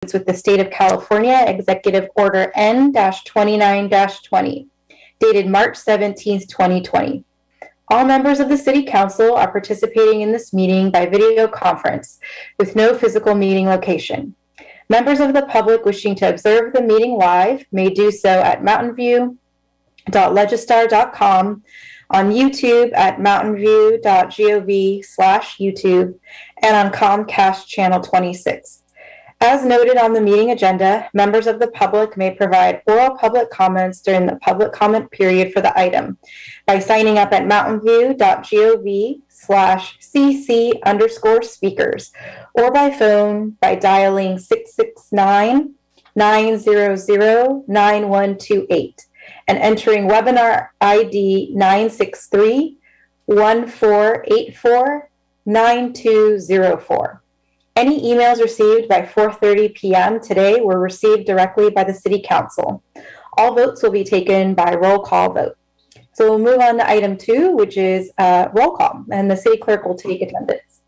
with the State of California Executive Order N-29-20, dated March 17, 2020. All members of the City Council are participating in this meeting by video conference with no physical meeting location. Members of the public wishing to observe the meeting live may do so at mountainview.legistar.com, on YouTube at mountainview.gov/YouTube, and on Comcast Channel 26. As noted on the meeting agenda, members of the public may provide oral public comments during the public comment period for the item by signing up at mountainview.gov/cc_speakers or by phone by dialing 669-900-9128 and entering webinar ID 963-1484-9204. Any emails received by 4:30 p.m. today were received directly by the City Council. All votes will be taken by roll call vote. So we'll move on to item 2, which is roll call, and the City Clerk will take attendance.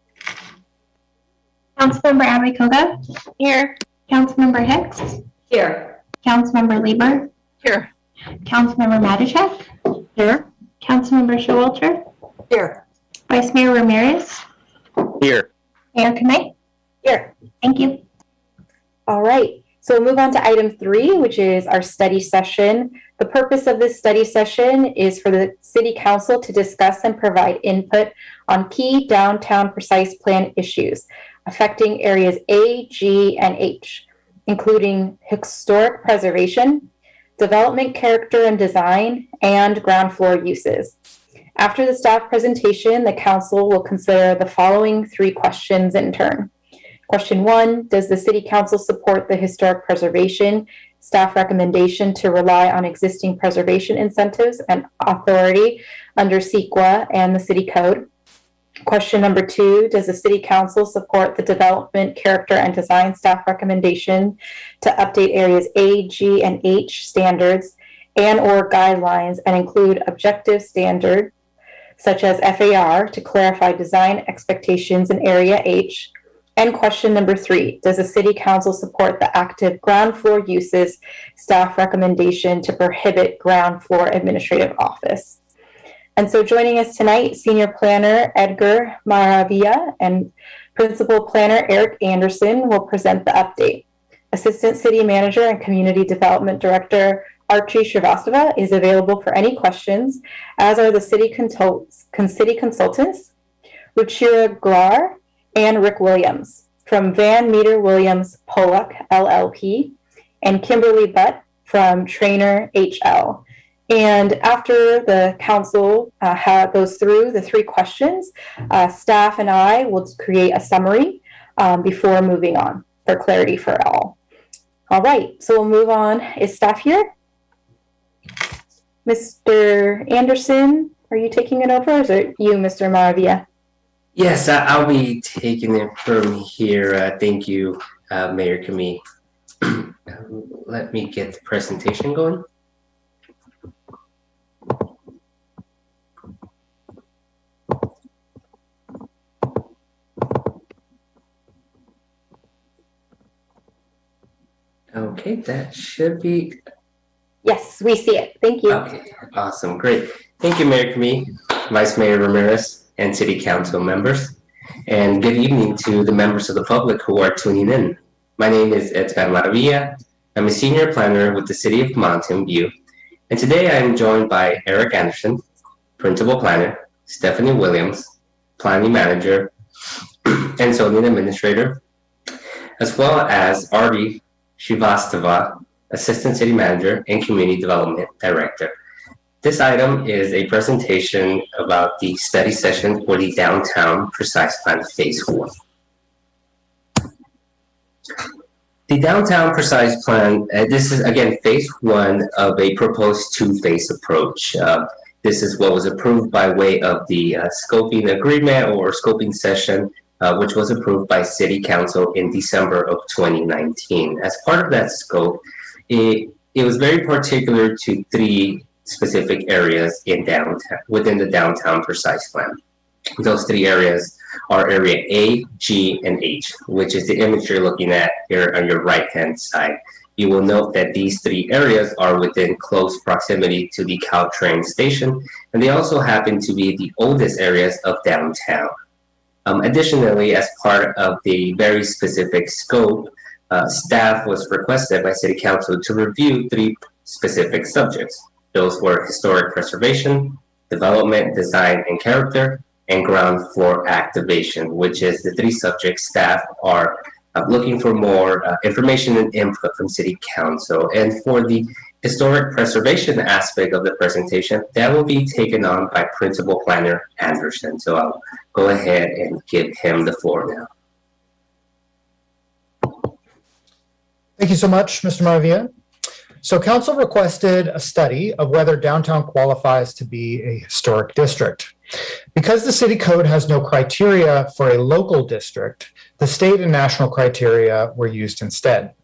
Councilmember Abicoga? Here. Councilmember Hicks? Here. Councilmember Lieber? Here. Councilmember Matichak? Here. Councilmember Showalter? Here. Vice Mayor Ramirez? Here. Mayor Kamei? Here. Thank you. All right. So we'll move on to item 3, which is our study session. The purpose of this study session is for the City Council to discuss and provide input on key downtown precise plan issues affecting areas A, G, and H, including historic preservation, development character and design, and ground floor uses. After the staff presentation, the Council will consider the following 3 questions in turn. Question 1, does the City Council support the historic preservation staff recommendation to rely on existing preservation incentives and authority under CEQA and the City Code? Question number 2, does the City Council support the development, character, and design staff recommendation to update areas A, G, and H standards and or guidelines and include objective standards such as FAR to clarify design expectations in area H? And question number 3, does the City Council support the active ground floor uses staff recommendation to prohibit ground floor administrative office? And so joining us tonight, Senior Planner Edgar Maravilla and Principal Planner Eric Anderson will present the update. Assistant City Manager and Community Development Director Archie Srivastava is available for any questions, as are the City Consultants, Ruchira Glar and Rick Williams from Van Meter Williams Pollock LLP, and Kimberly Butt from Trainer HL. And after the Council goes through the 3 questions, staff and I will create a summary before moving on for clarity for all. All right, so we'll move on. Is staff here? Mr. Anderson, are you taking it over, or is it you, Mr. Maravilla? Yes, I'll be taking it from here. Thank you, Mayor Kamei. Let me get the presentation going. Okay, that should be. Yes, we see it. Thank you. Okay, awesome, great. Thank you, Mayor Kamei, Vice Mayor Ramirez, and City Council members. And good evening to the members of the public who are tuning in. My name is Edgar Maravilla. I'm a Senior Planner with the City of Mountain View. And today I am joined by Eric Anderson, Principal Planner, Stephanie Williams, Planning Manager, and Zoning Administrator, as well as Artie Srivastava, Assistant City Manager and Community Development Director. This item is a presentation about the study session for the Downtown Precise Plan Phase 1. The Downtown Precise Plan, this is again Phase 1 of a proposed 2-phase approach. This is what was approved by way of the scoping agreement or scoping session, which was approved by City Council in December of 2019. As part of that scope, it was very particular to 3 specific areas in downtown, within the Downtown Precise Plan. Those 3 areas are area A, G, and H, which is the image you're looking at here on your right-hand side. You will note that these three areas are within close proximity to the Caltrain station, and they also happen to be the oldest areas of downtown. Additionally, as part of the very specific scope, staff was requested by City Council to review three specific subjects. Those were historic preservation, development, design, and character, and ground floor activation, which is the three subjects staff are looking for more information and input from City Council. And for the historic preservation aspect of the presentation, that will be taken on by Principal Planner Anderson. So I'll go ahead and give him the floor now. Thank you so much, Mr. Maravilla. So Council requested a study of whether downtown qualifies to be a historic district. Because the City Code has no criteria for a local district, the state and national criteria were used instead.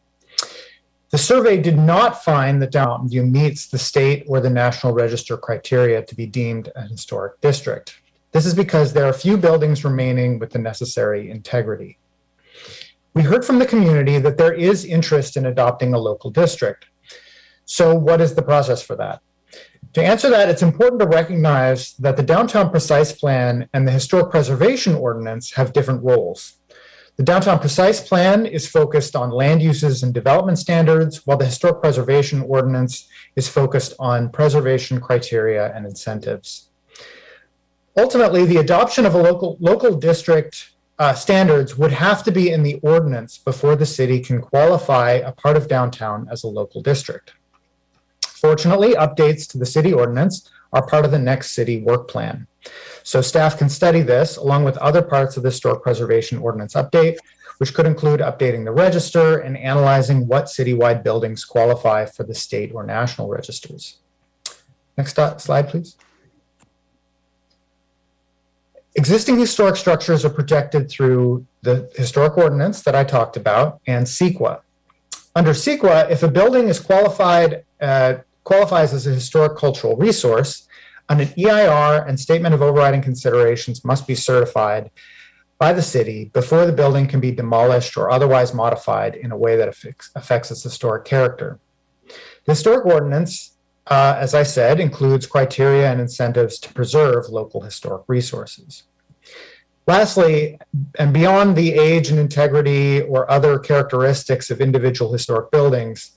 The survey did not find that Mountain View meets the state or the National Register criteria to be deemed a historic district. This is because there are few buildings remaining with the necessary integrity. We heard from the community that there is interest in adopting a local district. So what is the process for that? To answer that, it's important to recognize that the Downtown Precise Plan and the Historic Preservation Ordinance have different roles. The Downtown Precise Plan is focused on land uses and development standards, while the Historic Preservation Ordinance is focused on preservation criteria and incentives. Ultimately, the adoption of a local district standards would have to be in the ordinance before the city can qualify a part of downtown as a local district. Fortunately, updates to the city ordinance are part of the next city work plan. So staff can study this along with other parts of the Historic Preservation Ordinance update, which could include updating the register and analyzing what citywide buildings qualify for the state or national registers. Next slide, please. Existing historic structures are protected through the historic ordinance that I talked about and CEQA. Under CEQA, if a building is qualifies as a historic cultural resource, an EIR and Statement of Overriding Considerations must be certified by the city before the building can be demolished or otherwise modified in a way that affects its historic character. The historic ordinance, as I said, includes criteria and incentives to preserve local historic resources. Lastly, and beyond the age and integrity or other characteristics of individual historic buildings,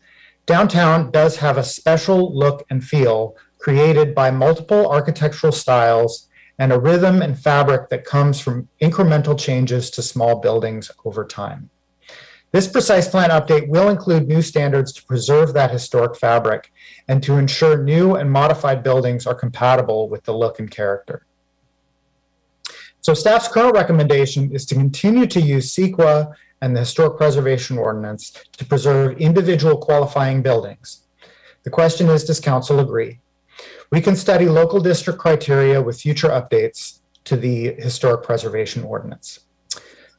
downtown does have a special look and feel created by multiple architectural styles and a rhythm and fabric that comes from incremental changes to small buildings over time. This precise plan update will include new standards to preserve that historic fabric and to ensure new and modified buildings are compatible with the look and character. So staff's current recommendation is to continue to use CEQA and the Historic Preservation Ordinance to preserve individual qualifying buildings. The question is, does council agree? We can study local district criteria with future updates to the Historic Preservation Ordinance.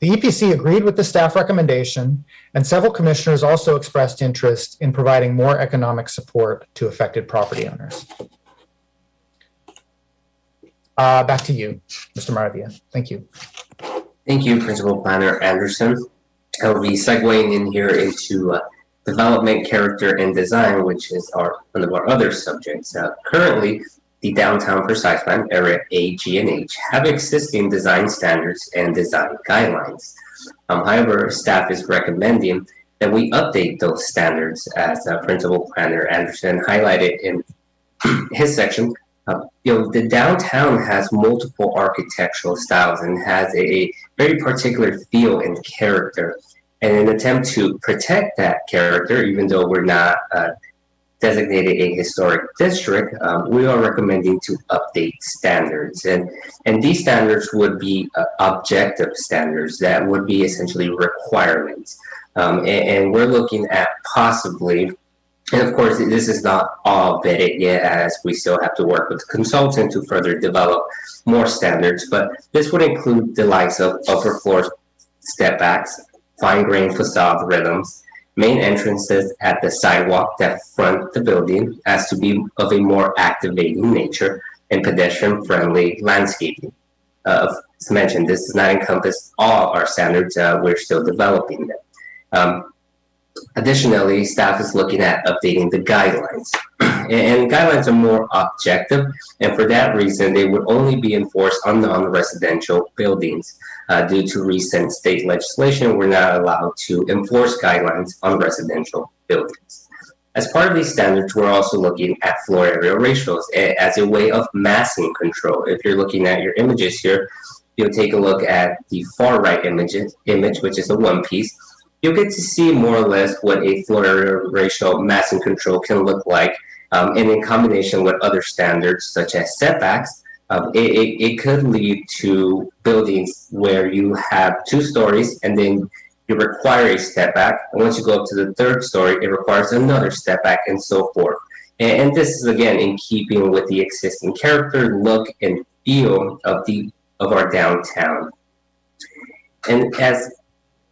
The EPC agreed with the staff recommendation, and several commissioners also expressed interest in providing more economic support to affected property owners. Back to you, Mr. Maravilla. Thank you. Thank you, Principal Planner Anderson. I'll be segueing in here into development, character, and design, which is one of our other subjects. Currently, the Downtown Precise Plan, Area A, G, and H, have existing design standards and design guidelines. However, staff is recommending that we update those standards, as Principal Planner Anderson highlighted in his section. The downtown has multiple architectural styles and has a very particular feel and character. And in an attempt to protect that character, even though we're not designated a historic district, we are recommending to update standards. And these standards would be objective standards that would be essentially requirements. And we're looking at possibly, and of course, this is not all vetted yet, as we still have to work with the consultant to further develop more standards, but this would include the likes of upper floor step backs, fine grained facade rhythms, main entrances at the sidewalk that front the building as to be of a more activating nature, and pedestrian friendly landscaping. as mentioned, this does not encompass all our standards. We're still developing them. Additionally, staff is looking at updating the guidelines. And guidelines are more objective, and for that reason, they would only be enforced on non-residential buildings. Due to recent state legislation, we're not allowed to enforce guidelines on residential buildings. As part of these standards, we're also looking at floor area ratios as a way of massing control. If you're looking at your images here, you'll take a look at the far right image, which is a one piece. You'll get to see more or less what a floor area ratio massing control can look like. And in combination with other standards such as setbacks, it could lead to buildings where you have 2 stories and then you require a step back. And once you go up to the 3rd story, it requires another step back and so forth. And this is again in keeping with the existing character, look, and feel of our downtown. And as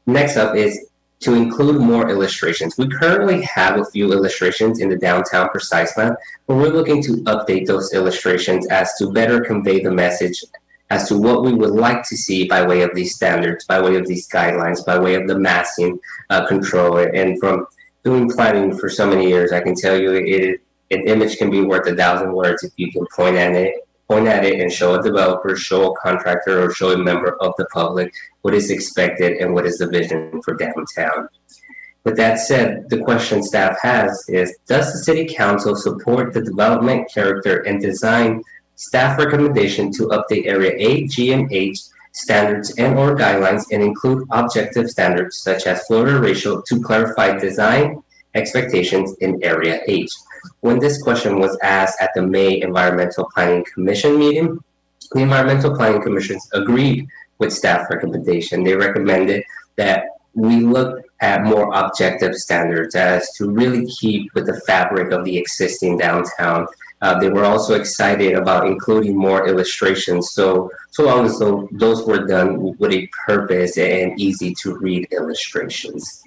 next up is to include more illustrations. We currently have a few illustrations in the downtown precise map, but we're looking to update those illustrations as to better convey the message as to what we would like to see by way of these standards, by way of these guidelines, by way of the massing control. And from doing planning for so many years, I can tell you an image can be worth 1,000 words if you can point at it and show a developer, show a contractor, or show a member of the public what is expected and what is the vision for downtown. With that said, the question staff has is, does the City Council support the development, character, and design staff recommendation to update Area A, G, and H standards and/or guidelines and include objective standards such as floor area ratio to clarify design expectations in Area H? When this question was asked at the May Environmental Planning Commission meeting, the Environmental Planning Commission agreed with staff recommendation. They recommended that we look at more objective standards as to really keep with the fabric of the existing downtown. They were also excited about including more illustrations, so long as those were done with a purpose and easy to read illustrations.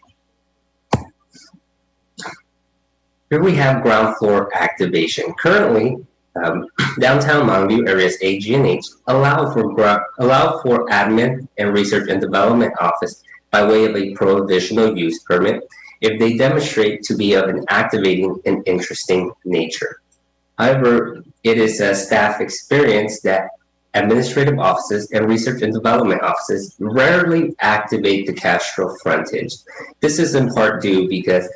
Here we have ground floor activation. Currently, downtown Mountain View areas A, G, and H allow for admin and research and development office by way of a provisional use permit if they demonstrate to be of an activating and interesting nature. However, it is a staff experience that administrative offices and research and development offices rarely activate the Castro frontage. This is in part due because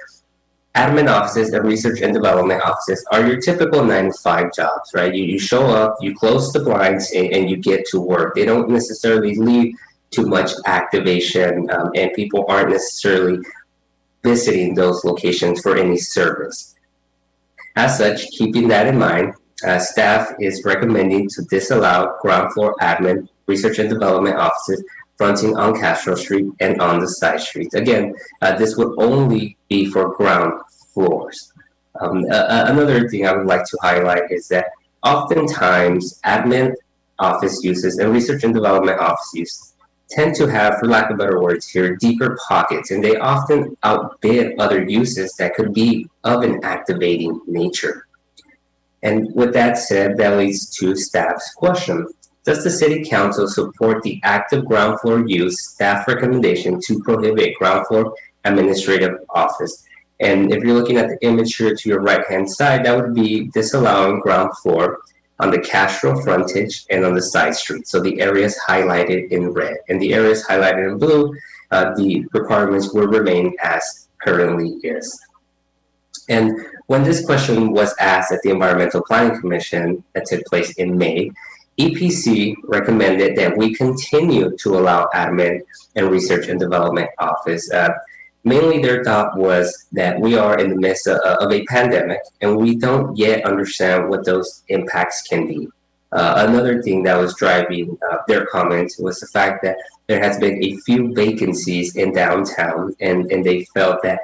admin offices and research and development offices are your typical 9-to-5 jobs, right? You show up, you close the blinds, and you get to work. They don't necessarily leave too much activation, and people aren't necessarily visiting those locations for any service. As such, keeping that in mind, staff is recommending to disallow ground floor admin, research and development offices fronting on Castro Street and on the side streets. Again, this would only be for ground floors. Another thing I would like to highlight is that oftentimes admin office uses and research and development office use tend to have, for lack of better words here, deeper pockets, and they often outbid other uses that could be of an activating nature. And with that said, that leads to staff's question. Does the City Council support the active ground floor use staff recommendation to prohibit ground floor administrative office? And if you're looking at the image here to your right-hand side, that would be disallowing ground floor on the Castro frontage and on the side street. So the areas highlighted in red and the areas highlighted in blue, the requirements will remain as currently is. And when this question was asked at the Environmental Planning Commission that took place in May, EPC recommended that we continue to allow admin and research and development office. Mainly their thought was that we are in the midst of a pandemic and we don't yet understand what those impacts can be. Another thing that was driving their comments was the fact that there has been a few vacancies in downtown, and they felt that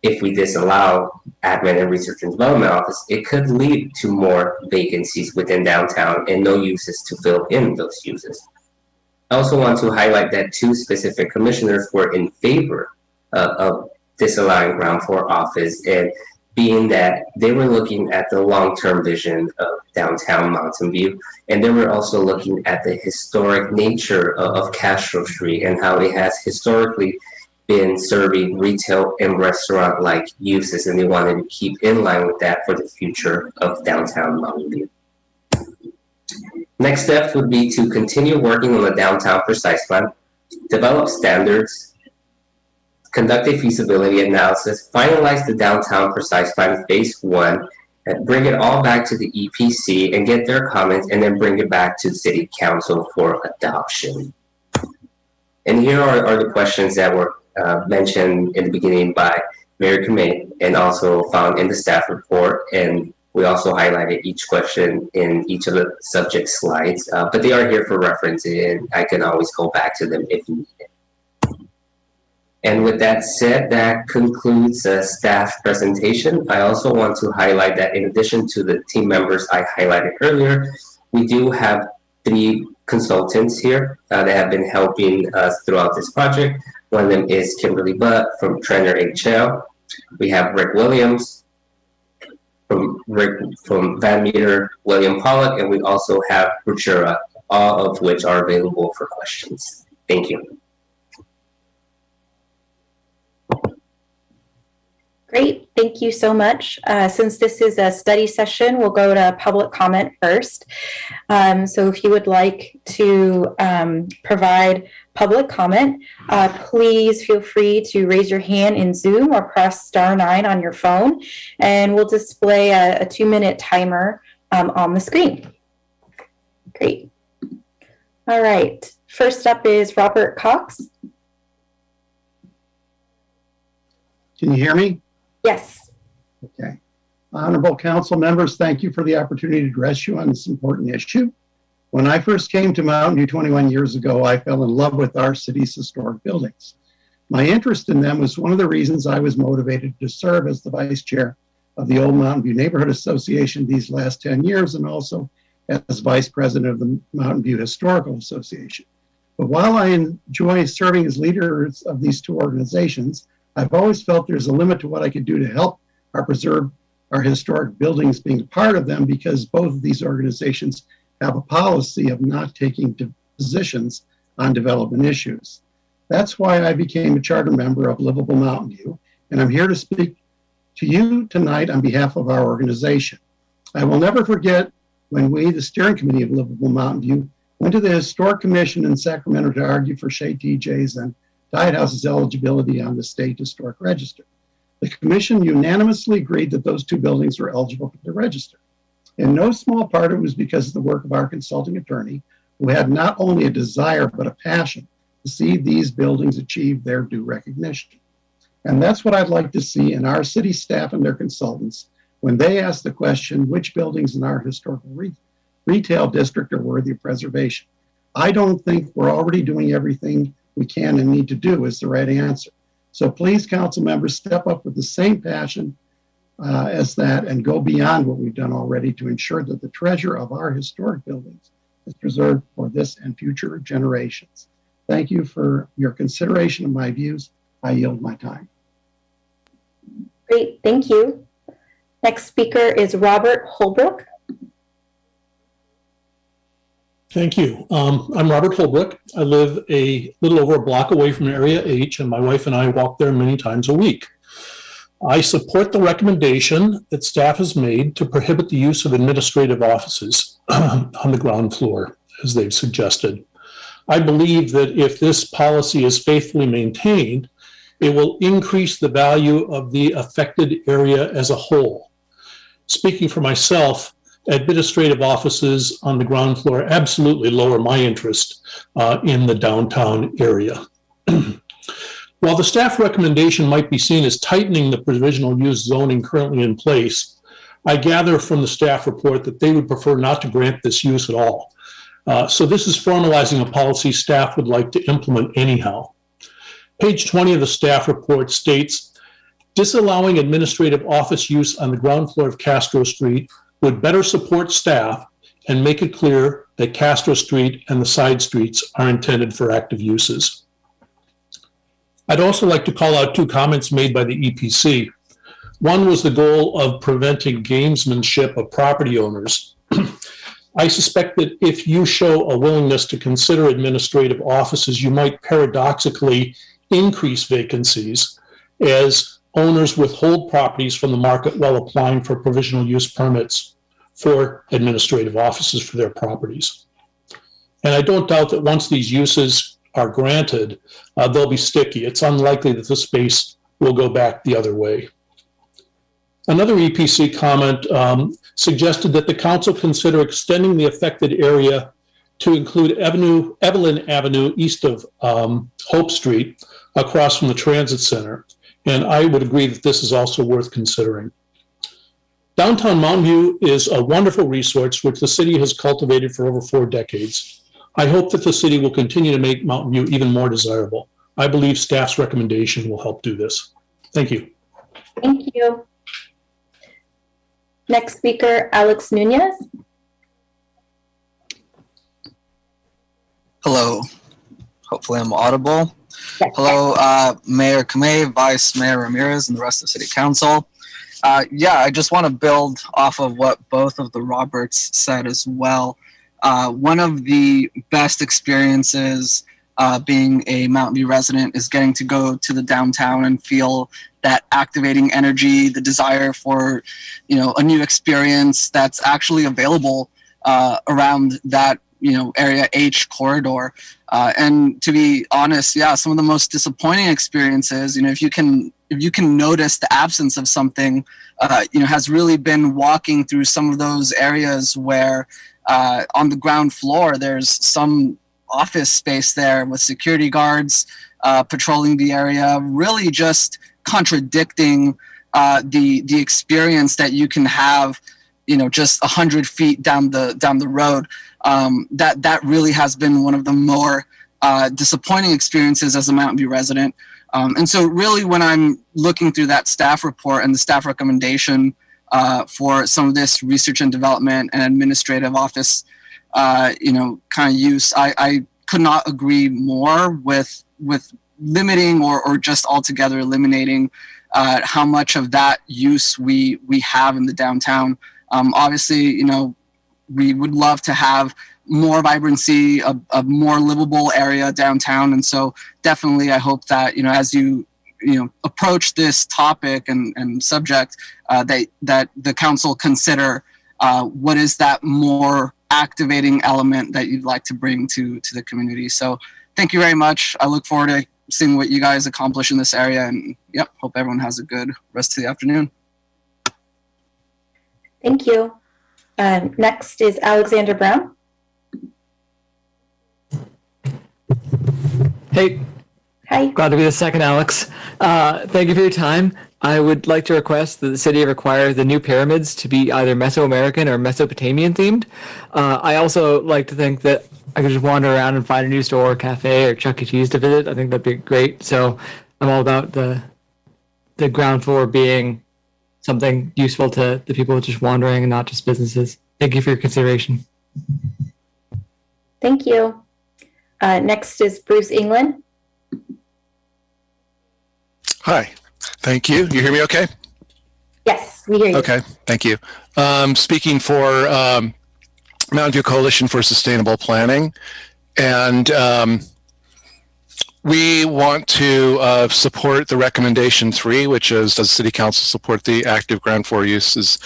if we disallow admin and research and development office, it could lead to more vacancies within downtown and no uses to fill in those uses. I also want to highlight that 2 specific commissioners were in favor of disallowing ground floor office, and being that they were looking at the long-term vision of downtown Mountain View, and they were also looking at the historic nature of Castro Street and how it has historically been serving retail and restaurant-like uses, and they wanted to keep in line with that for the future of downtown Mountain View. Next step would be to continue working on the downtown precise plan, develop standards, conduct a feasibility analysis, finalize the downtown precise plan phase 1, and bring it all back to the EPC and get their comments, and then bring it back to City Council for adoption. And here are the questions that were mentioned in the beginning by Mayor Kamei and also found in the staff report. And we also highlighted each question in each of the subject slides, but they are here for reference, and I can always go back to them if needed. And with that said, that concludes the staff presentation. I also want to highlight that in addition to the team members I highlighted earlier, we do have 3 consultants here that have been helping us throughout this project. One of them is Kimberly Butt from Trenner HL. We have Rick Williams from Van Meter, William Pollock, and we also have Ruchura, all of which are available for questions. Thank you. Great, thank you so much. Since this is a study session, we'll go to public comment first. So if you would like to provide public comment, please feel free to raise your hand in Zoom or press *9 on your phone, and we'll display a 2-minute timer on the screen. Great. All right, first up is Robert Cox. Can you hear me? Yes. Okay. Honorable council members, thank you for the opportunity to address you on this important issue. When I first came to Mountain View 21 years ago, I fell in love with our city's historic buildings. My interest in them was one of the reasons I was motivated to serve as the vice chair of the Old Mountain View Neighborhood Association these last 10 years, and also as vice president of the Mountain View Historical Association. But while I enjoy serving as leaders of these 2 organizations, I've always felt there's a limit to what I could do to help or preserve our historic buildings being a part of them, because both of these organizations have a policy of not taking positions on development issues. That's why I became a charter member of Livable Mountain View, and I'm here to speak to you tonight on behalf of our organization. I will never forget when we, the steering committee of Livable Mountain View, went to the Historic Commission in Sacramento to argue for Shea TJ's and Diet House's eligibility on the state historic register. The commission unanimously agreed that those 2 buildings were eligible for the register. In no small part, it was because of the work of our consulting attorney, who had not only a desire, but a passion to see these buildings achieve their due recognition. And that's what I'd like to see in our city staff and their consultants when they ask the question, which buildings in our historical retail district are worthy of preservation. I don't think we're already doing everything we can and need to do is the right answer. So please, council members, step up with the same passion as that and go beyond what we've done already to ensure that the treasure of our historic buildings is preserved for this and future generations. Thank you for your consideration of my views. I yield my time. Great, thank you. Next speaker is Robert Holbrook. Thank you. I'm Robert Holbrook. I live a little over a block away from Area H, and my wife and I walk there many times a week. I support the recommendation that staff has made to prohibit the use of administrative offices on the ground floor, as they've suggested. I believe that if this policy is faithfully maintained, it will increase the value of the affected area as a whole. Speaking for myself, administrative offices on the ground floor absolutely lower my interest in the downtown area. While the staff recommendation might be seen as tightening the provisional use zoning currently in place, I gather from the staff report that they would prefer not to grant this use at all. So this is formalizing a policy staff would like to implement anyhow. Page 20 of the staff report states, disallowing administrative office use on the ground floor of Castro Street would better support staff and make it clear that Castro Street and the side streets are intended for active uses. I'd also like to call out 2 comments made by the EPC. One was the goal of preventing gamesmanship of property owners. I suspect that if you show a willingness to consider administrative offices, you might paradoxically increase vacancies as owners withhold properties from the market while applying for provisional use permits for administrative offices for their properties. And I don't doubt that once these uses are granted, they'll be sticky. It's unlikely that the space will go back the other way. Another EPC comment suggested that the council consider extending the affected area to include Evelyn Avenue east of Hope Street across from the transit center. And I would agree that this is also worth considering. Downtown Mountain View is a wonderful resource which the city has cultivated for over 4 decades. I hope that the city will continue to make Mountain View even more desirable. I believe staff's recommendation will help do this. Thank you. Thank you. Next speaker, Alex Nunez. Hello. Hopefully I'm audible. Yes. Hello, Mayor Kamei, Vice Mayor Ramirez, and the rest of the City Council. Yeah, I just want to build off of what both of the Roberts said as well. One of the best experiences being a Mountain View resident is getting to go to the downtown and feel that activating energy, the desire for, a new experience that's actually available around that, area H corridor. And to be honest, yeah, some of the most disappointing experiences, if you can notice the absence of something, has really been walking through some of those areas where on the ground floor, there's some office space there with security guards patrolling the area, really just contradicting the experience that you can have, just 100 feet down the road. That really has been one of the more disappointing experiences as a Mountain View resident. And so really when I'm looking through that staff report and the staff recommendation for some of this research and development and administrative office, kind of use, I could not agree more with limiting or just altogether eliminating how much of that use we have in the downtown. Obviously, we would love to have more vibrancy, a more livable area downtown. And so definitely I hope that, as you approach this topic and subject, that the council consider what is that more activating element that you'd like to bring to the community. So thank you very much. I look forward to seeing what you guys accomplish in this area, and yep, hope everyone has a good rest of the afternoon. Thank you. Next is Alexander Brown. Hey. Hi. Glad to be the second, Alex. Thank you for your time. I would like to request that the city require the new pyramids to be either Mesoamerican or Mesopotamian themed. I also like to think that I could just wander around and find a new store or cafe or Chuck E. Cheese to visit. I think that'd be great. So I'm all about the ground floor being something useful to the people just wandering and not just businesses. Thank you for your consideration. Thank you. Next is Bruce England. Hi, thank you. You hear me okay? Yes, we hear you. Okay, thank you. Speaking for Mountain View Coalition for Sustainable Planning, and we want to support the recommendation 3, which is, does City Council support the active ground floor uses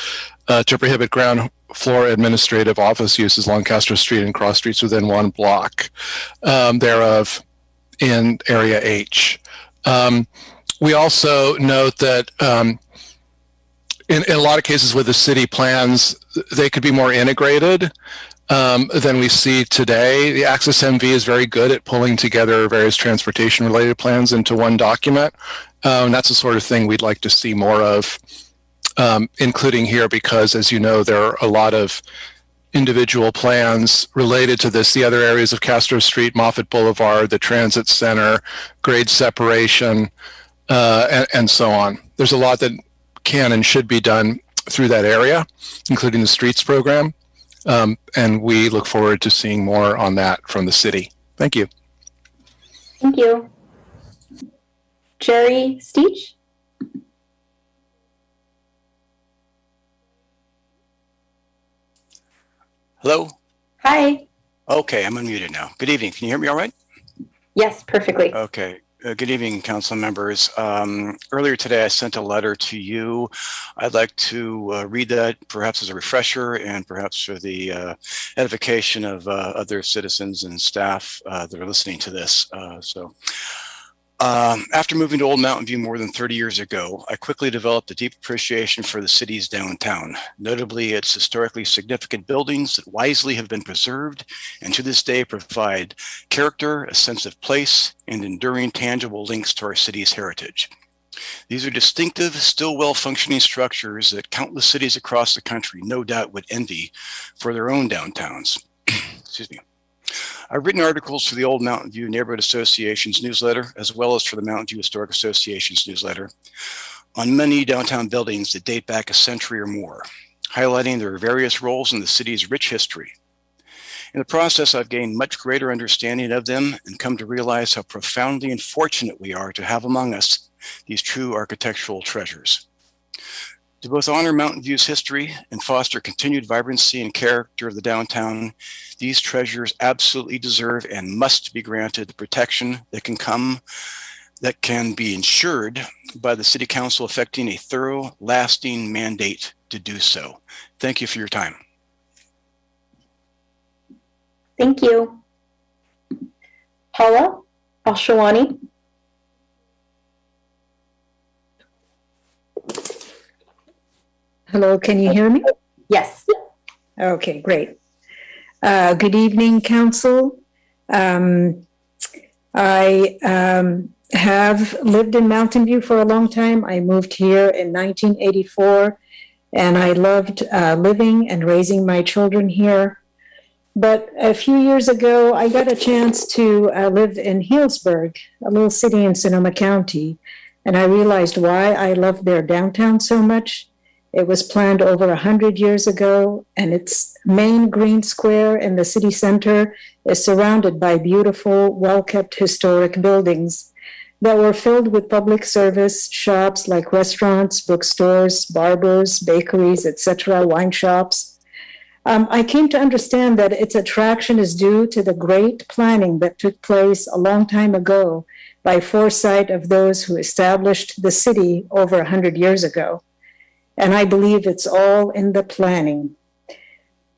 to prohibit ground floor administrative office uses along Castro Street and cross streets within 1 block thereof in Area H. We also note that in a lot of cases with the city plans, they could be more integrated than we see today. The Access MV is very good at pulling together various transportation related plans into one document. And that's the sort of thing we'd like to see more of, including here, because as you know, there are a lot of individual plans related to this. The other areas of Castro Street, Moffett Boulevard, the transit center, grade separation, and so on. There's a lot that can and should be done through that area, including the streets program. And we look forward to seeing more on that from the city. Thank you. Thank you. Jerry Steach? Hello? Hi. Okay, I'm unmuted now. Good evening. Can you hear me all right? Yes, perfectly. Okay. Good evening, council members. Earlier today, I sent a letter to you. I'd like to read that perhaps as a refresher and perhaps for the edification of other citizens and staff that are listening to this. After moving to Old Mountain View more than 30 years ago, I quickly developed a deep appreciation for the city's downtown, notably its historically significant buildings that wisely have been preserved and to this day provide character, a sense of place, and enduring tangible links to our city's heritage. These are distinctive, still well-functioning structures that countless cities across the country no doubt would envy for their own downtowns. Excuse me. I've written articles for the Old Mountain View Neighborhood Association's newsletter, as well as for the Mountain View Historic Association's newsletter, on many downtown buildings that date back a century or more, highlighting their various roles in the city's rich history. In the process, I've gained much greater understanding of them and come to realize how profoundly and fortunate we are to have among us these true architectural treasures. To both honor Mountain View's history and foster continued vibrancy and character of the downtown, these treasures absolutely deserve and must be granted the protection that can be ensured by the City Council effecting a thorough, lasting mandate to do so. Thank you for your time. Thank you. Paula Al-Shawani. Hello, can you hear me? Yes. Okay, great. Good evening, Council. I have lived in Mountain View for a long time. I moved here in 1984, and I loved living and raising my children here. But a few years ago, I got a chance to live in Healdsburg, a little city in Sonoma County, and I realized why I loved their downtown so much. It was planned over 100 years ago, and its main green square in the city center is surrounded by beautiful, well-kept historic buildings that were filled with public service shops like restaurants, bookstores, barbers, bakeries, etc., wine shops. I came to understand that its attraction is due to the great planning that took place a long time ago by foresight of those who established the city over 100 years ago. And I believe it's all in the planning.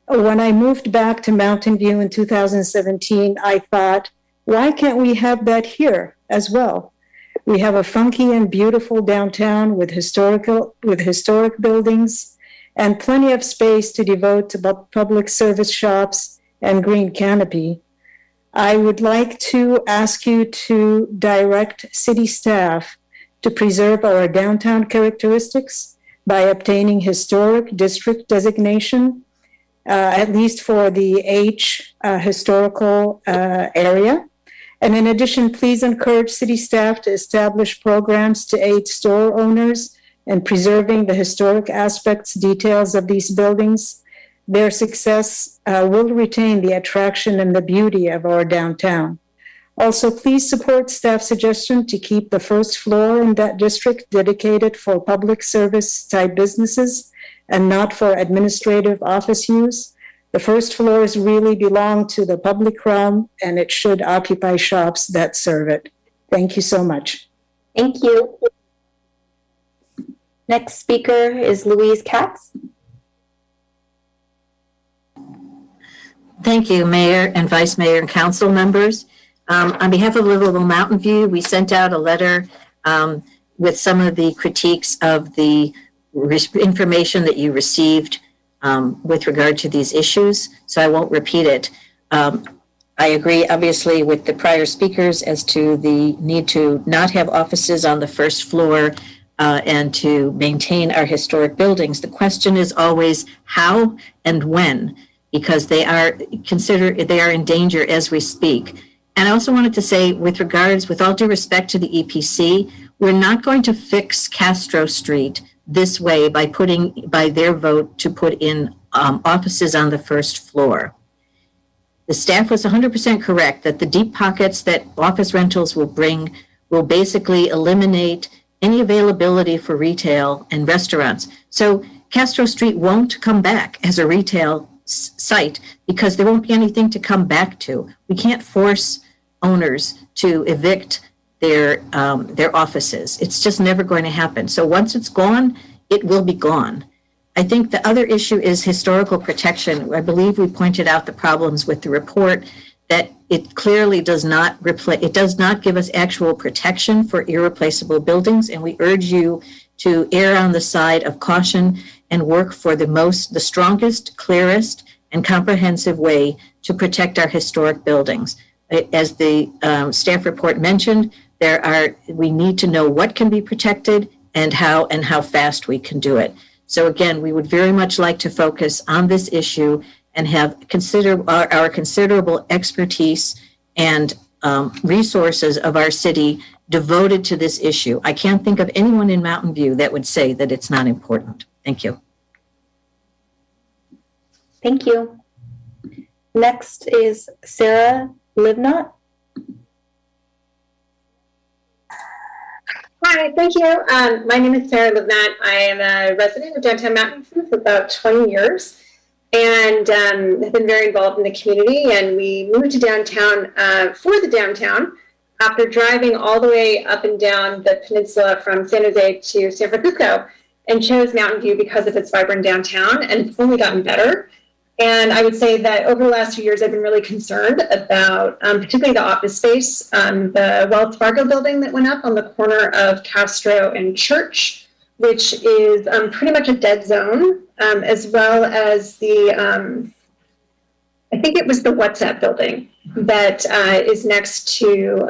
When I moved back to Mountain View in 2017, I thought, why can't we have that here as well? We have a funky and beautiful downtown with historic buildings and plenty of space to devote to public service shops and green canopy. I would like to ask you to direct city staff to preserve our downtown characteristics by obtaining historic district designation, at least for the H historical area. And in addition, please encourage city staff to establish programs to aid store owners in preserving the historic aspects, details of these buildings. Their success will retain the attraction and the beauty of our downtown. Also, please support staff suggestion to keep the first floor in that district dedicated for public service type businesses and not for administrative office use. The first floors really belong to the public realm, and it should occupy shops that serve it. Thank you so much. Thank you. Next speaker is Louise Katz. Thank you, Mayor and Vice Mayor and council members. On behalf of Livable Mountain View, we sent out a letter with some of the critiques of the information that you received with regard to these issues, so I won't repeat it. I agree, obviously, with the prior speakers as to the need to not have offices on the first floor and to maintain our historic buildings. The question is always how and when, because they are in danger as we speak. And I also wanted to say, with all due respect to the EPC, we're not going to fix Castro Street this way by their vote to put in offices on the first floor. The staff was 100% correct that the deep pockets that office rentals will bring will basically eliminate any availability for retail and restaurants. So Castro Street won't come back as a retail site because there won't be anything to come back to. We can't force owners to evict their offices. It's just never going to happen. So once it's gone, it will be gone. I think the other issue is historical protection. I believe we pointed out the problems with the report, that it clearly does not give us actual protection for irreplaceable buildings, and we urge you to err on the side of caution and work for the strongest, clearest, and comprehensive way to protect our historic buildings. As the staff report mentioned, we need to know what can be protected and how fast we can do it. So again, we would very much like to focus on this issue and have our considerable expertise and resources of our city devoted to this issue. I can't think of anyone in Mountain View that would say that it's not important. Thank you. Thank you. Next is Sarah Livnot. Hi, thank you. My name is Sarah Livnat. I am a resident of downtown Mountain View for about 20 years and have been very involved in the community. And we moved to downtown for the downtown after driving all the way up and down the peninsula from San Jose to San Francisco, and chose Mountain View because of its vibrant downtown, and it's only gotten better. And I would say that over the last few years, I've been really concerned about particularly the office space, the Wells Fargo building that went up on the corner of Castro and Church, which is pretty much a dead zone, as well as the, I think it was the WhatsApp building that is next to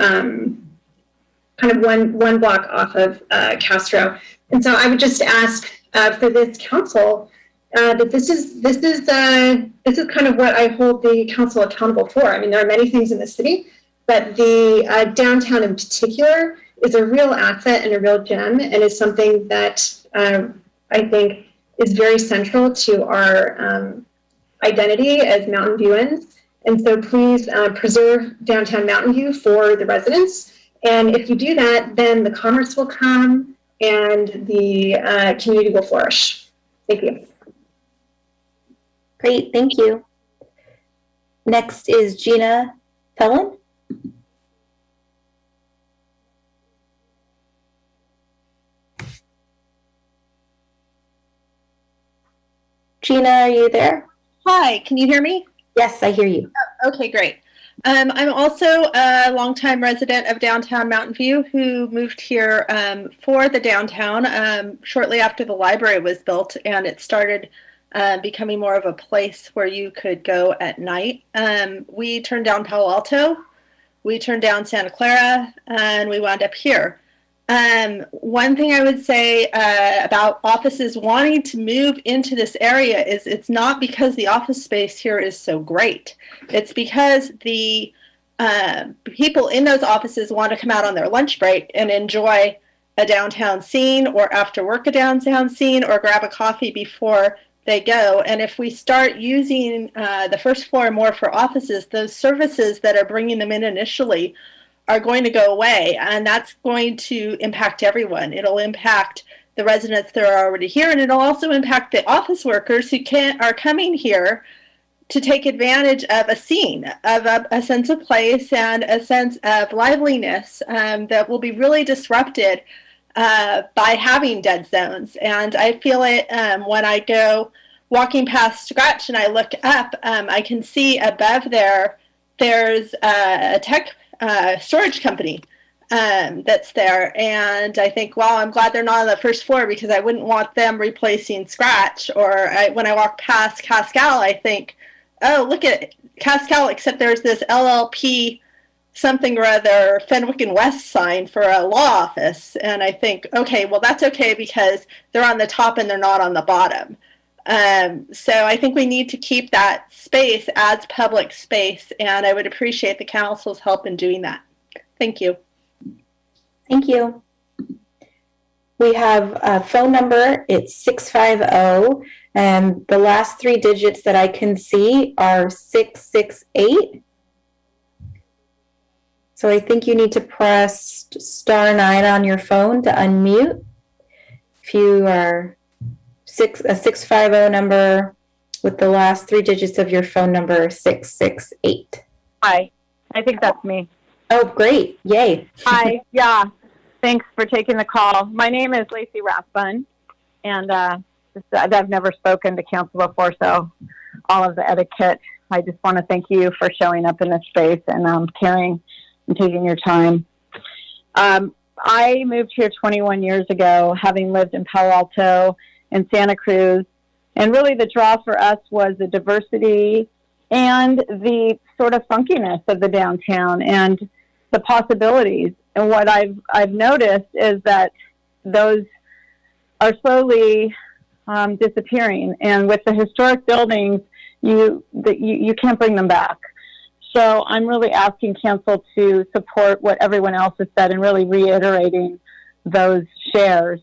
kind of one block off of Castro. And so I would just ask for this council that this is kind of what I hold the council accountable for. I mean, there are many things in the city, but the downtown in particular is a real asset and a real gem, and is something that I think is very central to our identity as Mountain Viewans. And so please preserve downtown Mountain View for the residents. And if you do that, then the commerce will come and the community will flourish. Thank you. Great, thank you. Next is Gina Fellon. Gina, are you there? Hi, can you hear me? Yes, I hear you. Oh, okay, great. I'm also a longtime resident of downtown Mountain View who moved here for the downtown shortly after the library was built, and it started becoming more of a place where you could go at night. We turned down Palo Alto, we turned down Santa Clara, and we wound up here. One thing I would say about offices wanting to move into this area is it's not because the office space here is so great. It's because the people in those offices want to come out on their lunch break and enjoy a downtown scene, or after work a downtown scene, or grab a coffee before they go. And if we start using the first floor more for offices, those services that are bringing them in initially are going to go away, and that's going to impact everyone. It'll impact the residents that are already here, and it'll also impact the office workers who are coming here to take advantage of a scene, of a sense of place and a sense of liveliness that will be really disrupted by having dead zones. And I feel it when I go walking past Scratch and I look up, I can see above there's a tech storage company that's there, and I think, wow, I'm glad they're not on the first floor, because I wouldn't want them replacing Scratch. Or when I walk past Cascal, I think, oh, look at Cascal, except there's this LLP something or other Fenwick and West sign for a law office, and I think, okay, well, that's okay because they're on the top and they're not on the bottom. So I think we need to keep that space as public space, and I would appreciate the council's help in doing that. Thank you. Thank you. We have a phone number. It's 650, and the last three digits that I can see are 668. So I think you need to press *9 on your phone to unmute. If you are a 650 number with the last three digits of your phone number, 668. Hi, I think that's me. Oh, great. Yay. Hi, yeah. Thanks for taking the call. My name is Lacey Rathbun, and I've never spoken to council before, so all of the etiquette. I just want to thank you for showing up in this space and caring and taking your time. I moved here 21 years ago, having lived in Palo Alto and Santa Cruz, and really the draw for us was the diversity and the sort of funkiness of the downtown and the possibilities. And what I've noticed is that those are slowly disappearing. And with the historic buildings, you can't bring them back. So I'm really asking council to support what everyone else has said and really reiterating those shares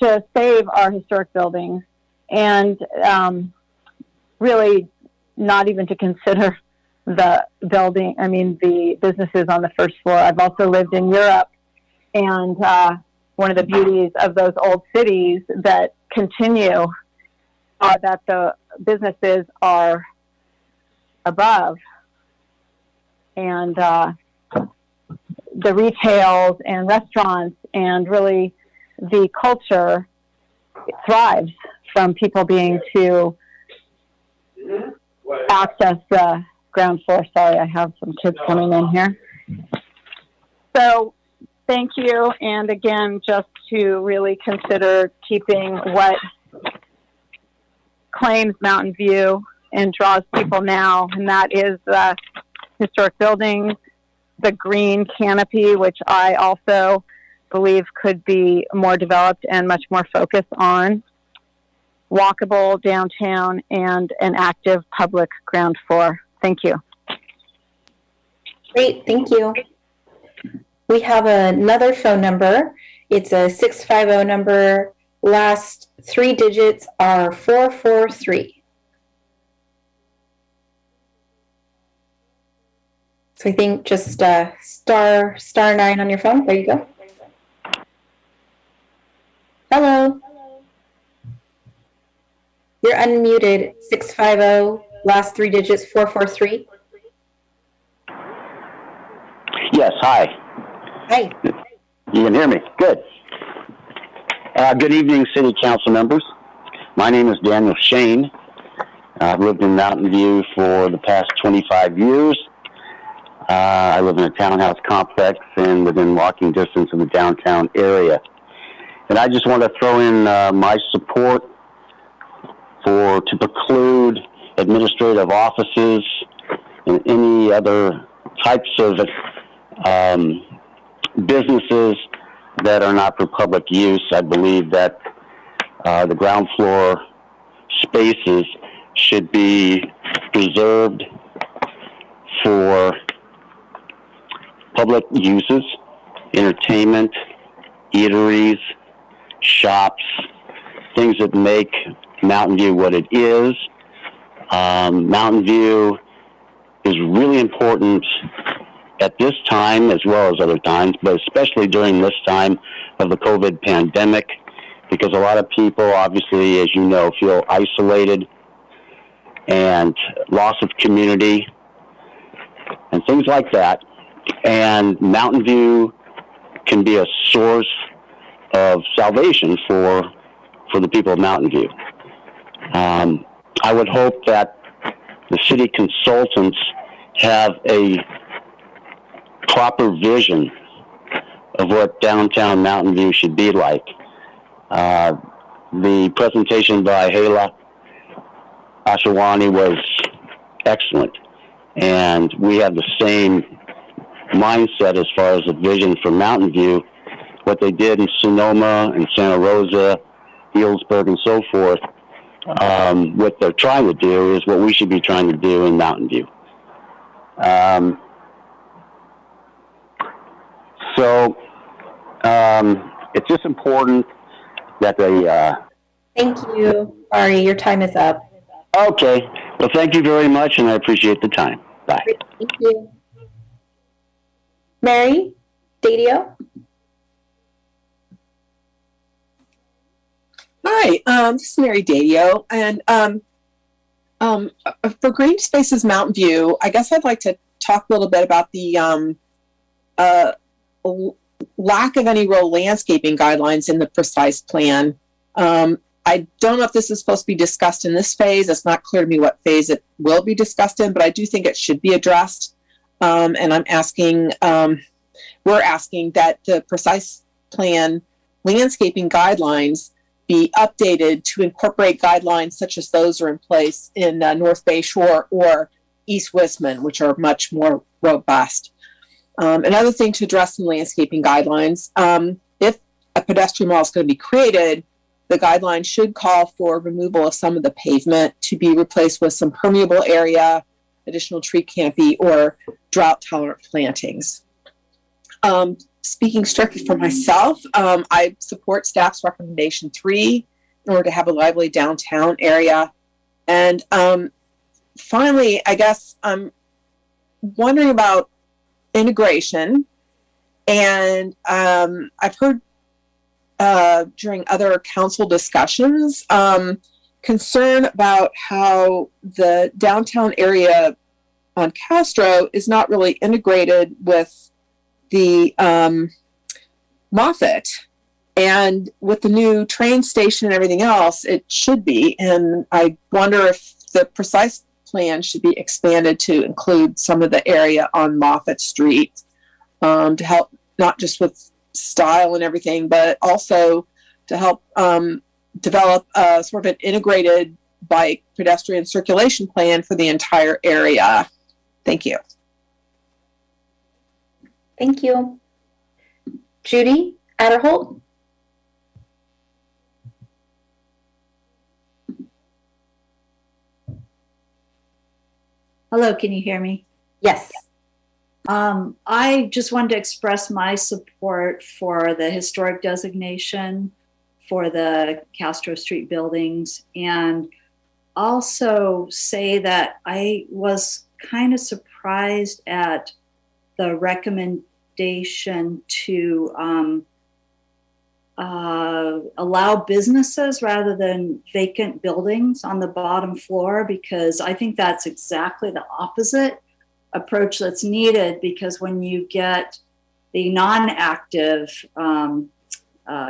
to save our historic buildings and really not even to consider the businesses on the first floor. I've also lived in Europe, and one of the beauties of those old cities that continue are that the businesses are above, and the retails and restaurants and really the culture thrives from people being to access the ground floor. Sorry, I have some kids coming in here. So thank you. And again, just to really consider keeping what claims Mountain View and draws people now, and that is the historic buildings, the green canopy, which I also believe could be more developed and much more focused on walkable downtown and an active public ground floor. Thank you. Great, thank you. We have another phone number. It's a 650 number. Last three digits are 443. So I think just star 9 on your phone. There you go. Hello. You're unmuted. 650, last three digits, 443. Yes, hi. Hi. You can hear me. Good. Good evening, City Council members. My name is Daniel Shane. I've lived in Mountain View for the past 25 years. I live in a townhouse complex and within walking distance of the downtown area. And I just want to throw in my support to preclude administrative offices and any other types of businesses that are not for public use. I believe that the ground floor spaces should be preserved for public uses, entertainment, eateries, shops, things that make Mountain View what it is. Mountain View is really important at this time as well as other times, but especially during this time of the COVID pandemic, because a lot of people, obviously, as you know, feel isolated and loss of community and things like that. And Mountain View can be a source of salvation for the people of Mountain View. I would hope that the city consultants have a proper vision of what downtown Mountain View should be like. The presentation by Hala Ashawani was excellent, and we have the same mindset as far as a vision for Mountain View. What they did in Sonoma and Santa Rosa, Healdsburg, and so forth, what they're trying to do is what we should be trying to do in Mountain View. So it's just important that they... Thank you. Sorry, your time is up. Okay. Well, thank you very much, and I appreciate the time. Bye. Thank you. Mary Dadio. Hi, this is Mary Dadio, and For Green Spaces Mountain View, I guess I'd like to talk a little bit about the lack of any real landscaping guidelines in the precise plan. I don't know if this is supposed to be discussed in this phase. It's not clear to me what phase it will be discussed in, but I do think it should be addressed. And I'm asking, we're asking that the precise plan landscaping guidelines be updated to incorporate guidelines such as those are in place in North Bay Shore or East Wisman, which are much more robust. Another thing to address in landscaping guidelines, if a pedestrian wall is going to be created, the guidelines should call for removal of some of the pavement to be replaced with some permeable area, additional tree canopy, or drought-tolerant plantings. Speaking strictly for myself, I support staff's recommendation 3 in order to have a lively downtown area. And finally, I guess I'm wondering about integration. And I've heard during other council discussions concern about how the downtown area on Castro is not really integrated with the Moffett, and with the new train station and everything else, it should be. And I wonder if the precise plan should be expanded to include some of the area on Moffett Street to help not just with style and everything, but also to help develop a sort of an integrated bike pedestrian circulation plan for the entire area. Thank you. Thank you. Judy Adderholt. Hello, can you hear me? Yes. I just wanted to express my support for the historic designation for the Castro Street buildings, and also say that I was kind of surprised at the recommendation to allow businesses rather than vacant buildings on the bottom floor, because I think that's exactly the opposite approach that's needed, because when you get the non-active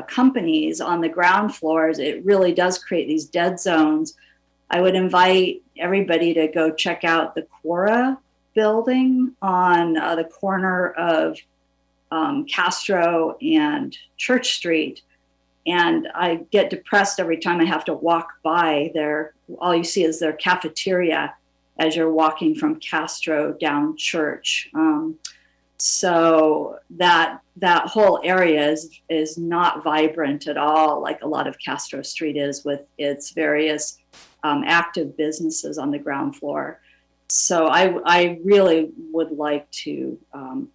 companies on the ground floors, it really does create these dead zones. I would invite everybody to go check out the Quora building on the corner of Castro and Church Street. And I get depressed every time I have to walk by there. All you see is their cafeteria as you're walking from Castro down Church. So that whole area is not vibrant at all, like a lot of Castro Street is, with its various active businesses on the ground floor. So I really would like to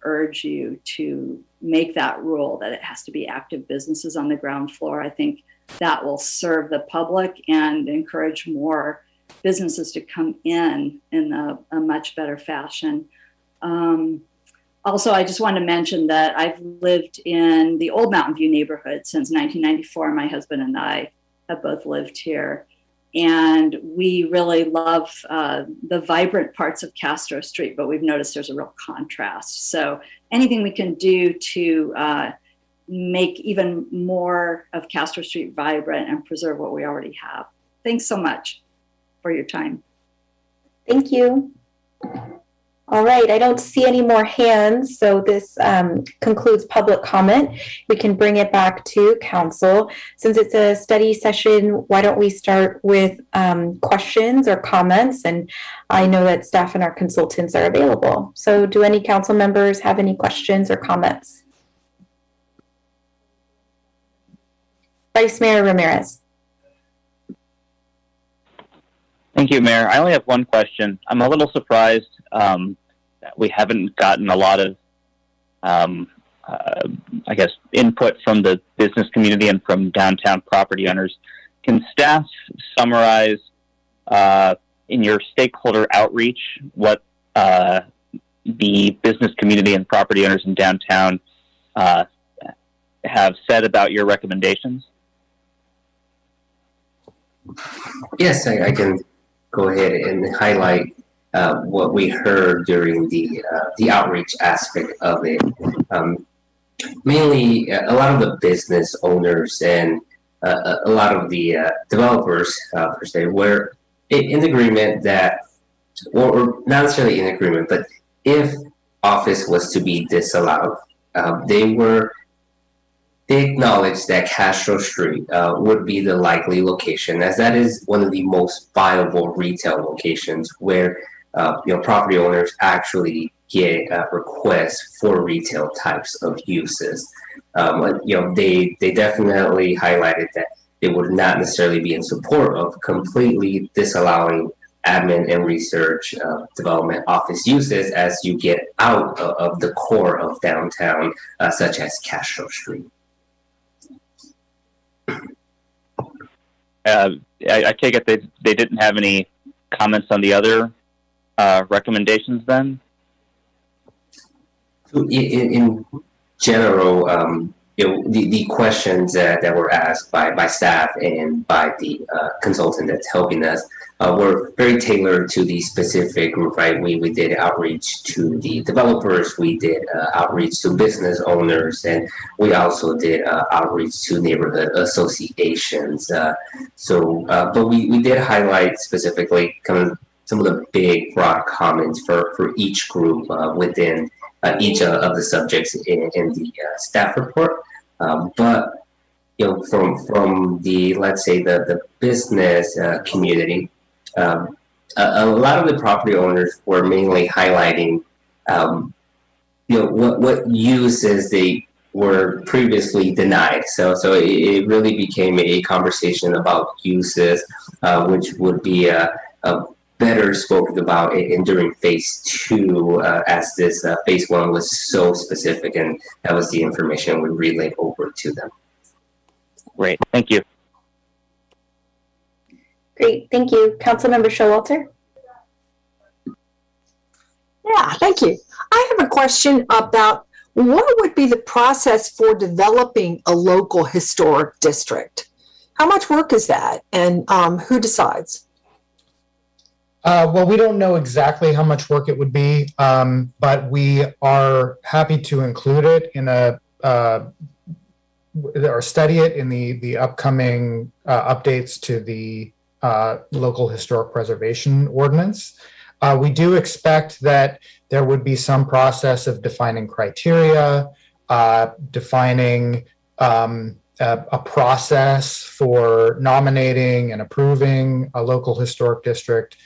urge you to make that rule that it has to be active businesses on the ground floor. I think that will serve the public and encourage more businesses to come in a much better fashion. Also, I just want to mention that I've lived in the old Mountain View neighborhood since 1994. My husband and I have both lived here. And we really love the vibrant parts of Castro Street, but we've noticed there's a real contrast. So anything we can do to make even more of Castro Street vibrant and preserve what we already have. Thanks so much for your time. Thank you. All right, I don't see any more hands, so this concludes public comment. We can bring it back to council. Since it's a study session, why don't we start with questions or comments? And I know that staff and our consultants are available. So do any council members have any questions or comments? Vice Mayor Ramirez. Thank you, Mayor. I only have one question. I'm a little surprised that we haven't gotten a lot of, I guess, input from the business community and from downtown property owners. Can staff summarize in your stakeholder outreach what the business community and property owners in downtown have said about your recommendations? Yes, I can go ahead and highlight what we heard during the outreach aspect of it. Mainly, a lot of the business owners and a lot of the developers, per se, were in agreement that, or not necessarily in agreement, but if office was to be disallowed, they acknowledged that Castro Street would be the likely location, as that is one of the most viable retail locations where property owners actually get requests for retail types of uses. They definitely highlighted that they would not necessarily be in support of completely disallowing admin and research development office uses as you get out of the core of downtown, such as Castro Street. I take it they didn't have any comments on the other recommendations then? In general, the questions that were asked by staff and by the consultant that's helping us were very tailored to the specific group, right? We did outreach to the developers, we did outreach to business owners, and we also did outreach to neighborhood associations. But we did highlight specifically kind of some of the big broad comments for each group within each of the subjects in the staff report. But from the, let's say, the business community, a lot of the property owners were mainly highlighting what uses they were previously denied. So it really became a conversation about uses, which would be better spoken about during phase 2, as this phase 1 was so specific, and that was the information we relayed over to them. Great, thank you. Great, thank you. Councilmember Showalter? Yeah, thank you. I have a question about what would be the process for developing a local historic district? How much work is that, and who decides? Well, we don't know exactly how much work it would be, but we are happy to include it in or study it in the upcoming updates to the local historic preservation ordinance. We do expect that there would be some process of defining criteria, defining a process for nominating and approving a local historic district.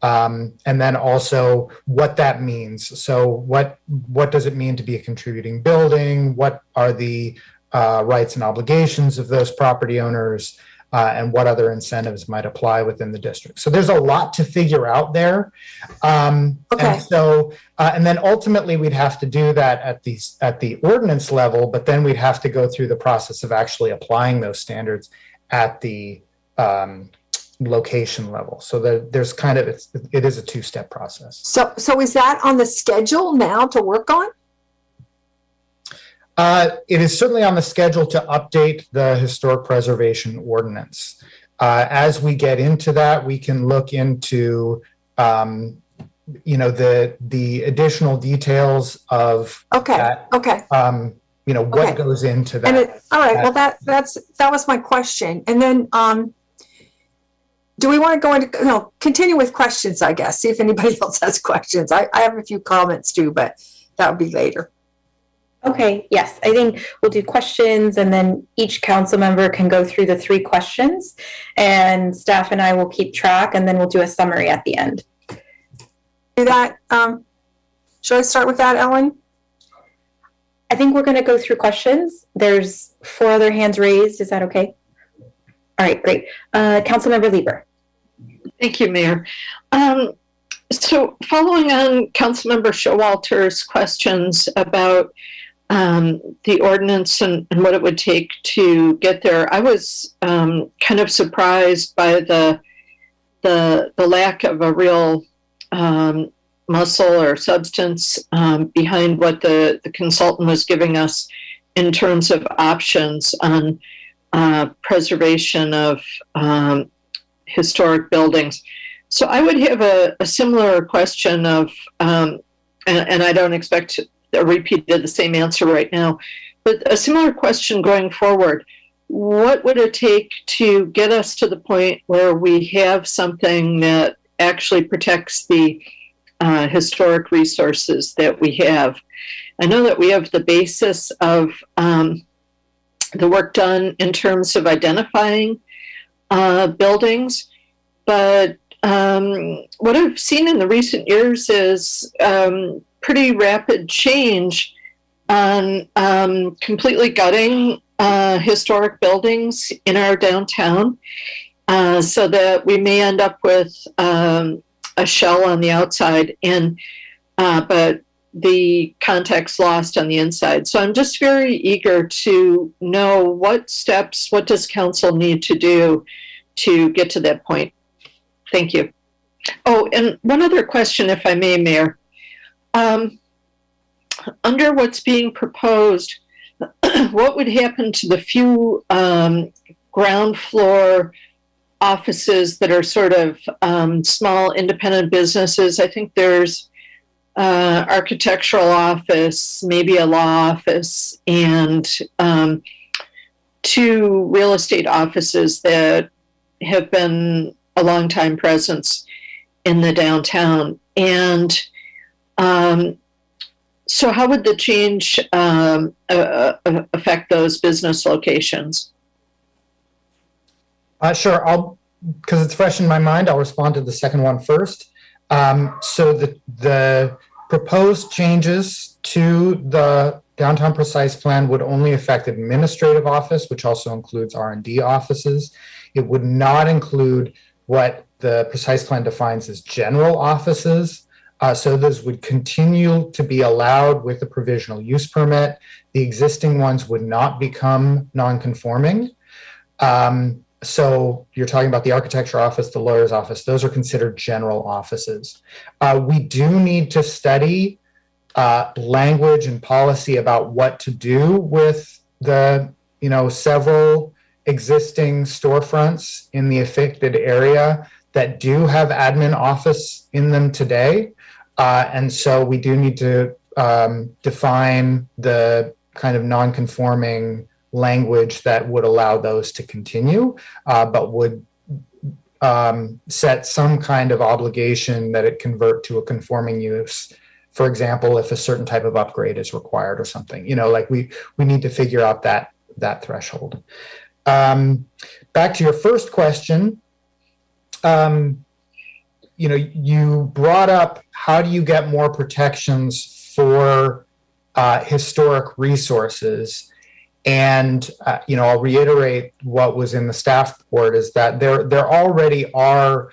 And then also what that means. So what does it mean to be a contributing building? What are the rights and obligations of those property owners? And what other incentives might apply within the district? So there's a lot to figure out there. Okay. And then ultimately we'd have to do that at the ordinance level, but then we'd have to go through the process of actually applying those standards at the location level. So there's kind of, it is a two-step process. So is that on the schedule now to work on? It is certainly on the schedule to update the historic preservation ordinance. As we get into that, we can look into, the additional details of that. Okay. What goes into that. All right. Well, that was my question. And then, do we want to go into, continue with questions, I guess, see if anybody else has questions. I have a few comments too, but that would be later. Okay, yes, I think we'll do questions, and then each council member can go through the 3 questions, and staff and I will keep track, and then we'll do a summary at the end. Do that. Should I start with that, Ellen? I think we're going to go through questions. There's 4 other hands raised. Is that okay? All right, great. Councilmember Lieber. Thank you, Mayor. So following on Councilmember Showalter's questions about the ordinance and what it would take to get there, I was kind of surprised by the lack of a real muscle or substance behind what the consultant was giving us in terms of options on preservation of historic buildings. So I would have a similar question of, and I don't expect a repeat of the same answer right now, but a similar question going forward. What would it take to get us to the point where we have something that actually protects the historic resources that we have? I know that we have the basis of the work done in terms of identifying buildings, but what I've seen in the recent years is pretty rapid change on completely gutting historic buildings in our downtown, so that we may end up with a shell on the outside, and but the context lost on the inside. So I'm just very eager to know what steps, what does council need to do to get to that point? Thank you. Oh, and one other question, if I may, Mayor. Under what's being proposed, what would happen to the few ground floor offices that are sort of small independent businesses? I think there's architectural office, maybe a law office, and 2 real estate offices that have been a long time presence in the downtown. And so how would the change affect those business locations? Sure, because it's fresh in my mind, I'll respond to the second one first. So the proposed changes to the downtown precise plan would only affect administrative office, which also includes R&D offices. It would not include what the precise plan defines as general offices. So those would continue to be allowed with the provisional use permit. The existing ones would not become non-conforming. So you're talking about the architecture office, the lawyer's office, those are considered general offices. We do need to study language and policy about what to do with the, several existing storefronts in the affected area that do have admin office in them today. And so we do need to define the kind of non-conforming language that would allow those to continue, but would set some kind of obligation that it convert to a conforming use. For example, if a certain type of upgrade is required or something, like we need to figure out that threshold. Back to your first question, you brought up, how do you get more protections for historic resources? And, I'll reiterate what was in the staff report is that there already are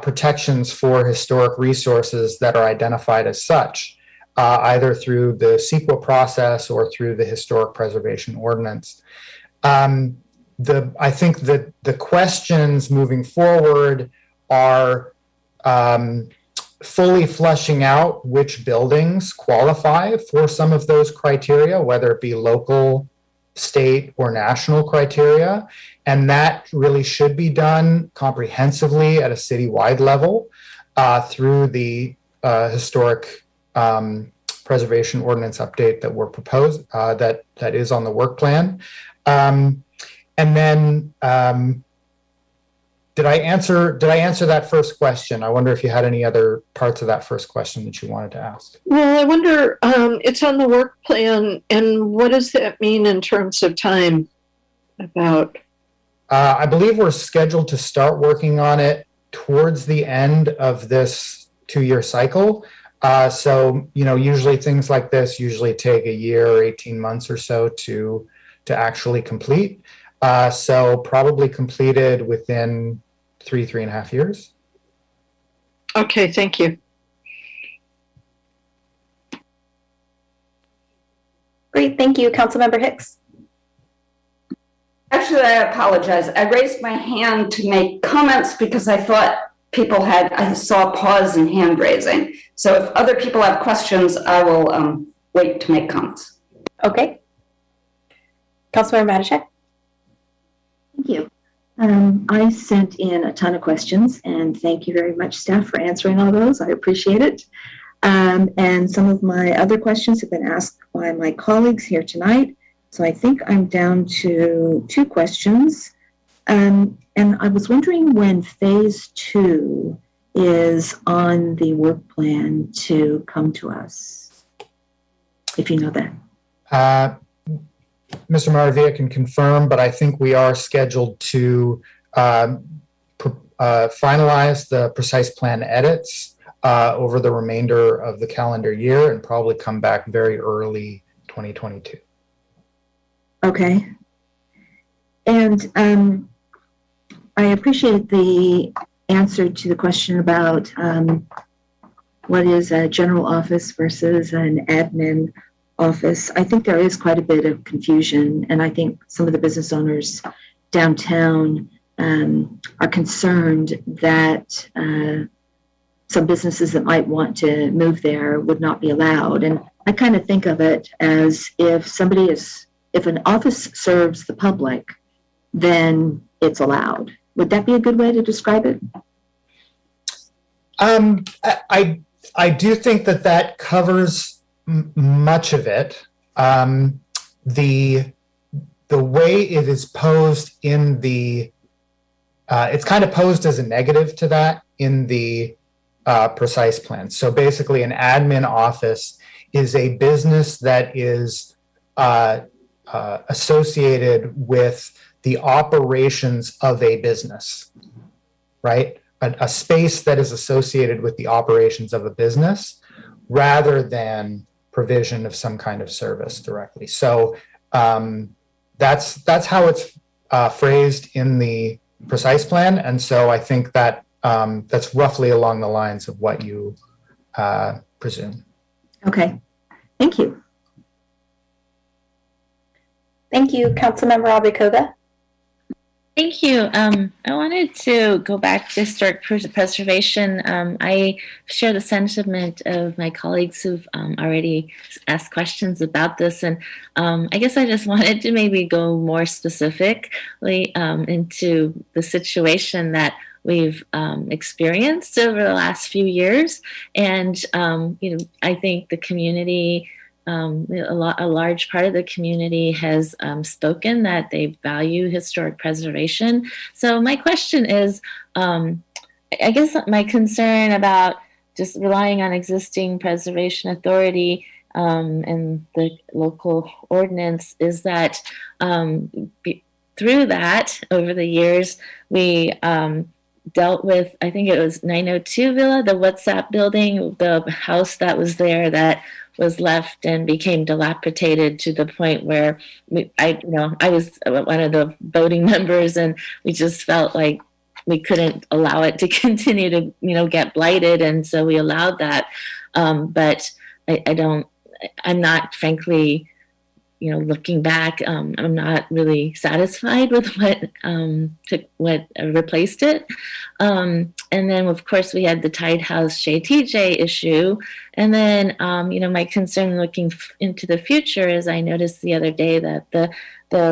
protections for historic resources that are identified as such, either through the CEQA process or through the Historic Preservation Ordinance. I think that the questions moving forward are fully fleshing out which buildings qualify for some of those criteria, whether it be local, state, or national criteria. And that really should be done comprehensively at a citywide level through the Historic Preservation Ordinance update that we're proposed, that is on the work plan. And then did I answer that first question? I wonder if you had any other parts of that first question that you wanted to ask. Well, I wonder, it's on the work plan, and what does that mean in terms of time about? I believe we're scheduled to start working on it towards the end of this 2-year cycle. So, usually things like this usually take a year or 18 months or so to actually complete. So probably completed within 3.5 years. Okay, thank you. Great, thank you. Councilmember Hicks. Actually, I apologize. I raised my hand to make comments because I thought I saw a pause in hand raising. So if other people have questions, I will wait to make comments. Okay. Councilmember Matichak. Thank you. I sent in a ton of questions, and thank you very much, staff, for answering all those. I appreciate it. And some of my other questions have been asked by my colleagues here tonight. So I think I'm down to 2 questions. And I was wondering when phase 2 is on the work plan to come to us, if you know that. Mr. Maravilla can confirm, but I think we are scheduled to finalize the precise plan edits over the remainder of the calendar year and probably come back very early 2022. Okay. And I appreciate the answer to the question about what is a general office versus an admin office. I think there is quite a bit of confusion, and I think some of the business owners downtown are concerned that some businesses that might want to move there would not be allowed. And I kind of think of it as if an office serves the public, then it's allowed. Would that be a good way to describe it? I do think that covers much of it. The way it is posed in the, it's kind of posed as a negative to that in the precise plan. So basically an admin office is a business that is associated with the operations of a business, right? A space that is associated with the operations of a business rather than provision of some kind of service directly. So that's how it's phrased in the precise plan. And so I think that that's roughly along the lines of what you presume. Okay, thank you. Thank you, Councilmember Albicoga. Thank you. I wanted to go back to historic preservation. I share the sentiment of my colleagues who've already asked questions about this. And I guess I just wanted to maybe go more specifically into the situation that we've experienced over the last few years. And, I think the community, a large part of the community has spoken that they value historic preservation. So my question is, I guess my concern about just relying on existing preservation authority and the local ordinance is that through that, over the years, we dealt with, I think it was 902 Villa, the WhatsApp building, the house that was there that was left and became dilapidated to the point where I was one of the voting members, and we just felt like we couldn't allow it to continue to, get blighted. And so we allowed that. But I'm not, frankly, looking back, I'm not really satisfied with what replaced it. And then, of course, we had the Tide House JTJ issue. And then, my concern looking into the future is I noticed the other day that the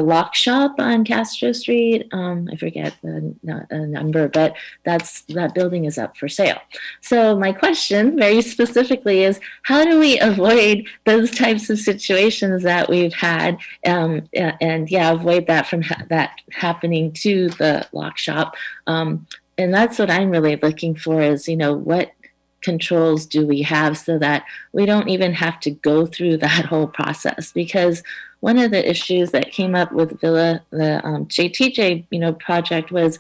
lock shop on Castro Street, I forget the number, but that building is up for sale. So my question very specifically is, how do we avoid those types of situations that we've had and avoid that from that happening to the lock shop? And that's what I'm really looking for is, what controls do we have so that we don't even have to go through that whole process? Because one of the issues that came up with Villa, the JTJ, project was,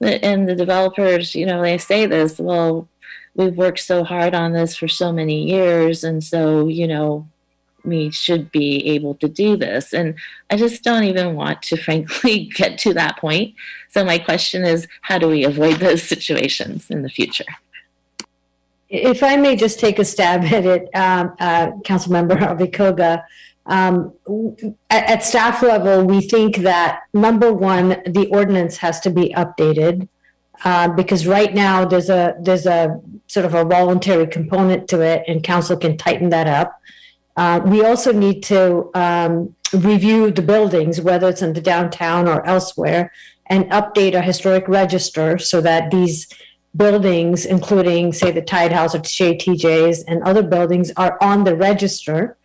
and the developers, they say this, well, we've worked so hard on this for so many years, and so, we should be able to do this. And I just don't even want to, frankly, get to that point. So my question is, how do we avoid those situations in the future? If I may just take a stab at it, Councilmember Albicoga, at staff level, we think that, number one, the ordinance has to be updated because right now there's a sort of a voluntary component to it, and council can tighten that up. We also need to review the buildings, whether it's in the downtown or elsewhere, and update a historic register so that these buildings, including, say, the Tide House or Shea TJ's and other buildings, are on the register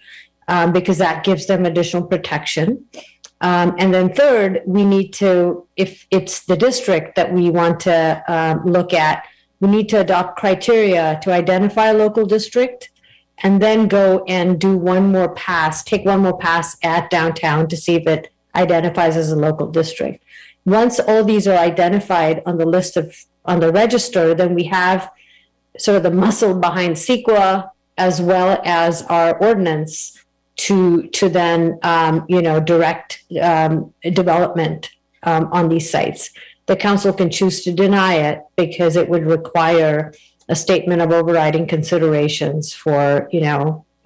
because that gives them additional protection. And then third, we need to, if it's the district that we want to look at, we need to adopt criteria to identify a local district and then go and do one more pass, take one more pass at downtown to see if it identifies as a local district. Once all these are identified on the list of, on the register, then we have sort of the muscle behind CEQA as well as our ordinance to then, direct development on these sites. The council can choose to deny it because it would require a statement of overriding considerations for,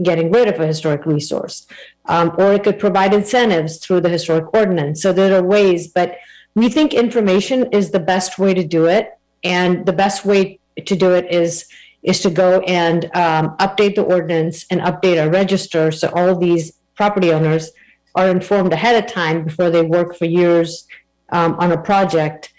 getting rid of a historic resource. Or it could provide incentives through the historic ordinance. So there are ways, but we think information is the best way to do it. And the best way to do it is to go and update the ordinance and update our register so all these property owners are informed ahead of time before they work for years on a project.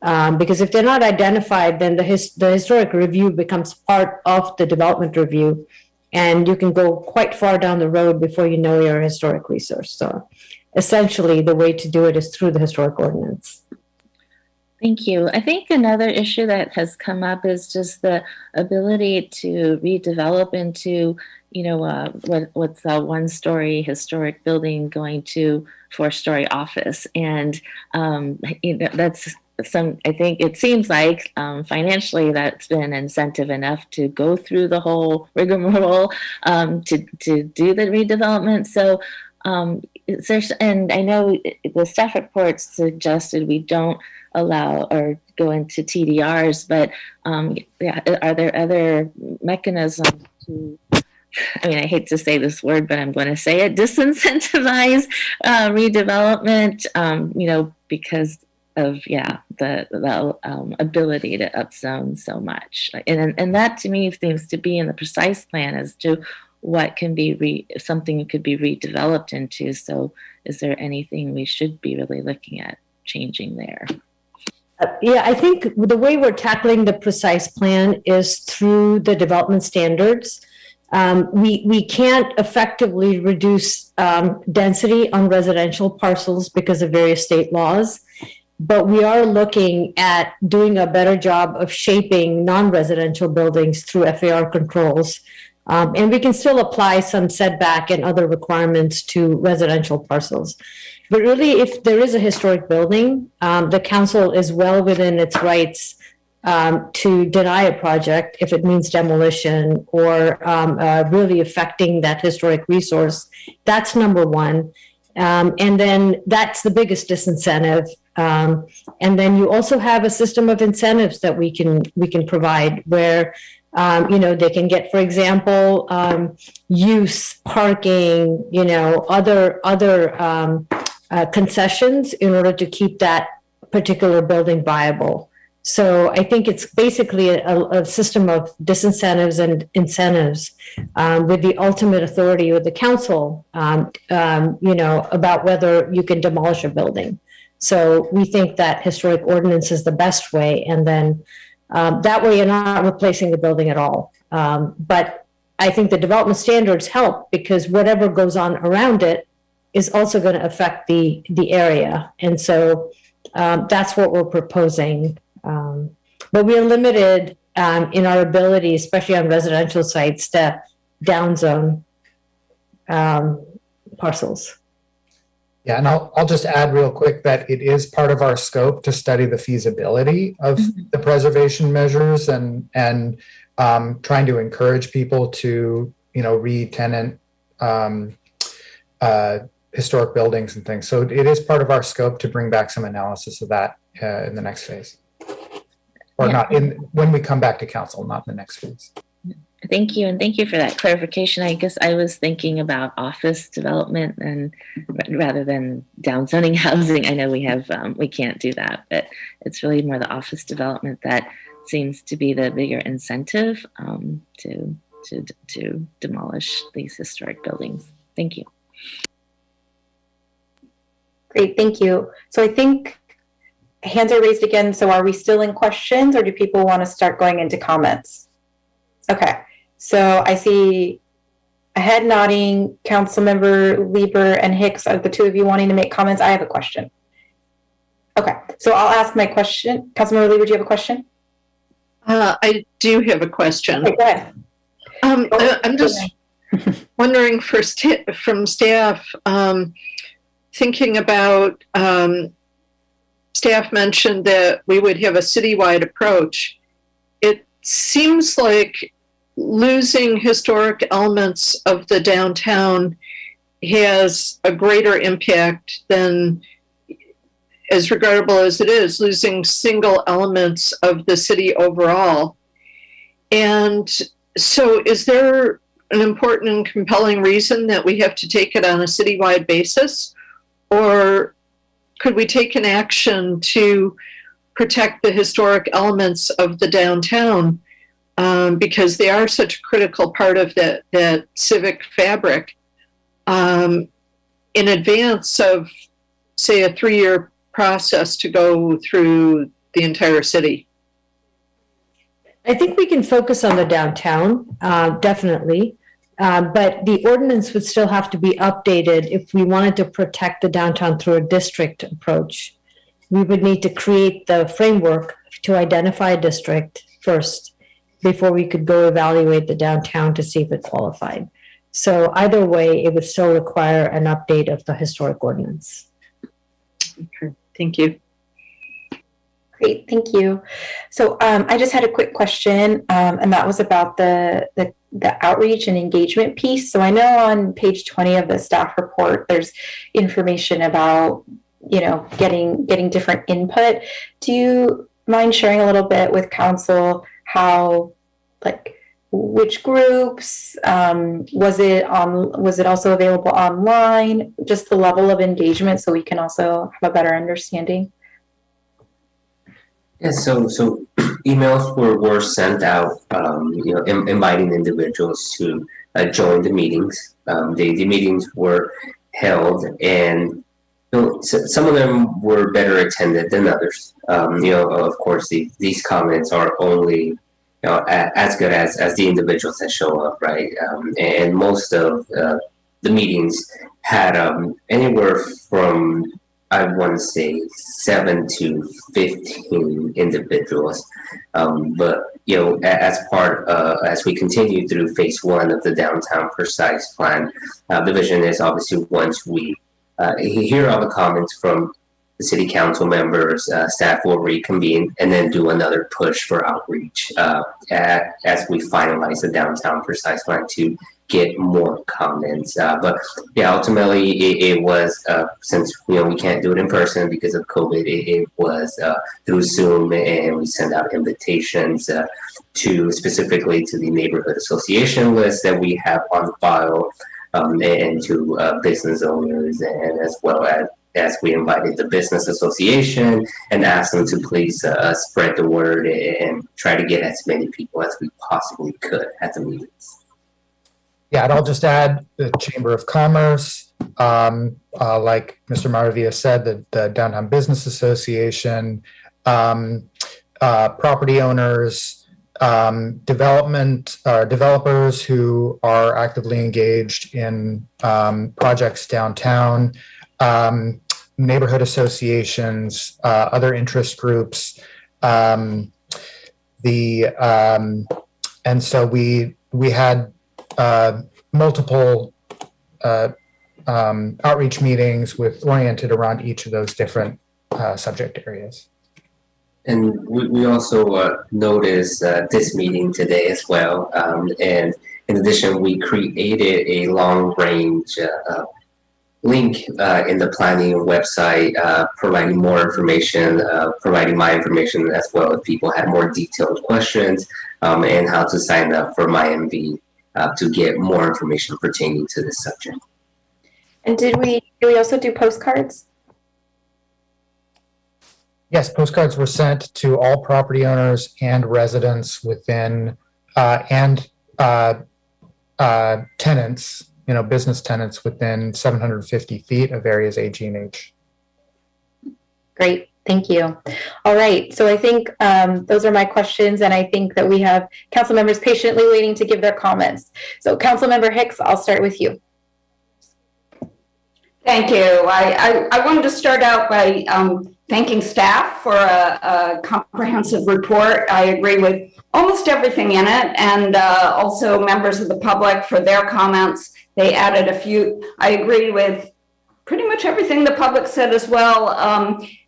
Because if they're not identified, then the historic review becomes part of the development review, and you can go quite far down the road before you know you're a historic resource. So essentially, the way to do it is through the historic ordinance. Thank you. I think another issue that has come up is just the ability to redevelop into, what's a one-story historic building going to four-story office, and that's I think it seems like financially that's been incentive enough to go through the whole rigmarole to do the redevelopment. So and I know the staff report suggested we don't allow or go into TDRs, but are there other mechanisms to, I hate to say this word, but I'm going to say it, disincentivize redevelopment, because of the ability to upzone so much, and that to me seems to be in the precise plan as to what can be something could be redeveloped into. So is there anything we should be really looking at changing there? I think the way we're tackling the precise plan is through the development standards. We can't effectively reduce density on residential parcels because of various state laws, but we are looking at doing a better job of shaping non-residential buildings through FAR controls. And we can still apply some setback and other requirements to residential parcels. But really, if there is a historic building, the council is well within its rights to deny a project if it means demolition or really affecting that historic resource. That's number one. And then that's the biggest disincentive. And then you also have a system of incentives that we can provide where they can get, for example, use, parking, other concessions in order to keep that particular building viable. So I think it's basically a system of disincentives and incentives with the ultimate authority of the council, about whether you can demolish a building. So we think that historic ordinance is the best way, and then that way you're not replacing the building at all. But I think the development standards help because whatever goes on around it is also going to affect the area. And so that's what we're proposing. But we are limited in our ability, especially on residential sites, to downzone parcels. Yeah, and I'll just add real quick that it is part of our scope to study the feasibility of the preservation measures and trying to encourage people to, re-tenant historic buildings and things. So it is part of our scope to bring back some analysis of that in the next phase. Or when we come back to council, not in the next phase. Thank you, and thank you for that clarification. I guess I was thinking about office development and rather than downzoning housing. I know we can't do that, but it's really more the office development that seems to be the bigger incentive to demolish these historic buildings. Thank you. Great, thank you. So I think hands are raised again. So are we still in questions, or do people want to start going into comments? Okay. So I see a head nodding. Councilmember Lieber and Hicks are the two of you wanting to make comments. I have a question. Okay. So I'll ask my question. Councilmember Lieber, do you have a question? I do have a question. Okay, go ahead. I'm just wondering from staff, thinking about, staff mentioned that we would have a citywide approach. It seems like losing historic elements of the downtown has a greater impact than, as regrettable as it is, losing single elements of the city overall. And so is there an important and compelling reason that we have to take it on a citywide basis? Or could we take an action to protect the historic elements of the downtown, because they are such a critical part of that civic fabric, in advance of, say, a 3-year process to go through the entire city? I think we can focus on the downtown, definitely. But the ordinance would still have to be updated if we wanted to protect the downtown through a district approach. We would need to create the framework to identify a district first before we could go evaluate the downtown to see if it qualified. So either way, it would still require an update of the historic ordinance. Okay, thank you. Great, thank you. So I just had a quick question, and that was about the outreach and engagement piece. So I know on page 20 of the staff report, there's information about, you know, getting different input. Do you mind sharing a little bit with council how, like, which groups, was it also available online, just the level of engagement so we can also have a better understanding? Yeah, so emails were sent out, you know, inviting individuals to join the meetings. The meetings were held, and you know, some of them were better attended than others. You know, of course, these comments are only, you know, as good as the individuals that show up, right? And most of the meetings had anywhere from, I want to say, 7 to 15 individuals. But, you know, as we continue through phase 1 of the downtown precise plan, the vision is obviously once we hear all the comments from the city council members, staff will reconvene and then do another push for outreach as we finalize the downtown precise plan to get more comments. But yeah, ultimately it was, since, you know, we can't do it in person because of COVID, it was through Zoom, and we send out invitations specifically to the neighborhood association list that we have on file, and to business owners, and as well as we invited the business association and asked them to please spread the word and try to get as many people as we possibly could at the meetings. Yeah, and I'll just add the Chamber of Commerce, like Mr. Maravilla said, the Downtown Business Association, property owners, developers who are actively engaged in projects downtown, neighborhood associations, other interest groups, and so we had multiple outreach meetings oriented around each of those different subject areas. And we also noticed this meeting today as well. And in addition, we created a long range link in the planning website, providing more information, providing my information as well if people had more detailed questions, and how to sign up for MyMV to get more information pertaining to this subject. And did we also do postcards? Yes, postcards were sent to all property owners and residents within, and tenants, you know, business tenants within 750 feet of areas A, G, and H. Great. Thank you. All right. So I think those are my questions, and I think that we have council members patiently waiting to give their comments. So Councilmember Hicks, I'll start with you. Thank you. I wanted to start out by thanking staff for a comprehensive report. I agree with almost everything in it, and also members of the public for their comments. They added a few. I agree with pretty much everything the public said as well,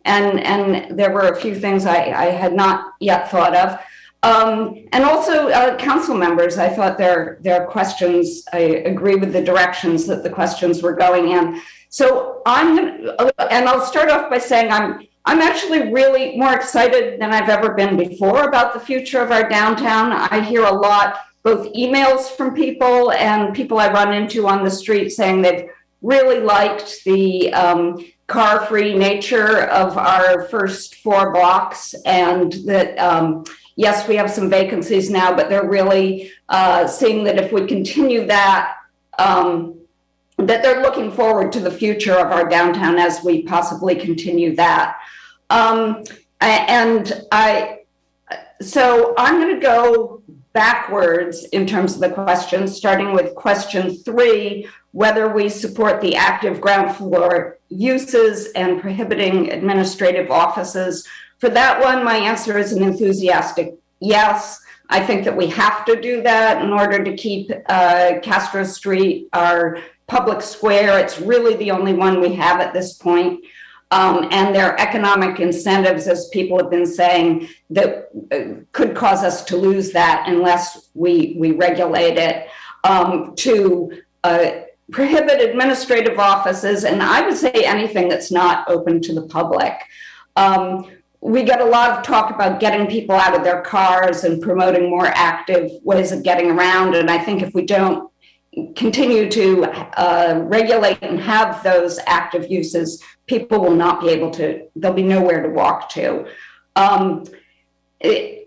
and there were a few things I had not yet thought of. And also council members, I thought their questions, I agree with the directions that the questions were going in. So I'll start off by saying I'm actually really more excited than I've ever been before about the future of our downtown. I hear a lot, both emails from people and people I run into on the street saying they've really liked the car-free nature of our first 4 blocks, and that yes, we have some vacancies now, but they're really seeing that if we continue that, that they're looking forward to the future of our downtown as we possibly continue that. So I'm going to go backwards in terms of the questions, starting with question 3, whether we support the active ground floor uses and prohibiting administrative offices. For that one, my answer is an enthusiastic yes. I think that we have to do that in order to keep Castro Street our public square. It's really the only one we have at this point. And there are economic incentives, as people have been saying, that could cause us to lose that unless we regulate it, to prohibit administrative offices, and I would say anything that's not open to the public. We get a lot of talk about getting people out of their cars and promoting more active ways of getting around, and I think if we don't continue to regulate and have those active uses, people will not be able to, there'll be nowhere to walk to.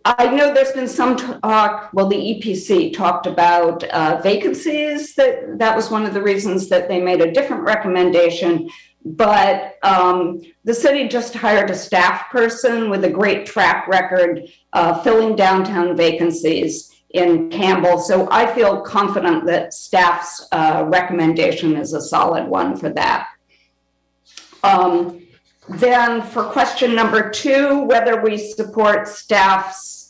I know there's been some talk, well, the EPC talked about vacancies, that was one of the reasons that they made a different recommendation, but the city just hired a staff person with a great track record filling downtown vacancies in Campbell. So I feel confident that staff's recommendation is a solid one for that. Then for question number 2, whether we support staff's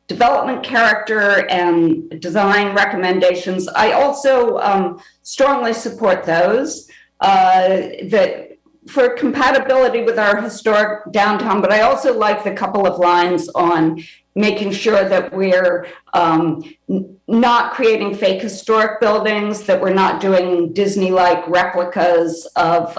development character and design recommendations, I also strongly support those. That for compatibility with our historic downtown, but I also like the couple of lines on making sure that we're not creating fake historic buildings, that we're not doing Disney-like replicas of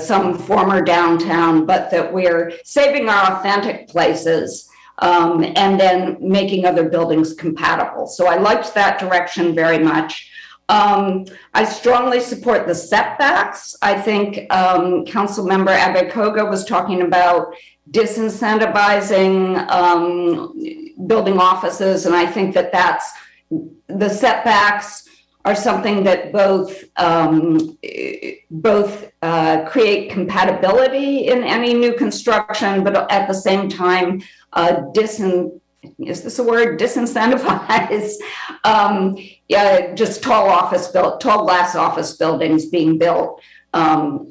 some former downtown, but that we're saving our authentic places and then making other buildings compatible. So I liked that direction very much. I strongly support the setbacks. I think Councilmember Abekoga was talking about disincentivizing building offices, and I think that the setbacks are something that both create compatibility in any new construction, but at the same time is this a word? Disincentivize just tall glass office buildings being built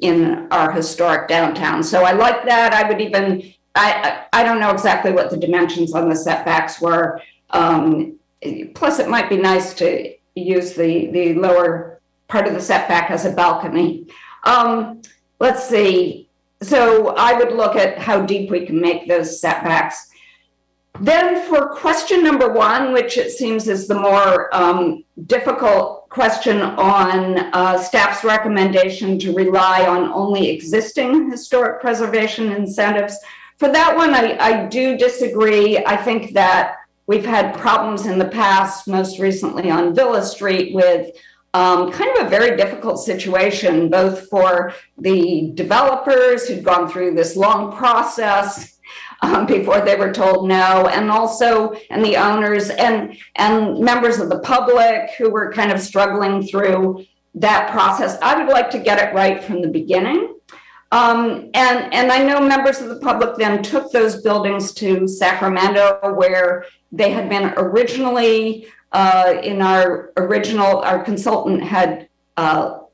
in our historic downtown. So I like that. I would even, I don't know exactly what the dimensions on the setbacks were. Plus it might be nice to use the lower part of the setback as a balcony. Let's see. So I would look at how deep we can make those setbacks. Then for question number 1, which it seems is the more difficult question on staff's recommendation to rely on only existing historic preservation incentives. For that one, I do disagree. I think that we've had problems in the past, most recently on Villa Street, with kind of a very difficult situation, both for the developers who'd gone through this long process before they were told no, and the owners and members of the public who were kind of struggling through that process. I would like to get it right from the beginning. And I know members of the public then took those buildings to Sacramento, where they had been originally our consultant had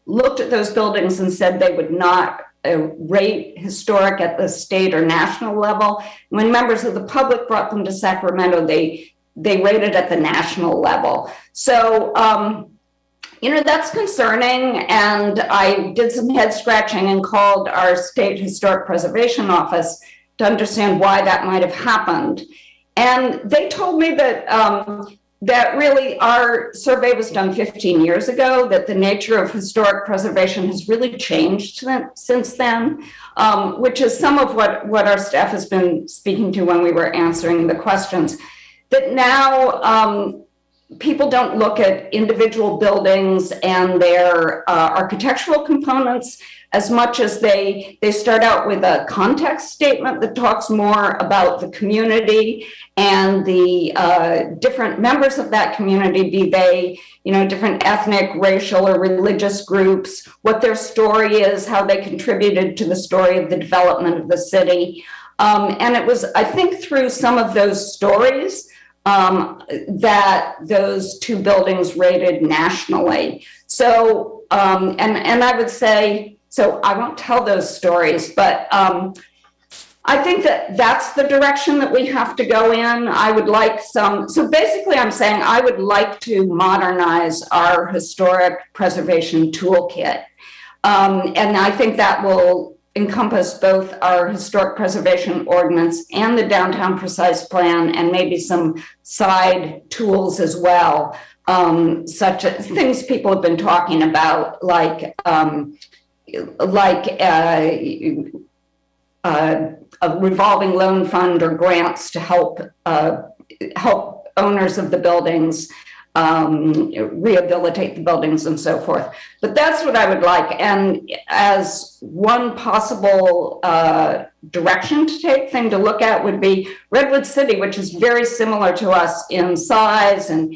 looked at those buildings and said they would not rate historic at the state or national level. When members of the public brought them to Sacramento, they rated at the national level. So, that's concerning. And I did some head scratching and called our state historic preservation office to understand why that might have happened. And they told me that that really our survey was done 15 years ago, that the nature of historic preservation has really changed since then, which is some of what our staff has been speaking to when we were answering the questions. That now people don't look at individual buildings and their architectural components as much as they start out with a context statement that talks more about the community and the different members of that community, be they, different ethnic, racial, or religious groups, what their story is, how they contributed to the story of the development of the city. And it was, I think, through some of those stories that those two buildings rated nationally. So, and I would say, so I won't tell those stories, but I think that's the direction that we have to go in. I would like so basically I'm saying I would like to modernize our historic preservation toolkit. And I think that will encompass both our historic preservation ordinance and the downtown precise plan, and maybe some side tools as well, such as things people have been talking about, like a revolving loan fund or grants to help owners of the buildings rehabilitate the buildings and so forth. But that's what I would like. And as one possible direction to take, thing to look at, would be Redwood City, which is very similar to us in size and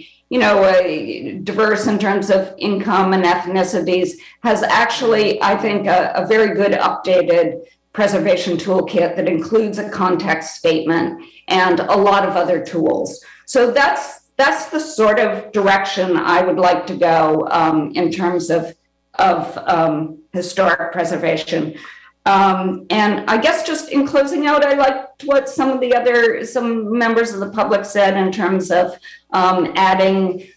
diverse in terms of income and ethnicities, has actually, I think, a very good updated preservation toolkit that includes a context statement and a lot of other tools. So that's the sort of direction I would like to go in terms of historic preservation. And I guess just in closing out, I liked what some members of the public said in terms of adding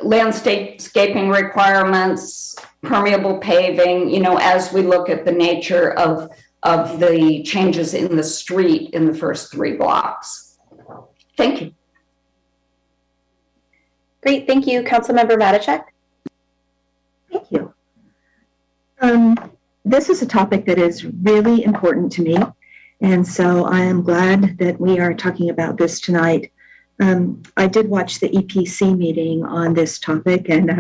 landscaping requirements, permeable paving, as we look at the nature of the changes in the street in the first 3 blocks. Thank you. Great, thank you. Councilmember Matichak. Thank you. This is a topic that is really important to me, and so I am glad that we are talking about this tonight. I did watch the EPC meeting on this topic, and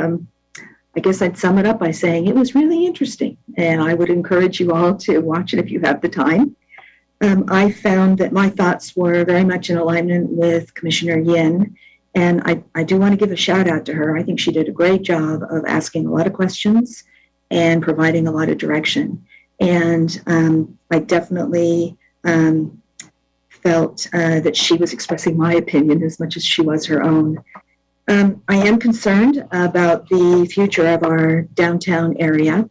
I guess I'd sum it up by saying it was really interesting, and I would encourage you all to watch it if you have the time. I found that my thoughts were very much in alignment with Commissioner Yin, and I do want to give a shout out to her. I think she did a great job of asking a lot of questions and providing a lot of direction. And I definitely felt that she was expressing my opinion as much as she was her own. I am concerned about the future of our downtown area.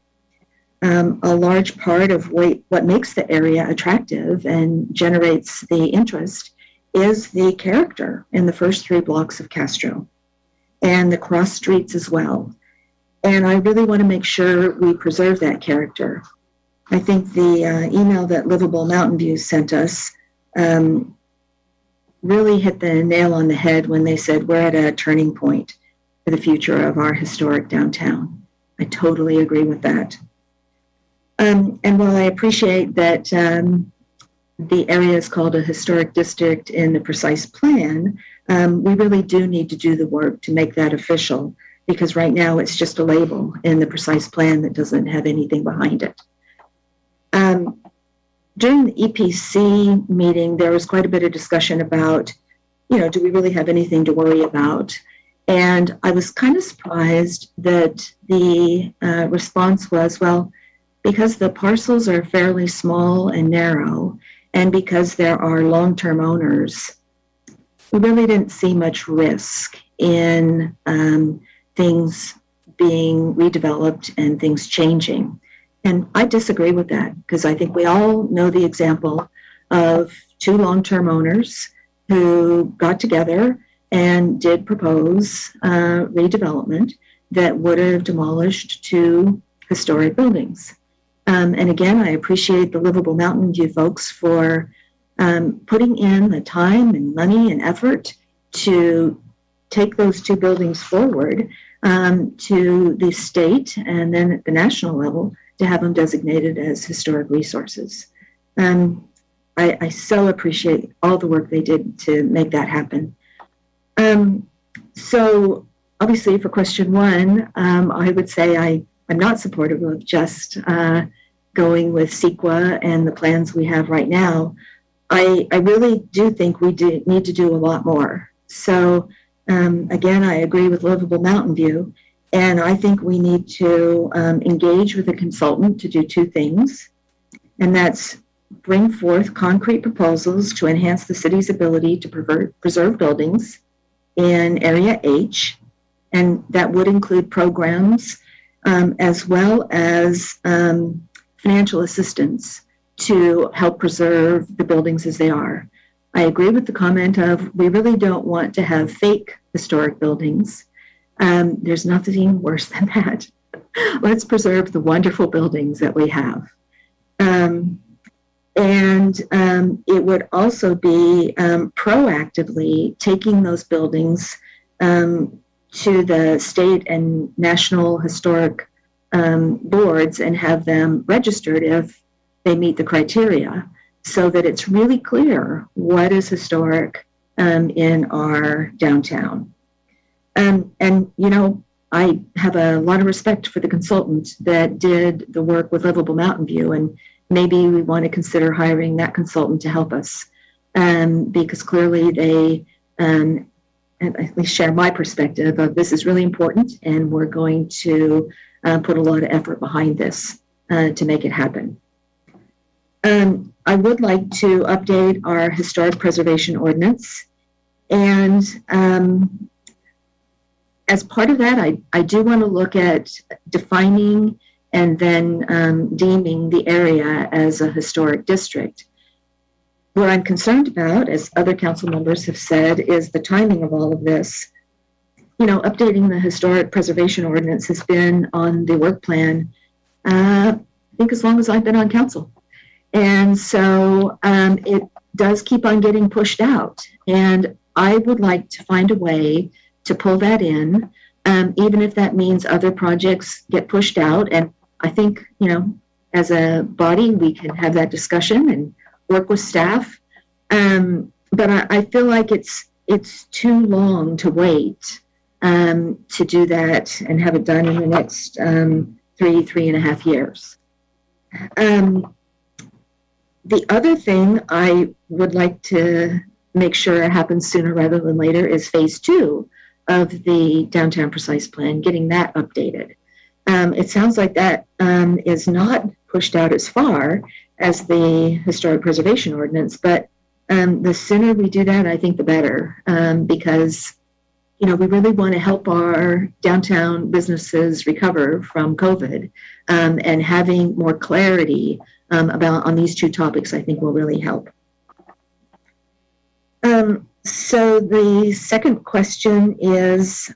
A large part of what makes the area attractive and generates the interest is the character in the first 3 blocks of Castro and the cross streets as well. And I really want to make sure we preserve that character. I think the email that Livable Mountain View sent us really hit the nail on the head when they said we're at a turning point for the future of our historic downtown. I totally agree with that. And while I appreciate that the area is called a historic district in the precise plan, we really do need to do the work to make that official, because right now it's just a label in the precise plan that doesn't have anything behind it. During the EPC meeting, there was quite a bit of discussion about, do we really have anything to worry about? And I was kind of surprised that the response was, well, because the parcels are fairly small and narrow, and because there are long-term owners, we really didn't see much risk in things being redeveloped and things changing. And I disagree with that, because I think we all know the example of two long-term owners who got together and did propose redevelopment that would have demolished two historic buildings. And again, I appreciate the Livable Mountain View folks for putting in the time and money and effort to take those two buildings forward to the state and then at the national level to have them designated as historic resources. I so appreciate all the work they did to make that happen. So obviously for question one, I would say I'm not supportive of just going with CEQA and the plans we have right now. I really do think we need to do a lot more. So again, I agree with Livable Mountain View, and I think we need to engage with a consultant to do two things, and that's bring forth concrete proposals to enhance the city's ability to preserve buildings in Area H, and that would include programs as well as financial assistance to help preserve the buildings as they are. I agree with the comment of we really don't want to have fake historic buildings. There's nothing worse than that. Let's preserve the wonderful buildings that we have. And it would also be proactively taking those buildings to the state and national historic boards and have them registered if they meet the criteria, so that it's really clear what is historic in our downtown. And you know, I have a lot of respect for the consultant that did the work with Livable Mountain View, and maybe we want to consider hiring that consultant to help us, because clearly they at least share my perspective of this is really important, and we're going to put a lot of effort behind this to make it happen. I would like to update our historic preservation ordinance, and as part of that, I do want to look at defining and then deeming the area as a historic district. What I'm concerned about, as other council members have said, is the timing of all of this. You know, updating the historic preservation ordinance has been on the work plan, I think as long as I've been on council. And so it does keep on getting pushed out. And I would like to find a way to pull that in, even if that means other projects get pushed out. And I think, you know, as a body, we can have that discussion and work with staff. But I feel like it's too long to wait to do that and have it done in the next 3.5 years. The other thing I would like to make sure happens sooner rather than later is phase 2 of the downtown precise plan, getting that updated. It sounds like that is not pushed out as far as the historic preservation ordinance, but the sooner we do that, I think the better, because you know, we really want to help our downtown businesses recover from COVID, and having more clarity on these two topics, I think will really help. So the second question is,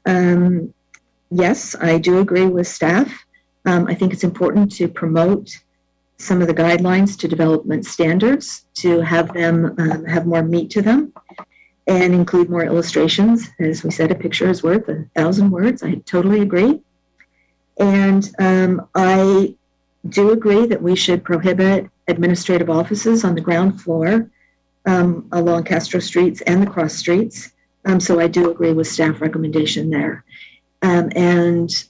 yes, I do agree with staff. I think it's important to promote some of the guidelines to development standards, to have them have more meat to them and include more illustrations. As we said, a picture is worth 1,000 words. I totally agree. And I do agree that we should prohibit administrative offices on the ground floor along Castro Streets and the cross streets. So I do agree with staff recommendation there. And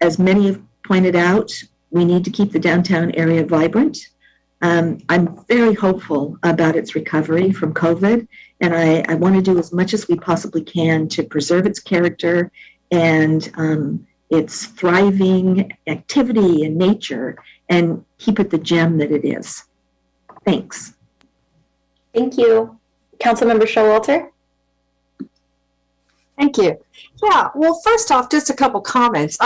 as many have pointed out, we need to keep the downtown area vibrant. I'm very hopeful about its recovery from COVID, and I want to do as much as we possibly can to preserve its character and its thriving activity and nature and keep it the gem that it is. Thanks. Thank you. Councilmember Showalter? Thank you. Yeah, well, first off, just a couple comments.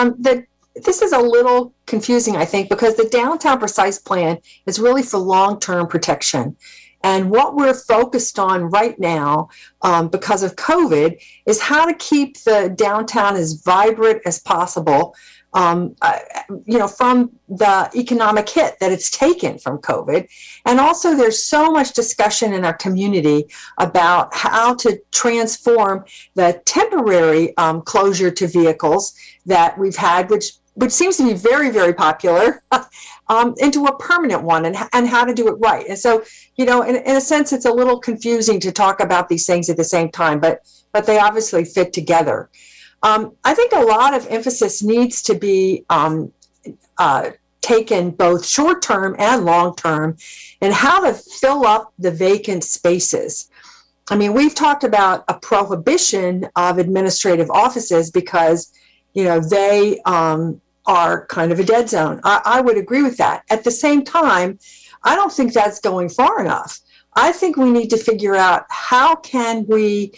This is a little confusing, I think, because the downtown precise plan is really for long-term protection. And what we're focused on right now, because of COVID, is how to keep the downtown as vibrant as possible, from the economic hit that it's taken from COVID. And also there's so much discussion in our community about how to transform the temporary closure to vehicles that we've had, which seems to be very, very popular, into a permanent one, and how to do it right. And so, in a sense, it's a little confusing to talk about these things at the same time, but they obviously fit together. I think a lot of emphasis needs to be taken both short-term and long-term in how to fill up the vacant spaces. I mean, we've talked about a prohibition of administrative offices because, they are kind of a dead zone. I would agree with that. At the same time, I don't think that's going far enough. I think we need to figure out how can we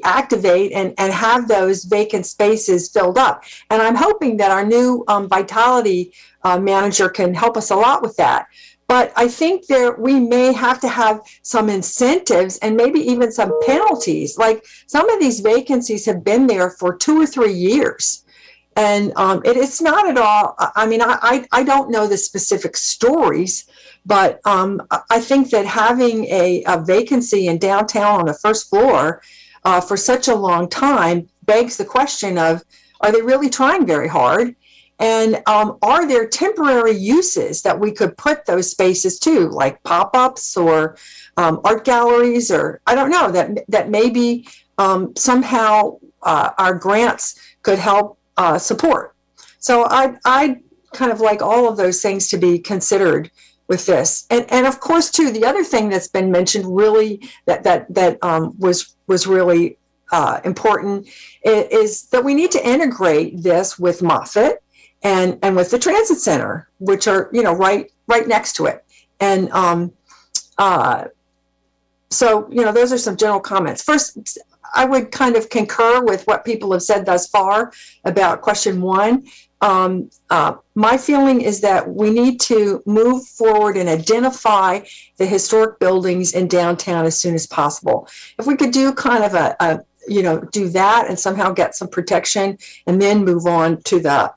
activate and have those vacant spaces filled up. And I'm hoping that our new Vitality manager can help us a lot with that. But I think we may have to have some incentives and maybe even some penalties. Like some of these vacancies have been there for 2 or 3 years. And it's not at all, I mean, I don't know the specific stories, but I think that having a vacancy in downtown on the first floor for such a long time begs the question of, are they really trying very hard? And are there temporary uses that we could put those spaces to, like pop-ups or art galleries, or I don't know, that maybe somehow our grants could help support. So I kind of like all of those things to be considered with this. And of course, too, the other thing that's been mentioned really that was really important is that we need to integrate this with Moffett and with the transit center, which are, right next to it. And so, those are some general comments. First, I would kind of concur with what people have said thus far about question 1. My feeling is that we need to move forward and identify the historic buildings in downtown as soon as possible. If we could do kind of do that and somehow get some protection and then move on to the,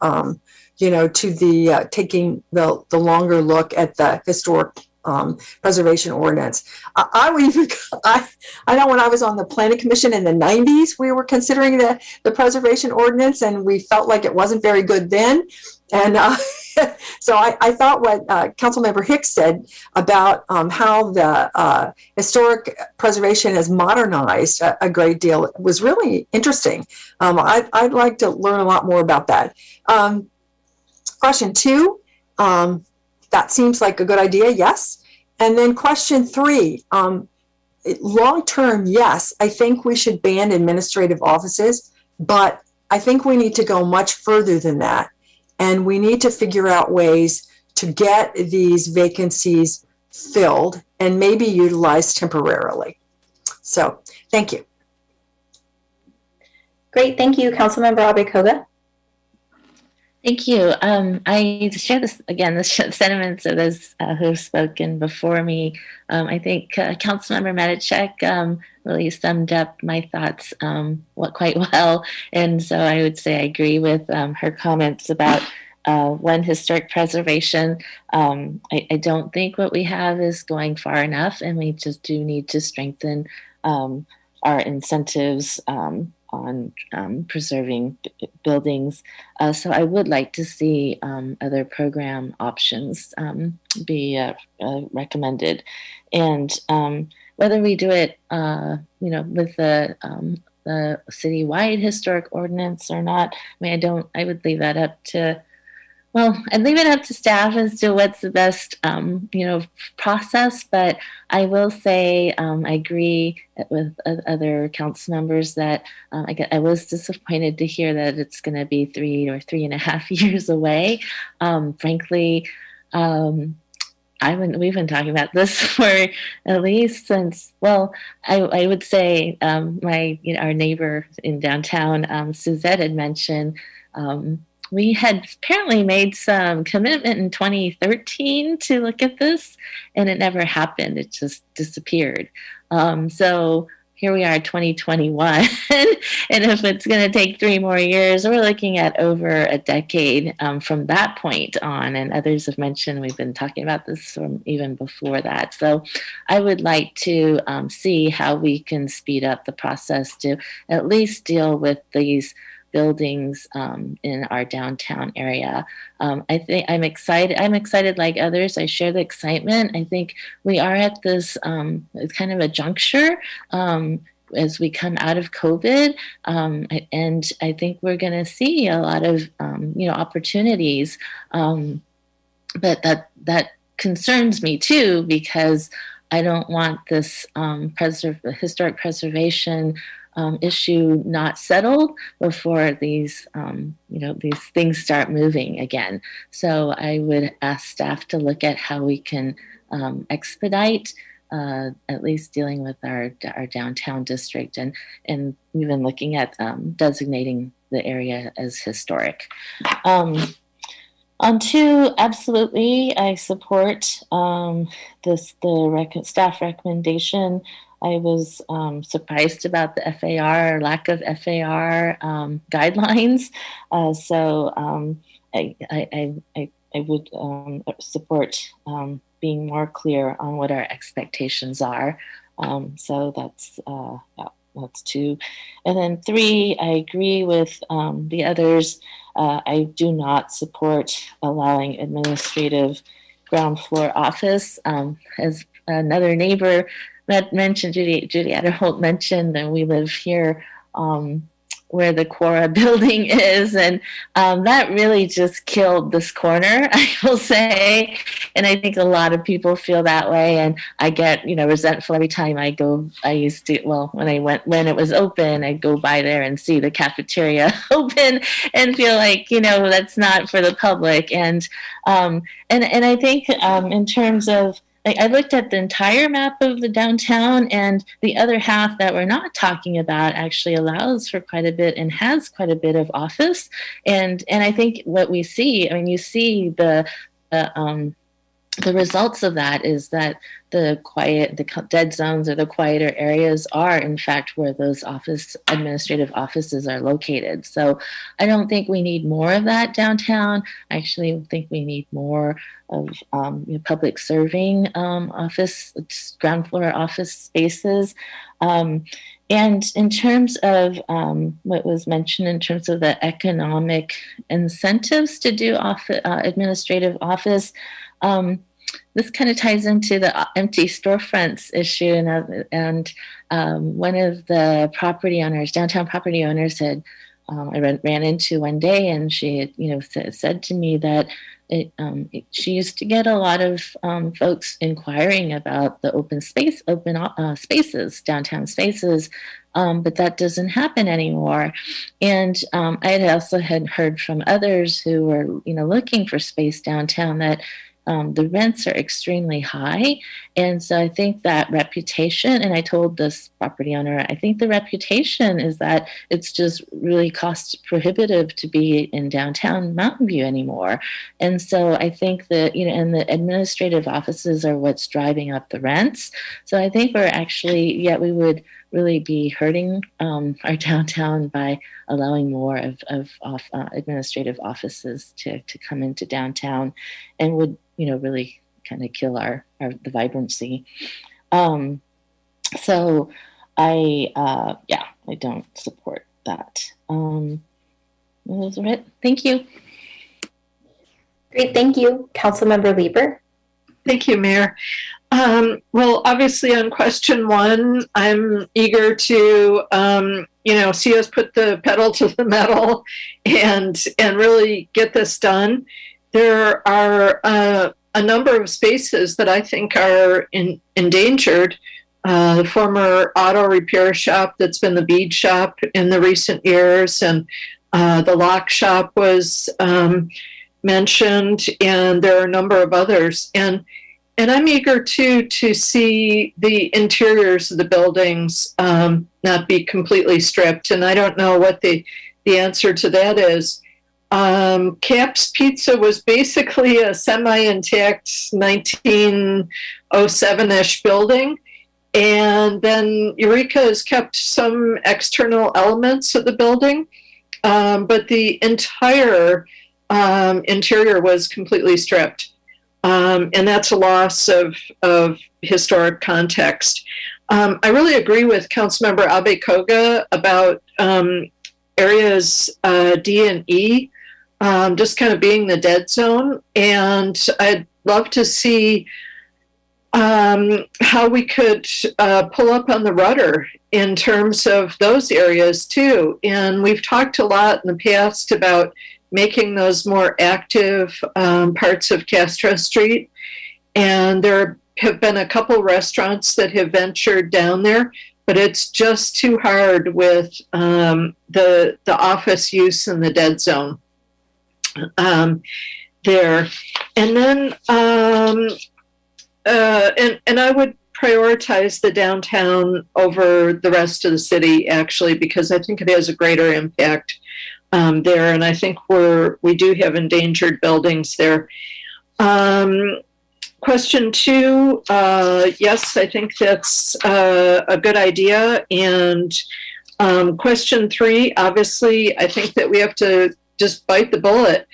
taking the longer look at the historic preservation ordinance. I know when I was on the planning commission in the 90s, we were considering the preservation ordinance, and we felt like it wasn't very good then. And so I thought what Councilmember Hicks said about how the historic preservation has modernized a great deal was really interesting. I'd like to learn a lot more about that. Question 2, that seems like a good idea, yes. And then question 3, long-term, yes, I think we should ban administrative offices, but I think we need to go much further than that. And we need to figure out ways to get these vacancies filled and maybe utilized temporarily. So, thank you. Great, thank you, Councilmember Abe-Koga. Thank you. I share the sentiments of those who have spoken before me. I think Councilmember Matichek really summed up my thoughts quite well. And so I would say I agree with her comments about historic preservation. I don't think what we have is going far enough, and we just do need to strengthen our incentives on preserving buildings. So I would like to see other program options be recommended. And whether we do it, with the citywide historic ordinance or not, I would leave that up to Well, I'd leave it up to staff as to what's the best, process. But I will say I agree with other council members that I was disappointed to hear that it's going to be 3 or 3.5 years away. Frankly, we've been talking about this for at least since, well, I would say our neighbor in downtown, Suzette, had mentioned. We had apparently made some commitment in 2013 to look at this, and it never happened. It just disappeared. So here we are, 2021, and if it's going to take 3 more years, we're looking at over a decade from that point on. And others have mentioned we've been talking about this from even before that. So I would like to see how we can speed up the process to at least deal with these buildings in our downtown area. I think I'm excited. I'm excited like others. I share the excitement. I think we are at this kind of a juncture as we come out of COVID, and I think we're going to see a lot of opportunities. But that concerns me too, because I don't want this historic preservation issue not settled before these things start moving again. So I would ask staff to look at how we can expedite at least dealing with our downtown district, and we've been looking at designating the area as historic. On 2, absolutely, I support staff recommendation. I was surprised about the FAR or lack of FAR guidelines. So I would support being more clear on what our expectations are. So that's 2. And then 3, I agree with the others. I do not support allowing administrative ground floor office. As another neighbor mentioned, Judy Adderholt mentioned, that we live here where the Quora building is, and that really just killed this corner, I will say. And I think a lot of people feel that way, and I get resentful every time I go. I used to, when it was open, I'd go by there and see the cafeteria open and feel like that's not for the public. And I think in terms of, I looked at the entire map of the downtown, and the other half that we're not talking about actually allows for quite a bit and has quite a bit of office. And I think what we see, you see the results of that is that the dead zones or the quieter areas are in fact where those administrative offices are located. So I don't think we need more of that downtown. I actually think we need more of public serving ground floor office spaces. And in terms of what was mentioned in terms of the economic incentives to do administrative office, this kind of ties into the empty storefronts issue. And one of the downtown property owners I ran into one day, and she had, said to me that she used to get a lot of folks inquiring about the open spaces, downtown spaces, but that doesn't happen anymore. And I had also heard from others who were, looking for space downtown that the rents are extremely high. And so I think that reputation, and I told this property owner, I think the reputation is that it's just really cost prohibitive to be in downtown Mountain View anymore. And so I think that, and the administrative offices are what's driving up the rents. So I think we're actually, we would really be hurting our downtown by allowing more of administrative offices to come into downtown, and would really kind of kill the vibrancy. So I don't support that. Those are it. Thank you. Great, thank you. Councilmember Lieber. Thank you, Mayor. Well, obviously on question 1, I'm eager to, see us put the pedal to the metal and really get this done. there are a number of spaces that I think are endangered. The former auto repair shop that's been the bead shop in the recent years, and the lock shop was mentioned, and there are a number of others. And I'm eager to see the interiors of the buildings not be completely stripped. And I don't know what the answer to that is. Cap's Pizza was basically a semi-intact 1907-ish building. And then Eureka has kept some external elements of the building, but the entire interior was completely stripped. And that's a loss of historic context. I really agree with Councilmember Abe Koga about areas D and E just kind of being the dead zone. And I'd love to see how we could pull up on the rudder in terms of those areas too. And we've talked a lot in the past about making those more active parts of Castro Street. And there have been a couple restaurants that have ventured down there, but it's just too hard with the office use in the dead zone there. And then, and I would prioritize the downtown over the rest of the city, actually, because I think it has a greater impact there. And I think we do have endangered buildings there. Question 2, yes, I think that's a good idea. And question 3, obviously, I think that we have to just bite the bullet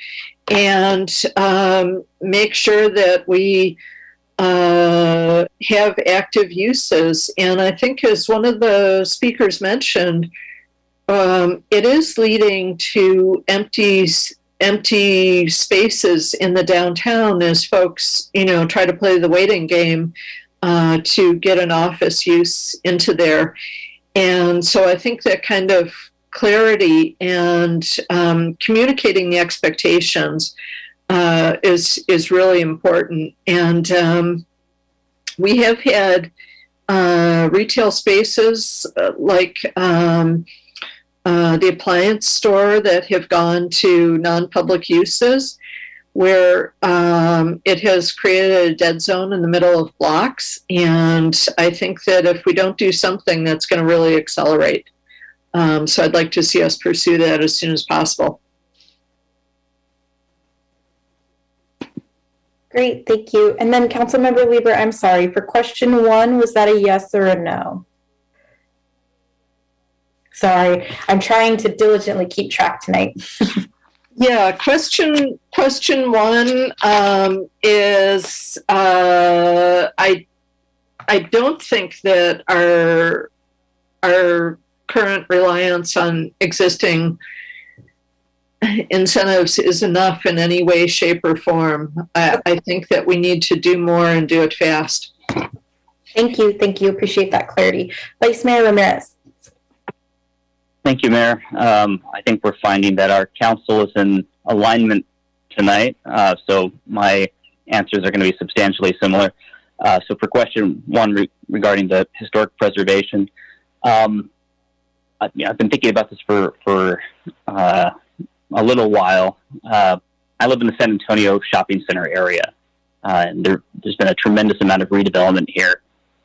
and make sure that we have active uses. And I think, as one of the speakers mentioned, it is leading to empty spaces in the downtown as folks, try to play the waiting game to get an office use into there. And so I think that kind of clarity and communicating the expectations is really important. And we have had retail spaces like the appliance store that have gone to non-public uses, where it has created a dead zone in the middle of blocks. And I think that if we don't do something, that's going to really accelerate. So I'd like to see us pursue that as soon as possible. Great, thank you. And then Councilmember Lieber, I'm sorry, for question 1, was that a yes or a no? Sorry, I'm trying to diligently keep track tonight. Yeah, question 1 is I don't think that our current reliance on existing incentives is enough in any way, shape, or form. I think that we need to do more and do it fast. Thank you. Appreciate that clarity. Vice Mayor Ramirez. Thank you, Mayor. I think we're finding that our council is in alignment tonight, so my answers are going to be substantially similar. So for question 1 regarding the historic preservation, I've been thinking about this for a little while. I live in the San Antonio shopping center area, and there's been a tremendous amount of redevelopment here.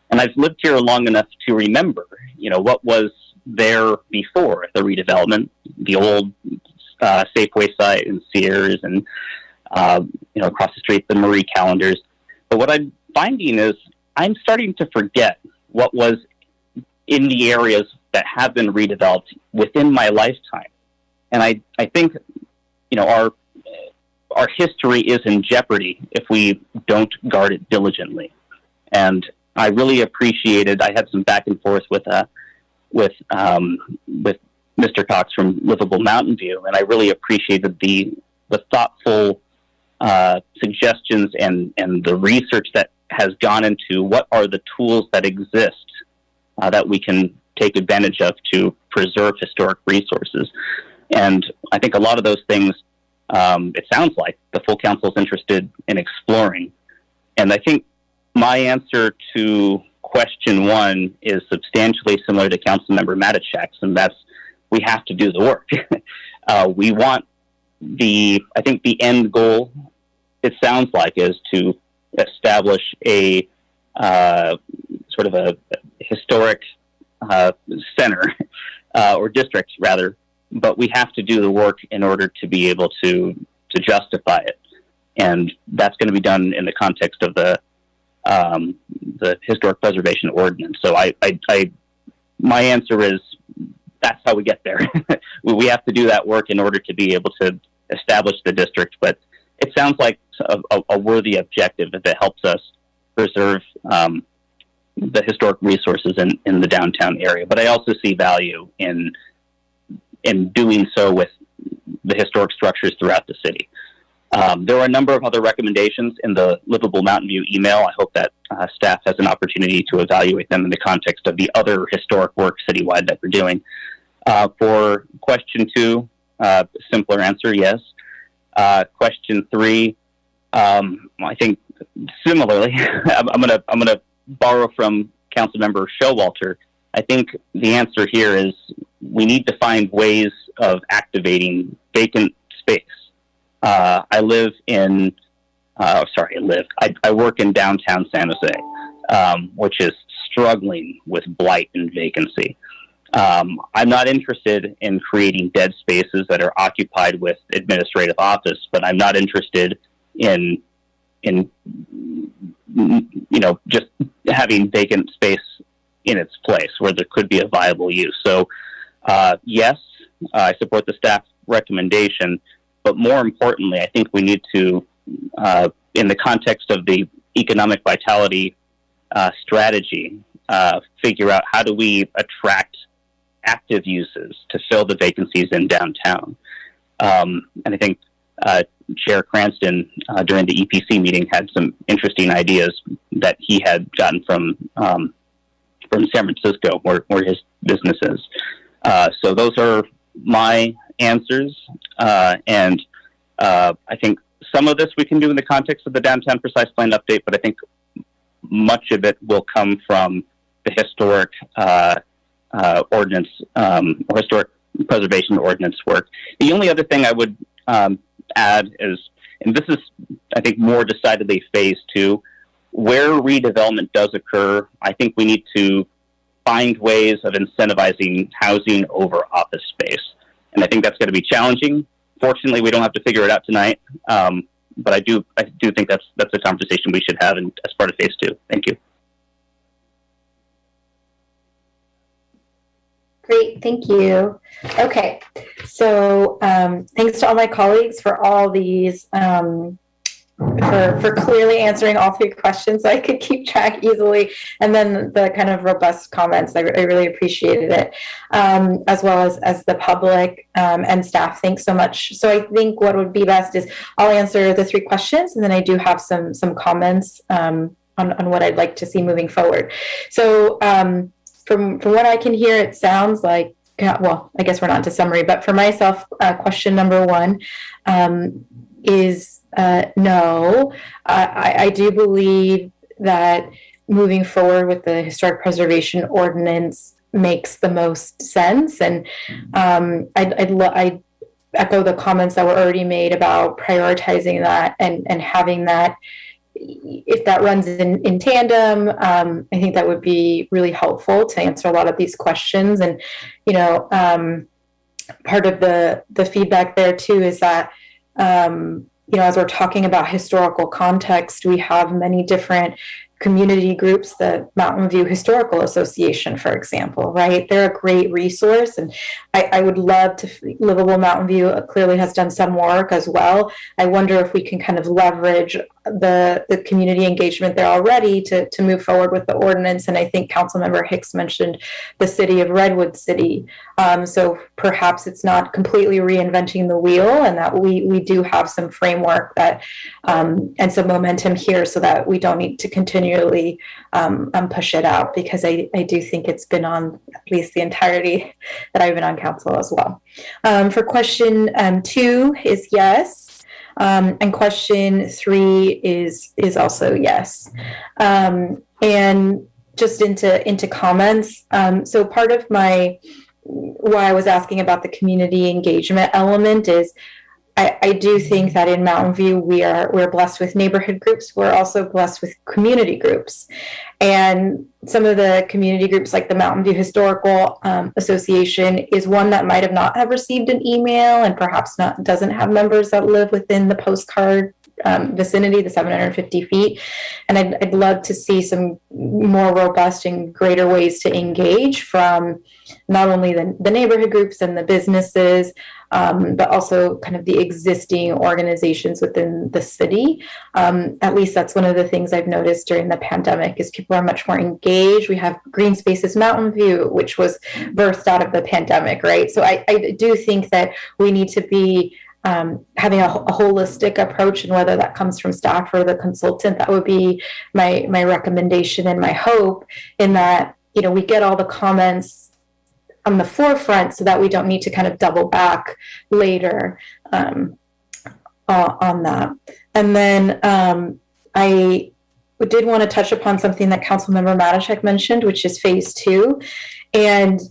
And I've lived here long enough to remember, what was there before the redevelopment, the old Safeway site and Sears, and across the street the Marie Callender's. But what I'm finding is I'm starting to forget what was in the areas that have been redeveloped within my lifetime. And I think our history is in jeopardy if we don't guard it diligently. And I really appreciated, I had some back and forth with Mr. Cox from Livable Mountain View, and I really appreciated the thoughtful suggestions and the research that has gone into what are the tools that exist that we can take advantage of to preserve historic resources. And I think a lot of those things it sounds like the full council is interested in exploring. And I think my answer to question 1 is substantially similar to Councilmember Matichak's, and that's we have to do the work. We want I think the end goal, it sounds like, is to establish a sort of a historic center or district, rather, but we have to do the work in order to be able to justify it. And that's going to be done in the context of the historic preservation ordinance. So my answer is that's how we get there. We have to do that work in order to be able to establish the district, but it sounds like a worthy objective if it helps us preserve the historic resources in the downtown area. But I also see value in doing so with the historic structures throughout the city. There are a number of other recommendations in the Livable Mountain View email. I hope that staff has an opportunity to evaluate them in the context of the other historic work citywide that we're doing. For question 2, simpler answer, yes. Question 3, I think similarly, I'm gonna borrow from Councilmember Showalter. I think the answer here is we need to find ways of activating vacant space. I work in downtown San Jose, which is struggling with blight and vacancy. I'm not interested in creating dead spaces that are occupied with administrative office, but I'm not interested in just having vacant space in its place where there could be a viable use. So, yes, I support the staff recommendation, but more importantly, I think we need to, in the context of the economic vitality strategy, figure out how do we attract active uses to fill the vacancies in downtown. And I think Chair Cranston during the EPC meeting had some interesting ideas that he had gotten from San Francisco, where his business is. So those are my answers, and I think some of this we can do in the context of the downtown precise plan update, but I think much of it will come from the historic ordinance or historic preservation ordinance work. The only other thing I would add is, and this is, I think, more decidedly phase 2, where redevelopment does occur, I think we need to find ways of incentivizing housing over office space. And I think that's going to be challenging. Fortunately, we don't have to figure it out tonight. But I do think that's a conversation we should have as part of phase 2. Thank you. Great, thank you. Okay, so thanks to all my colleagues for all these, for clearly answering all 3 questions so I could keep track easily, and then the kind of robust comments. I really appreciated it, as well as the public and staff. Thanks so much. So I think what would be best is I'll answer the 3 questions, and then I do have some comments on what I'd like to see moving forward. So from what I can hear, it sounds like, well, I guess we're not to summary, but for myself, question number 1 is no. I do believe that moving forward with the historic preservation ordinance makes the most sense, and I'd echo the comments that were already made about prioritizing that and having that. If that runs in tandem, I think that would be really helpful to answer a lot of these questions. And, part of the feedback there too is that, as we're talking about historical context, we have many different community groups, the Mountain View Historical Association, for example, right? They're a great resource, and I would love to, Livable Mountain View clearly has done some work as well. I wonder if we can kind of leverage the community engagement there already to move forward with the ordinance. And I think Councilmember Hicks mentioned the city of Redwood City. So perhaps it's not completely reinventing the wheel, and that we do have some framework that and some momentum here so that we don't need to continually push it out, because I do think it's been on at least the entirety that I've been on council as well. For question 2 is yes. And question 3 is also yes. And just into comments. So part of why I was asking about the community engagement element is I do think that in Mountain View we're blessed with neighborhood groups. We're also blessed with community groups, and some of the community groups, like the Mountain View Historical Association, is one that might have received an email and perhaps doesn't have members that live within the postcard vicinity, the 750 feet. And I'd love to see some more robust and greater ways to engage from not only the neighborhood groups and the businesses, but also kind of the existing organizations within the city. At least that's one of the things I've noticed during the pandemic is people are much more engaged. We have Green Spaces Mountain View, which was birthed out of the pandemic, right? So I do think that we need to be having a holistic approach, and whether that comes from staff or the consultant, that would be my recommendation and my hope, in that, we get all the comments on the forefront so that we don't need to kind of double back later on that. And then I did want to touch upon something that Councilmember Matashek mentioned, which is phase 2. And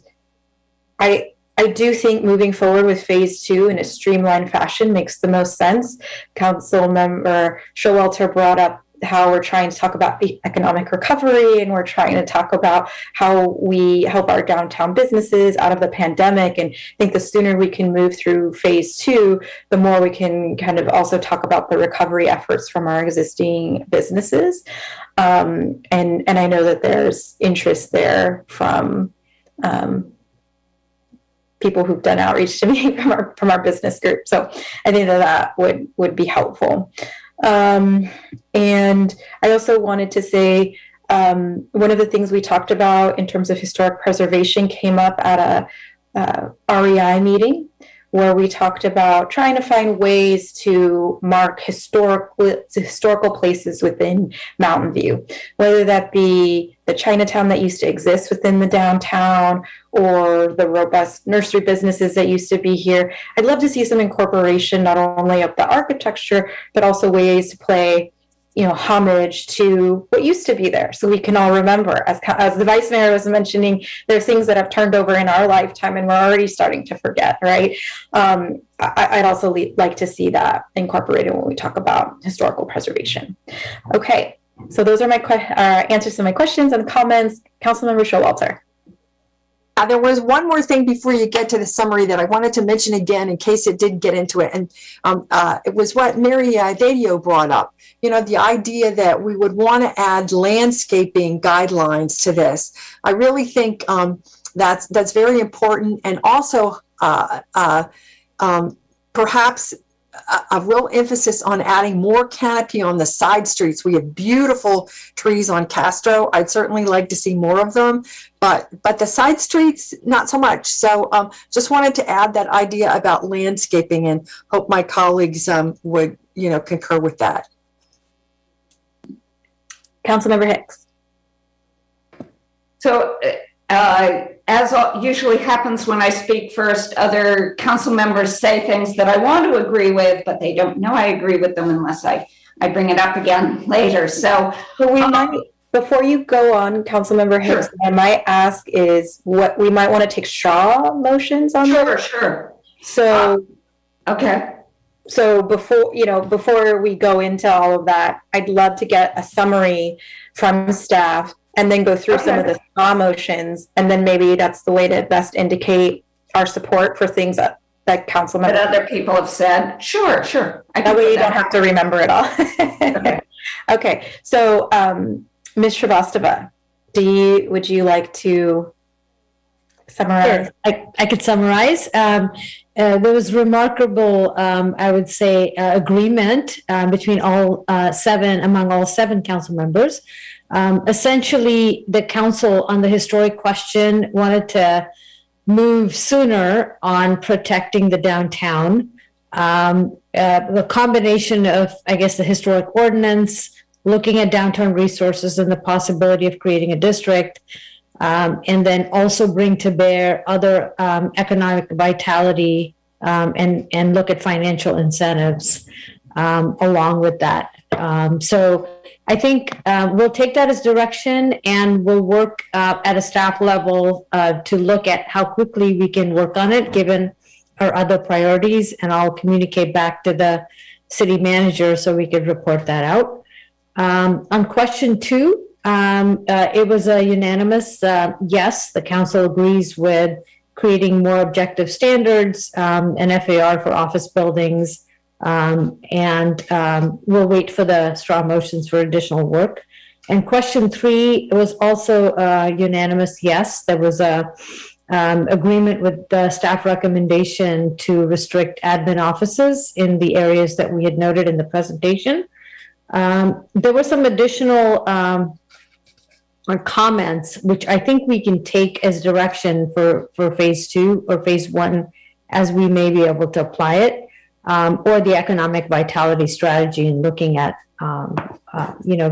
I do think moving forward with phase 2 in a streamlined fashion makes the most sense. Councilmember Showalter brought up how we're trying to talk about the economic recovery, and we're trying to talk about how we help our downtown businesses out of the pandemic. And I think the sooner we can move through phase 2, the more we can kind of also talk about the recovery efforts from our existing businesses. And I know that there's interest there from people who've done outreach to me from our business group. So I think that would be helpful. And I also wanted to say, one of the things we talked about in terms of historic preservation came up at a REI meeting, where we talked about trying to find ways to mark historical places within Mountain View, whether that be the Chinatown that used to exist within the downtown, or the robust nursery businesses that used to be here. I'd love to see some incorporation, not only of the architecture, but also ways to play, homage to what used to be there, so we can all remember. As the Vice Mayor was mentioning, there are things that have turned over in our lifetime, and we're already starting to forget, right? I'd also like to see that incorporated when we talk about historical preservation. Okay, so those are my answers to my questions and comments. Councilmember Showalter. There was one more thing before you get to the summary that I wanted to mention again in case it didn't get into it. And it was what Mary Dadio brought up. The idea that we would want to add landscaping guidelines to this. I really think that's very important. And also perhaps a real emphasis on adding more canopy on the side streets. We have beautiful trees on Castro. I'd certainly like to see more of them, but the side streets, not so much. So just wanted to add that idea about landscaping, and hope my colleagues would, concur with that. Councilmember Hicks. So as usually happens when I speak first, other council members say things that I want to agree with, but they don't know I agree with them unless I bring it up again later. So we might, before you go on, Councilmember Hicks, sure. I might ask is what we might want to take straw motions on. Sure. So okay. So before we go into all of that, I'd love to get a summary from staff, and then go through some of the straw motions, and then maybe that's the way to best indicate our support for things that council members. That other people have said. Sure. That way you don't have to remember it all. Okay. So, Ms. Shrivastava, would you like to summarize? Sure. I could summarize. There was remarkable, I would say, agreement between among all seven council members. Essentially, the council on the historic question wanted to move sooner on protecting the downtown. The combination of, I guess, the historic ordinance, looking at downtown resources and the possibility of creating a district, and then also bring to bear other economic vitality and look at financial incentives. along with that. So I think we'll take that as direction, and we'll work at a staff level to look at how quickly we can work on it, given our other priorities, and I'll communicate back to the city manager so we could report that out. On question 2, it was a unanimous yes. The council agrees with creating more objective standards, an FAR for office buildings, and we'll wait for the straw motions for additional work. And question 3 was also unanimous yes. There was a agreement with the staff recommendation to restrict admin offices in the areas that we had noted in the presentation. There were some additional comments, which I think we can take as direction for phase 2 or phase 1, as we may be able to apply it, or the economic vitality strategy and looking at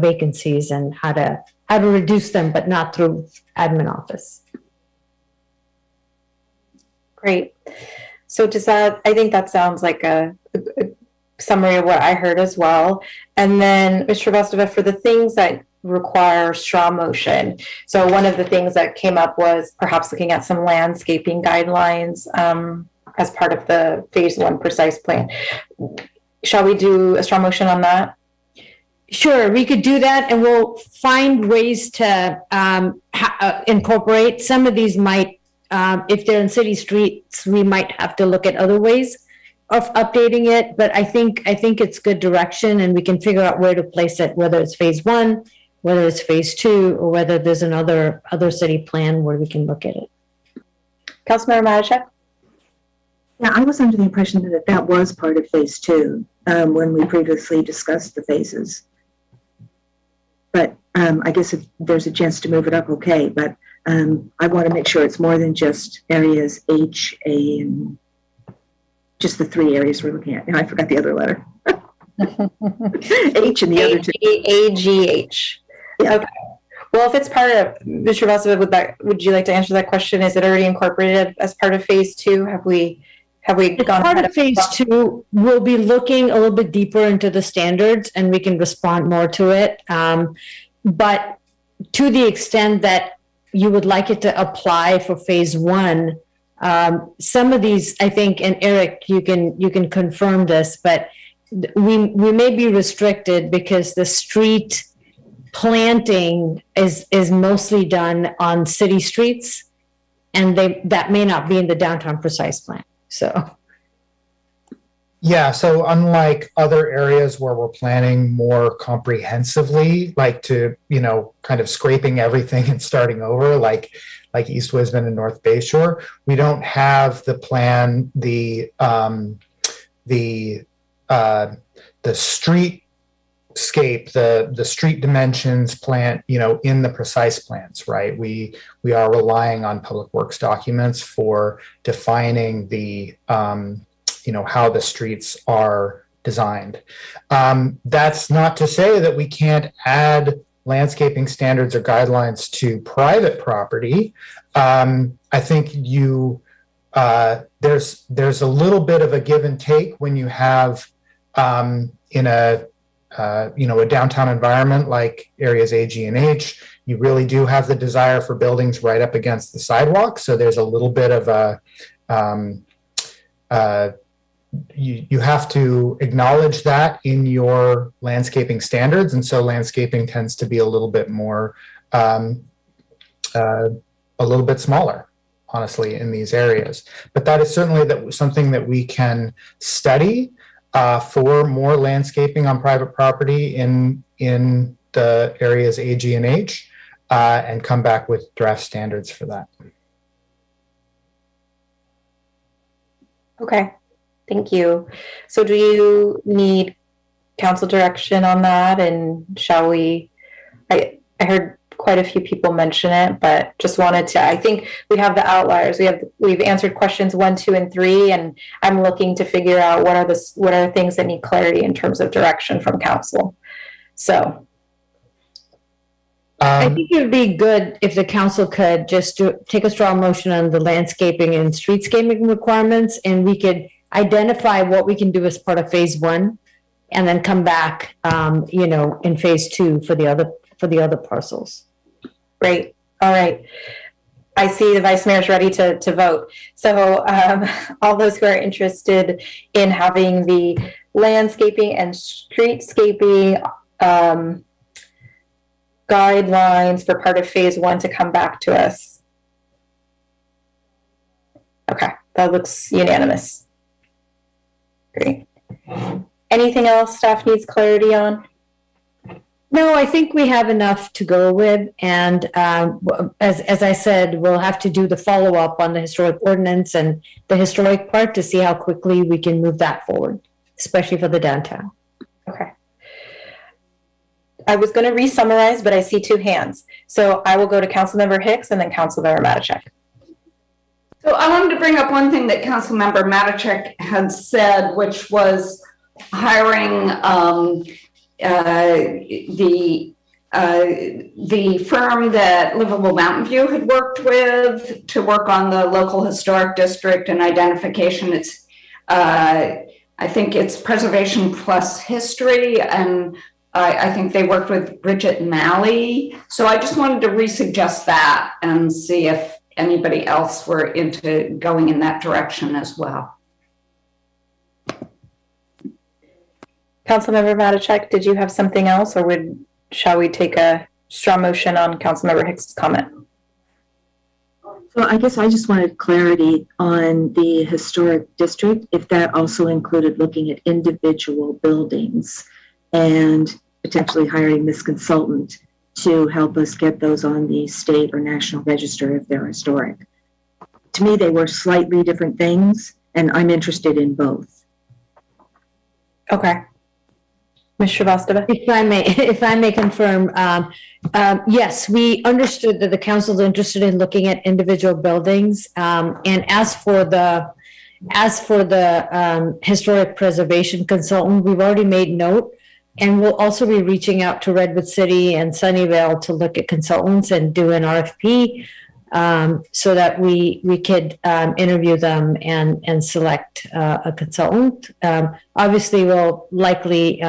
vacancies and how to reduce them, but not through admin office. Great. So I think that sounds like a summary of what I heard as well. And then Mr. Srivastava, for the things that require straw motion. So one of the things that came up was perhaps looking at some landscaping guidelines as part of the phase 1 precise plan. Shall we do a straw motion on that? Sure, we could do that, and we'll find ways to incorporate. Some of these might, if they're in city streets, we might have to look at other ways of updating it, but I think it's good direction, and we can figure out where to place it, whether it's phase 1, whether it's phase 2, or whether there's another city plan where we can look at it. Councilmember Matichak? Yeah, I was under the impression that was part of phase 2 when we previously discussed the phases. But I guess if there's a chance to move it up, okay. But I want to make sure it's more than just areas H, A, and just the 3 areas we're looking at. And I forgot the other letter. H and the other 2. A-G-H. Yeah. Okay. Well, if it's part of, Mr. Srivastava, would you like to answer that question? Is it already incorporated as part of phase 2? Have we gone part of phase 2? We'll be looking a little bit deeper into the standards, and we can respond more to it. But to the extent that you would like it to apply for phase 1, some of these, I think, and Eric, you can confirm this, but we may be restricted because the street planting is mostly done on city streets, and that may not be in the downtown precise plan. So yeah, so unlike other areas where we're planning more comprehensively, like to, kind of scraping everything and starting over, like East Wisman and North Bayshore, we don't have the plan, the streetscape, the street dimensions plan, in the precise plans, right? We are relying on public works documents for defining the, how the streets are designed. That's not to say that we can't add landscaping standards or guidelines to private property. I think there's a little bit of a give and take when you have in a downtown environment like areas A, G, and H. You really do have the desire for buildings right up against the sidewalk. So there's a little bit of you have to acknowledge that in your landscaping standards. And so landscaping tends to be a little bit more, a little bit smaller, honestly, in these areas. But that is certainly something that we can study for more landscaping on private property in the areas A, G, and H, and come back with draft standards for that. Okay, thank you. So do you need council direction on that? And shall we, I heard quite a few people mention it, but just wanted to, I think we have the outliers. We've answered questions 1, 2, and 3, and I'm looking to figure out what are things that need clarity in terms of direction from council. So I think it would be good if the council could just take a strong motion on the landscaping and streetscaping requirements, and we could identify what we can do as part of phase 1 and then come back, in phase 2 for the other parcels. Great. All right. I see the Vice Mayor is ready to vote. So all those who are interested in having the landscaping and streetscaping guidelines for part of phase 1 to come back to us. Okay, that looks unanimous. Great. Anything else staff needs clarity on? No, I think we have enough to go with. And as I said, we'll have to do the follow-up on the historic ordinance and the historic part to see how quickly we can move that forward, especially for the downtown. Okay. I was going to re-summarize, but I see 2 hands. So I will go to Councilmember Hicks and then Councilmember Matichak. So I wanted to bring up one thing that Councilmember Matichak had said, which was hiring the firm that Livable Mountain View had worked with to work on the local historic district and identification. It's I think it's Preservation Plus History, and I think they worked with Bridget Malley. So I just wanted to resuggest that and see if anybody else were into going in that direction as well. Councilmember Matichak, did you have something else, or shall we take a straw motion on Councilmember Hicks's comment? So I guess I just wanted clarity on the historic district, if that also included looking at individual buildings and potentially hiring this consultant to help us get those on the state or national register if they're historic. To me, they were slightly different things, and I'm interested in both. Okay. Ms. Shrivastava? If I may confirm, yes, we understood that the council is interested in looking at individual buildings. And as for the historic preservation consultant, we've already made note, and we'll also be reaching out to Redwood City and Sunnyvale to look at consultants and do an RFP so that we could interview them and select a consultant. Obviously, we'll certainly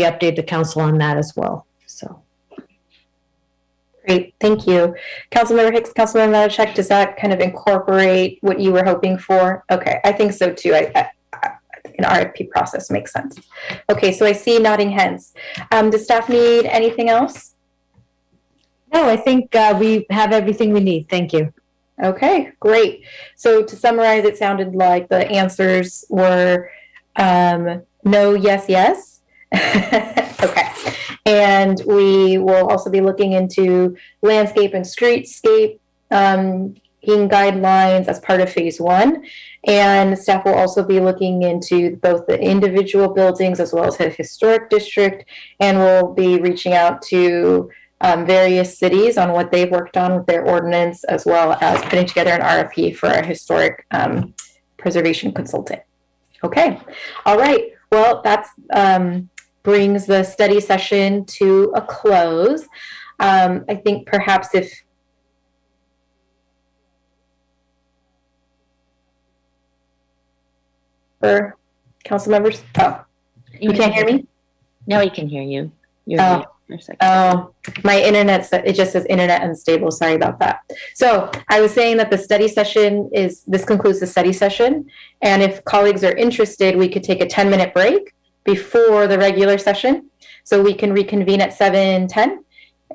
update the council on that as well. So. Great, thank you. Councilmember Hicks, Councilmember Matichak, does that kind of incorporate what you were hoping for? Okay, I think so too. I think an RFP process makes sense. Okay, so I see nodding heads. Does staff need anything else? No, I think we have everything we need. Thank you. Okay, great. So to summarize, it sounded like the answers were no, yes, yes. Okay. And we will also be looking into landscape and streetscape guidelines as part of phase 1. And staff will also be looking into both the individual buildings as well as the historic district. And we'll be reaching out to various cities on what they've worked on with their ordinance, as well as putting together an RFP for a historic preservation consultant. Okay. All right. Well, that's brings the study session to a close. I think perhaps if for council members, you can't hear me? No, we can hear you. Oh, my internet, it just says internet unstable. Sorry about that. So I was saying that the study session this concludes the study session. And if colleagues are interested, we could take a 10-minute break before the regular session. So we can reconvene at 7:10.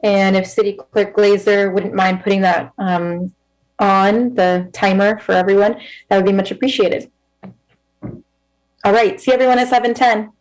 And if City Clerk Glazer wouldn't mind putting that on the timer for everyone, that would be much appreciated. All right, see everyone at 7:10.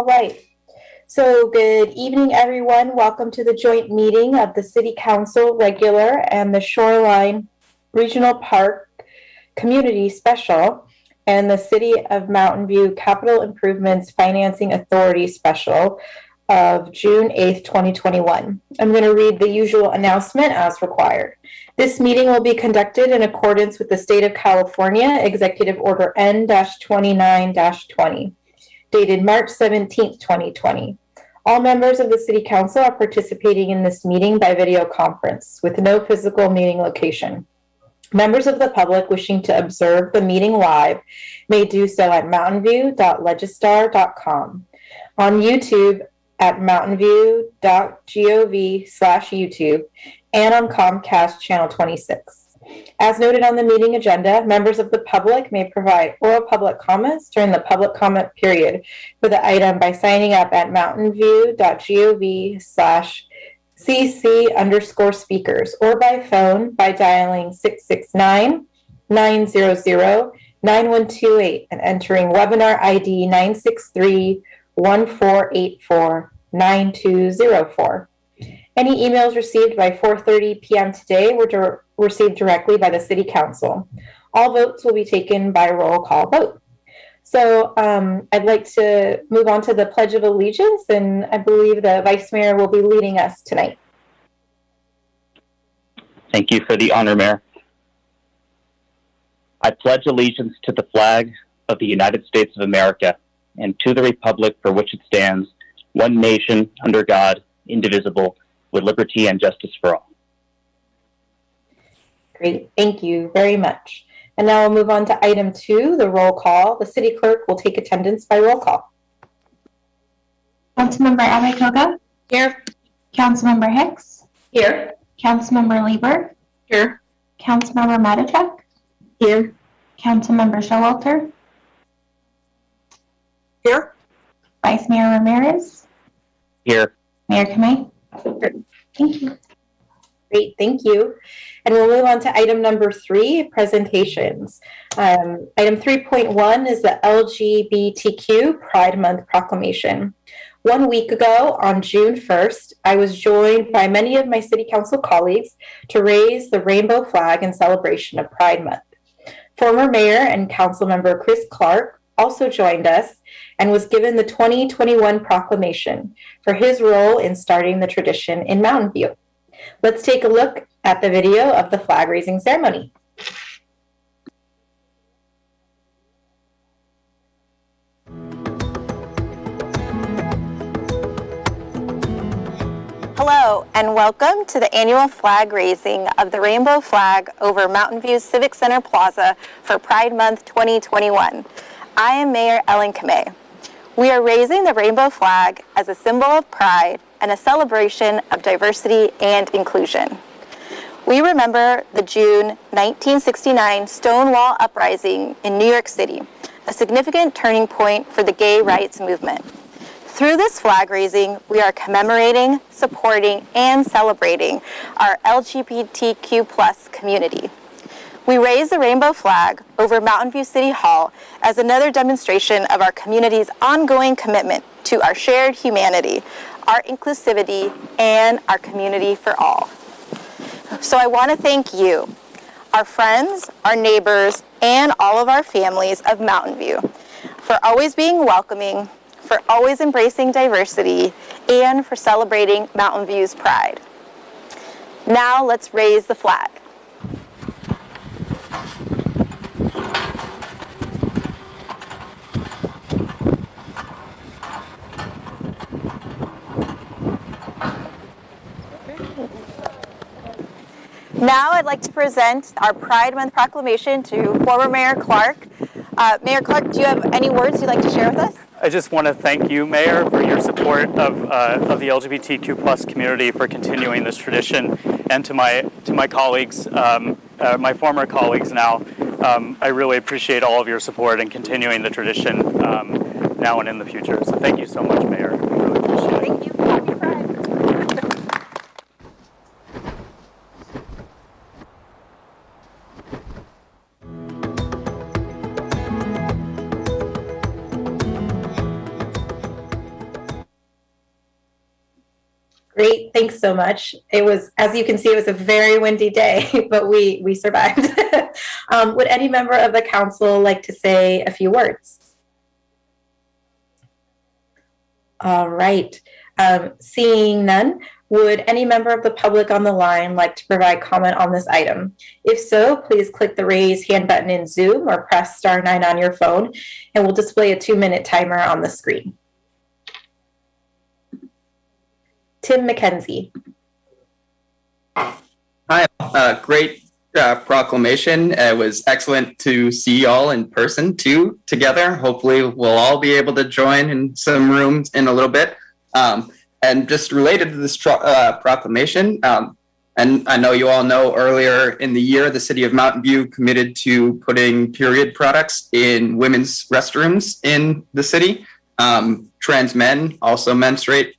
All right. So good evening, everyone. Welcome to the joint meeting of the City Council Regular and the Shoreline Regional Park Community Special and the City of Mountain View Capital Improvements Financing Authority Special of June 8th, 2021. I'm going to read the usual announcement as required. This meeting will be conducted in accordance with the State of California Executive Order N-29-20, dated March 17th, 2020. All members of the City Council are participating in this meeting by video conference with no physical meeting location. Members of the public wishing to observe the meeting live may do so at mountainview.legistar.com, on YouTube at mountainview.gov/YouTube, and on Comcast Channel 26. As noted on the meeting agenda, members of the public may provide oral public comments during the public comment period for the item by signing up at mountainview.gov/cc_speakers or by phone by dialing 669-900-9128 and entering webinar ID 963-1484-9204. Any emails received by 4:30 p.m. today were received directly by the City Council. All votes will be taken by roll call vote. So I'd like to move on to the Pledge of Allegiance, and I believe the Vice Mayor will be leading us tonight. Thank you for the honor, Mayor. I pledge allegiance to the flag of the United States of America and to the republic for which it stands, one nation, under God, indivisible, with liberty and justice for all. Great, thank you very much. And now we'll move on to item 2, the roll call. The City Clerk will take attendance by roll call. Councilmember Abitoga? Here. Councilmember Hicks? Here. Councilmember Lieber? Here. Councilmember Matichak? Here. Councilmember Showalter? Here. Vice Mayor Ramirez? Here. Mayor Kamei? Thank you. Great, thank you. And we'll move on to item number 3, presentations. Item 3.1 is the LGBTQ Pride Month proclamation. 1 week ago, on June 1st, I was joined by many of my City Council colleagues to raise the rainbow flag in celebration of Pride Month. Former Mayor and Council Member Chris Clark also joined us and was given the 2021 proclamation for his role in starting the tradition in Mountain View. Let's take a look at the video of the flag raising ceremony. Hello and welcome to the annual flag raising of the rainbow flag over Mountain View Civic Center Plaza for Pride Month 2021. I am Mayor Ellen Kamei. We are raising the rainbow flag as a symbol of pride and a celebration of diversity and inclusion. We remember the June 1969 Stonewall Uprising in New York City, a significant turning point for the gay rights movement. Through this flag raising, we are commemorating, supporting, and celebrating our LGBTQ+ community. We raise the rainbow flag over Mountain View City Hall as another demonstration of our community's ongoing commitment to our shared humanity, our inclusivity, and our community for all. So I want to thank you, our friends, our neighbors, and all of our families of Mountain View for always being welcoming, for always embracing diversity, and for celebrating Mountain View's pride. Now let's raise the flag. Now I'd like to present our Pride Month proclamation to former Mayor Clark. Mayor Clark, do you have any words you'd like to share with us? I just want to thank you, Mayor, for your support of the LGBTQ+ community for continuing this tradition, and to my colleagues, my former colleagues now. I really appreciate all of your support in continuing the tradition now and in the future. So thank you so much, Mayor. I really appreciate it. Thank you. Happy Pride. Great, thanks so much. It was, as you can see, it was a very windy day, but we survived. Would any member of the council like to say a few words? All right, seeing none, would any member of the public on the line like to provide comment on this item? If so, please click the raise hand button in Zoom or press *9 on your phone, and we'll display a 2-minute timer on the screen. Tim McKenzie. Hi, great proclamation. It was excellent to see y'all in person too, together. Hopefully we'll all be able to join in some rooms in a little bit. And just related to this proclamation, and I know you all know earlier in the year, the city of Mountain View committed to putting period products in women's restrooms in the city. Trans men also menstruate,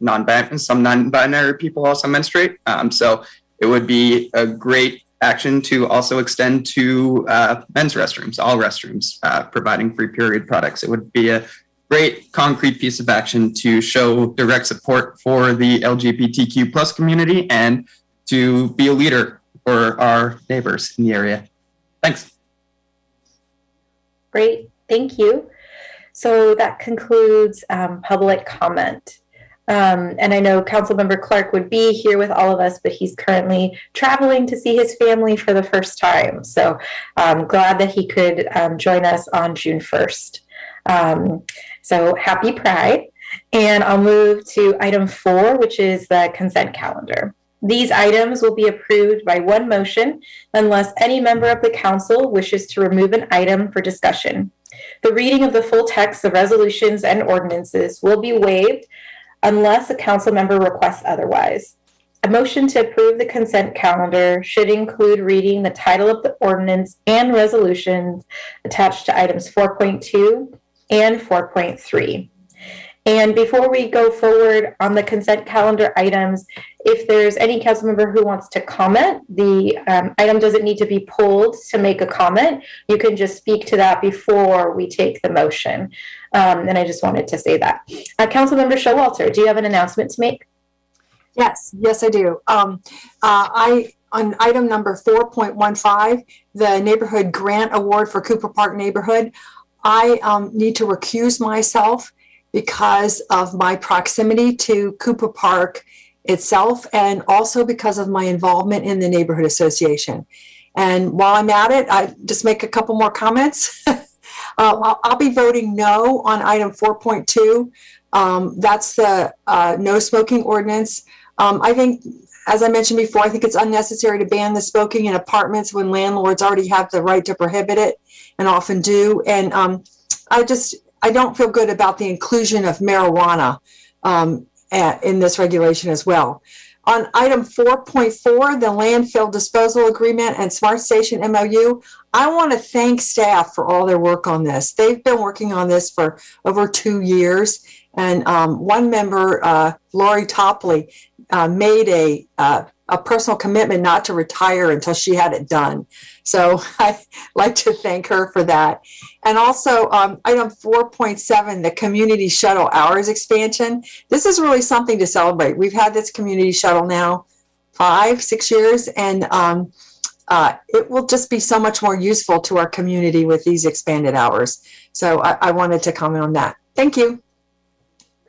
some non-binary people also menstruate. So it would be a great action to also extend to men's restrooms, all restrooms, providing free period products. It would be a great concrete piece of action to show direct support for the LGBTQ plus community and to be a leader for our neighbors in the area. Thanks. Great, thank you. So that concludes public comment. And I know Councilmember Clark would be here with all of us, but he's currently traveling to see his family for the first time. So I'm glad that he could join us on June 1st. So happy Pride. And I'll move to item 4, which is the consent calendar. These items will be approved by one motion unless any member of the council wishes to remove an item for discussion. The reading of the full text of resolutions and ordinances will be waived unless a council member requests otherwise. A motion to approve the consent calendar should include reading the title of the ordinance and resolutions attached to items 4.2 and 4.3. And before we go forward on the consent calendar items, if there's any council member who wants to comment, the item doesn't need to be pulled to make a comment. You can just speak to that before we take the motion. And I just wanted to say that. Councilmember Showalter, do you have an announcement to make? Yes, I do. On item number 4.15, the Neighborhood Grant Award for Cooper Park Neighborhood, I need to recuse myself because of my proximity to Cooper Park itself, and also because of my involvement in the neighborhood association. And while I'm at it, I just make a couple more comments. I'll be voting no on item 4.2. That's the no smoking ordinance. I think, as I mentioned before, I think it's unnecessary to ban the smoking in apartments when landlords already have the right to prohibit it and often do. And I don't feel good about the inclusion of marijuana in this regulation as well. On item 4.4, the landfill disposal agreement and smart station MOU, I want to thank staff for all their work on this. They've been working on this for over 2 years. And one member, Lori Topley, made a personal commitment not to retire until she had it done. So I'd like to thank her for that. And also item 4.7, the community shuttle hours expansion. This is really something to celebrate. We've had this community shuttle now 5-6 years, and it will just be so much more useful to our community with these expanded hours. So I wanted to comment on that. Thank you.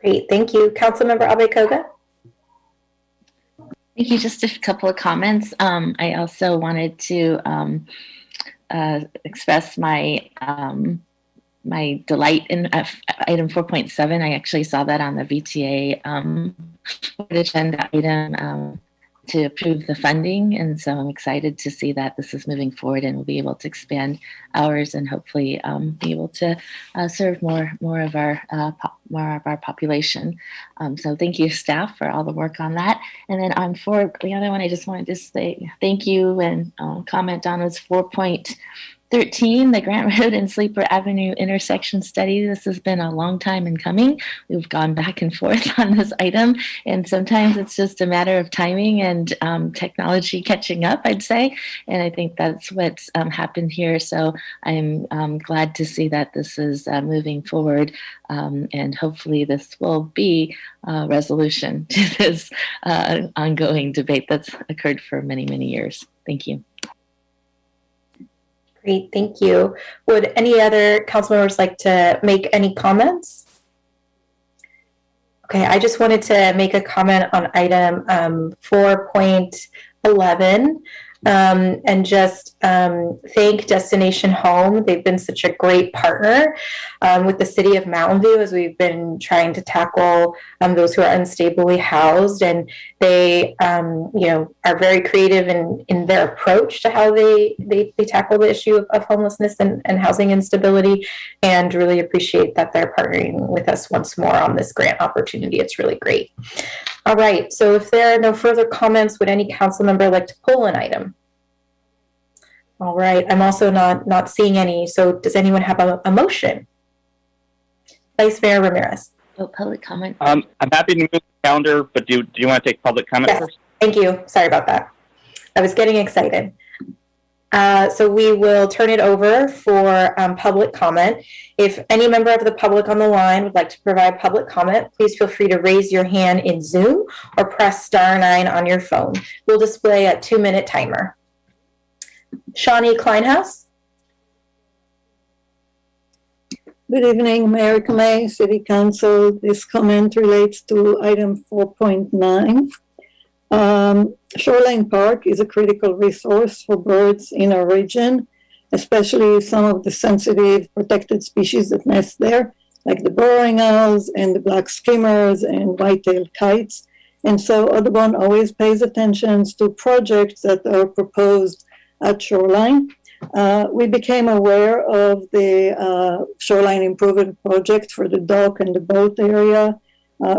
Great, thank you. Councilmember Abe-Koga. Thank you. Just a couple of comments. I also wanted to express my my delight in item 4.7. I actually saw that on the VTA agenda item to approve the funding, and so I'm excited to see that this is moving forward and we'll be able to expand hours and hopefully be able to serve more of our population. So thank you, staff, for all the work on that. And then on the other one, I just wanted to say thank you and comment on was 4.3. 13, the Grant Road and Sleeper Avenue intersection study. This has been a long time in coming. We've gone back and forth on this item, and sometimes it's just a matter of timing and technology catching up, I'd say. And I think that's what's happened here. So I'm glad to see that this is moving forward, and hopefully this will be a resolution to this ongoing debate that's occurred for many, many years. Thank you. Great, thank you. Would any other council members like to make any comments? Okay, I just wanted to make a comment on item 4.11 and just thank Destination Home. They've been such a great partner with the city of Mountain View as we've been trying to tackle those who are unstably housed, and they are very creative in their approach to how they tackle the issue of homelessness and housing instability, and really appreciate that they're partnering with us once more on this grant opportunity. It's really great. All right, so if there are no further comments, would any council member like to pull an item? All right, I'm also not seeing any, so does anyone have a motion? Vice Mayor Ramirez. Oh, public comment. I'm happy to move the calendar, but do you want to take public comment first? Thank you, sorry about that. I was getting excited. So we will turn it over for public comment. If any member of the public on the line would like to provide public comment, please feel free to raise your hand in Zoom or press *9 on your phone. We'll display a 2-minute timer. Shawnee Kleinhaus. Good evening, Mayor Kamei, City Council. This comment relates to item 4.9. Shoreline Park is a critical resource for birds in our region, especially some of the sensitive protected species that nest there, like the burrowing owls and the black skimmers and white-tailed kites. And so Audubon always pays attention to projects that are proposed at Shoreline. We became aware of the Shoreline Improvement Project for the dock and the boat area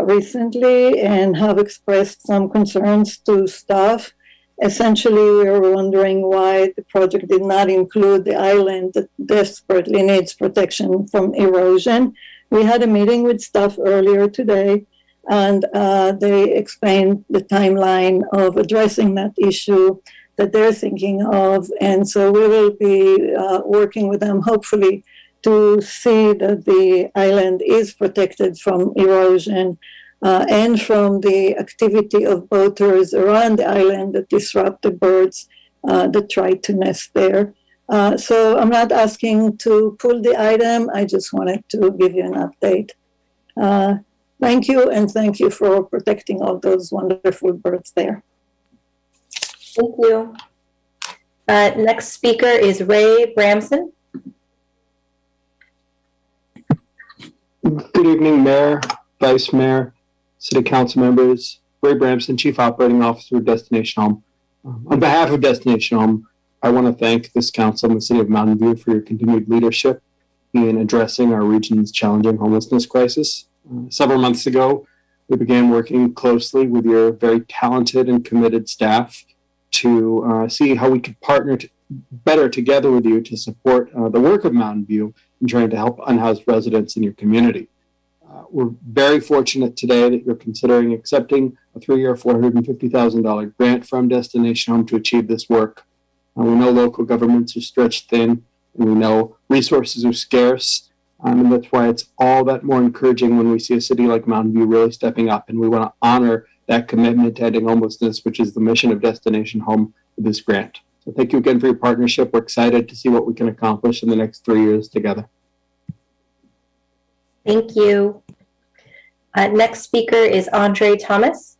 recently, and have expressed some concerns to staff. Essentially, we are wondering why the project did not include the island that desperately needs protection from erosion. We had a meeting with staff earlier today, and they explained the timeline of addressing that issue that they're thinking of. And so we will be working with them, hopefully, to see that the island is protected from erosion and from the activity of boaters around the island that disrupt the birds that try to nest there. So I'm not asking to pull the item. I just wanted to give you an update. Thank you, and thank you for protecting all those wonderful birds there. Thank you. Next speaker is Ray Bramson. Good evening, Mayor, Vice Mayor, City Council members. Ray Bramson, Chief Operating Officer of Destination Home. On behalf of Destination Home, I want to thank this council and the City of Mountain View for your continued leadership in addressing our region's challenging homelessness crisis. Several months ago, we began working closely with your very talented and committed staff to see how we could partner better together with you to support the work of Mountain View in trying to help unhoused residents in your community. We're very fortunate today that you're considering accepting a 3-year, $450,000 grant from Destination Home to achieve this work. We know local governments are stretched thin, and we know resources are scarce, and that's why it's all that more encouraging when we see a city like Mountain View really stepping up, and we want to honor that commitment to ending homelessness, which is the mission of Destination Home with this grant. So thank you again for your partnership. We're excited to see what we can accomplish in the next 3 years together. Thank you. Next speaker is Andre Thomas.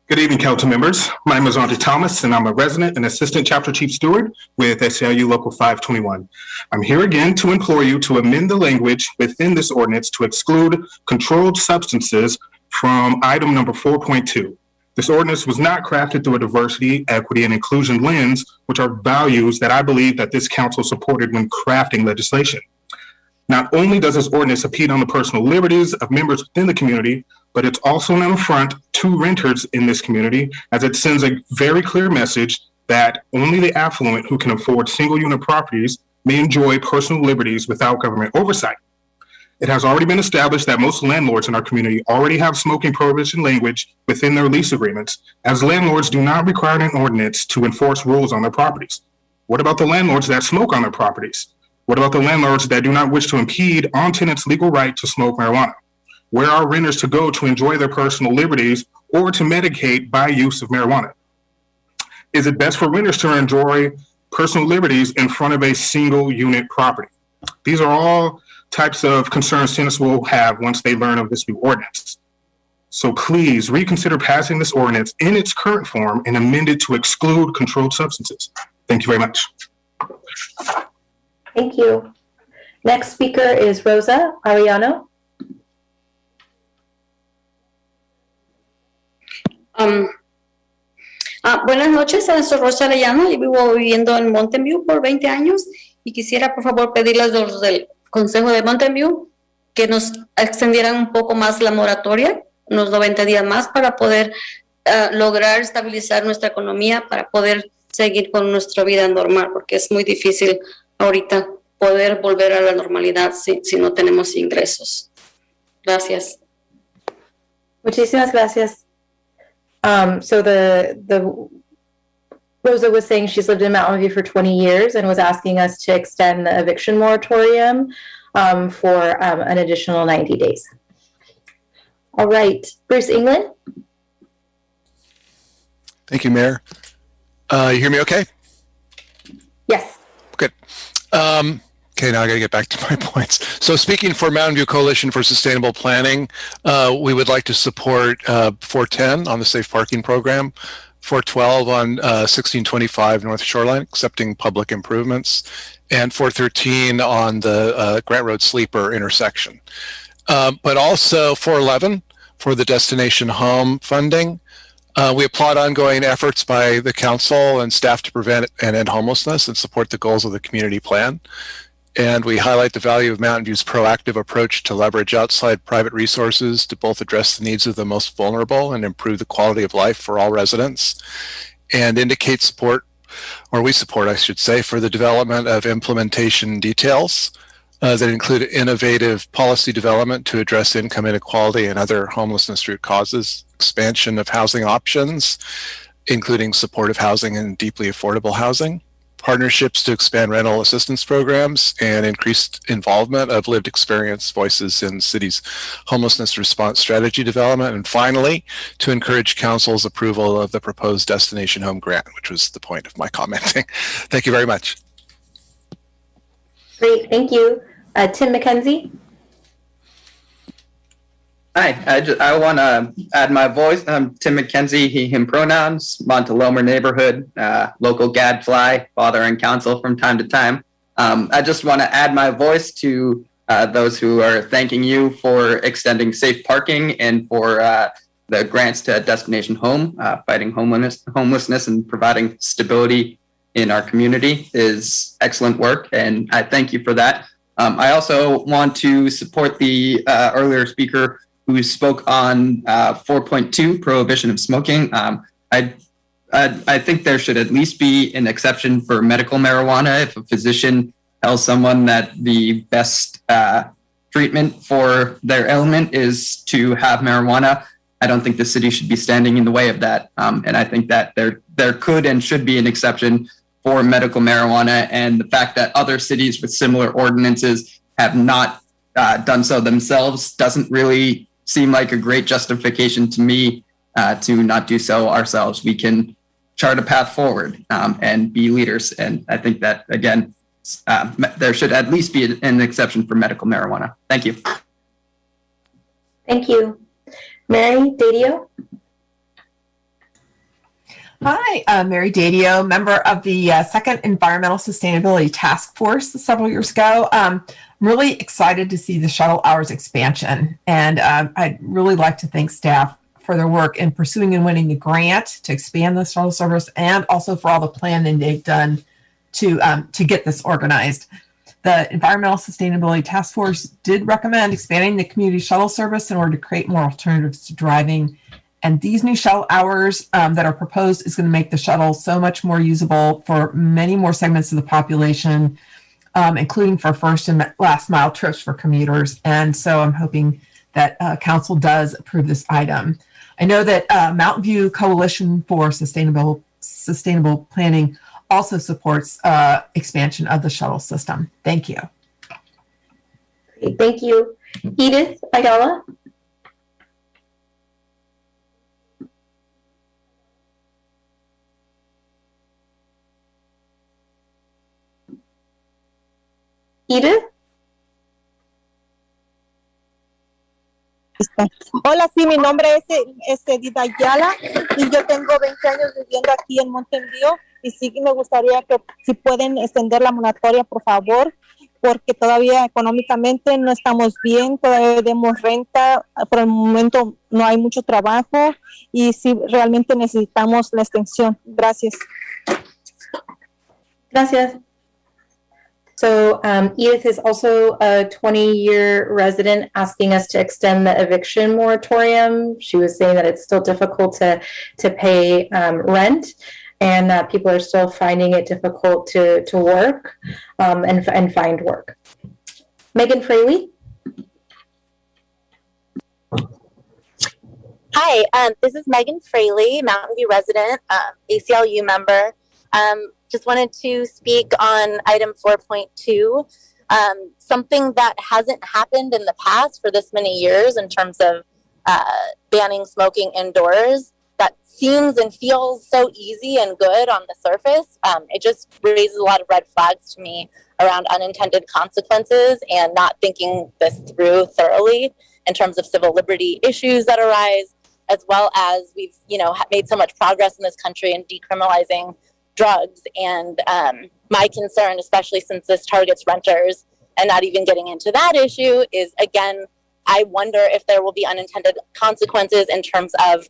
Good evening, council members. My name is Andre Thomas, and I'm a resident and assistant chapter chief steward with SEIU Local 521. I'm here again to implore you to amend the language within this ordinance to exclude controlled substances from item number 4.2. This ordinance was not crafted through a diversity, equity, and inclusion lens, which are values that I believe that this council supported when crafting legislation. Not only does this ordinance impede on the personal liberties of members within the community, but it's also an affront to renters in this community, as it sends a very clear message that only the affluent who can afford single-unit properties may enjoy personal liberties without government oversight. It has already been established that most landlords in our community already have smoking prohibition language within their lease agreements, as landlords do not require an ordinance to enforce rules on their properties. What about the landlords that smoke on their properties? What about the landlords that do not wish to impede on tenants' legal right to smoke marijuana? Where are renters to go to enjoy their personal liberties or to medicate by use of marijuana? Is it best for renters to enjoy personal liberties in front of a single unit property? These are all types of concerns tenants will have once they learn of this new ordinance. So please reconsider passing this ordinance in its current form and amend it to exclude controlled substances. Thank you very much. Thank you. Next speaker is Rosa Ariano. Buenas noches, soy Rosa Arellano y vivo viviendo en Mountain View por 20 años y quisiera por favor pedirles a los del Consejo de Mountain View que nos extendieran un poco más la moratoria, unos 90 días más para poder lograr estabilizar nuestra economía, para poder seguir con nuestra vida normal, porque es muy difícil ahorita poder volver a la normalidad si no tenemos ingresos. Gracias. Muchísimas gracias. So the Rosa was saying she's lived in Mountain View for 20 years and was asking us to extend the eviction moratorium for an additional 90 days. All right, Bruce England. Thank you, Mayor. You hear me okay? Yes. Good. Okay, now I got to get back to my points. So speaking for Mountain View Coalition for Sustainable Planning, we would like to support 410 on the safe parking program, 412 on 1625 North Shoreline, accepting public improvements, and 413 on the Grant Road Sleeper intersection. But also 411 for the destination home funding. We applaud ongoing efforts by the council and staff to prevent and end homelessness and support the goals of the community plan. And we highlight the value of Mountain View's proactive approach to leverage outside private resources to both address the needs of the most vulnerable and improve the quality of life for all residents, and indicate support, or we support, I should say, for the development of implementation details that include innovative policy development to address income inequality and other homelessness root causes, expansion of housing options, including supportive housing and deeply affordable housing, partnerships to expand rental assistance programs, and increased involvement of lived experience voices in the city's homelessness response strategy development. And finally, to encourage council's approval of the proposed destination home grant, which was the point of my commenting. Thank you very much. Great, thank you. Tim McKenzie. Hi, I want to add my voice. I'm Tim McKenzie, he, him pronouns, Montelomer neighborhood, local gadfly, father and council from time to time. I just want to add my voice to those who are thanking you for extending safe parking and for the grants to Destination Home. Fighting homelessness and providing stability in our community is excellent work, and I thank you for that. I also want to support the earlier speaker who spoke on 4.2, prohibition of smoking. I think there should at least be an exception for medical marijuana. If a physician tells someone that the best treatment for their ailment is to have marijuana, I don't think the city should be standing in the way of that. And I think that there could and should be an exception for medical marijuana. And the fact that other cities with similar ordinances have not done so themselves doesn't really seem like a great justification to me to not do so ourselves. We can chart a path forward and be leaders. And I think that, again, there should at least be an exception for medical marijuana. Thank you. Thank you. Mary Dadio. Hi, Mary Dadio, member of the Second Environmental Sustainability Task Force several years ago. I'm really excited to see the shuttle hours expansion, and I'd really like to thank staff for their work in pursuing and winning the grant to expand the shuttle service, and also for all the planning they've done to get this organized. The Environmental Sustainability Task Force did recommend expanding the community shuttle service in order to create more alternatives to driving And these new shuttle hours that are proposed is going to make the shuttle so much more usable for many more segments of the population, including for first and last mile trips for commuters. And so I'm hoping that council does approve this item. I know that Mountain View Coalition for Sustainable Planning also supports expansion of the shuttle system. Thank you. Great, thank you. Edith Ayala. Edith. Hola, sí, mi nombre es Edith Ayala y yo tengo 20 años viviendo aquí en Mountain View y sí me gustaría que si pueden extender la moratoria, por favor, porque todavía económicamente no estamos bien, todavía debemos renta, por el momento no hay mucho trabajo y sí realmente necesitamos la extensión. Gracias. Gracias. So Edith is also a 20-year resident asking us to extend the eviction moratorium. She was saying that it's still difficult to pay rent, and that people are still finding it difficult to work and find work. Megan Fraley. Hi, this is Megan Fraley, Mountain View resident, ACLU member. Just wanted to speak on item 4.2, something that hasn't happened in the past for this many years in terms of banning smoking indoors. That seems and feels so easy and good on the surface. It just raises a lot of red flags to me around unintended consequences and not thinking this through thoroughly in terms of civil liberty issues that arise, as well as we've made so much progress in this country in decriminalizing drugs. And my concern, especially since this targets renters and not even getting into that issue, is again, I wonder if there will be unintended consequences in terms of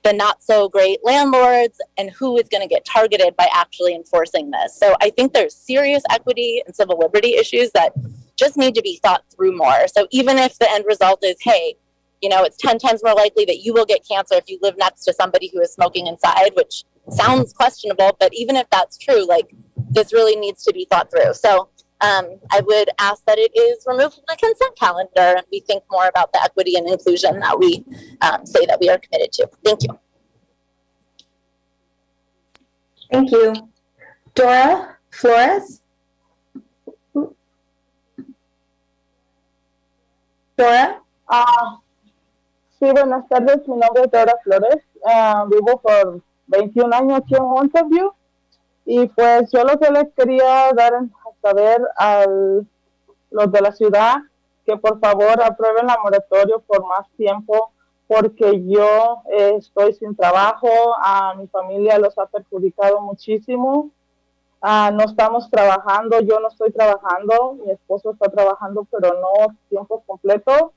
the not so great landlords and who is going to get targeted by actually enforcing this. So I think there's serious equity and civil liberty issues that just need to be thought through more. So even if the end result is, hey, it's 10 times more likely that you will get cancer if you live next to somebody who is smoking inside, which sounds questionable, but even if that's true, this really needs to be thought through. So I would ask that it is removed from the consent calendar and we think more about the equity and inclusion that we say that we are committed to. Thank you. Thank you. Dora Flores. Dora. Sí, buenas tardes. Mi nombre es Dora Flores. Vivo por 21 años aquí en Mountain View. Y pues yo lo que les quería dar a saber a los de la ciudad, que por favor aprueben la moratoria por más tiempo, porque yo estoy sin trabajo, a mi familia los ha perjudicado muchísimo. No estamos trabajando, yo no estoy trabajando, mi esposo está trabajando, pero no tiempo completo.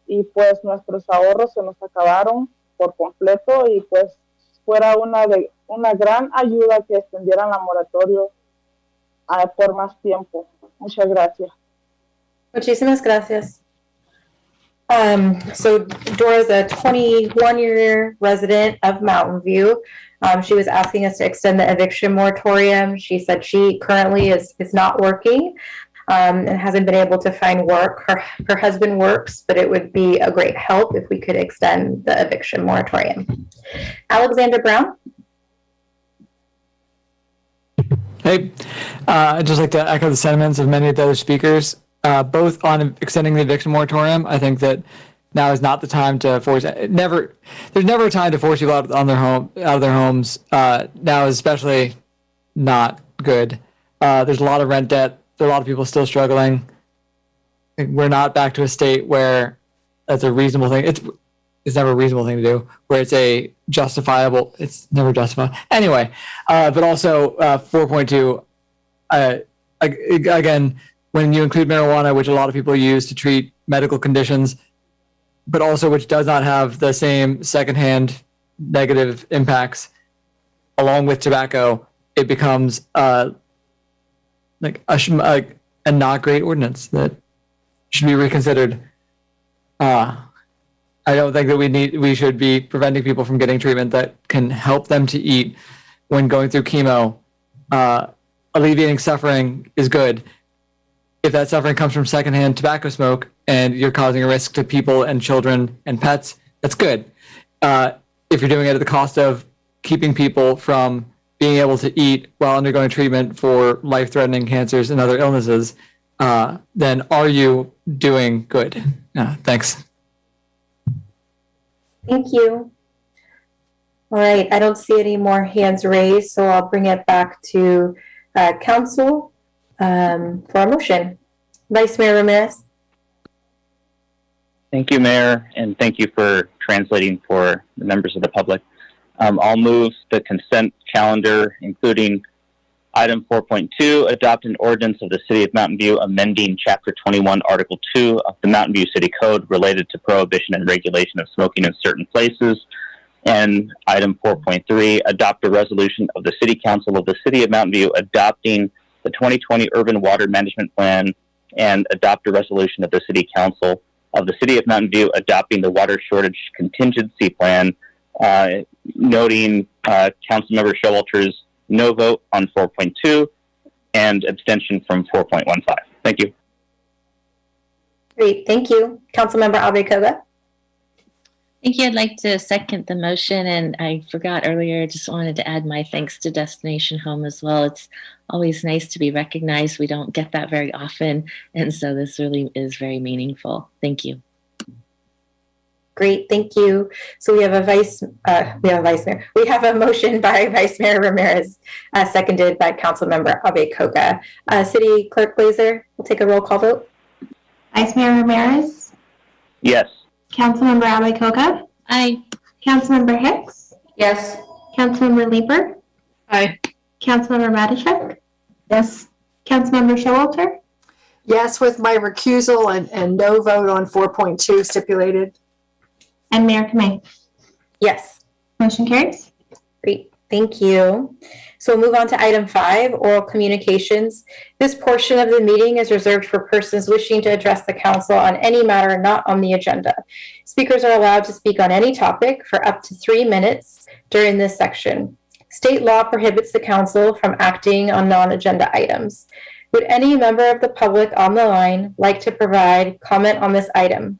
Y pues nuestros ahorros se nos acabaron por completo y pues fuera una gran ayuda que extendieran la moratoria por más tiempo. Muchas gracias. Muchísimas gracias. So Dora is a 21-year resident of Mountain View. She was asking us to extend the eviction moratorium. She said she currently is not working. And hasn't been able to find work. Her husband works, but it would be a great help if we could extend the eviction moratorium. Alexander Brown. Hey, I'd just like to echo the sentiments of many of the other speakers, both on extending the eviction moratorium. I think that now is not the time to force. There's never a time to force people out of their homes. Now is especially not good. There's a lot of rent debt. There are a lot of people still struggling. We're not back to a state where that's a reasonable thing. It's never a reasonable thing to do, where it's a justifiable, it's never justified. Anyway, but also 4.2, again, when you include marijuana, which a lot of people use to treat medical conditions, but also which does not have the same secondhand negative impacts, along with tobacco, it becomes a not great ordinance that should be reconsidered. I I don't think that we should be preventing people from getting treatment that can help them to eat when going through chemo. Alleviating suffering is good. If that suffering comes from secondhand tobacco smoke and you're causing a risk to people and children and pets, that's good. If you're doing it at the cost of keeping people from being able to eat while undergoing treatment for life-threatening cancers and other illnesses, then are you doing good? Thanks. Thank you. All right, I don't see any more hands raised, so I'll bring it back to council for a motion. Vice Mayor Ramirez. Thank you, Mayor, and thank you for translating for the members of the public. I'll move the consent calendar, including item 4.2, adopt an ordinance of the City of Mountain View amending Chapter 21, Article 2 of the Mountain View City Code related to prohibition and regulation of smoking in certain places. And item 4.3, adopt a resolution of the City Council of the City of Mountain View adopting the 2020 Urban Water Management Plan and adopt a resolution of the City Council of the City of Mountain View adopting the Water Shortage Contingency Plan, noting Councilmember Showalter's no vote on 4.2 and abstention from 4.15. Thank you. Great, thank you. Councilmember Abe-Koga. Thank you. I'd like to second the motion, and I forgot earlier, just wanted to add my thanks to Destination Home as well. It's always nice to be recognized. We don't get that very often, and so this really is very meaningful. Thank you. Great, thank you. So we have a vice mayor. We have a motion by Vice Mayor Ramirez, seconded by Councilmember Abe-Koga. City Clerk Glazer will take a roll call vote. Vice Mayor Ramirez? Yes. Councilmember Abe-Koga? Aye. Councilmember Hicks? Yes. Councilmember Lieber? Aye. Councilmember Matishek? Yes. Councilmember Showalter? Yes, with my recusal and no vote on 4.2 stipulated. And Mayor Kamei? Yes. Motion carries. Great, thank you. So we'll move on to item 5, oral communications. This portion of the meeting is reserved for persons wishing to address the council on any matter not on the agenda. Speakers are allowed to speak on any topic for up to 3 minutes during this section. State law prohibits the council from acting on non-agenda items. Would any member of the public on the line like to provide comment on this item?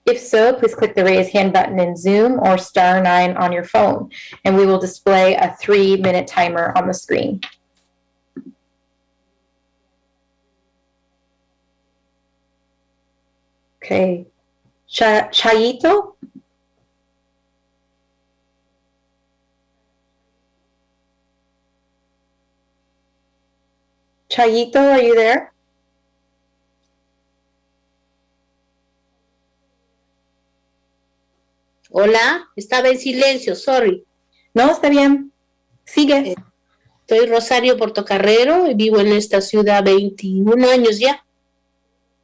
If so, please click the raise hand button in Zoom or *9 on your phone, and we will display a 3-minute timer on the screen. Okay. Chayito? Chayito, are you there? Hola, estaba en silencio, sorry. No, está bien. Sigue. Soy Rosario Portocarrero y vivo en esta ciudad 21 años ya.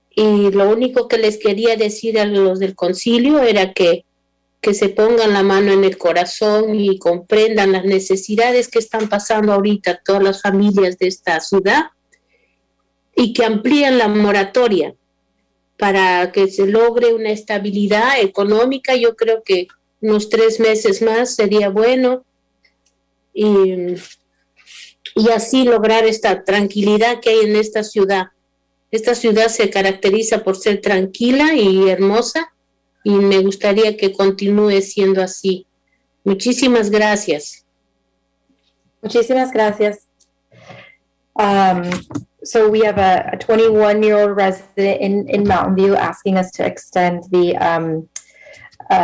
Y lo único que les quería decir a los del concilio era que se pongan la mano en el corazón y comprendan las necesidades que están pasando ahorita todas las familias de esta ciudad y que amplíen la moratoria para que se logre una estabilidad económica. Yo creo que unos 3 meses más sería bueno y así lograr esta tranquilidad que hay en esta ciudad. Esta ciudad se caracteriza por ser tranquila y hermosa y me gustaría que continúe siendo así. Muchísimas gracias. Muchísimas gracias. So we have a 21-year-old resident in Mountain View asking us to extend the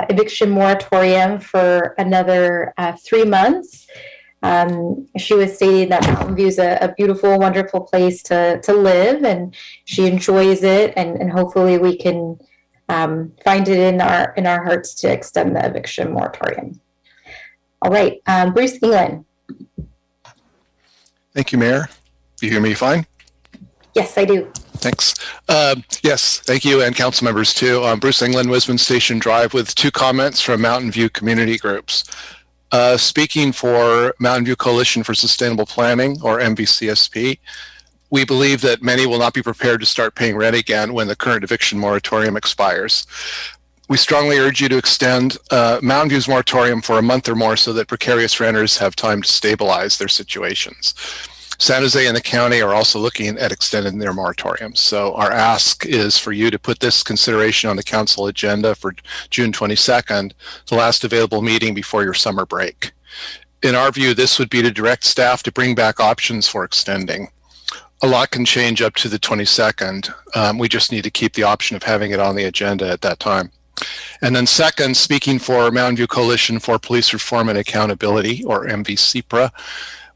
eviction moratorium for another 3 months. She was stating that Mountain View is a beautiful, wonderful place to live, and she enjoys it, and hopefully we can find it in our hearts to extend the eviction moratorium. All right, Bruce England. Thank you, Mayor. Do you hear me fine? Yes, I do. Thanks. Yes, thank you, and council members too. Bruce England, Wisman Station Drive, with 2 comments from Mountain View community groups. Speaking for Mountain View Coalition for Sustainable Planning, or MVCSP, we believe that many will not be prepared to start paying rent again when the current eviction moratorium expires. We strongly urge you to extend Mountain View's moratorium for a month or more so that precarious renters have time to stabilize their situations. San Jose and the county are also looking at extending their moratoriums. So our ask is for you to put this consideration on the council agenda for June 22nd, the last available meeting before your summer break. In our view, this would be to direct staff to bring back options for extending. A lot can change up to the 22nd. We just need to keep the option of having it on the agenda at that time. And then second, speaking for Mountain View Coalition for Police Reform and Accountability, or MVCPRA,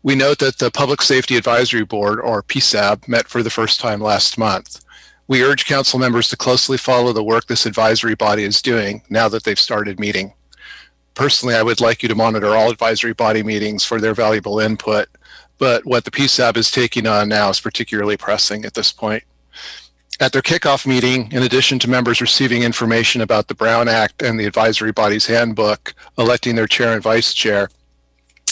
we note that the Public Safety Advisory Board, or PSAB, met for the first time last month. We urge council members to closely follow the work this advisory body is doing now that they've started meeting. Personally, I would like you to monitor all advisory body meetings for their valuable input, but what the PSAB is taking on now is particularly pressing at this point. At their kickoff meeting, in addition to members receiving information about the Brown Act and the advisory body's handbook, electing their chair and vice chair,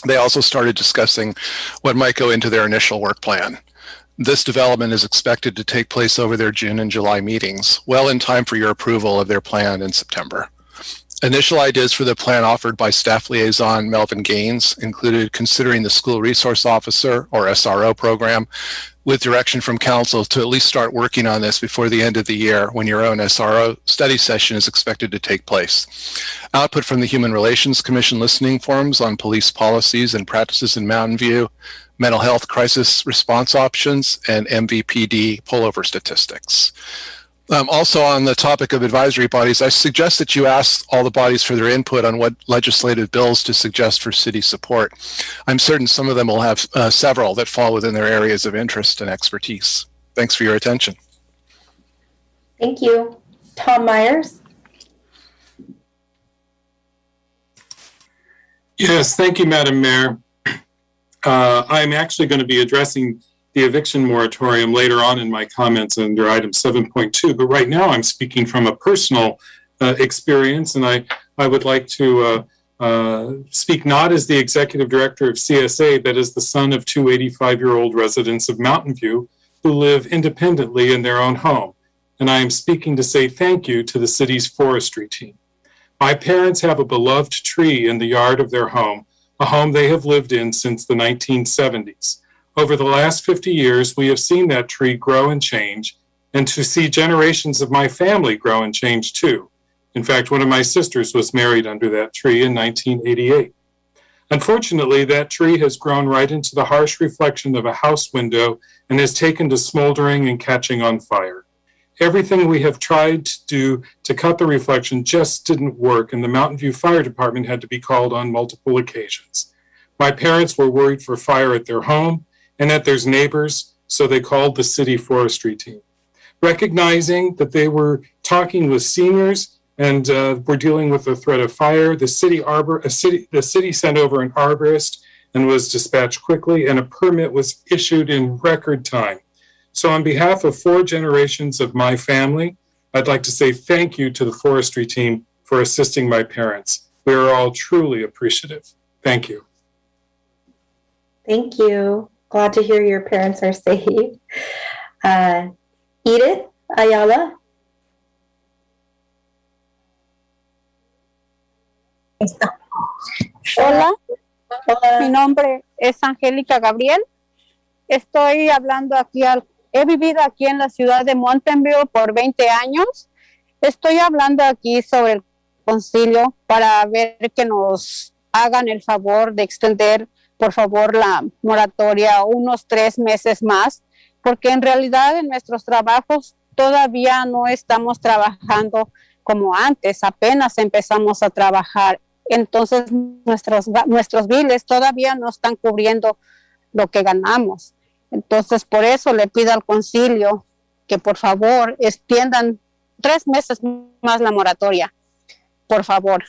they also started discussing what might go into their initial work plan. This development is expected to take place over their June and July meetings, well in time for your approval of their plan in September. Initial ideas for the plan offered by staff liaison Melvin Gaines included considering the school resource officer, or SRO, program, with direction from council to at least start working on this before the end of the year when your own SRO study session is expected to take place. Output from the Human Relations Commission listening forums on police policies and practices in Mountain View, mental health crisis response options, and MVPD pullover statistics. Also on the topic of advisory bodies, I suggest that you ask all the bodies for their input on what legislative bills to suggest for city support. I'm certain some of them will have several that fall within their areas of interest and expertise. Thanks for your attention. Thank you. Tom Myers. Yes, thank you, Madam Mayor. I'm actually going to be addressing the eviction moratorium later on in my comments under item 7.2, but right now I'm speaking from a personal experience, and I would like to speak not as the executive director of CSA, but as the son of two 85-year-old residents of Mountain View who live independently in their own home. And I am speaking to say thank you to the city's forestry team. My parents have a beloved tree in the yard of their home, a home they have lived in since the 1970s. Over the last 50 years, we have seen that tree grow and change, and to see generations of my family grow and change too. In fact, one of my sisters was married under that tree in 1988. Unfortunately, that tree has grown right into the harsh reflection of a house window and has taken to smoldering and catching on fire. Everything we have tried to do to cut the reflection just didn't work, and the Mountain View Fire Department had to be called on multiple occasions. My parents were worried for fire at their home and at their neighbors, so they called the city forestry team. Recognizing that they were talking with seniors and were dealing with the threat of fire, the city sent over an arborist and was dispatched quickly, and a permit was issued in record time. So on behalf of 4 generations of my family, I'd like to say thank you to the forestry team for assisting my parents. We are all truly appreciative. Thank you. Thank you. Glad to hear your parents are safe. Edith Ayala. Hola. Hola, mi nombre es Angélica Gabriel. Estoy hablando aquí, he vivido aquí en la ciudad de Mountain View por 20 años. Estoy hablando aquí sobre el concilio para ver que nos hagan el favor de extender, por favor, la moratoria unos 3 meses más, porque en realidad en nuestros trabajos todavía no estamos trabajando como antes, apenas empezamos a trabajar. Entonces nuestros biles todavía no están cubriendo lo que ganamos. Entonces por eso le pido al concilio que por favor extiendan 3 meses más la moratoria. Por favor.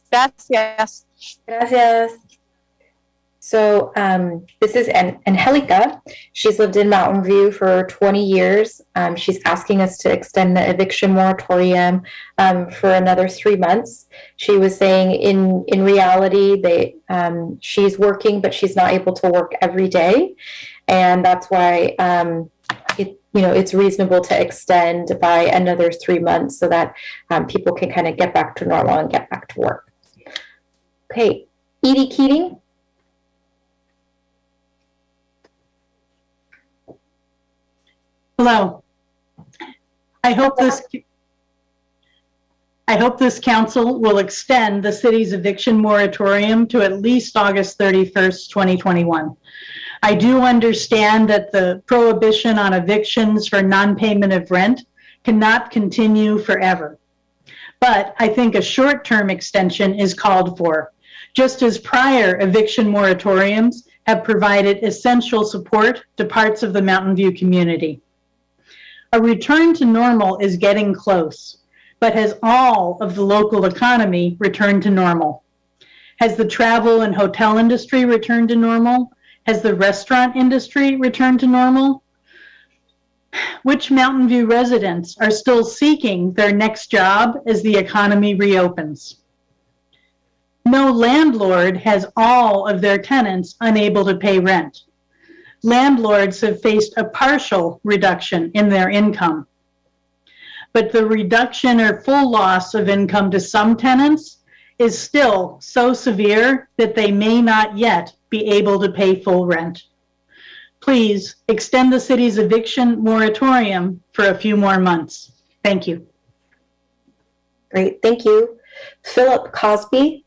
Gracias. Gracias. So this is Angelica. She's lived in Mountain View for 20 years. She's asking us to extend the eviction moratorium for another 3 months. She was saying in reality, she's working, but she's not able to work every day. And that's why it's reasonable to extend by another 3 months so that people can kind of get back to normal and get back to work. Okay, Edie Keating. Hello. I hope this council will extend the city's eviction moratorium to at least August 31st, 2021. I do understand that the prohibition on evictions for non-payment of rent cannot continue forever. But I think a short-term extension is called for, just as prior eviction moratoriums have provided essential support to parts of the Mountain View community. A return to normal is getting close, but has all of the local economy returned to normal? Has the travel and hotel industry returned to normal? Has the restaurant industry returned to normal? Which Mountain View residents are still seeking their next job as the economy reopens? No landlord has all of their tenants unable to pay rent. Landlords have faced a partial reduction in their income. But the reduction or full loss of income to some tenants is still so severe that they may not yet be able to pay full rent. Please extend the city's eviction moratorium for a few more months. Thank you. Great, thank you. Philip Cosby.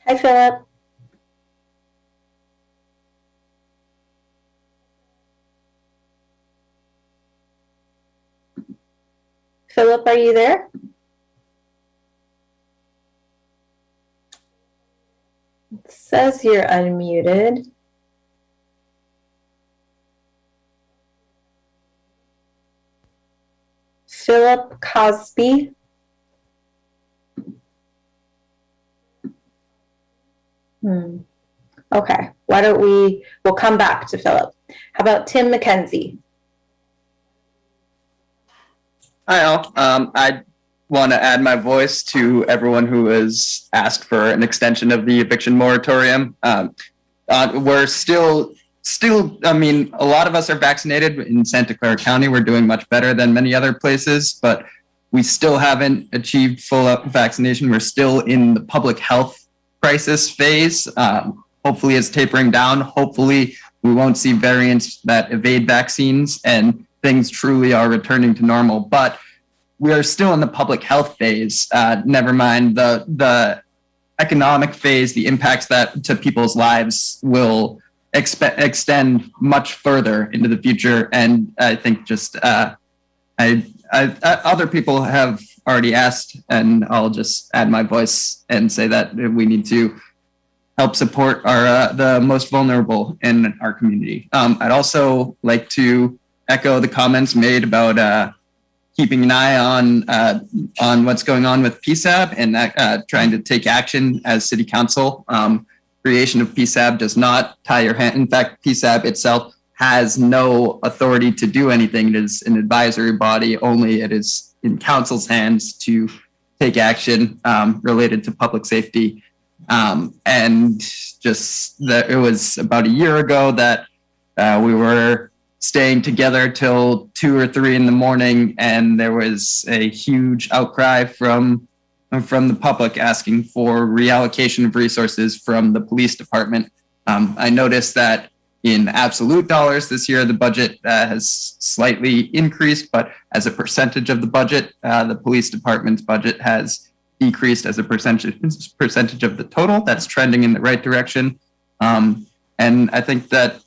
Hi, Philip. Philip, are you there? It says you're unmuted. Philip Cosby. Okay, why don't we'll come back to Philip. How about Tim McKenzie? Hi, all. I want to add my voice to everyone who has asked for an extension of the eviction moratorium. We're still, I mean, a lot of us are vaccinated in Santa Clara County. We're doing much better than many other places, but we still haven't achieved full vaccination. We're still in the public health crisis phase. Hopefully it's tapering down. Hopefully we won't see variants that evade vaccines and things truly are returning to normal, but we are still in the public health phase. Never mind the economic phase, the impacts that to people's lives will extend much further into the future. And I think just other people have already asked, and I'll just add my voice and say that we need to help support our the most vulnerable in our community. I'd also like to echo the comments made about keeping an eye on what's going on with PSAB and trying to take action as City Council. Creation of PSAB does not tie your hand. In fact, PSAB itself has no authority to do anything. It is an advisory body. Only it is in council's hands to take action related to public safety. And just that it was about a year ago that we were staying together till 2 or 3 in the morning, and there was a huge outcry from the public asking for reallocation of resources from the police department. I noticed that in absolute dollars this year, the budget has slightly increased, but as a percentage of the budget, the police department's budget has decreased as a percentage of the total. That's trending in the right direction. And I think that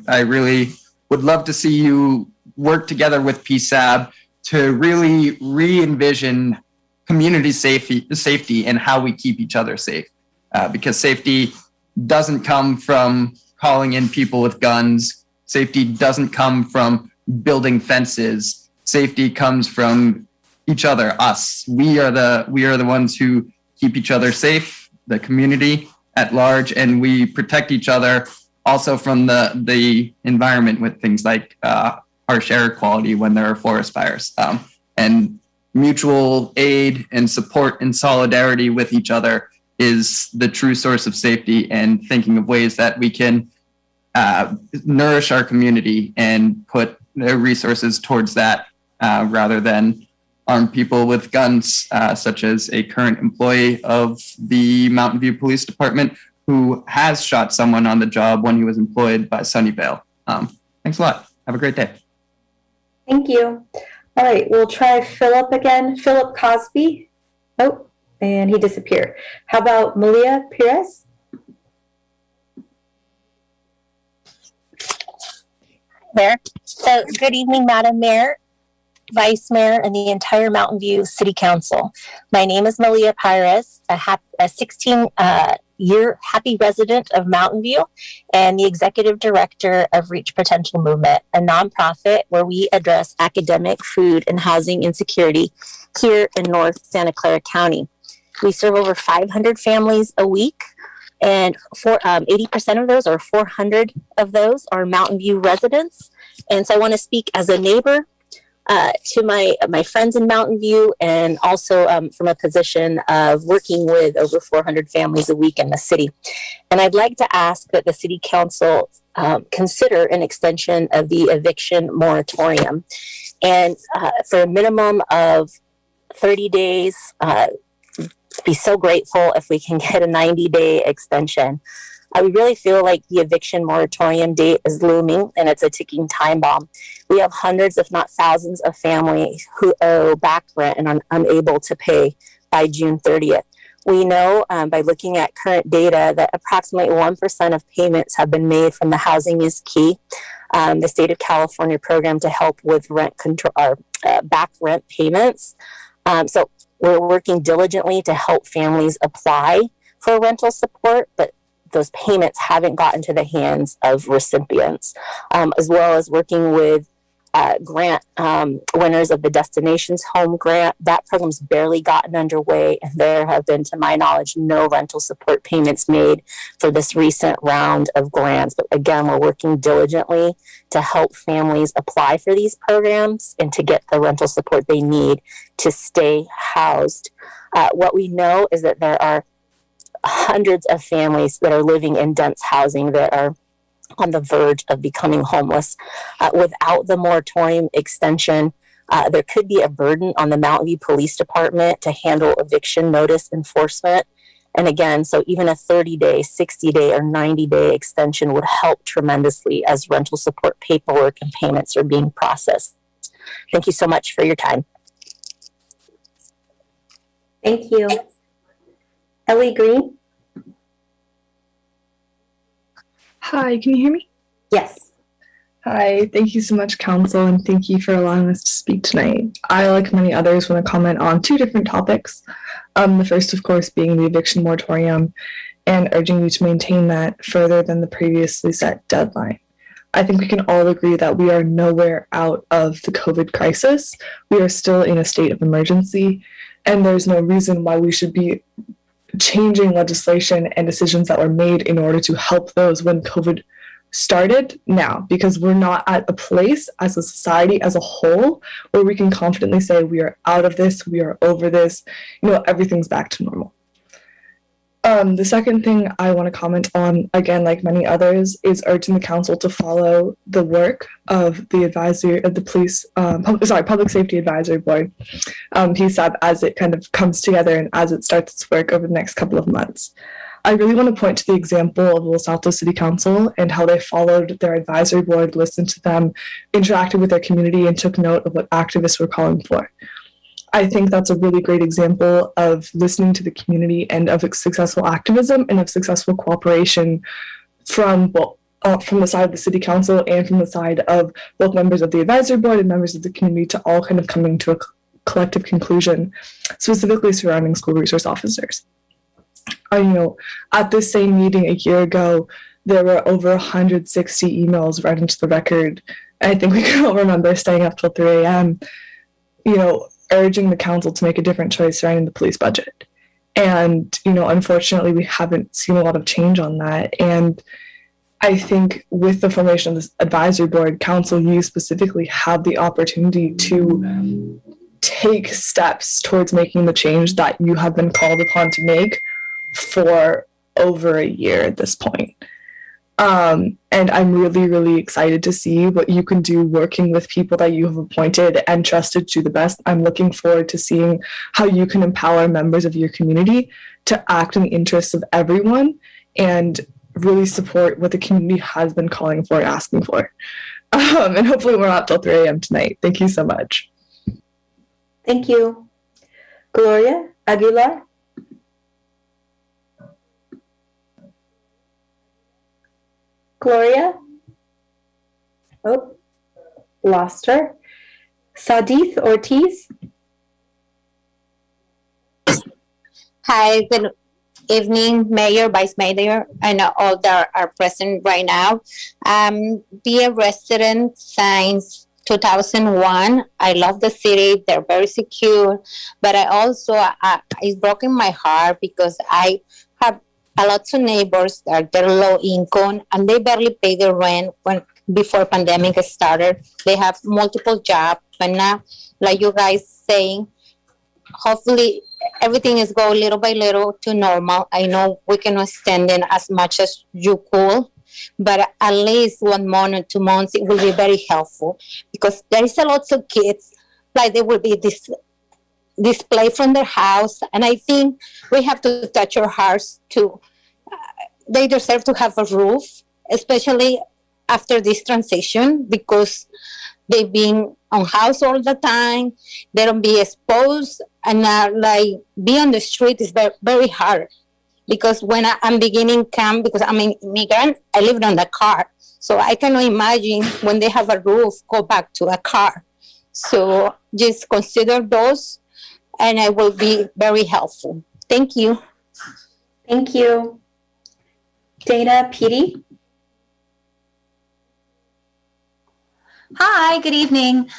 I really would love to see you work together with PSAB to really re-envision community safety and how we keep each other safe. Because safety doesn't come from calling in people with guns. Safety doesn't come from building fences. Safety comes from each other, us. We are the ones who keep each other safe, the community at large, and we protect each other also from the environment with things like harsh air quality when there are forest fires. And mutual aid and support and solidarity with each other is the true source of safety, and thinking of ways that we can nourish our community and put resources towards that rather than arm people with guns, such as a current employee of the Mountain View Police Department who has shot someone on the job when he was employed by Sunnyvale. Thanks a lot. Have a great day. Thank you. All right, we'll try Philip again. Philip Cosby. Oh, and he disappeared. How about Malia Perez? There. So, good evening, Madam Mayor, Vice Mayor, and the entire Mountain View City Council. My name is Malia Perez, a 16-year happy resident of Mountain View and the Executive Director of Reach Potential Movement, a nonprofit where we address academic, food, and housing insecurity here in North Santa Clara County. We serve over 500 families a week, and 80% of those, or 400 of those, are Mountain View residents. And so I want to speak as a neighbor to my friends in Mountain View, and also from a position of working with over 400 families a week in the city. And I'd like to ask that the City Council consider an extension of the eviction moratorium. And for a minimum of 30 days, be so grateful if we can get a 90-day extension. We really feel like the eviction moratorium date is looming, and it's a ticking time bomb. We have hundreds, if not thousands, of families who owe back rent and are unable to pay by June 30th. We know by looking at current data that approximately 1% of payments have been made from the Housing is Key, the state of California program to help with rent control, back rent payments. So we're working diligently to help families apply for rental support, but those payments haven't gotten to the hands of recipients, as well as working with grant winners of the Destinations Home Grant. That program's barely gotten underway, and there have been, to my knowledge, no rental support payments made for this recent round of grants. But again, we're working diligently to help families apply for these programs and to get the rental support they need to stay housed. What we know is that there are hundreds of families that are living in dense housing that are on the verge of becoming homeless. Without the moratorium extension, there could be a burden on the Mountain View Police Department to handle eviction notice enforcement. And again, so even a 30-day, 60-day, or 90-day extension would help tremendously as rental support paperwork and payments are being processed. Thank you so much for your time. Thank you. Ellie Green? Hi, can you hear me? Yes. Hi, thank you so much, Council, and thank you for allowing us to speak tonight. I, like many others, want to comment on two different topics. The first, of course, being the eviction moratorium, and urging you to maintain that further than the previously set deadline. I think we can all agree that we are nowhere out of the COVID crisis. We are still in a state of emergency, and there's no reason why we should be changing legislation and decisions that were made in order to help those when COVID started now, because we're not at a place as a society as a whole where we can confidently say we are out of this, we are over this, everything's back to normal. The second thing I want to comment on, again, like many others, is urging the council to follow the work of the advisory of the police, Public Safety Advisory Board, PSAB, as it kind of comes together and as it starts its work over the next couple of months. I really want to point to the example of Los Altos City Council and how they followed their advisory board, listened to them, interacted with their community, and took note of what activists were calling for. I think that's a really great example of listening to the community and of successful activism and of successful cooperation from the side of the city council and from the side of both members of the advisory board and members of the community, to all kind of coming to a collective conclusion, specifically surrounding school resource officers. At this same meeting a year ago, there were over 160 emails read into the record. And I think we can all remember staying up till 3 a.m., urging the council to make a different choice surrounding the police budget. And, unfortunately, we haven't seen a lot of change on that. And I think with the formation of this advisory board, council, you specifically have the opportunity to take steps towards making the change that you have been called upon to make for over a year at this point. And I'm really, really excited to see what you can do working with people that you have appointed and trusted to the best. I'm looking forward to seeing how you can empower members of your community to act in the interests of everyone and really support what the community has been calling for and asking for. And hopefully we're not till 3 a.m. tonight. Thank you so much. Thank you. Gloria Aguilar. Gloria? Oh, lost her. Sadith Ortiz? Hi, good evening, Mayor, Vice Mayor, and all that are present right now. Be a resident since 2001. I love the city. They're very secure, but I also, it's broken my heart because I have a lot of neighbors that they're low income and they barely pay their rent before pandemic started. They have multiple jobs, but now, like you guys saying, hopefully everything is going little by little to normal. I know we cannot stand in as much as you could, but at least 1 month or 2 months, it will be very helpful because there is a lot of kids, like they will be displaced from their house. And I think we have to touch our hearts to, they deserve to have a roof, especially after this transition, because they've been on house all the time. They don't be exposed, and like be on the street is very, very hard. Because when I'm beginning camp, because I'm an immigrant, I lived on the car. So I cannot imagine when they have a roof, go back to a car. So just consider those, and it will be very helpful. Thank you. Thank you. Dana Petey. Hi, good evening.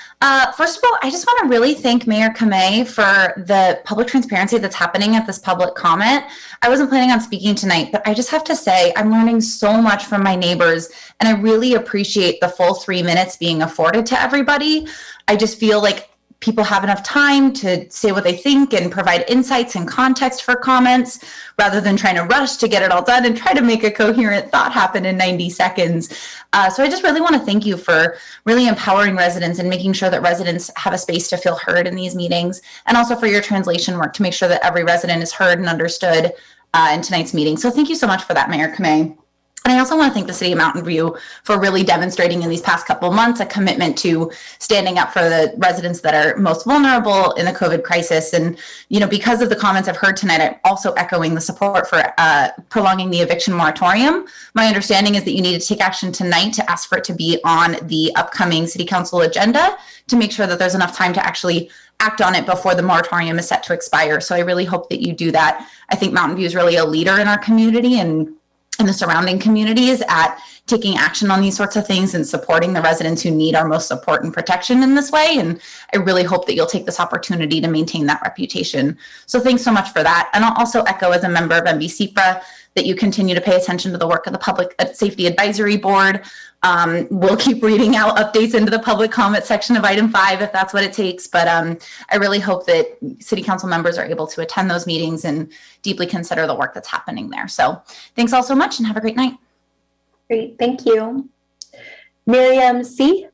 First of all, I just want to really thank Mayor Kamei for the public transparency that's happening at this public comment. I wasn't planning on speaking tonight, but I just have to say I'm learning so much from my neighbors, and I really appreciate the full 3 minutes being afforded to everybody. I just feel like people have enough time to say what they think and provide insights and context for comments rather than trying to rush to get it all done and try to make a coherent thought happen in 90 seconds. So I just really want to thank you for really empowering residents and making sure that residents have a space to feel heard in these meetings, and also for your translation work to make sure that every resident is heard and understood in tonight's meeting. So thank you so much for that, Mayor Kamei. And I also want to thank the City of Mountain View for really demonstrating in these past couple of months a commitment to standing up for the residents that are most vulnerable in the COVID crisis. And, you know, because of the comments I've heard tonight, I'm also echoing the support for prolonging the eviction moratorium. My understanding is that you need to take action tonight to ask for it to be on the upcoming City Council agenda to make sure that there's enough time to actually act on it before the moratorium is set to expire. So I really hope that you do that. I think Mountain View is really a leader in our community and the surrounding communities at taking action on these sorts of things and supporting the residents who need our most support and protection in this way. And I really hope that you'll take this opportunity to maintain that reputation. So thanks so much for that. And I'll also echo as a member of MVCPRA that you continue to pay attention to the work of the Public Safety Advisory Board. We'll keep reading out updates into the public comment section of item 5 if that's what it takes. But I really hope that City Council members are able to attend those meetings and deeply consider the work that's happening there. So thanks all so much and have a great night. Great, thank you. Miriam C.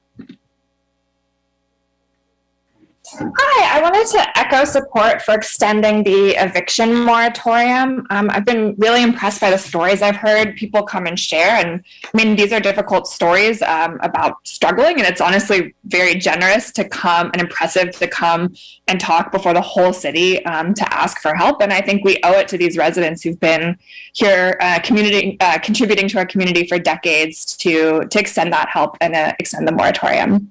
Hi, I wanted to echo support for extending the eviction moratorium. I've been really impressed by the stories I've heard people come and share. And I mean, these are difficult stories about struggling, and it's honestly very generous to come and impressive to come and talk before the whole city to ask for help. And I think we owe it to these residents who've been here contributing to our community for decades to extend that help and extend the moratorium.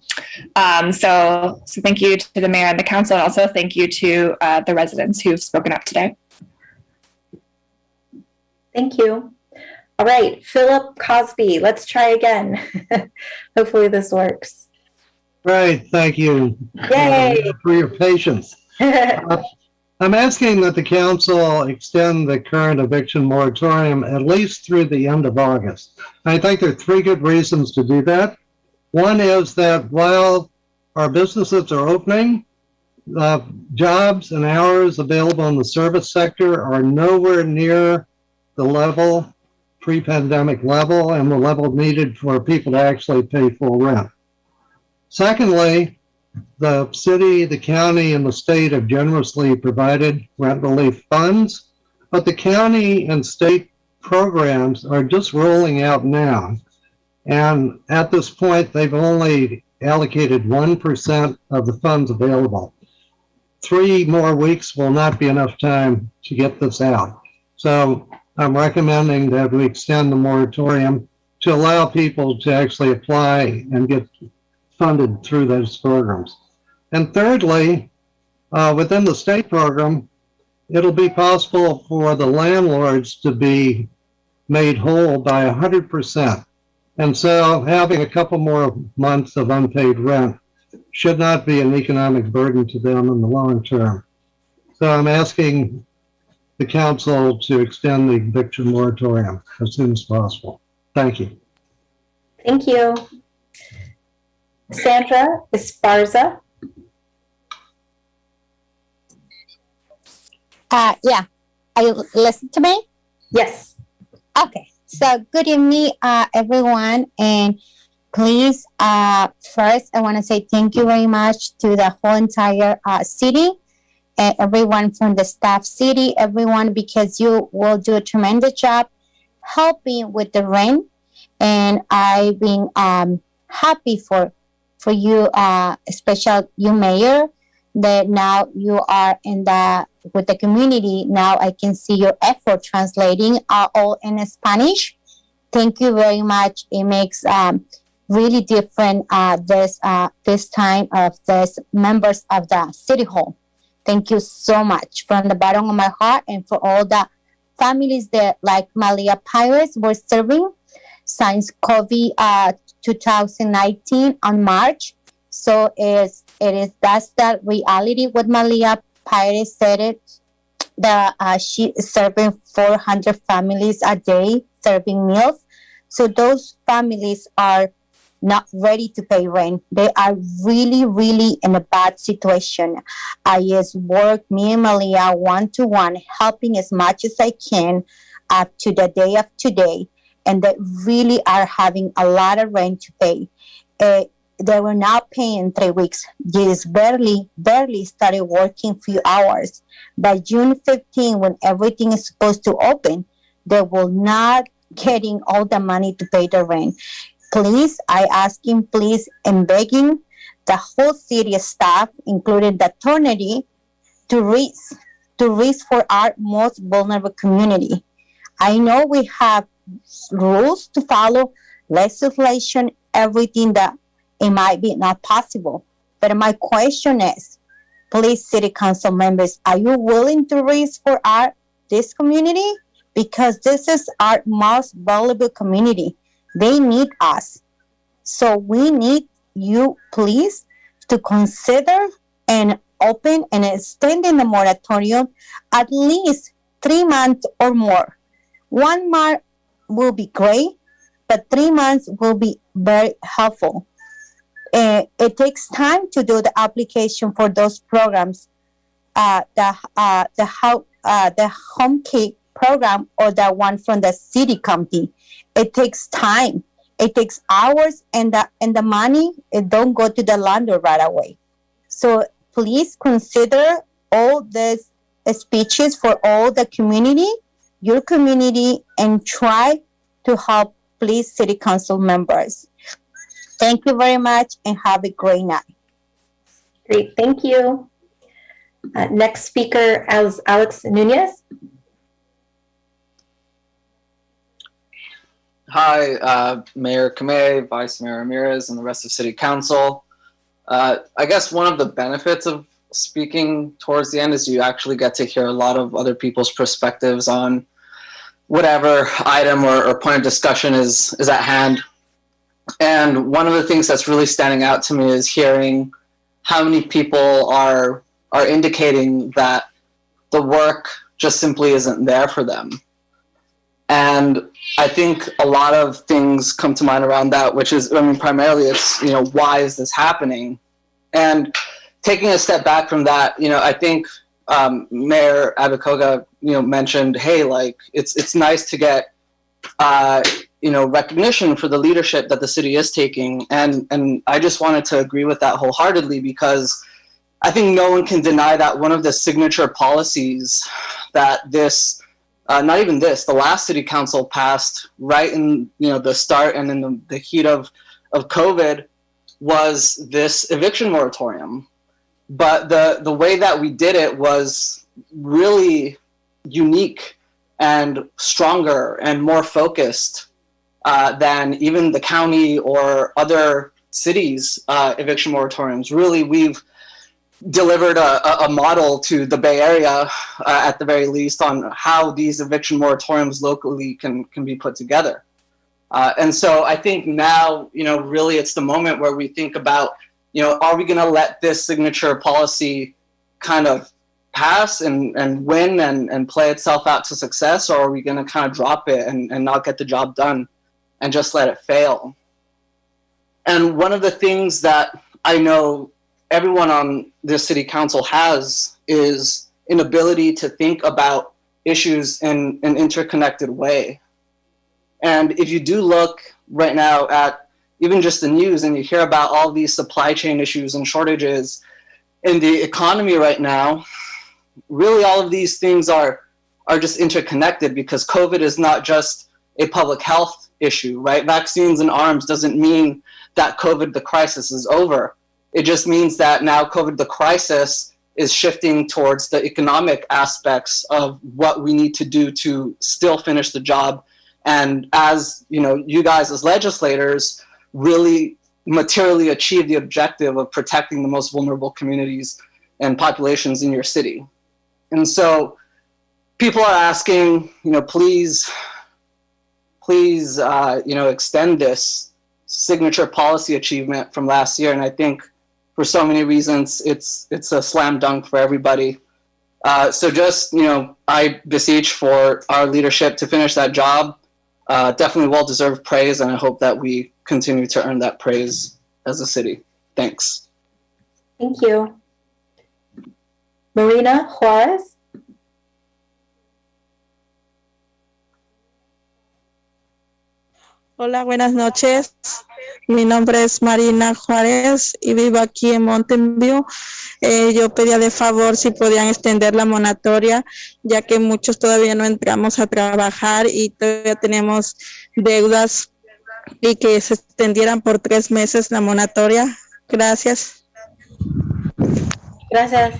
So thank you to the mayor and the council, and also thank you to the residents who've spoken up today. Thank you. All right, Philip Cosby, let's try again. Hopefully this works. Right, thank you. Yay! For your patience. I'm asking that the council extend the current eviction moratorium at least through the end of August. I think there are 3 good reasons to do that. One is that while our businesses are opening, jobs and hours available in the service sector are nowhere near the level, pre-pandemic level, and the level needed for people to actually pay full rent. Secondly, the city, the county, and the state have generously provided rent relief funds, but the county and state programs are just rolling out now. And at this point, they've only allocated 1% of the funds available. 3 more weeks will not be enough time to get this out. So I'm recommending that we extend the moratorium to allow people to actually apply and get funded through those programs. And thirdly, within the state program, it'll be possible for the landlords to be made whole by 100%. And so having a couple more months of unpaid rent should not be an economic burden to them in the long term. So I'm asking the council to extend the eviction moratorium as soon as possible. Thank you. Thank you. Sandra Esparza. Yeah, are you listening to me? Yes. Okay, so good evening, everyone. And please, first, I want to say thank you very much to the whole entire city, and everyone from the staff city, everyone, because you will do a tremendous job helping with the rent. And I've been happy for you, especially you, Mayor, that now you are in with the community. Now I can see your effort translating all in Spanish. Thank you very much. It makes really different this time of this members of the City Hall. Thank you so much from the bottom of my heart, and for all the families that like Malia Pires were serving since COVID 2019 on March. So that's the reality. What Malia Pires said it, that she is serving 400 families a day, serving meals. So those families are not ready to pay rent. They are really, really in a bad situation. I just work, me and Malia, one-to-one, helping as much as I can up to the day of today. And they really are having a lot of rent to pay. They were not paying 3 weeks. Just barely started working few hours. By June 15, when everything is supposed to open, they will not getting all the money to pay the rent. Please, I asking, please, and begging the whole city staff, including the attorney, to reach for our most vulnerable community. I know we have rules to follow, legislation, everything that it might be not possible. But my question is, please, city council members, are you willing to reach for this community? Because this is our most valuable community. They need us. So we need you, please, to consider and open and extending the moratorium at least 3 months or more. 1 month will be great, but 3 months will be very helpful. It takes time to do the application for those programs, the home care program or the one from the city company. It takes time. It takes hours, and the money, it don't go to the landlord right away. So please consider all these speeches for all the community, your community, and try to help, please, city council members. Thank you very much, and have a great night. Great, thank you. Next speaker is Alex Nunez. Hi, Mayor Kamei, Vice Mayor Ramirez, and the rest of City Council. I guess one of the benefits of speaking towards the end is you actually get to hear a lot of other people's perspectives on whatever item or point of discussion is at hand. And one of the things that's really standing out to me is hearing how many people are indicating that the work just simply isn't there for them. And I think a lot of things come to mind around that, which is, I mean, primarily it's, why is this happening? And taking a step back from that, I think Mayor Abakoga, mentioned, hey, like it's nice to get recognition for the leadership that the city is taking, and I just wanted to agree with that wholeheartedly, because I think no one can deny that one of the signature policies that this, not even this, the last city council passed right in the start and in the heat of COVID was this eviction moratorium. But the way that we did it was really unique and stronger and more focused than even the county or other cities' eviction moratoriums. Really, we've delivered a model to the Bay Area, at the very least, on how these eviction moratoriums locally can be put together. And so I think now, really it's the moment where we think about, are we going to let this signature policy kind of pass and win and play itself out to success, or are we going to kind of drop it and not get the job done and just let it fail? And one of the things that I know everyone on this city council has is an ability to think about issues in an interconnected way. And if you do look right now at even just the news and you hear about all these supply chain issues and shortages in the economy right now, really all of these things are just interconnected, because COVID is not just a public health issue, right? Vaccines and arms doesn't mean that COVID, the crisis, is over. It just means that now COVID, the crisis, is shifting towards the economic aspects of what we need to do to still finish the job. And as you guys as legislators really materially achieve the objective of protecting the most vulnerable communities and populations in your city. And so people are asking, please, extend this signature policy achievement from last year. And I think for so many reasons, it's a slam dunk for everybody. So just, I beseech for our leadership to finish that job. Definitely well-deserved praise, and I hope that we continue to earn that praise as a city. Thanks. Thank you. Marina Juarez. Hola, buenas noches. Mi nombre es Marina Juárez y vivo aquí en Mountain View. Yo pedía de favor si podían extender la moratoria, ya que muchos todavía no entramos a trabajar y todavía tenemos deudas, y que se extendieran por 3 meses la moratoria. Gracias. Gracias.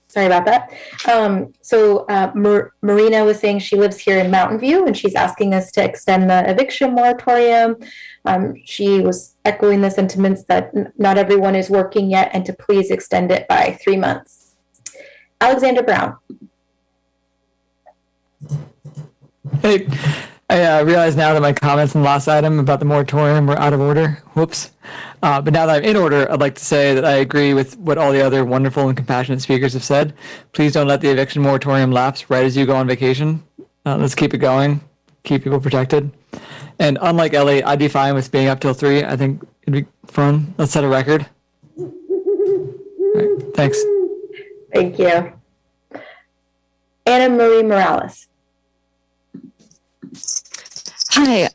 Sorry about that. Marina was saying she lives here in Mountain View, and she's asking us to extend the eviction moratorium. She was echoing the sentiments that not everyone is working yet, and to please extend it by 3 months. Alexander Brown. Hey, I realize now that my comments on the last item about the moratorium were out of order. Whoops. But now that I'm in order, I'd like to say that I agree with what all the other wonderful and compassionate speakers have said. Please don't let the eviction moratorium lapse right as you go on vacation. Let's keep it going, keep people protected. And unlike Ellie, I'd be fine with being up till 3. I think it'd be fun. Let's set a record. All right, thanks. Thank you. Anna Marie Morales. Hi,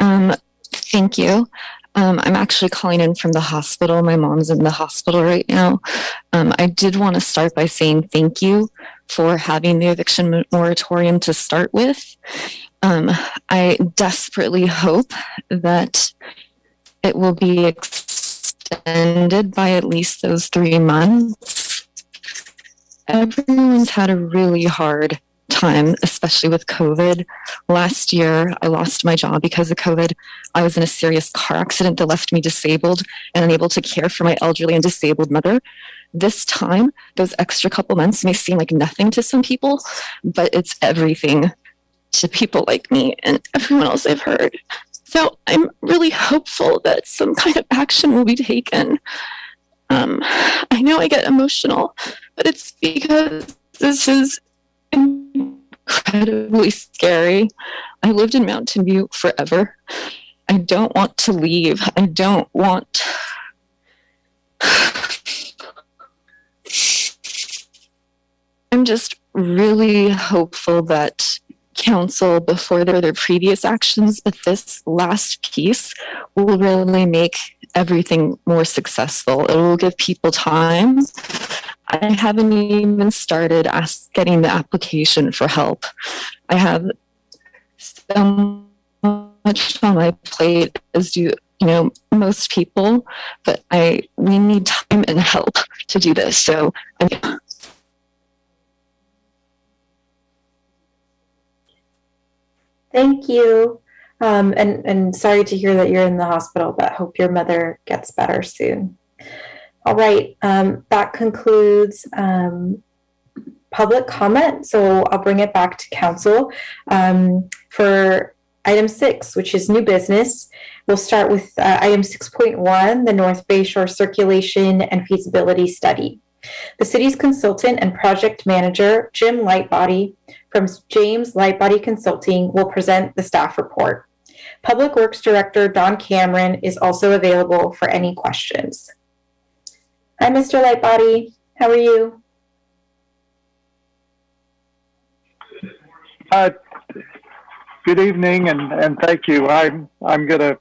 thank you. I'm actually calling in from the hospital. My mom's in the hospital right now. I did want to start by saying thank you for having the eviction moratorium to start with. I desperately hope that it will be extended by at least those 3 months. Everyone's had a really hard time, especially with COVID. Last year, I lost my job because of COVID. I was in a serious car accident that left me disabled and unable to care for my elderly and disabled mother. This time, those extra couple months may seem like nothing to some people, but it's everything to people like me and everyone else I've heard. So I'm really hopeful that some kind of action will be taken. I know I get emotional, but it's because this is incredibly scary. I lived in Mountain View forever. I don't want to leave. I don't want. I'm just really hopeful that council, before their previous actions, but this last piece will really make everything more successful. It will give people time. I haven't even started getting the application for help. I have so much on my plate, as do most people, but we need time and help to do this. So Thank you. And sorry to hear that you're in the hospital, but hope your mother gets better soon. All right, that concludes public comment. So I'll bring it back to council for item 6, which is new business. We'll start with item 6.1, the North Bay Shore Circulation and Feasibility Study. The city's consultant and project manager, Jim Lightbody, from James Lightbody Consulting, will present the staff report. Public Works Director Don Cameron is also available for any questions. Hi, Mr. Lightbody. How are you? Good evening, and thank you. I'm going to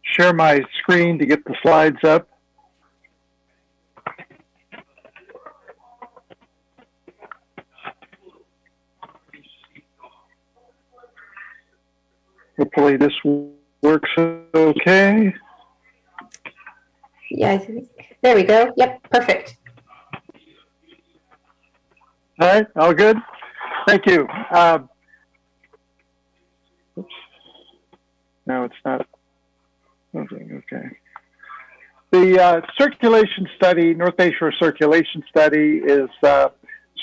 share my screen to get the slides up. Hopefully this works okay. Yeah, I think, there we go. Yep, perfect. All right, all good? Thank you. Oops. No, it's not. Okay. The circulation study, North Bay Shore Circulation Study, is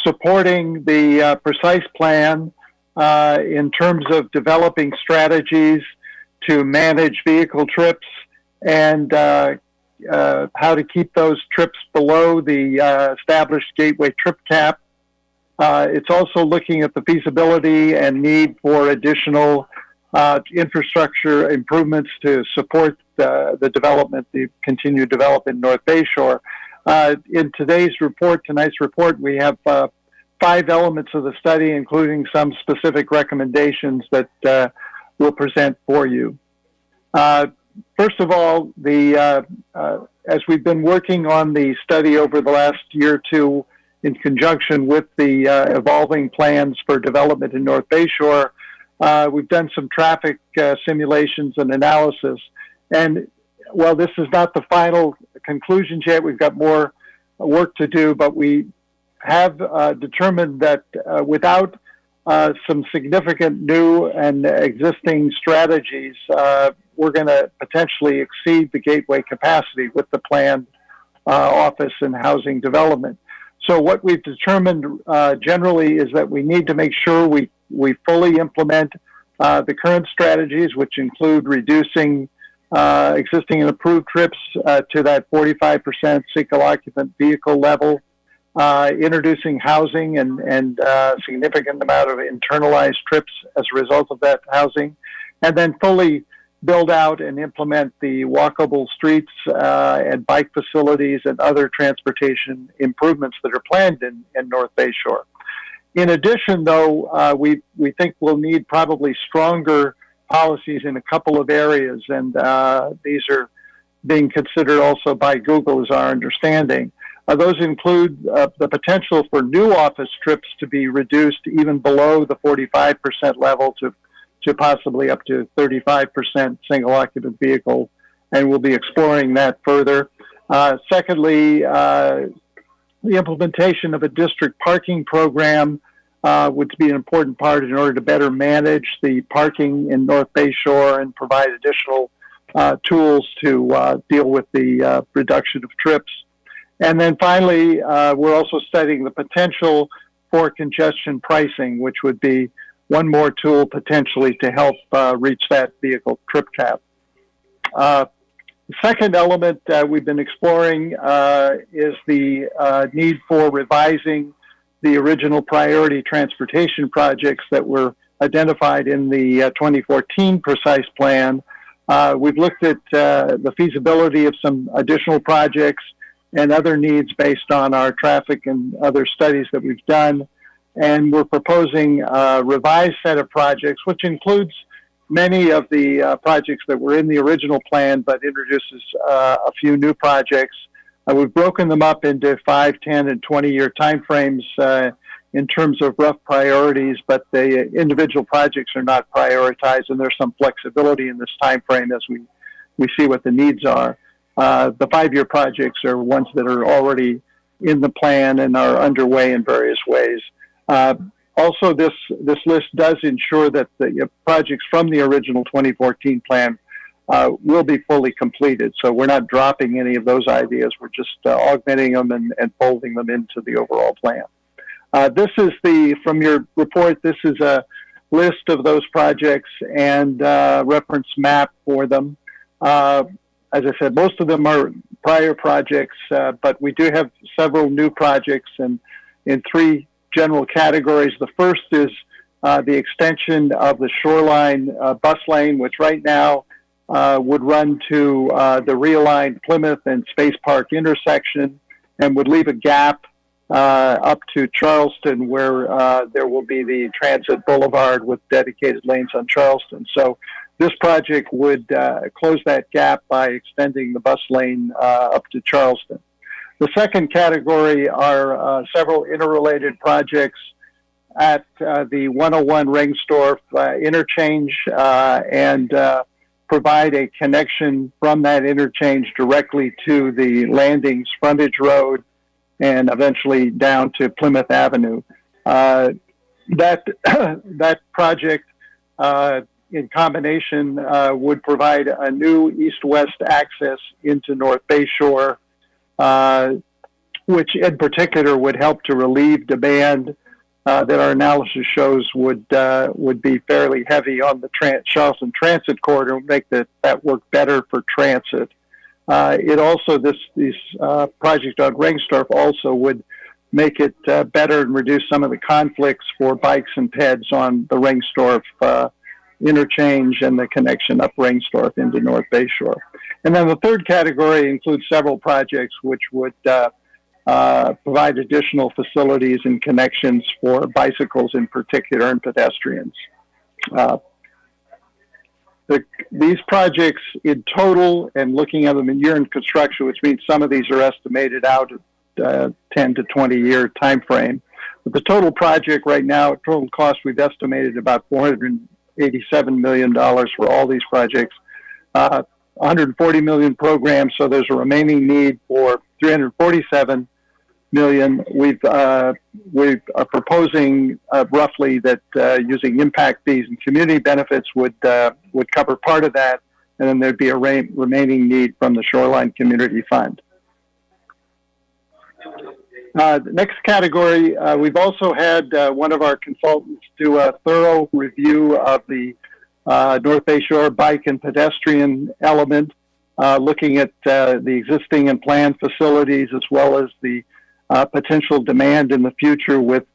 supporting the precise plan in terms of developing strategies to manage vehicle trips and how to keep those trips below the established gateway trip cap. It's also looking at the feasibility and need for additional infrastructure improvements to support the development, the continued development in North Bay Shore. In tonight's report, we have 5 elements of the study, including some specific recommendations that we'll present for you. First of all, as we've been working on the study over the last year or two in conjunction with the evolving plans for development in North Bay Shore, we've done some traffic simulations and analysis. And while this is not the final conclusions yet, we've got more work to do, but we have determined that without some significant new and existing strategies, we're going to potentially exceed the gateway capacity with the planned office and housing development. So what we've determined generally is that we need to make sure we fully implement the current strategies, which include reducing existing and approved trips to that 45% single occupant vehicle level, introducing housing and significant amount of internalized trips as a result of that housing, and then fully build out and implement the walkable streets and bike facilities and other transportation improvements that are planned in North Bay Shore. In addition, though, we think we'll need probably stronger policies in a couple of areas, and these are being considered also by Google, is our understanding. Those include the potential for new office trips to be reduced even below the 45% level to possibly up to 35% single occupant vehicle, and we'll be exploring that further. Secondly, the implementation of a district parking program would be an important part in order to better manage the parking in North Bay Shore and provide additional tools to deal with the reduction of trips. And then finally, we're also studying the potential for congestion pricing, which would be one more tool potentially to help reach that vehicle trip cap. The second element we've been exploring is the need for revising the original priority transportation projects that were identified in the 2014 precise plan. We've looked at the feasibility of some additional projects and other needs based on our traffic and other studies that we've done. And we're proposing a revised set of projects, which includes many of the projects that were in the original plan, but introduces a few new projects. We've broken them up into 5, 10, and 20-year timeframes in terms of rough priorities, but the individual projects are not prioritized, and there's some flexibility in this timeframe as we see what the needs are. The 5-year projects are ones that are already in the plan and are underway in various ways. Also, this list does ensure that the projects from the original 2014 plan will be fully completed. So we're not dropping any of those ideas. We're just augmenting them and folding them into the overall plan. This is from your report, this is a list of those projects and reference map for them. As I said, most of them are prior projects, but we do have several new projects and in 3 general categories. The first is the extension of the Shoreline bus lane, which right now would run to the realigned Plymouth and Space Park intersection and would leave a gap up to Charleston where there will be the Transit Boulevard with dedicated lanes on Charleston. So this project would close that gap by extending the bus lane up to Charleston. The second category are several interrelated projects at the 101 Rengstorff interchange and provide a connection from that interchange directly to the Landings frontage road and eventually down to Plymouth Avenue. That project in combination would provide a new east-west access into North Bay Shore, which in particular would help to relieve demand that our analysis shows would be fairly heavy on the Charleston Transit Corridor, make that work better for transit. It also, this project on Rengstorff also would make it better and reduce some of the conflicts for bikes and peds on the Rengstorff interchange and the connection up Rengstorff into North Bay Shore. And then the third category includes several projects which would provide additional facilities and connections for bicycles in particular and pedestrians. These projects in total, and looking at them in year in construction, which means some of these are estimated out at 10 to 20 year time frame. But the total project right now, total cost, we've estimated about $487 million for all these projects. 140 million programs, so there's a remaining need for 347 million. We are proposing roughly that using impact fees and community benefits would cover part of that, and then there'd be a remaining need from the Shoreline Community Fund. The next category, we've also had one of our consultants do a thorough review of the North Bay Shore bike and pedestrian element, looking at the existing and planned facilities as well as the potential demand in the future with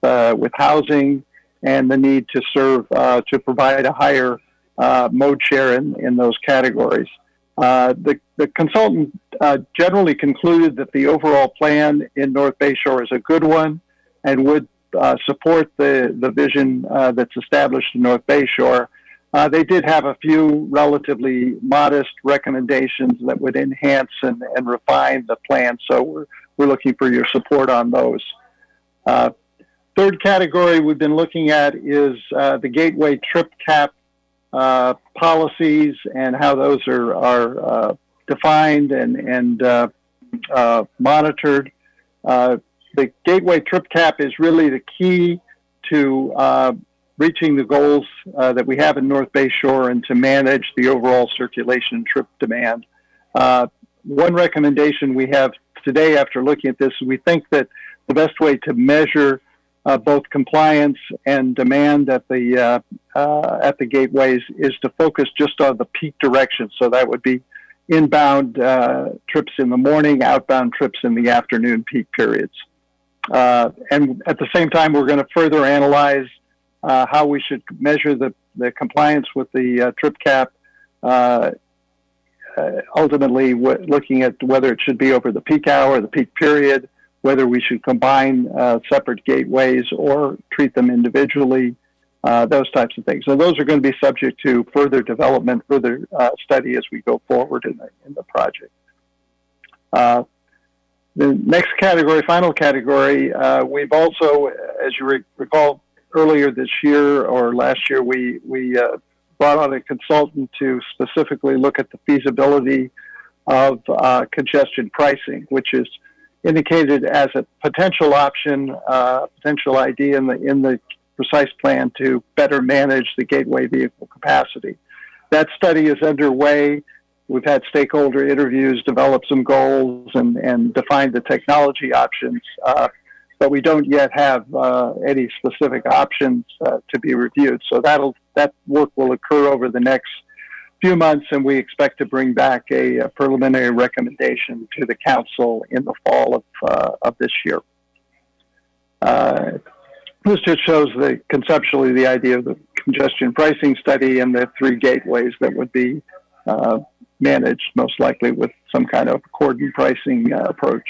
housing and the need to serve to provide a higher mode share in those categories. The consultant generally concluded that the overall plan in North Bay Shore is a good one and would support the vision that's established in North Bay Shore. They did have a few relatively modest recommendations that would enhance and refine the plan, so we're looking for your support on those. Third category we've been looking at is the gateway trip cap policies and how those are defined and monitored. The gateway trip cap is really the key to reaching the goals that we have in North Bay Shore and to manage the overall circulation trip demand. One recommendation we have today after looking at this, we think that the best way to measure both compliance and demand at the gateways is to focus just on the peak direction. So that would be inbound trips in the morning, outbound trips in the afternoon peak periods. And at the same time, we're going to further analyze how we should measure the compliance with the trip cap, ultimately looking at whether it should be over the peak hour, the peak period, whether we should combine separate gateways or treat them individually, those types of things. So those are going to be subject to further development, further study as we go forward in the project. The next category, final category, we've also, as you recall, earlier this year or last year, we brought on a consultant to specifically look at the feasibility of congestion pricing, which is indicated as a potential option, potential idea in the precise plan to better manage the gateway vehicle capacity. That study is underway. We've had stakeholder interviews, developed some goals, and defined the technology options, but we don't yet have any specific options to be reviewed. So that work will occur over the next few months, and we expect to bring back a preliminary recommendation to the council in the fall of this year. This just shows conceptually the idea of the congestion pricing study and the 3 gateways that would be managed, most likely with some kind of cordon pricing approach.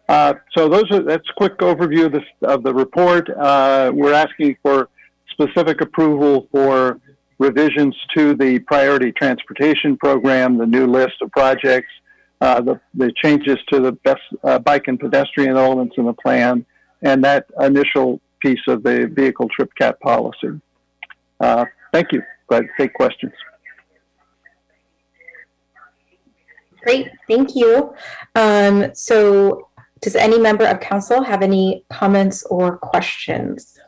So that's a quick overview of the report. We're asking for specific approval for revisions to the priority transportation program, the new list of projects, the changes to the best bike and pedestrian elements in the plan, and that initial piece of the vehicle trip cap policy. Thank you. Glad to take questions. Great, thank you. So does any member of council have any comments or questions?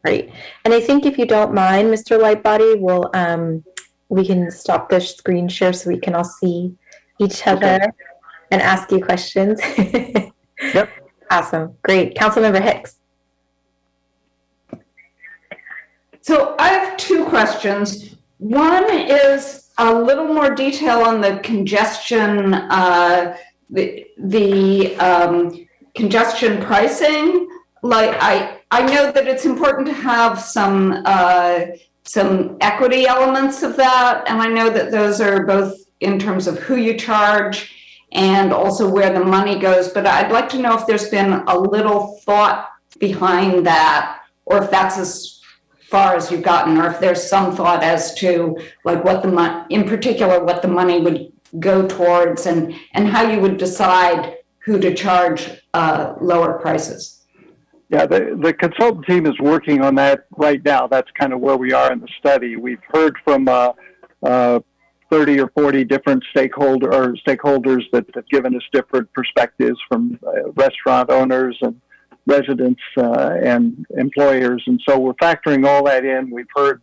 Great, and I think if you don't mind, Mr. Lightbody, we can stop the screen share so we can all see each other and ask you questions. Yep. Awesome, great. Councilmember Hicks. So I have 2 questions. One is a little more detail on the congestion, congestion pricing. Like I know that it's important to have some equity elements of that, and I know that those are both in terms of who you charge and also where the money goes. But I'd like to know if there's been a little thought behind that, or if that's as far as you've gotten, or if there's some thought as to like what in particular what the money would go towards, and how you would decide who to charge lower prices. Yeah, the consultant team is working on that right now. That's kind of where we are in the study. We've heard from 30 or 40 different stakeholders that have given us different perspectives, from restaurant owners and residents and employers. And so we're factoring all that in. We've heard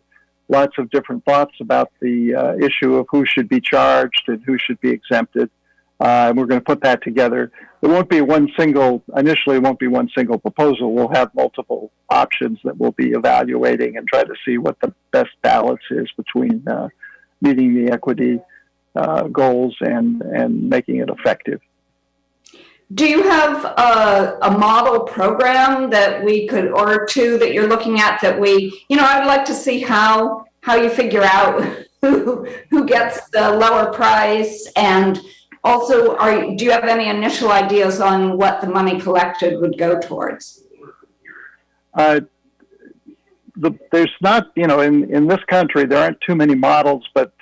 lots of different thoughts about the issue of who should be charged and who should be exempted. And we're going to put that together. There won't be initially won't be one single proposal. We'll have multiple options that we'll be evaluating and try to see what the best balance is between meeting the equity goals and making it effective. Do you have a model program that we could, or 2 that you're looking at that I'd like to see how you figure out who gets the lower price, and also do you have any initial ideas on what the money collected would go towards? There's not, in this country, there aren't too many models, but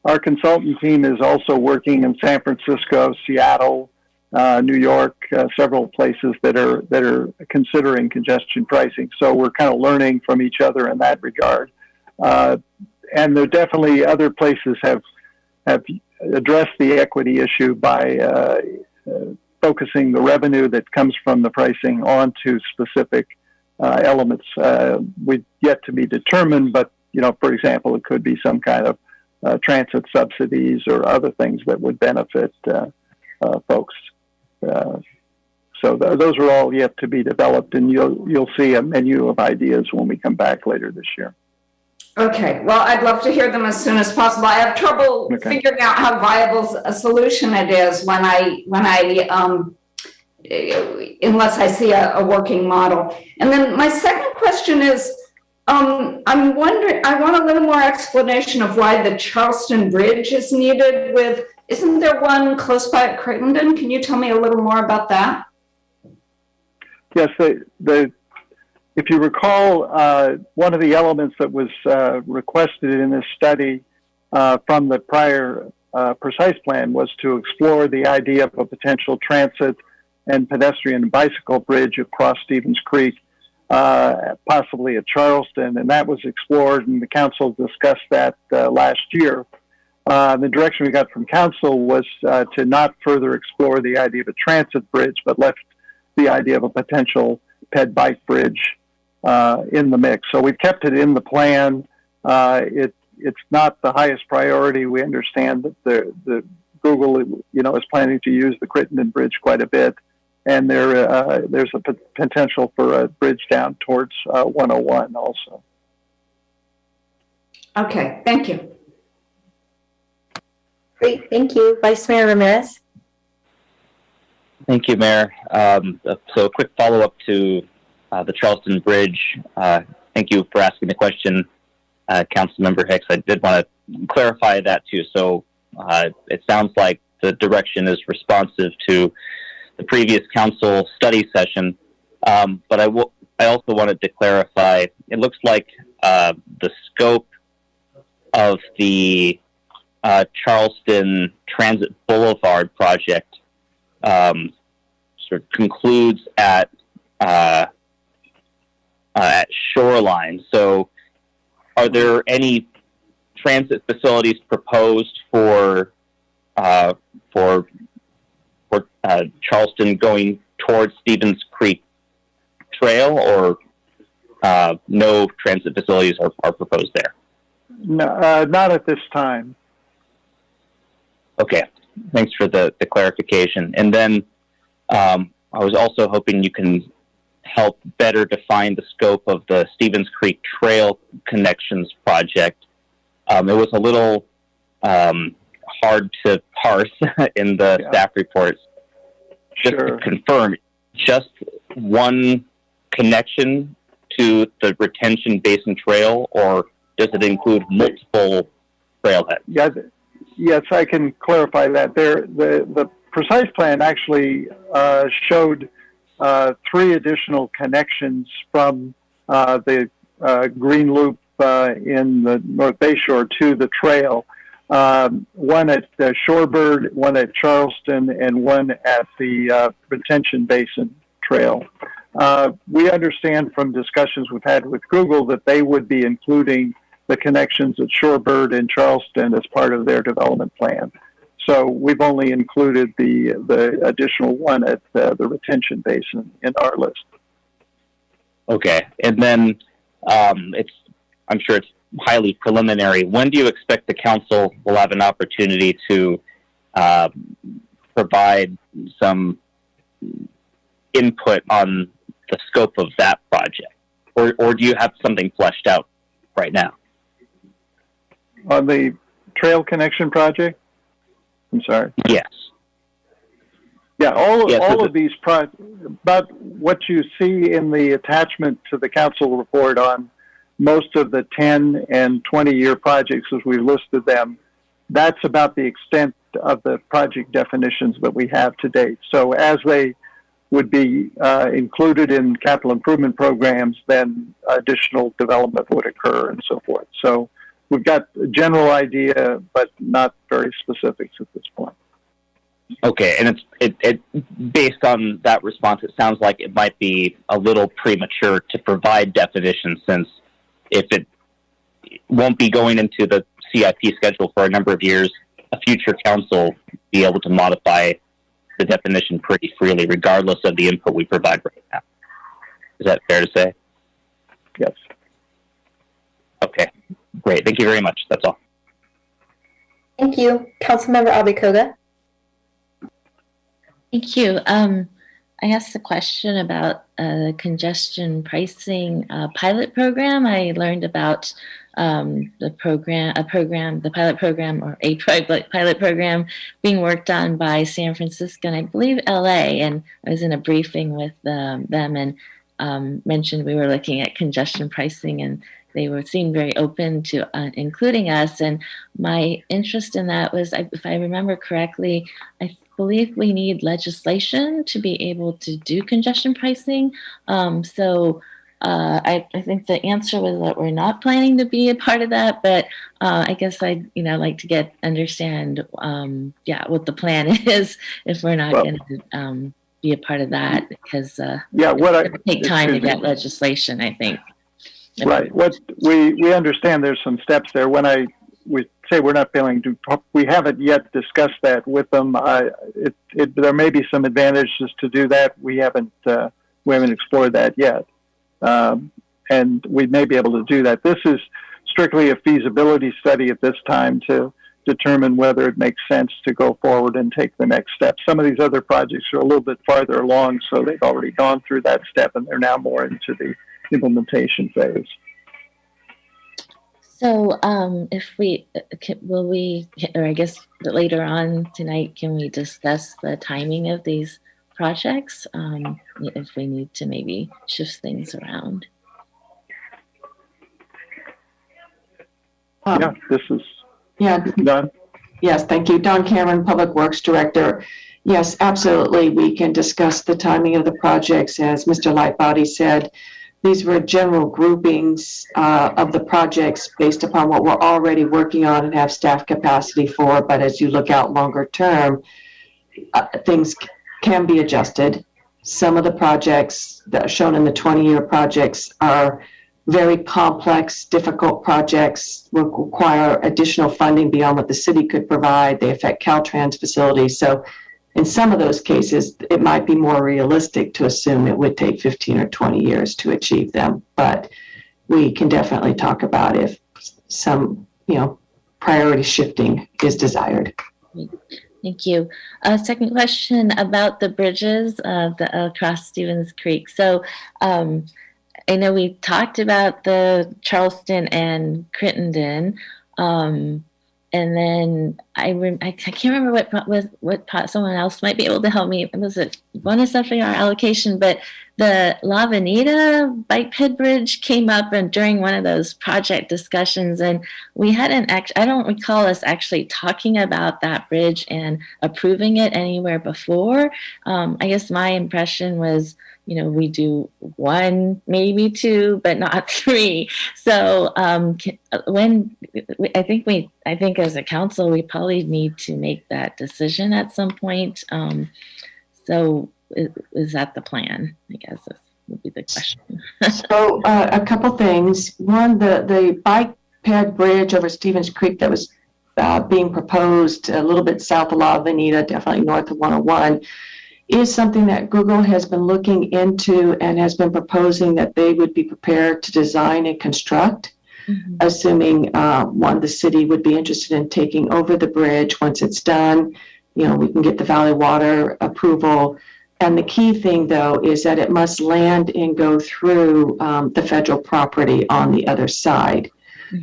our consultant team is also working in San Francisco, Seattle, New York, several places that are considering congestion pricing. So we're kind of learning from each other in that regard. And there definitely other places have addressed the equity issue by focusing the revenue that comes from the pricing onto specific elements. We've yet to be determined, but for example, it could be some kind of transit subsidies or other things that would benefit folks. So those are all yet to be developed, and you'll see a menu of ideas when we come back later this year. Okay, well, I'd love to hear them as soon as possible. I have trouble figuring out how viable a solution it is when I unless I see a working model. And then my second question is, I'm wondering, I want a little more explanation of why the Charleston Bridge is needed with, isn't there one close by at Crittenden? Can you tell me a little more about that? Yes, if you recall, one of the elements that was requested in this study from the prior precise plan was to explore the idea of a potential transit and pedestrian and bicycle bridge across Stevens Creek, possibly at Charleston, and that was explored, and the council discussed that last year. The direction we got from council was to not further explore the idea of a transit bridge, but left the idea of a potential ped bike bridge in the mix. So we've kept it in the plan. It's not the highest priority. We understand that the Google, is planning to use the Crittenden Bridge quite a bit, and there's a potential for a bridge down towards 101 also. Okay, thank you. Great, thank you. Vice Mayor Ramirez. Thank you, Mayor. So a quick follow-up to the Charleston Bridge. Thank you for asking the question, Councilmember Hicks. I did want to clarify that too. So it sounds like the direction is responsive to the previous council study session, but I also wanted to clarify, it looks like the scope of the Charleston Transit Boulevard project sort of concludes at Shoreline. So are there any transit facilities proposed for Charleston going towards Stevens Creek Trail, or no transit facilities are proposed there? No, not at this time. Okay, thanks for the clarification. And then I was also hoping you can help better define the scope of the Stevens Creek Trail Connections project. It was a little hard to parse in the staff reports. Just to confirm, just one connection to the retention basin trail, or does it include multiple trailheads? Yes, I can clarify that. The precise plan actually showed 3 additional connections from the Green Loop in the North Bay Shore to the trail. One at Shorebird, one at Charleston, and one at the Retention Basin Trail. We understand from discussions we've had with Google that they would be including the connections at Shorebird and Charleston as part of their development plan. So we've only included the additional one at the Retention Basin in our list. Okay, and then I'm sure it's highly preliminary. When do you expect the council will have an opportunity to provide some input on the scope of that project? Or do you have something fleshed out right now? On the trail connection project? I'm sorry. Yes. Yeah, all of these projects, but what you see in the attachment to the council report on most of the 10 and 20-year projects as we listed them, that's about the extent of the project definitions that we have to date. So as they would be included in capital improvement programs, then additional development would occur and so forth. So we've got a general idea, but not very specifics at this point. Okay, and it based on that response, it sounds like it might be a little premature to provide definitions, since if it won't be going into the CIP schedule for a number of years, a future council will be able to modify the definition pretty freely, regardless of the input we provide right now. Is that fair to say? Yes. Okay, great. Thank you very much. That's all. Thank you. Councilmember Abikoga. Thank you. I asked a question about the congestion pricing pilot program. I learned about the pilot program, or a pilot program being worked on by San Francisco and I believe LA. And I was in a briefing with them and mentioned we were looking at congestion pricing, and they seemed very open to including us. And my interest in that was, if I remember correctly, I believe we need legislation to be able to do congestion pricing. I think the answer was that we're not planning to be a part of that, but I guess I'd like to understand what the plan is if we're not going to be a part of that, because it would take time to get legislation, I think. Right. What we understand, there's some steps there. When we say we're not failing to, we haven't yet discussed that with them. There may be some advantages to do that. We haven't explored that yet. And we may be able to do that. This is strictly a feasibility study at this time to determine whether it makes sense to go forward and take the next step. Some of these other projects are a little bit farther along, so they've already gone through that step and they're now more into the implementation phase. So or I guess later on tonight, can we discuss the timing of these projects, if we need to maybe shift things around? This is Don. Yes, thank you. Don Cameron, Public Works Director. Yes, absolutely. We can discuss the timing of the projects. As Mr. Lightbody said, these were general groupings of the projects based upon what we're already working on and have staff capacity for. But as you look out longer term, things can be adjusted. Some of the projects that are shown in the 20-year projects are very complex, difficult projects, will require additional funding beyond what the city could provide. They affect Caltrans facilities. So in some of those cases, it might be more realistic to assume it would take 15 or 20 years to achieve them. But we can definitely talk about if some, priority shifting is desired. Thank you. Second question about the bridges across Stevens Creek. So I know we talked about the Charleston and Crittenden, and then I can't remember what someone else might be able to help me. Was it bonus after our allocation? But the La Avenida bike ped bridge came up and during one of those project discussions, and we hadn't I don't recall us actually talking about that bridge and approving it anywhere before. I guess my impression was, we do one, maybe two, but not three. So I think as a council, we probably need to make that decision at some point. So is that the plan? I guess that would be the question. So a couple things. One, the bike ped bridge over Stevens Creek that was being proposed a little bit south of La Avenida, definitely north of 101, is something that Google has been looking into and has been proposing that they would be prepared to design and construct, assuming the city would be interested in taking over the bridge once it's done. We can get the Valley Water approval. And the key thing, though, is that it must land and go through the federal property on the other side.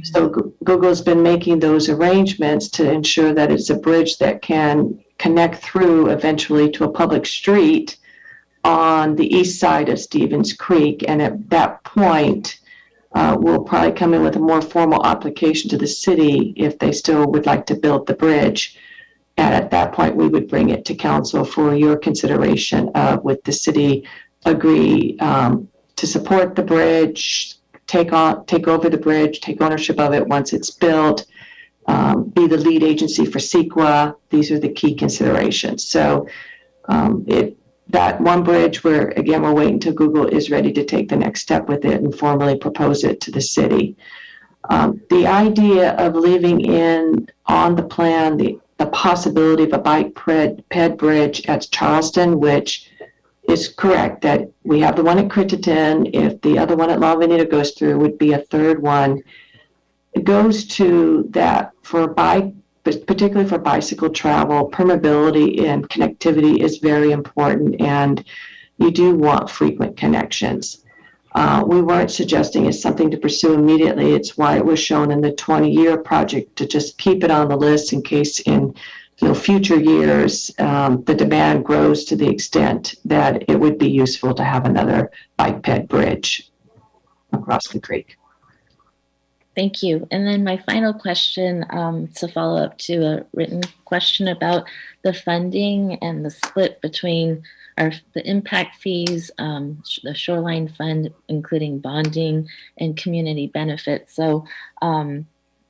So Google's been making those arrangements to ensure that it's a bridge that can connect through eventually to a public street on the east side of Stevens Creek. And at that point, we'll probably come in with a more formal application to the city if they still would like to build the bridge. And at that point, we would bring it to council for your consideration of would the city agree to support the bridge, take over the bridge, take ownership of it once it's built, be the lead agency for CEQA. These are the key considerations. So that one bridge we're waiting until Google is ready to take the next step with it and formally propose it to the city. The idea of leaving in on the plan the possibility of a bike ped bridge at Charleston, which is correct that we have the one at Crittenden. If the other one at La Avenida goes through, would be a third one. It goes to that for particularly for bicycle travel, permeability and connectivity is very important, and you do want frequent connections. we weren't suggesting it's something to pursue immediately. It's why it was shown in the 20-year project to just keep it on the list in case in future years the demand grows to the extent that it would be useful to have another bike ped bridge across the creek. Thank you. And then my final question, to follow up to a written question about the funding and the split between the impact fees, the shoreline fund, including bonding and community benefits. So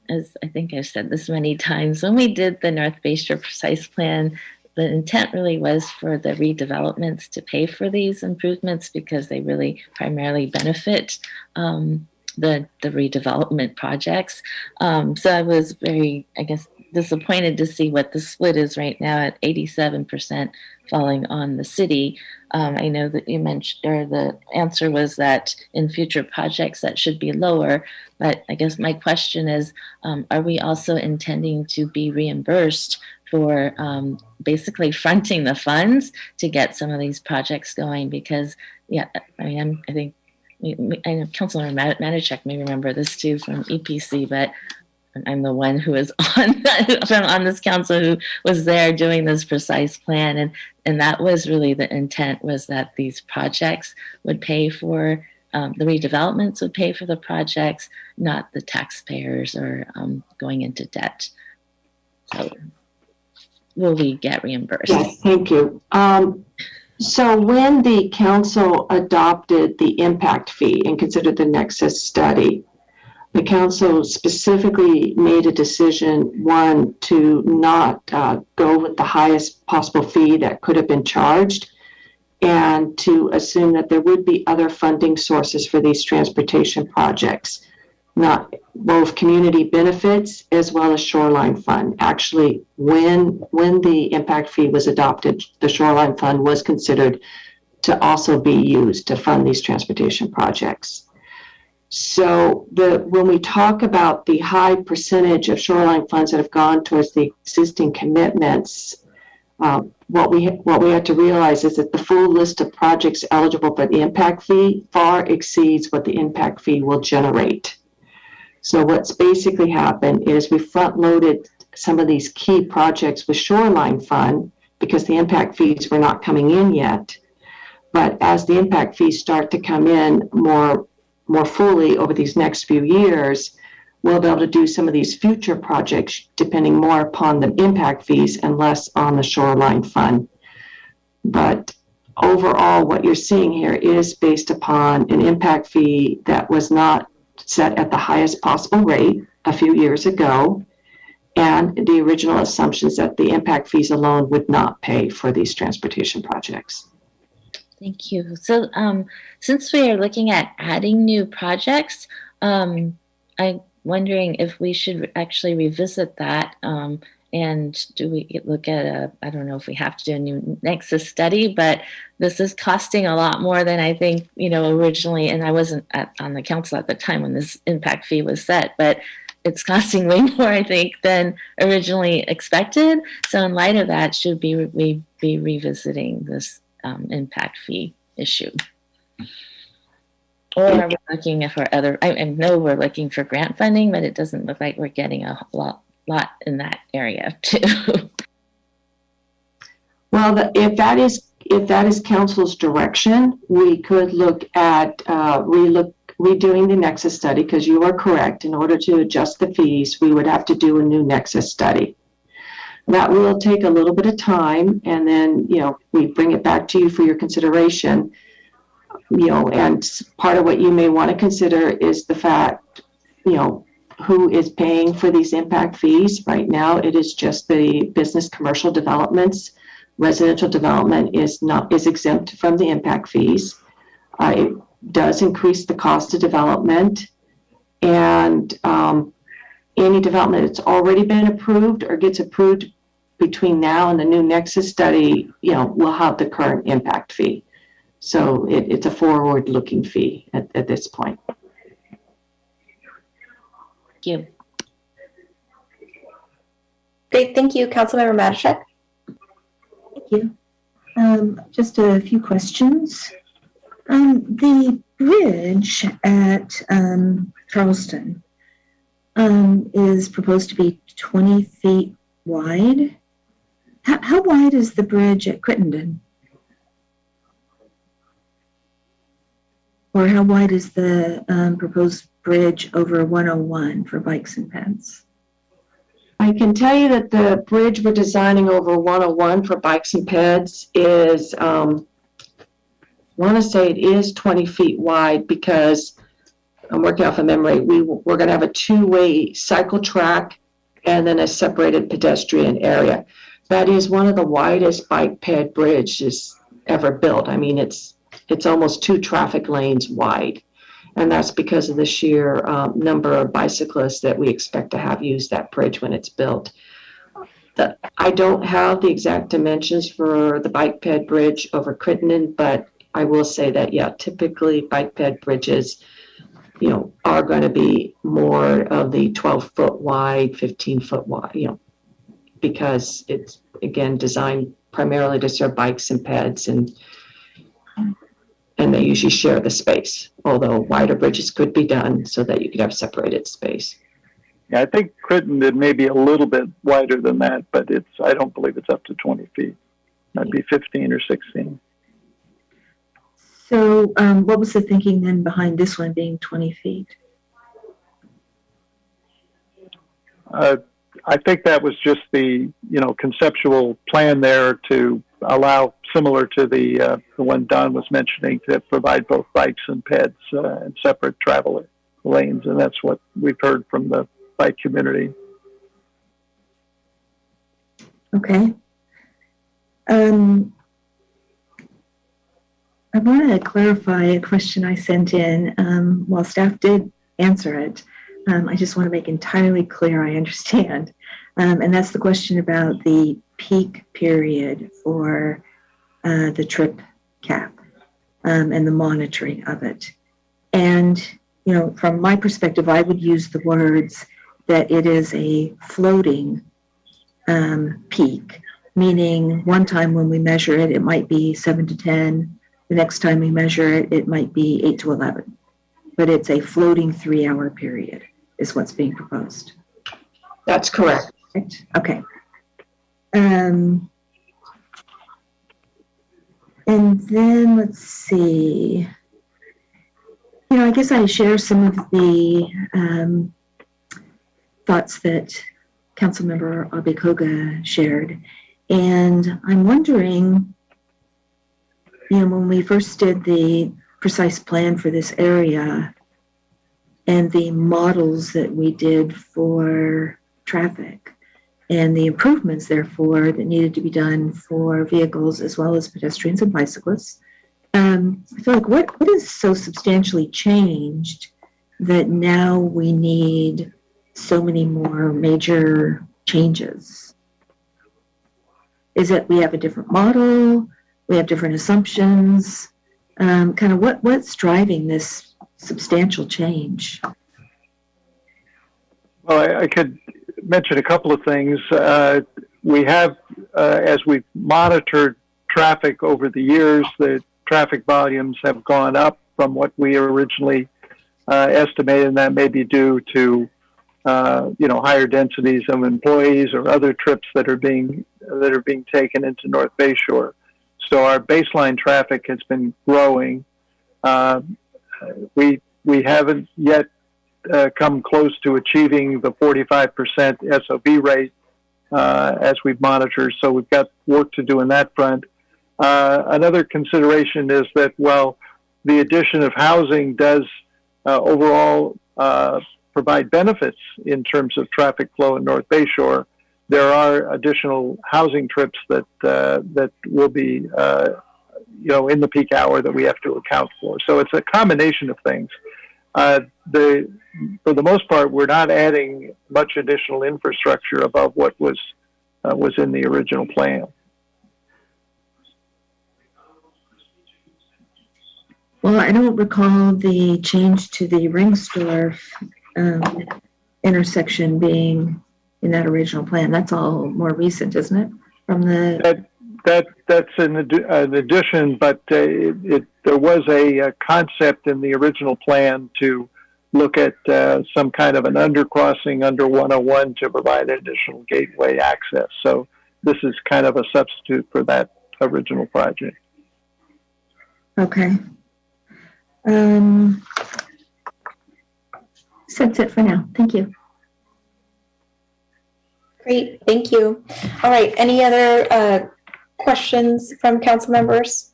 as I think I've said this many times, when we did the North Bay Shore Precise Plan, the intent really was for the redevelopments to pay for these improvements because they really primarily benefit the redevelopment projects. So I was very, I guess, disappointed to see what the split is right now at 87% falling on the city. I know that you mentioned, or the answer was that in future projects that should be lower, but I guess my question is, are we also intending to be reimbursed for basically fronting the funds to get some of these projects going? Because, yeah, I mean, I think I know Councilor Manichek may remember this too from EPC, but I'm the one who was on this council who was there doing this precise plan, and that was really the intent, was that these projects would pay for the redevelopments would pay for the projects, not the taxpayers or going into debt. So will we get reimbursed? Yes, thank you. So when the council adopted the impact fee and considered the nexus study, the council specifically made a decision, one, to not go with the highest possible fee that could have been charged, and to assume that there would be other funding sources for these transportation projects, not both community benefits as well as shoreline fund. Actually, when the impact fee was adopted, the shoreline fund was considered to also be used to fund these transportation projects. So when we talk about the high percentage of shoreline funds that have gone towards the existing commitments, what we have to realize is that the full list of projects eligible for the impact fee far exceeds what the impact fee will generate. So what's basically happened is we front-loaded some of these key projects with shoreline fund because the impact fees were not coming in yet. But as the impact fees start to come in more fully over these next few years, we'll be able to do some of these future projects depending more upon the impact fees and less on the shoreline fund. But overall, what you're seeing here is based upon an impact fee that was not set at the highest possible rate a few years ago, and the original assumptions that the impact fees alone would not pay for these transportation projects. Thank you. So since we are looking at adding new projects, I'm wondering if we should actually revisit that, and do we look at I don't know if we have to do a new nexus study, but this is costing a lot more than I think, originally, and I wasn't on the council at the time when this impact fee was set, but it's costing way more, I think, than originally expected. So in light of that, should we be revisiting this impact fee issue? Or are we looking for other, I know we're looking for grant funding, but it doesn't look like we're getting a lot in that area too. Well, if that is council's direction, we could look at redoing the nexus study, because you are correct. In order to adjust the fees, we would have to do a new nexus study. That will take a little bit of time, and then we bring it back to you for your consideration. And part of what you may want to consider is the fact, who is paying for these impact fees. Right now, it is just the business commercial developments. Residential development is exempt from the impact fees. It does increase the cost of development, and any development that's already been approved or gets approved between now and the new nexus study, will have the current impact fee. So it's a forward-looking fee at this point. Thank you. Great, thank you. Councilmember Matischek. Thank you. Just a few questions. The bridge at Charleston is proposed to be 20 feet wide. How wide is the bridge at Crittenden? Or how wide is the proposed bridge over 101 for bikes and peds? I can tell you that the bridge we're designing over 101 for bikes and peds is, I want to say it is 20 feet wide because I'm working off of memory. We're going to have a two-way cycle track and then a separated pedestrian area. That is one of the widest bike ped bridges ever built. I mean, it's almost 2 traffic lanes wide. And that's because of the sheer number of bicyclists that we expect to have use that bridge when it's built. I don't have the exact dimensions for the bike ped bridge over Crittenden, but I will say that, yeah, typically bike ped bridges, are going to be more of the 12-foot wide, 15-foot wide, because it's, again, designed primarily to serve bikes and peds, and they usually share the space, although wider bridges could be done so that you could have separated space. Yeah, I think Crittenden may be a little bit wider than that, but I don't believe it's up to 20 feet. It might be 15 or 16. So what was the thinking then behind this one being 20 feet? I think that was just the, conceptual plan there to allow, similar to the one Don was mentioning, to provide both bikes and peds and separate travel lanes. And that's what we've heard from the bike community. Okay. I want to clarify a question I sent in. While staff did answer it, I just want to make entirely clear I understand. And that's the question about the peak period for the trip cap and the monitoring of it. And, from my perspective, I would use the words that it is a floating peak, meaning one time when we measure it, it might be 7 to 10. The next time we measure it, it might be 8 to 11. But it's a floating 3-hour period is what's being proposed. That's correct. Right? Okay. And then let's see. I guess I share some of the thoughts that Councilmember Abikoga shared. And I'm wondering, when we first did the precise plan for this area and the models that we did for traffic and the improvements, therefore, that needed to be done for vehicles as well as pedestrians and bicyclists, I feel like what is so substantially changed that now we need so many more major changes? Is it we have a different model? We have different assumptions? Kind of what's driving this substantial change? Well, I could mention a couple of things. We have, as we've monitored traffic over the years, the traffic volumes have gone up from what we originally estimated, and that may be due to higher densities of employees or other trips that are being taken into North Bayshore. So our baseline traffic has been growing. We haven't yet come close to achieving the 45% SOB rate as we've monitored. So we've got work to do in that front. Another consideration is that while the addition of housing does overall provide benefits in terms of traffic flow in North Bayshore, there are additional housing trips that will be in the peak hour that we have to account for. So it's a combination of things. For the most part, we're not adding much additional infrastructure above what was in the original plan. Well, I don't recall the change to the Ringsdorf intersection being in that original plan. That's all more recent, isn't it? From the that that's an addition, but there was a concept in the original plan to look at some kind of an undercrossing under 101 to provide additional gateway access. So this is kind of a substitute for that original project. Okay. So that's it for now. Thank you. Great, thank you. All right, any other questions from council members?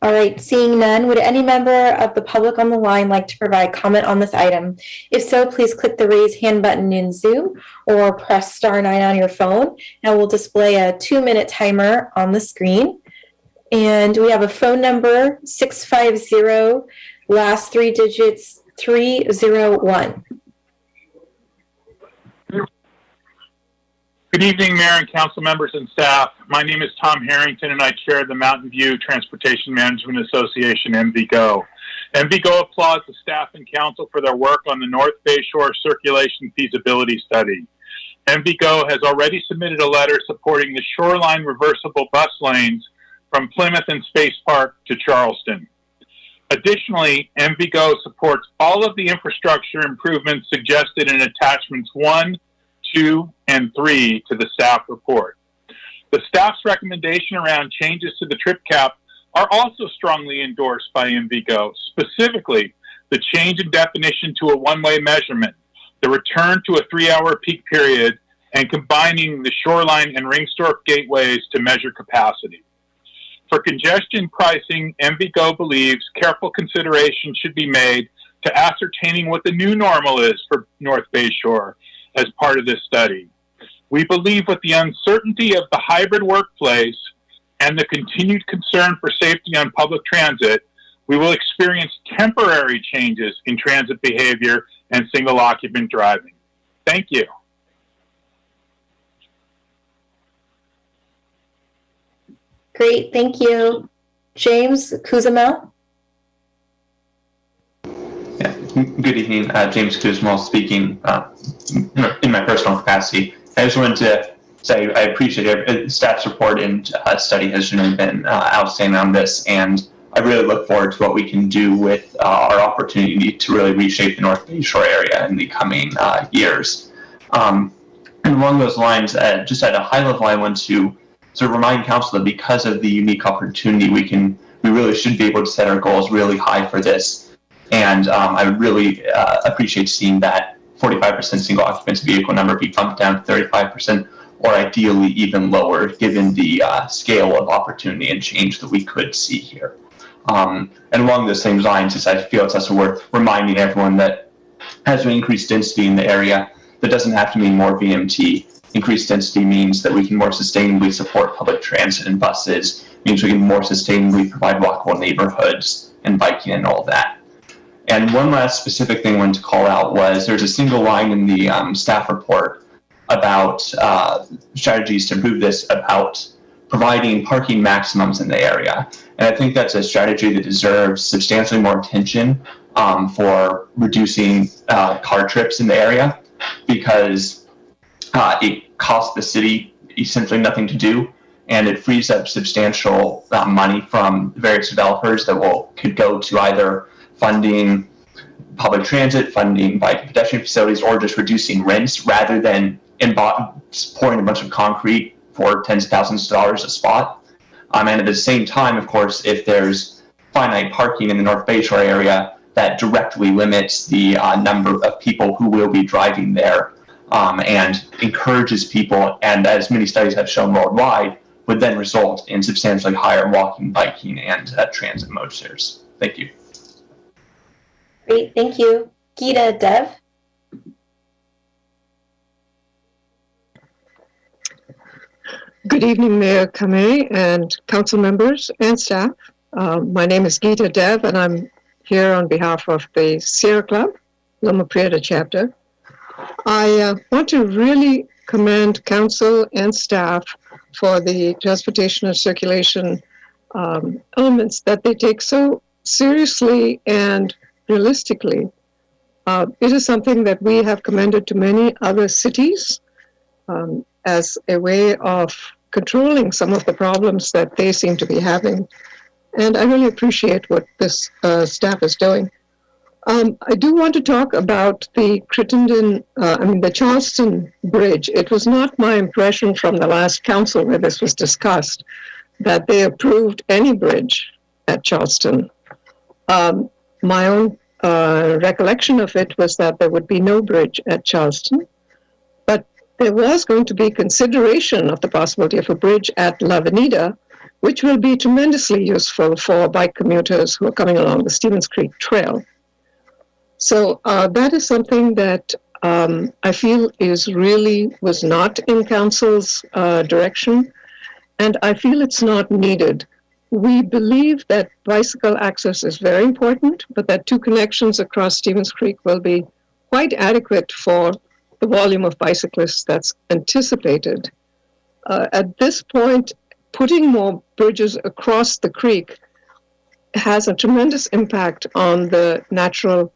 All right, seeing none, would any member of the public on the line like to provide comment on this item? If so, please click the raise hand button in Zoom or press *9 on your phone, and we'll display a 2-minute timer on the screen. And we have a phone number, 650, last 3 digits, 301. Good evening, Mayor and council members and staff. My name is Tom Harrington, and I chair the Mountain View Transportation Management Association, MVGO. MVGO applauds the staff and council for their work on the North Bay Shore Circulation Feasibility Study. MVGO has already submitted a letter supporting the shoreline reversible bus lanes from Plymouth and Space Park to Charleston. Additionally, MVGO supports all of the infrastructure improvements suggested in attachments 1, 2, and 3 to the staff report. The staff's recommendation around changes to the trip cap are also strongly endorsed by MVGO, specifically the change in definition to a one-way measurement, the return to a 3-hour peak period, and combining the shoreline and Ringstorf gateways to measure capacity. For congestion pricing, MVGO believes careful consideration should be made to ascertaining what the new normal is for North Bay Shore as part of this study. We believe with the uncertainty of the hybrid workplace and the continued concern for safety on public transit, we will experience temporary changes in transit behavior and single occupant driving. Thank you. Great, thank you. James Kuzamel. Good evening, James Kuzmal speaking in my personal capacity. I just wanted to say I appreciate staff's report and study has been outstanding on this, and I really look forward to what we can do with our opportunity to really reshape the North Bay Shore area in the coming years. And along those lines, just at a high level, I want to sort of remind council that because of the unique opportunity, we really should be able to set our goals really high for this. And I would really appreciate seeing that 45% single occupancy vehicle number be bumped down to 35%, or ideally even lower, given the scale of opportunity and change that we could see here. And along those same lines, I feel it's also worth reminding everyone that as we increase density in the area, that doesn't have to mean more VMT. Increased density means that we can more sustainably support public transit and buses, means we can more sustainably provide walkable neighborhoods and biking and all that. And one last specific thing I wanted to call out was there's a single line in the staff report about strategies to improve this, about providing parking maximums in the area. And I think that's a strategy that deserves substantially more attention for reducing car trips in the area, because it costs the city essentially nothing to do, and it frees up substantial money from various developers that could go to either funding public transit, funding bike and pedestrian facilities, or just reducing rents rather than pouring a bunch of concrete for tens of thousands of dollars a spot. And at the same time, of course, if there's finite parking in the North Bay Shore area, that directly limits the number of people who will be driving there, and encourages people, and as many studies have shown worldwide, would then result in substantially higher walking, biking, and transit mode shares. Thank you. Great, thank you. Geeta Dev. Good evening, Mayor Kamei and council members and staff. My name is Geeta Dev, and I'm here on behalf of the Sierra Club, Loma Prieta chapter. I want to really commend council and staff for the transportation and circulation elements that they take so seriously and realistically. It is something that we have commended to many other cities as a way of controlling some of the problems that they seem to be having. And I really appreciate what this staff is doing. I do want to talk about the the Charleston Bridge. It was not my impression from the last council where this was discussed that they approved any bridge at Charleston. My own recollection of it was that there would be no bridge at Charleston, but there was going to be consideration of the possibility of a bridge at La Avenida, which will be tremendously useful for bike commuters who are coming along the Stevens Creek Trail. So that is something that I feel was not in council's direction, and I feel it's not needed. We believe that bicycle access is very important, but that two connections across Stevens Creek will be quite adequate for the volume of bicyclists that's anticipated. At this point, putting more bridges across the creek has a tremendous impact on the natural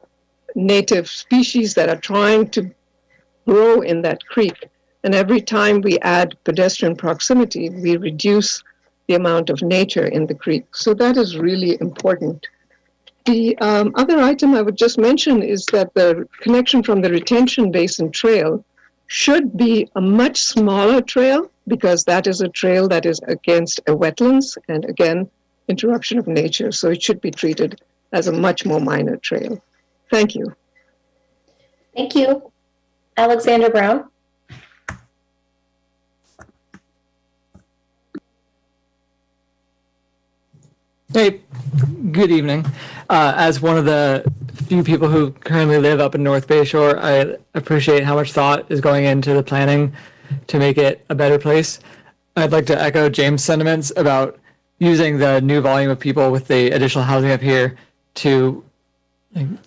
native species that are trying to grow in that creek. And every time we add pedestrian proximity, we reduce the amount of nature in the creek. So that is really important. The other item I would just mention is that the connection from the retention basin trail should be a much smaller trail, because that is a trail that is against a wetlands and, again, interruption of nature. So it should be treated as a much more minor trail. Thank you. Thank you. Alexander Brown. Hey, good evening. As one of the few people who currently live up in North Bay Shore, I appreciate how much thought is going into the planning to make it a better place. I'd like to echo James' sentiments about using the new volume of people with the additional housing up here to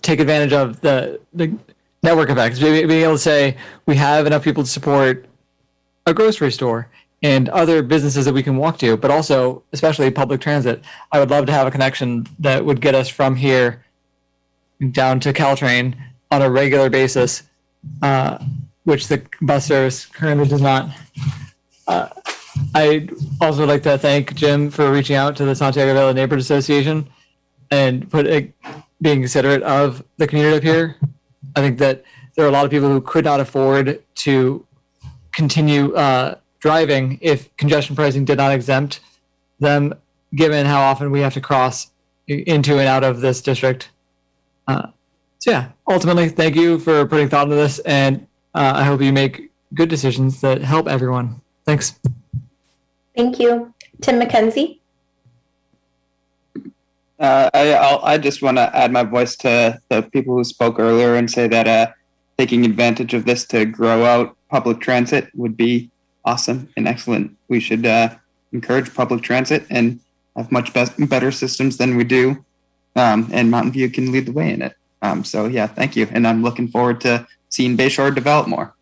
take advantage of the network effects. Being able to say we have enough people to support a grocery store and other businesses that we can walk to, but also especially public transit. I would love to have a connection that would get us from here down to Caltrain on a regular basis, which the bus service currently does not. I'd also like to thank Jim for reaching out to the Santiago Valley Neighborhood Association and being considerate of the community up here. I think that there are a lot of people who could not afford to continue driving if congestion pricing did not exempt them, given how often we have to cross into and out of this district. So yeah, ultimately, thank you for putting thought into this, and I hope you make good decisions that help everyone. Thanks. Thank you. Tim McKenzie. I just want to add my voice to the people who spoke earlier and say that taking advantage of this to grow out public transit would be awesome and excellent. We should encourage public transit and have much better systems than we do, and Mountain View can lead the way in it. So yeah, thank you, and I'm looking forward to seeing Bayshore develop more.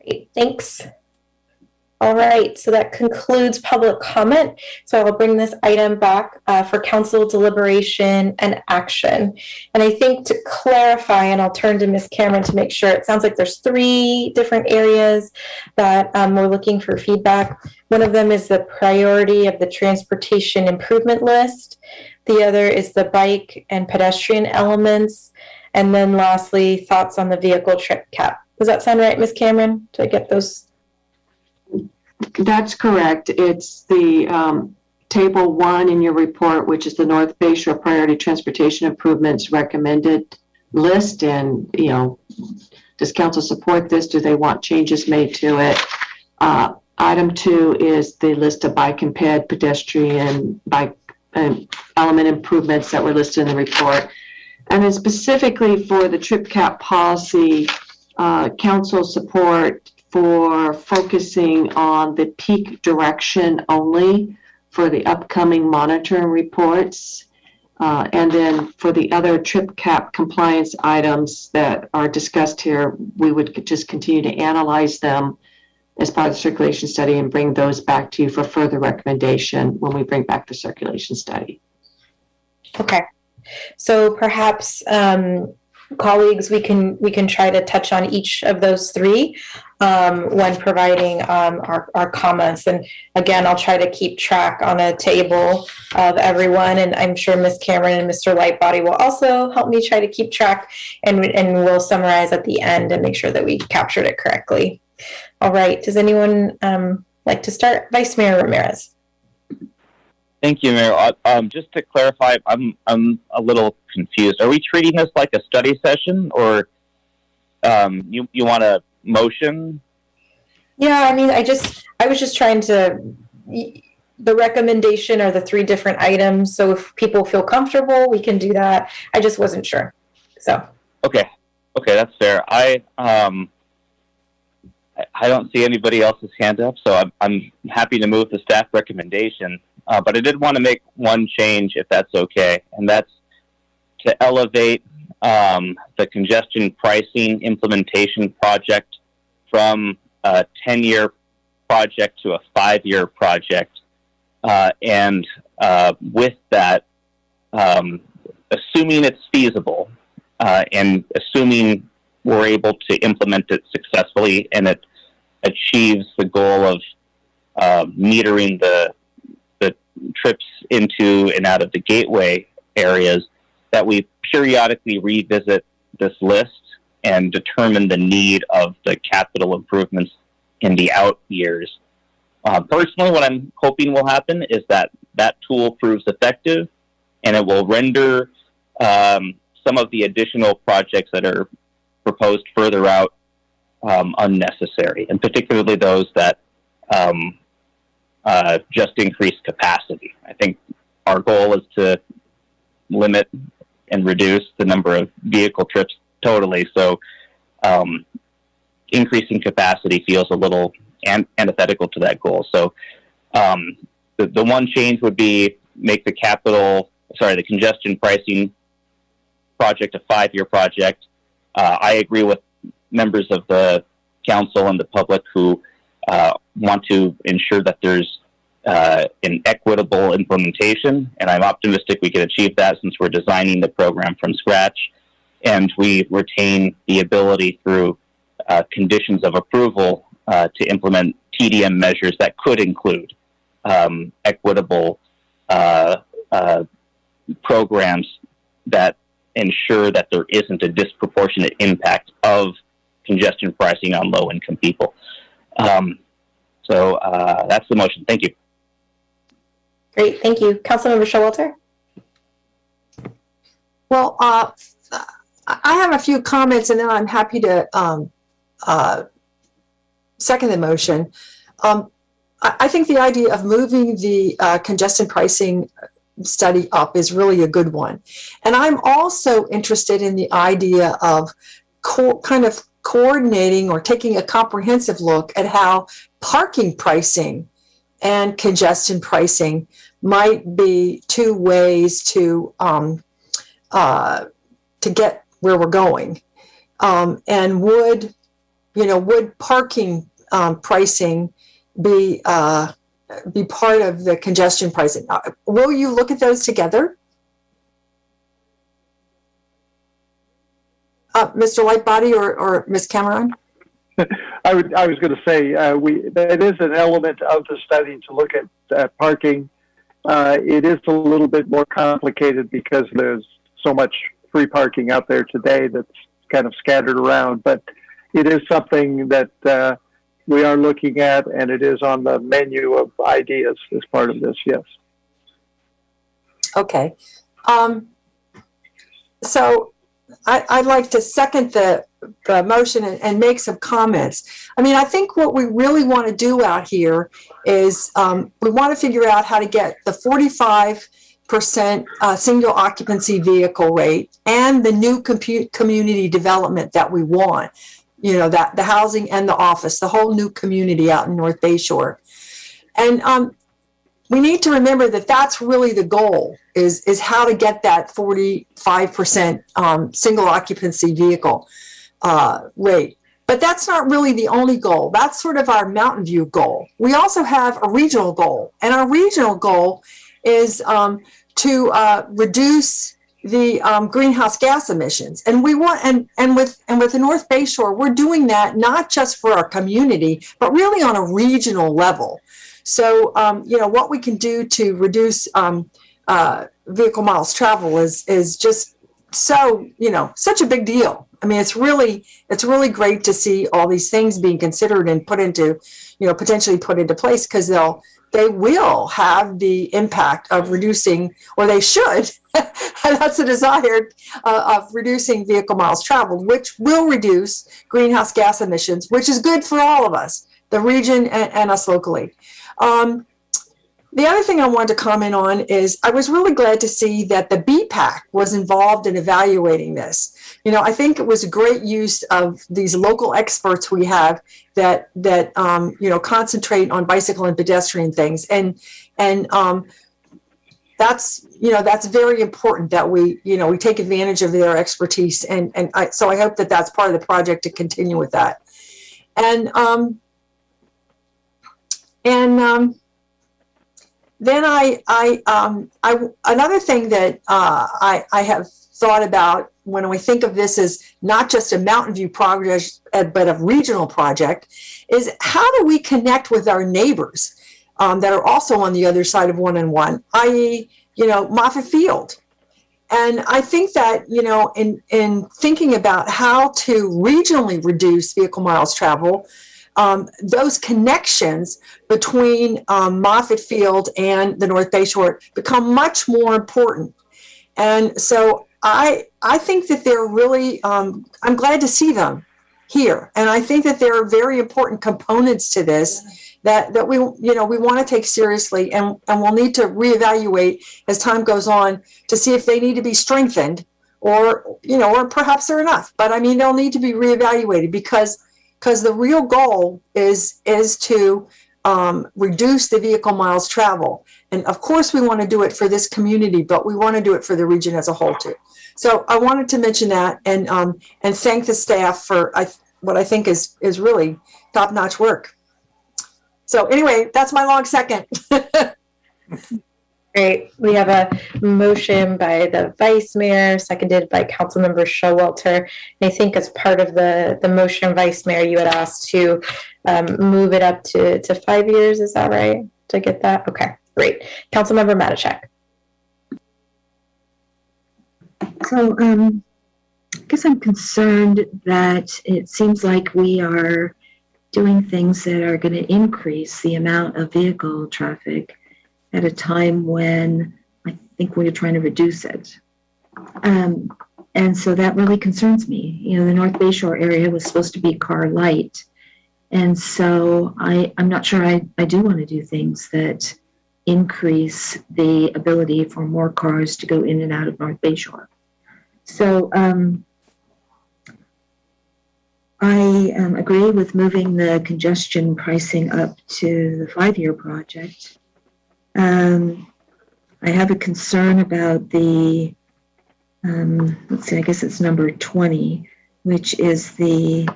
Great, thanks. All right, so that concludes public comment. So I will bring this item back for council deliberation and action. And I think to clarify, and I'll turn to Ms. Cameron to make sure, it sounds like there's 3 different areas that we're looking for feedback. One of them is the priority of the transportation improvement list. The other is the bike and pedestrian elements. And then lastly, thoughts on the vehicle trip cap. Does that sound right, Ms. Cameron? Did I get those? That's correct. It's the table 1 in your report, which is the North Bay Shore Priority Transportation Improvements recommended list. And, you know, does council support this? Do they want changes made to it? Item 2 is the list of bike and ped, pedestrian, bike element improvements that were listed in the report. And then specifically for the trip cap policy, council support for focusing on the peak direction only for the upcoming monitoring reports. And then for the other trip cap compliance items that are discussed here, we would just continue to analyze them as part of the circulation study and bring those back to you for further recommendation when we bring back the circulation study. Okay, so perhaps colleagues, we can try to touch on each of those 3. when providing our comments. And again, I'll try to keep track on a table of everyone, and I'm sure Ms. Cameron and Mr. Lightbody will also help me try to keep track, and we'll summarize at the end and make sure that we captured it correctly. All right, does anyone like to start? Vice Mayor Ramirez. Thank you, Mayor. Just to clarify, I'm a little confused. Are we treating this like a study session, or you want a motion? Yeah, I mean, I was just trying to, the recommendation are the 3 different items. So if people feel comfortable, we can do that. I just wasn't sure. So. Okay, that's fair. I don't see anybody else's hand up, so I'm happy to move the staff recommendation. But I did want to make one change, if that's okay, and that's to elevate the congestion pricing implementation project from a 10-year project to a 5-year project. And with that, assuming it's feasible and assuming we're able to implement it successfully and it achieves the goal of metering the trips into and out of the gateway areas, that we periodically revisit this list and determine the need of the capital improvements in the out years. Personally, what I'm hoping will happen is that that tool proves effective and it will render some of the additional projects that are proposed further out unnecessary, and particularly those that just increase capacity. I think our goal is to limit and reduce the number of vehicle trips totally. So increasing capacity feels a little antithetical to that goal. So the one change would be make the congestion pricing project a 5-year project. I agree with members of the council and the public who want to ensure that there's an equitable implementation, and I'm optimistic we can achieve that since we're designing the program from scratch, and we retain the ability through conditions of approval to implement TDM measures that could include equitable programs that ensure that there isn't a disproportionate impact of congestion pricing on low-income people. So that's the motion. Thank you. Great, thank you. Councilmember Showalter? Well, I have a few comments, and then I'm happy to second the motion. I think the idea of moving the congestion pricing study up is really a good one. And I'm also interested in the idea of kind of coordinating or taking a comprehensive look at how parking pricing and congestion pricing might be 2 ways to get where we're going. And would parking pricing be part of the congestion pricing? Will you look at those together? Mr. Lightbody or Ms. Cameron? I was going to say that is an element of the study to look at parking. It is a little bit more complicated because there's so much free parking out there today that's kind of scattered around. But it is something that we are looking at, and it is on the menu of ideas as part of this. Yes. Okay. So I'd like to second the motion and make some comments. I mean, I think what we really want to do out here is we want to figure out how to get the 45% single occupancy vehicle rate and the new community development that we want. You know, that the housing and the office, the whole new community out in North Bayshore. And we need to remember that that's really the goal, is how to get that 45% single occupancy vehicle rate. But that's not really the only goal. That's sort of our Mountain View goal. We also have a regional goal, and our regional goal is to reduce greenhouse gas emissions. And we want, and with the North Bay Shore, we're doing that not just for our community, but really on a regional level. So, what we can do to reduce vehicle miles travel is just so, such a big deal. I mean, it's really great to see all these things being considered and put into, potentially put into place, because they will have the impact of reducing, or they should, that's a desire of reducing vehicle miles traveled, which will reduce greenhouse gas emissions, which is good for all of us, the region and us locally. The other thing I wanted to comment on is I was really glad to see that the BPAC was involved in evaluating this. I think it was a great use of these local experts we have that concentrate on bicycle and pedestrian things, and that's very important that we take advantage of their expertise, so I hope that that's part of the project to continue with that, and then another thing that I have thought about when we think of this as not just a Mountain View project, but a regional project, is how do we connect with our neighbors that are also on the other side of 1&1, i.e., Moffett Field. And I think that, in thinking about how to regionally reduce vehicle miles travel, those connections between Moffett Field and the North Bay Shore become much more important. And so I think that they're really, I'm glad to see them here. And I think that there are very important components to this that we want to take seriously, and we'll need to reevaluate as time goes on to see if they need to be strengthened or perhaps they're enough. But I mean, they'll need to be reevaluated because the real goal is to reduce the vehicle miles travel. And of course we want to do it for this community, but we want to do it for the region as a whole too. So I wanted to mention that and thank the staff for what I think is really top-notch work. So anyway, that's my long second. Great. We have a motion by the Vice Mayor, seconded by Councilmember Showalter. And I think as part of the motion, Vice Mayor, you had asked to move it up to 5 years. Is that right? To get that? Okay, great. Councilmember Matichak. So I guess I'm concerned that it seems like we are doing things that are going to increase the amount of vehicle traffic at a time when I think we're trying to reduce it. And so that really concerns me. The North Bay Shore area was supposed to be car light. And so I'm not sure I do want to do things that increase the ability for more cars to go in and out of North Bay Shore. So I agree with moving the congestion pricing up to the 5-year project. I have a concern about the, let's see, I guess it's number 20, which is the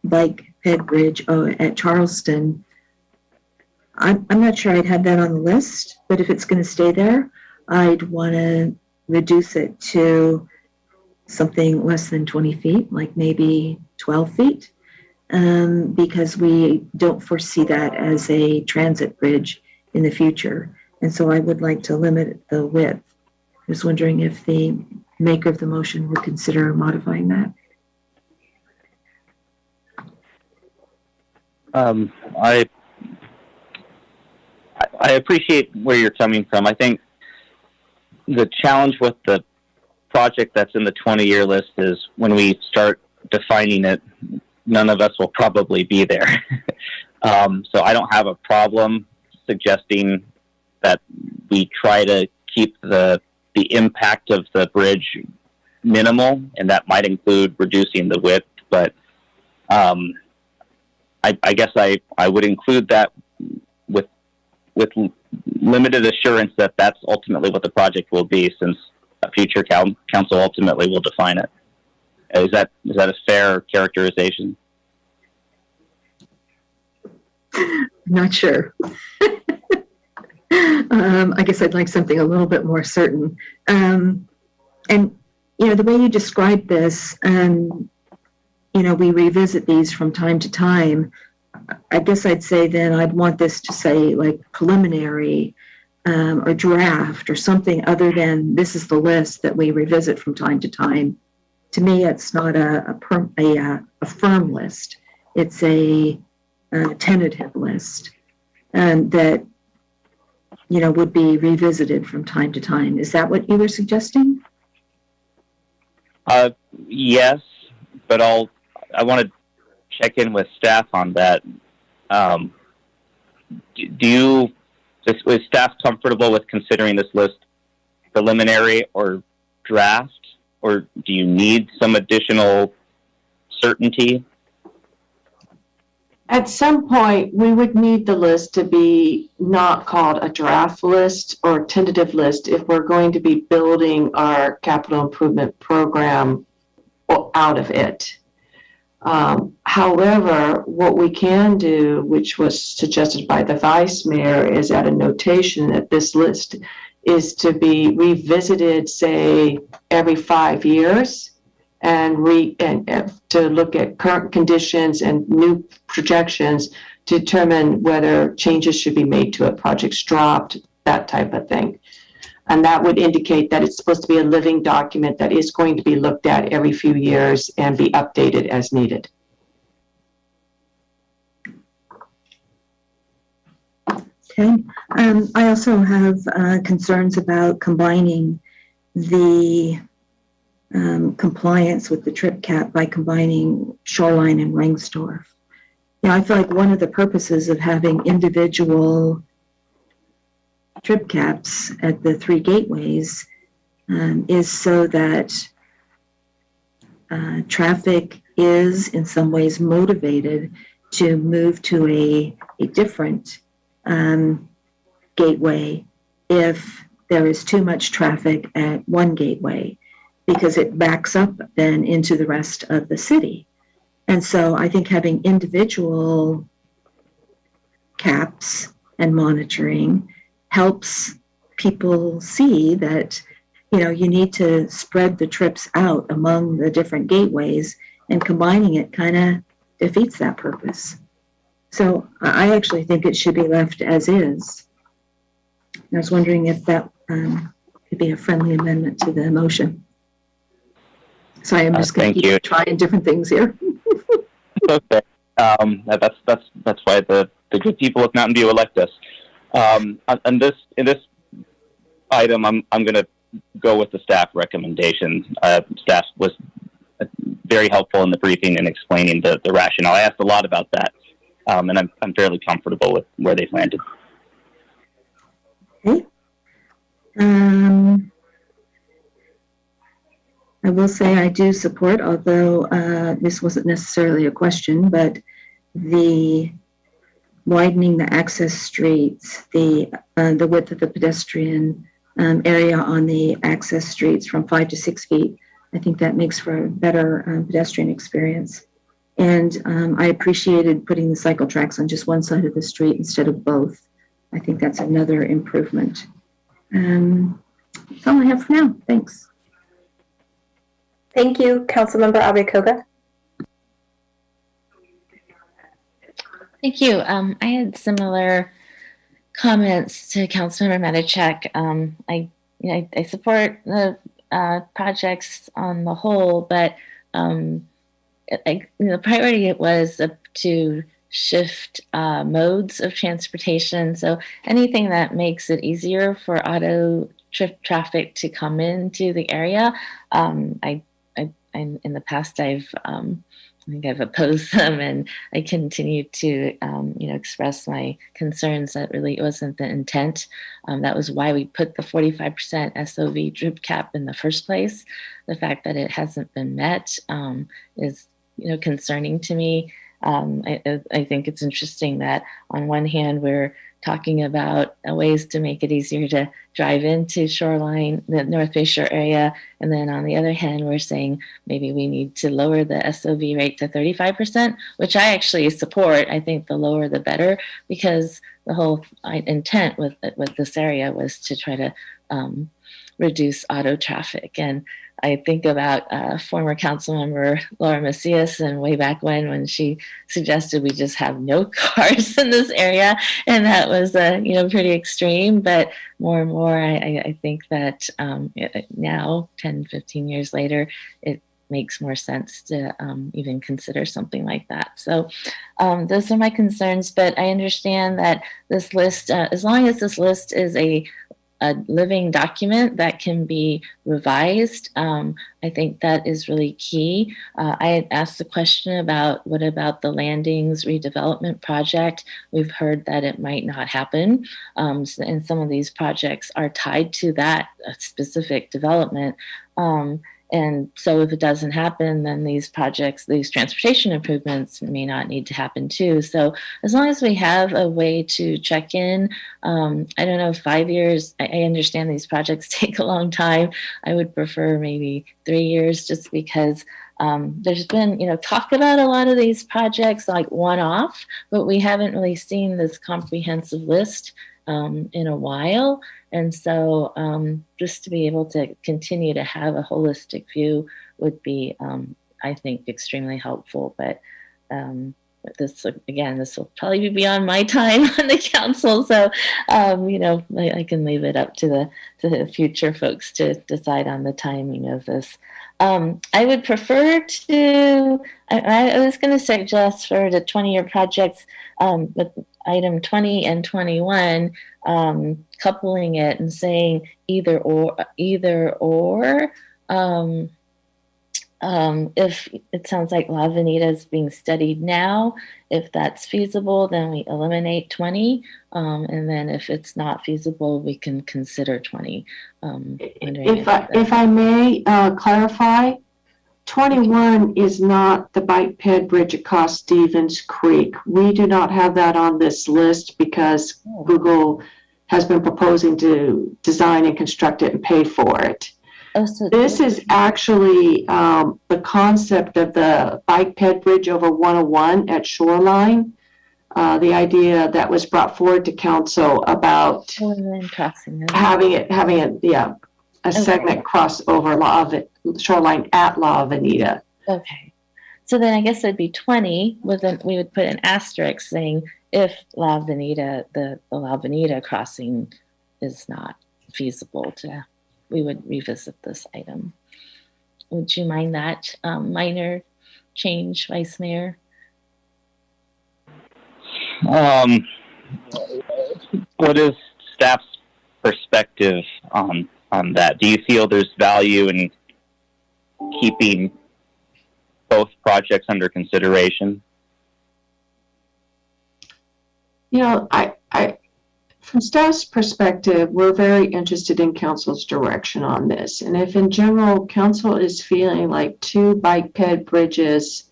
bike ped bridge at Charleston. I'm not sure I'd have that on the list, but if it's going to stay there, I'd want to reduce it to something less than 20 feet, like maybe 12 feet, because we don't foresee that as a transit bridge in the future. And so I would like to limit the width. I was wondering if the maker of the motion would consider modifying that. I appreciate where you're coming from. I think the challenge with the project that's in the 20-year list is when we start defining it, none of us will probably be there. So I don't have a problem suggesting that we try to keep the impact of the bridge minimal, and that might include reducing the width, but I guess I would include that with limited assurance that that's ultimately what the project will be, since a future council ultimately will define it. Is that a fair characterization? Not sure. I guess I'd like something a little bit more certain. And, you know, the way you described this, you know, we revisit these from time to time. I guess I'd say then I'd want this to say like preliminary or draft or something other than this is the list that we revisit from time to time. To me, it's not a firm list. It's a tentative list that, you know, would be revisited from time to time. Is that what you were suggesting? Yes, but I want to check in with staff on that. Is staff comfortable with considering this list preliminary or draft, or do you need some additional certainty? At some point, we would need the list to be not called a draft list or tentative list if we're going to be building our capital improvement program out of it. However, what we can do, which was suggested by the vice mayor, is add a notation that this list is to be revisited, say, every 5 years, and to look at current conditions and new projections to determine whether changes should be made to it, projects dropped, that type of thing. And that would indicate that it's supposed to be a living document that is going to be looked at every few years and be updated as needed. Okay. I also have concerns about combining the compliance with the trip cap by combining Shoreline and Rengstorff. You know, I feel like one of the purposes of having individual trip caps at the 3 gateways is so that traffic is in some ways motivated to move to a different gateway if there is too much traffic at one gateway, because it backs up then into the rest of the city. And so I think having individual caps and monitoring helps people see that, you know, you need to spread the trips out among the different gateways, and combining it kind of defeats that purpose. So I actually think it should be left as is. I was wondering if that could be a friendly amendment to the motion. Sorry, I'm just going to keep trying different things here. Okay. That's why the good people of Mountain View elect us. In this item, I'm going to go with the staff recommendation. Staff was very helpful in the briefing and explaining the rationale. I asked a lot about that, and I'm fairly comfortable with where they've landed. Okay. I will say I do support, although this wasn't necessarily a question, but the widening the access streets, the width of the pedestrian area on the access streets from 5 to 6 feet. I think that makes for a better pedestrian experience. And I appreciated putting the cycle tracks on just one side of the street instead of both. I think that's another improvement. That's all I have for now. Thanks. Thank you, Councilmember Abe-Koga. Thank you. I had similar comments to Councilmember Matichak. I support the projects on the whole, but the priority was to shift modes of transportation. So anything that makes it easier for auto traffic to come into the area, in the past I think I've opposed them, and I continue to, express my concerns that really wasn't the intent. That was why we put the 45% SOV drip cap in the first place. The fact that it hasn't been met is, concerning to me. I think it's interesting that on one hand, we're talking about ways to make it easier to drive into Shoreline, the North Bay Shore area. And then on the other hand, we're saying maybe we need to lower the SOV rate to 35%, which I actually support. I think the lower the better, because the whole intent with this area was to try to reduce auto traffic. And I think about former council member Laura Macias, and way back when she suggested we just have no cars in this area, and that was pretty extreme. But more and more, I think that now, 10, 15 years later, it makes more sense to even consider something like that. So those are my concerns, but I understand that this list, as long as this list is a living document that can be revised, I think that is really key. I had asked the question about what about the Landings redevelopment project. We've heard that it might not happen, and some of these projects are tied to that specific development. And so if it doesn't happen, then these projects, these transportation improvements may not need to happen too. So as long as we have a way to check in, I don't know, 5 years, I understand these projects take a long time. I would prefer maybe 3 years, just because there's been, talk about a lot of these projects like one-off, but we haven't really seen this comprehensive list in a while. And so just to be able to continue to have a holistic view would be, I think, extremely helpful. But this will probably be beyond my time on the council. So, I can leave it up to the future folks to decide on the timing of this. I would prefer to, I was going to suggest for the 20-year projects with item 20 and 21, coupling it and saying either or, if it sounds like La Avenida is being studied now, if that's feasible, then we eliminate 20. And then if it's not feasible, we can consider 20. If I may clarify, 21 is not the bike ped bridge across Stevens Creek. We do not have that on this list because Google has been proposing to design and construct it and pay for it. This is actually the concept of the bike ped bridge over 101 at Shoreline. The idea that was brought forward to council about having a segment cross over Shoreline at La Avenida. Okay. So then I guess it'd be 20, we would put an asterisk saying if La Avenida, the La Avenida crossing is not feasible we would revisit this item. Would you mind that minor change, Vice Mayor? What is staff's perspective on that? Do you feel there's value in keeping both projects under consideration? From staff's perspective, we're very interested in council's direction on this. And if in general, council is feeling like 2 bike ped bridges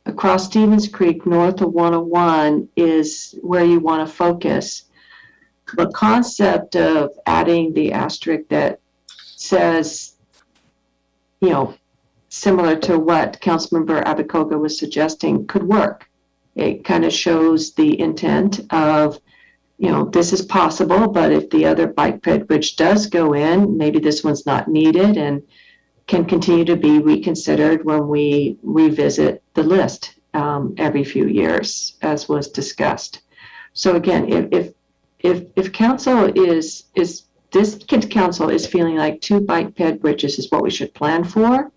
across Stevens Creek north of 101 is where you want to focus, the concept of adding the asterisk that says, similar to what Councilmember Abacoga was suggesting could work. It kind of shows the intent of, this is possible, but if the other bike ped bridge does go in, maybe this one's not needed and can continue to be reconsidered when we revisit the list every few years, as was discussed. So again, if council this council is feeling like 2 bike ped bridges is what we should plan for,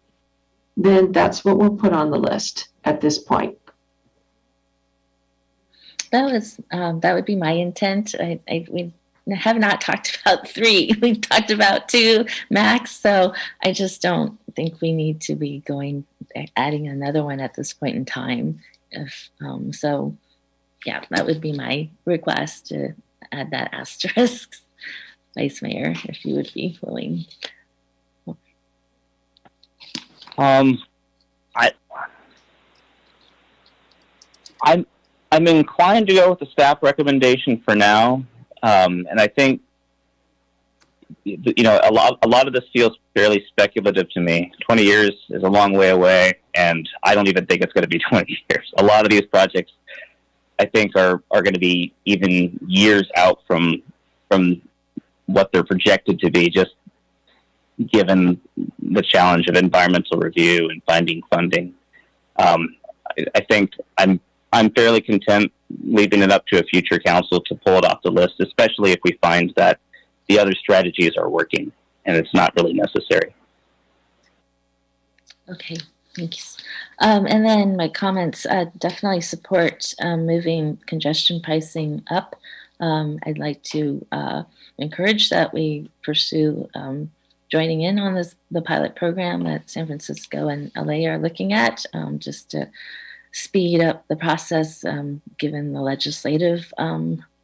then that's what we'll put on the list at this point. That would be my intent. We have not talked about 3. We've talked about 2 max. So I just don't think we need to be adding another one at this point in time. That would be my request, to add that asterisk. Vice Mayor, if you would be willing. I'm inclined to go with the staff recommendation for now, and I think a lot of this feels fairly speculative to me. 20 years is a long way away, and I don't even think it's going to be 20 years. A lot of these projects, I think, are going to be even years out from what they're projected to be. Just given the challenge of environmental review and finding funding. I think I'm fairly content leaving it up to a future council to pull it off the list, especially if we find that the other strategies are working and it's not really necessary. Okay, thanks. And then my comments, definitely support moving congestion pricing up. I'd like to encourage that we pursue joining in on the pilot program that San Francisco and LA are looking at, just to speed up the process, given the legislative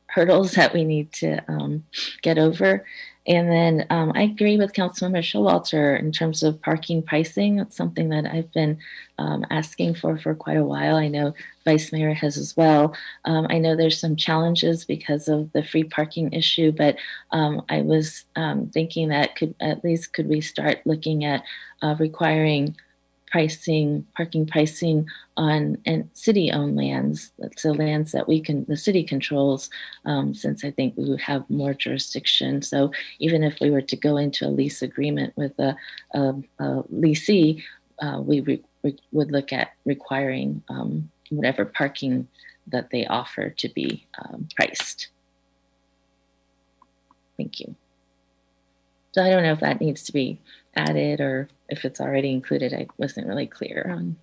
hurdles that we need to get over. And then I agree with Councilmember Showalter in terms of parking pricing. It's something that I've been asking for quite a while. I know Vice Mayor has as well. I know there's some challenges because of the free parking issue, but I was thinking that could we start looking at requiring parking pricing on city-owned lands, so lands that the city controls, since I think we would have more jurisdiction. So even if we were to go into a lease agreement with a leasee, we would look at requiring whatever parking that they offer to be priced. Thank you. So I don't know if that needs to be added or if it's already included. I wasn't really clear on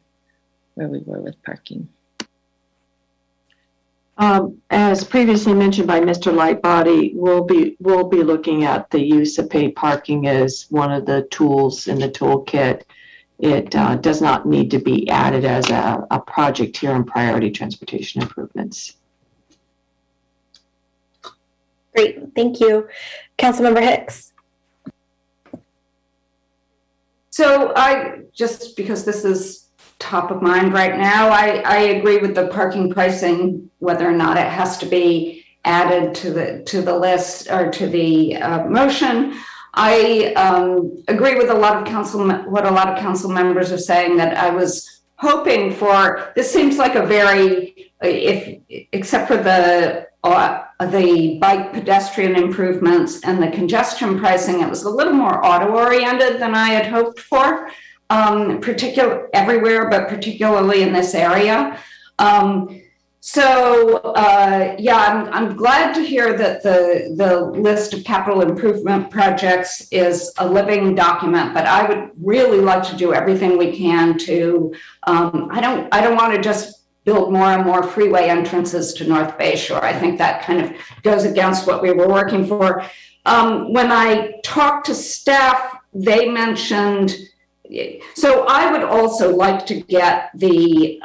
where we were with parking. As previously mentioned by Mr. Lightbody, we'll be looking at the use of paid parking as one of the tools in the toolkit. It does not need to be added as a project here in priority transportation improvements. Great, thank you. Councilmember Hicks. So just because this is top of mind right now, I agree with the parking pricing, whether or not it has to be added to the list or to the motion. I agree with what a lot of council members are saying, that I was hoping for. This seems like a very, except for the bike pedestrian improvements and the congestion pricing, it was a little more auto-oriented than I had hoped for, everywhere, but particularly in this area. I'm glad to hear that the list of capital improvement projects is a living document, but I would really like to do everything we can to, I don't want to just build more and more freeway entrances to North Bayshore. I think that kind of goes against what we were working for. When I talked to staff, they mentioned, so I would also like to get bring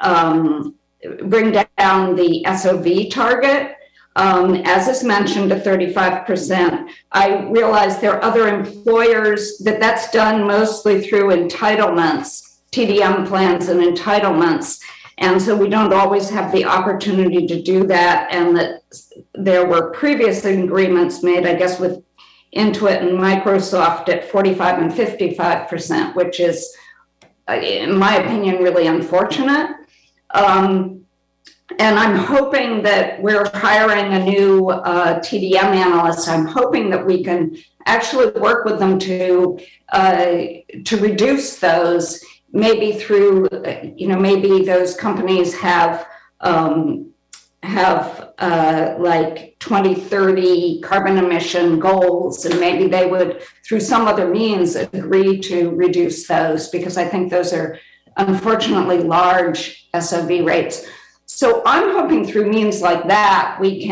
down the SOV target, as is mentioned, to 35%. I realize there are other employers that's done mostly through entitlements, TDM plans and entitlements. And so we don't always have the opportunity to do that. And that there were previous agreements made, I guess, with Intuit and Microsoft at 45 and 55%, which is, in my opinion, really unfortunate. And I'm hoping that we're hiring a new TDM analyst. I'm hoping that we can actually work with them to reduce those, maybe through, maybe those companies have like 2030 carbon emission goals, and maybe they would, through some other means, agree to reduce those, because I think those are unfortunately large SOV rates. So I'm hoping through means like that, we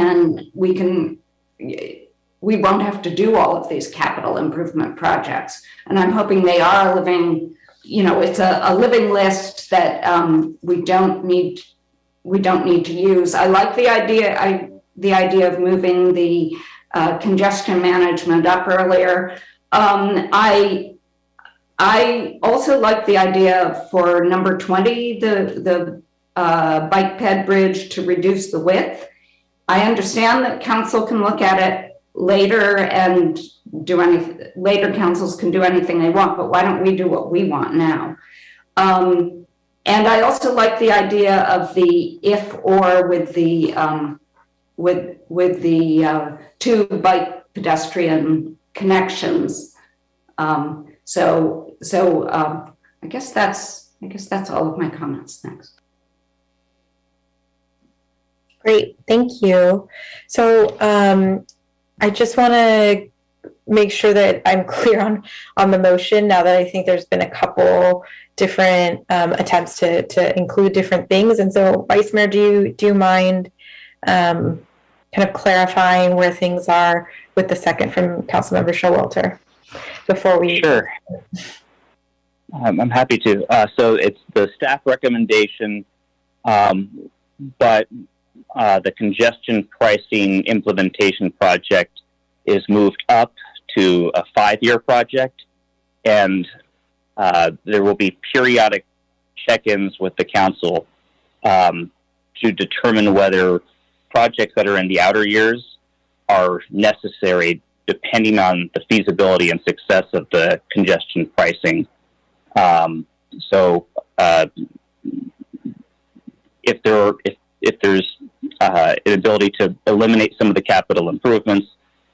won't have to do all of these capital improvement projects. And I'm hoping they are living, it's a living list that we don't need to use. I like the idea of moving the congestion management up earlier. I also like the idea for number 20, the bike ped bridge, to reduce the width. I understand that council can look at it later and do anything. Later councils can do anything they want, but why don't we do what we want now? And I also like the idea of the if/or with the two bike pedestrian connections. So I guess that's all of my comments. Thanks. Great, thank you. So I just want to make sure that I'm clear on the motion now that I think there's been a couple different attempts to include different things. And so, Vice Mayor, do you mind kind of clarifying where things are with the second from Councilmember Showalter before we? Sure. I'm happy to. So it's the staff recommendation, but the congestion pricing implementation project is moved up to a 5-year project, and there will be periodic check-ins with the council to determine whether projects that are in the outer years are necessary depending on the feasibility and success of the congestion pricing. If there's an ability to eliminate some of the capital improvements,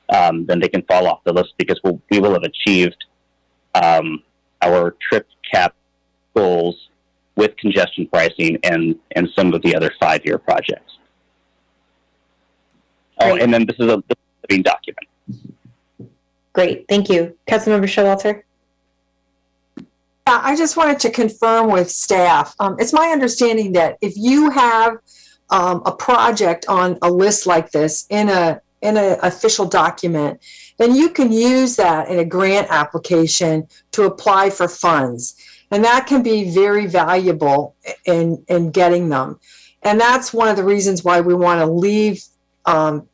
then they can fall off the list because we will have achieved our trip cap goals with congestion pricing and some of the other 5-year projects. Great. Oh, and then this is a living document. Great, thank you. Councilmember Showalter. I just wanted to confirm with staff. It's my understanding that if you have a project on a list like this in an official document, then you can use that in a grant application to apply for funds. And that can be very valuable in getting them. And that's one of the reasons why we want to leave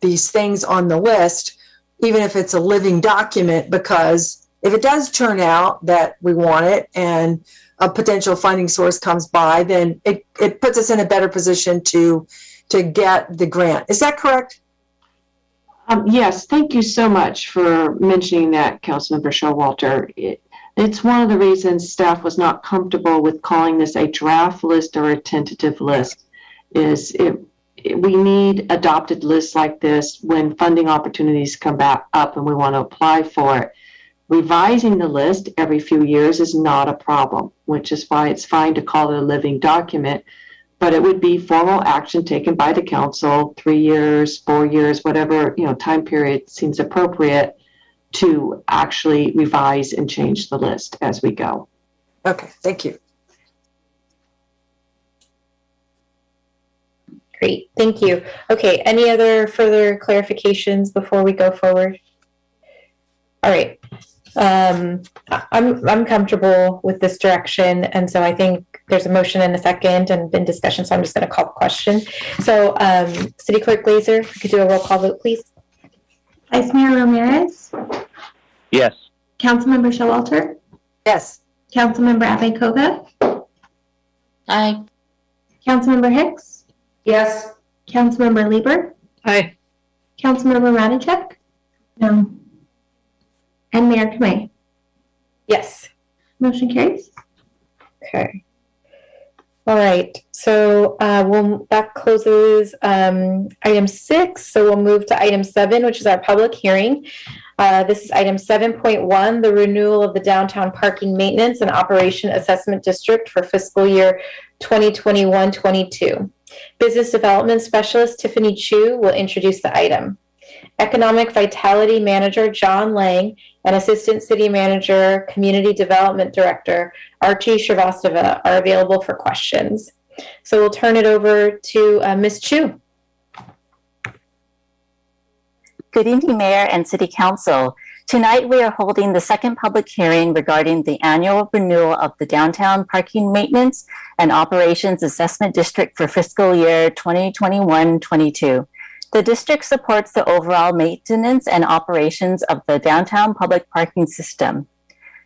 these things on the list, even if it's a living document, because if it does turn out that we want it and a potential funding source comes by, then it puts us in a better position to get the grant. Is that correct? Yes, thank you so much for mentioning that, Councilmember Showalter. It's one of the reasons staff was not comfortable with calling this a draft list or a tentative list. We need adopted lists like this when funding opportunities come back up and we want to apply for it. Revising the list every few years is not a problem, which is why it's fine to call it a living document, but it would be formal action taken by the council, 3 years, 4 years, whatever time period seems appropriate to actually revise and change the list as we go. Okay, thank you. Great, thank you. Okay, any other further clarifications before we go forward? All right, I'm comfortable with this direction, and so I think there's a motion and a second and been discussion, so I'm just going to call the question. So, City Clerk Glazer, if you could do a roll call vote, please. Vice Mayor Ramirez? Yes. Councilmember Showalter? Yes. Councilmember Abekova? Aye. Councilmember Hicks? Yes. Councilmember Lieber? Aye. Councilmember Radicek? No. And Mayor Kamei? Yes. Motion carries. Okay. All right, so that closes item 6. So we'll move to item 7, which is our public hearing. This is item 7.1, the renewal of the downtown parking maintenance and operation assessment district for fiscal year 2021-22. Business Development Specialist Tiffany Chu will introduce the item. Economic Vitality Manager John Lang and Assistant City Manager Community Development Director Archie Shrivastava are available for questions. So we'll turn it over to Ms. Chu. Good evening, Mayor and City Council. Tonight we are holding the second public hearing regarding the annual renewal of the Downtown Parking Maintenance and Operations Assessment District for fiscal year 2021-22. The district supports the overall maintenance and operations of the downtown public parking system.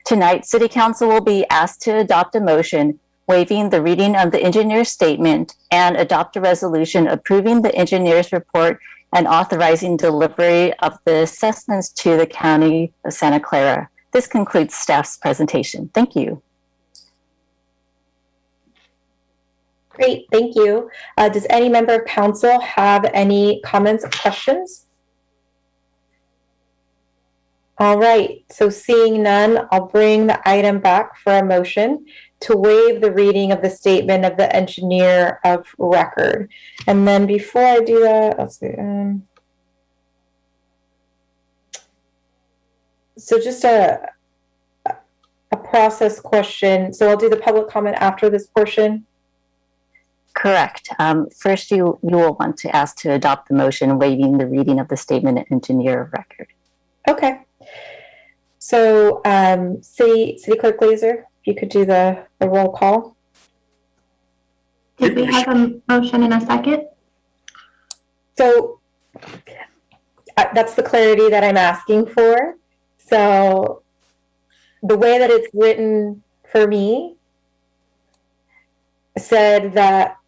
Tonight, City Council will be asked to adopt a motion waiving the reading of the engineer's statement and adopt a resolution approving the engineer's report and authorizing delivery of the assessments to the County of Santa Clara. This concludes staff's presentation. Thank you. Great, thank you. Does any member of council have any comments or questions? All right, so seeing none, I'll bring the item back for a motion to waive the reading of the statement of the engineer of record. And then before I do that, let's see. So just a process question. So I'll do the public comment after this portion. Correct. First, you will want to ask to adopt the motion waiving the reading of the statement of engineer of record. Okay. So, City Clerk Glazer, if you could do the roll call. Did we have a motion in a second? So, that's the clarity that I'm asking for. So, the way that it's written for me said that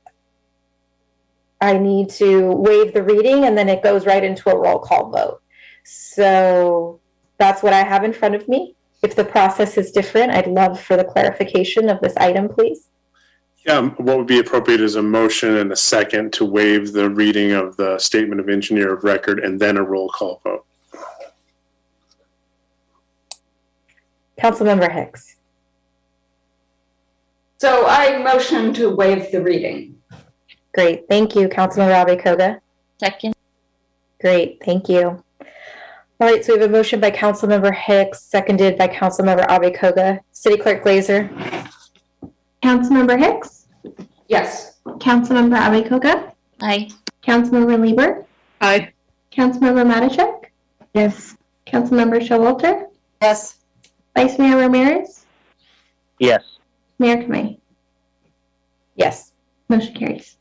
I need to waive the reading and then it goes right into a roll call vote. So, that's what I have in front of me. If the process is different, I'd love for the clarification of this item, please. Yeah, what would be appropriate is a motion and a second to waive the reading of the statement of engineer of record and then a roll call vote. Councilmember Hicks. So I motion to waive the reading. Great, thank you. Councilmember Abe-Koga. Second. Great, thank you. All right, so we have a motion by Councilmember Hicks, seconded by Councilmember Abe-Koga. City Clerk Glazer. Councilmember Hicks? Yes. Councilmember Abe-Koga? Aye. Councilmember Lieber? Aye. Councilmember Matashek? Yes. Councilmember Showalter? Yes. Vice Mayor Ramirez? Yes. Mayor Kamei? Yes. Motion carries.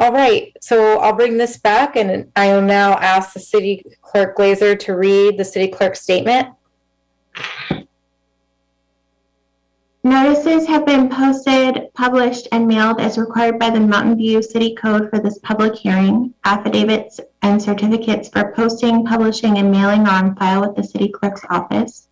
All right, so I'll bring this back and I will now ask the City Clerk Glazer to read the City Clerk statement. Notices have been posted, published, and mailed as required by the Mountain View City Code for this public hearing. Affidavits and certificates for posting, publishing, and mailing are on file with the City Clerk's office.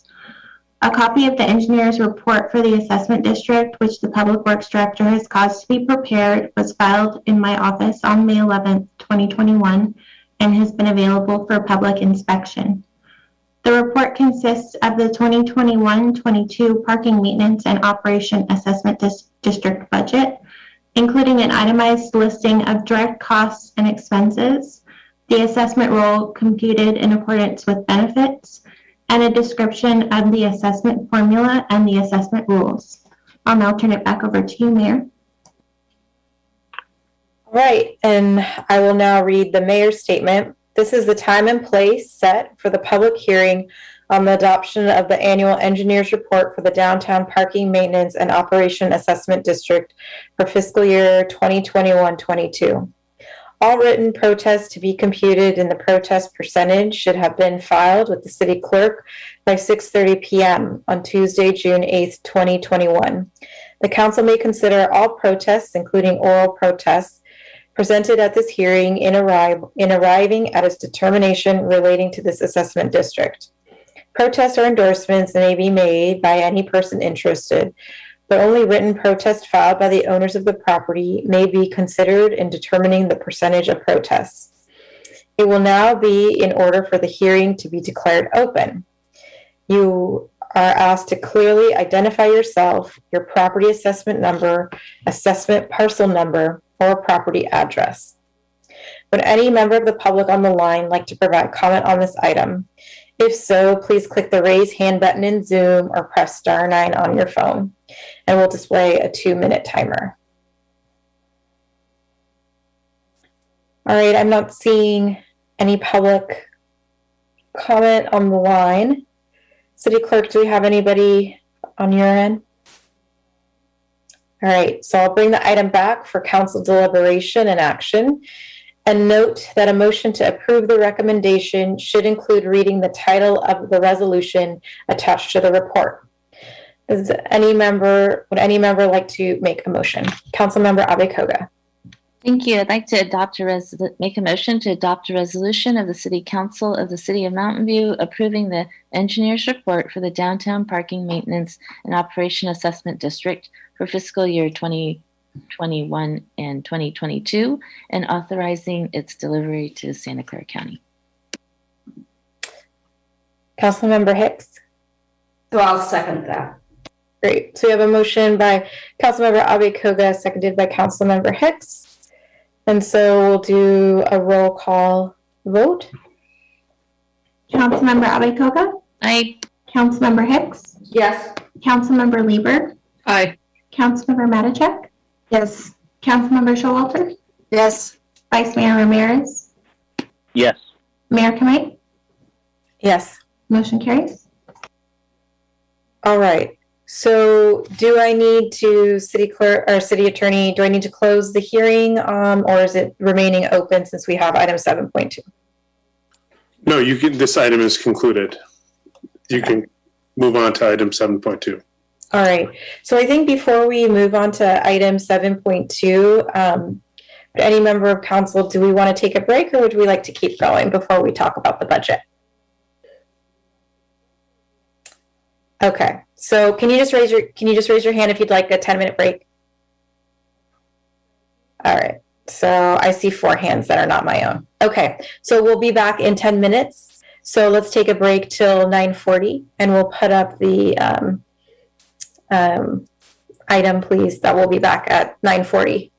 A copy of the engineer's report for the assessment district, which the Public Works Director has caused to be prepared, was filed in my office on May 11th, 2021, and has been available for public inspection. The report consists of the 2021-22 parking maintenance and operation assessment district budget, including an itemized listing of direct costs and expenses, the assessment roll computed in accordance with benefits, and a description of the assessment formula and the assessment rules. I'll now turn it back over to you, Mayor. All right, and I will now read the mayor's statement. This is the time and place set for the public hearing on the adoption of the annual engineer's report for the downtown parking maintenance and operation assessment district for fiscal year 2021-22. All written protests to be computed in the protest percentage should have been filed with the city clerk by 6:30 p.m. on Tuesday, June 8th, 2021. The council may consider all protests, including oral protests, presented at this hearing in arriving at its determination relating to this assessment district. Protests or endorsements may be made by any person interested, but only written protests filed by the owners of the property may be considered in determining the percentage of protests. It will now be in order for the hearing to be declared open. You are asked to clearly identify yourself, your property assessment number, assessment parcel number, or property address. Would any member of the public on the line like to provide comment on this item? If so, please click the raise hand button in Zoom or press *9 on your phone, and we'll display a 2-minute timer. All right, I'm not seeing any public comment on the line. City Clerk, do we have anybody on your end? All right, so I'll bring the item back for council deliberation and action. And note that a motion to approve the recommendation should include reading the title of the resolution attached to the report. Would any member like to make a motion? Councilmember Abe-Koga. Thank you. I'd like to make a motion to adopt a resolution of the City Council of the City of Mountain View approving the engineer's report for the downtown parking maintenance and operation assessment district for fiscal year 2021 and 2022 and authorizing its delivery to Santa Clara County. Councilmember Hicks? So I'll second that. Great. So we have a motion by Councilmember Abe Koga, seconded by Councilmember Hicks. And so we'll do a roll call vote. Councilmember Abe Koga? Aye. Councilmember Hicks? Yes. Councilmember Lieber? Aye. Councilmember Matachek? Yes. Councilmember Showalter? Yes. Vice Mayor Ramirez? Yes. Mayor Kamei? Yes. Motion carries. All right. So do I need to, city clerk or city attorney, do I need to close the hearing or is it remaining open since we have item 7.2? No, you can, this item is concluded. You can move on to item 7.2. All right. So I think before we move on to item 7.2, any member of council, do we want to take a break or would we like to keep going before we talk about the budget? Okay. So can you just raise your hand if you'd like a 10-minute break? All right. So I see 4 hands that are not my own. Okay. So we'll be back in 10 minutes. So let's take a break till 9:40 and we'll put up the item, please, that will be back at 9:40.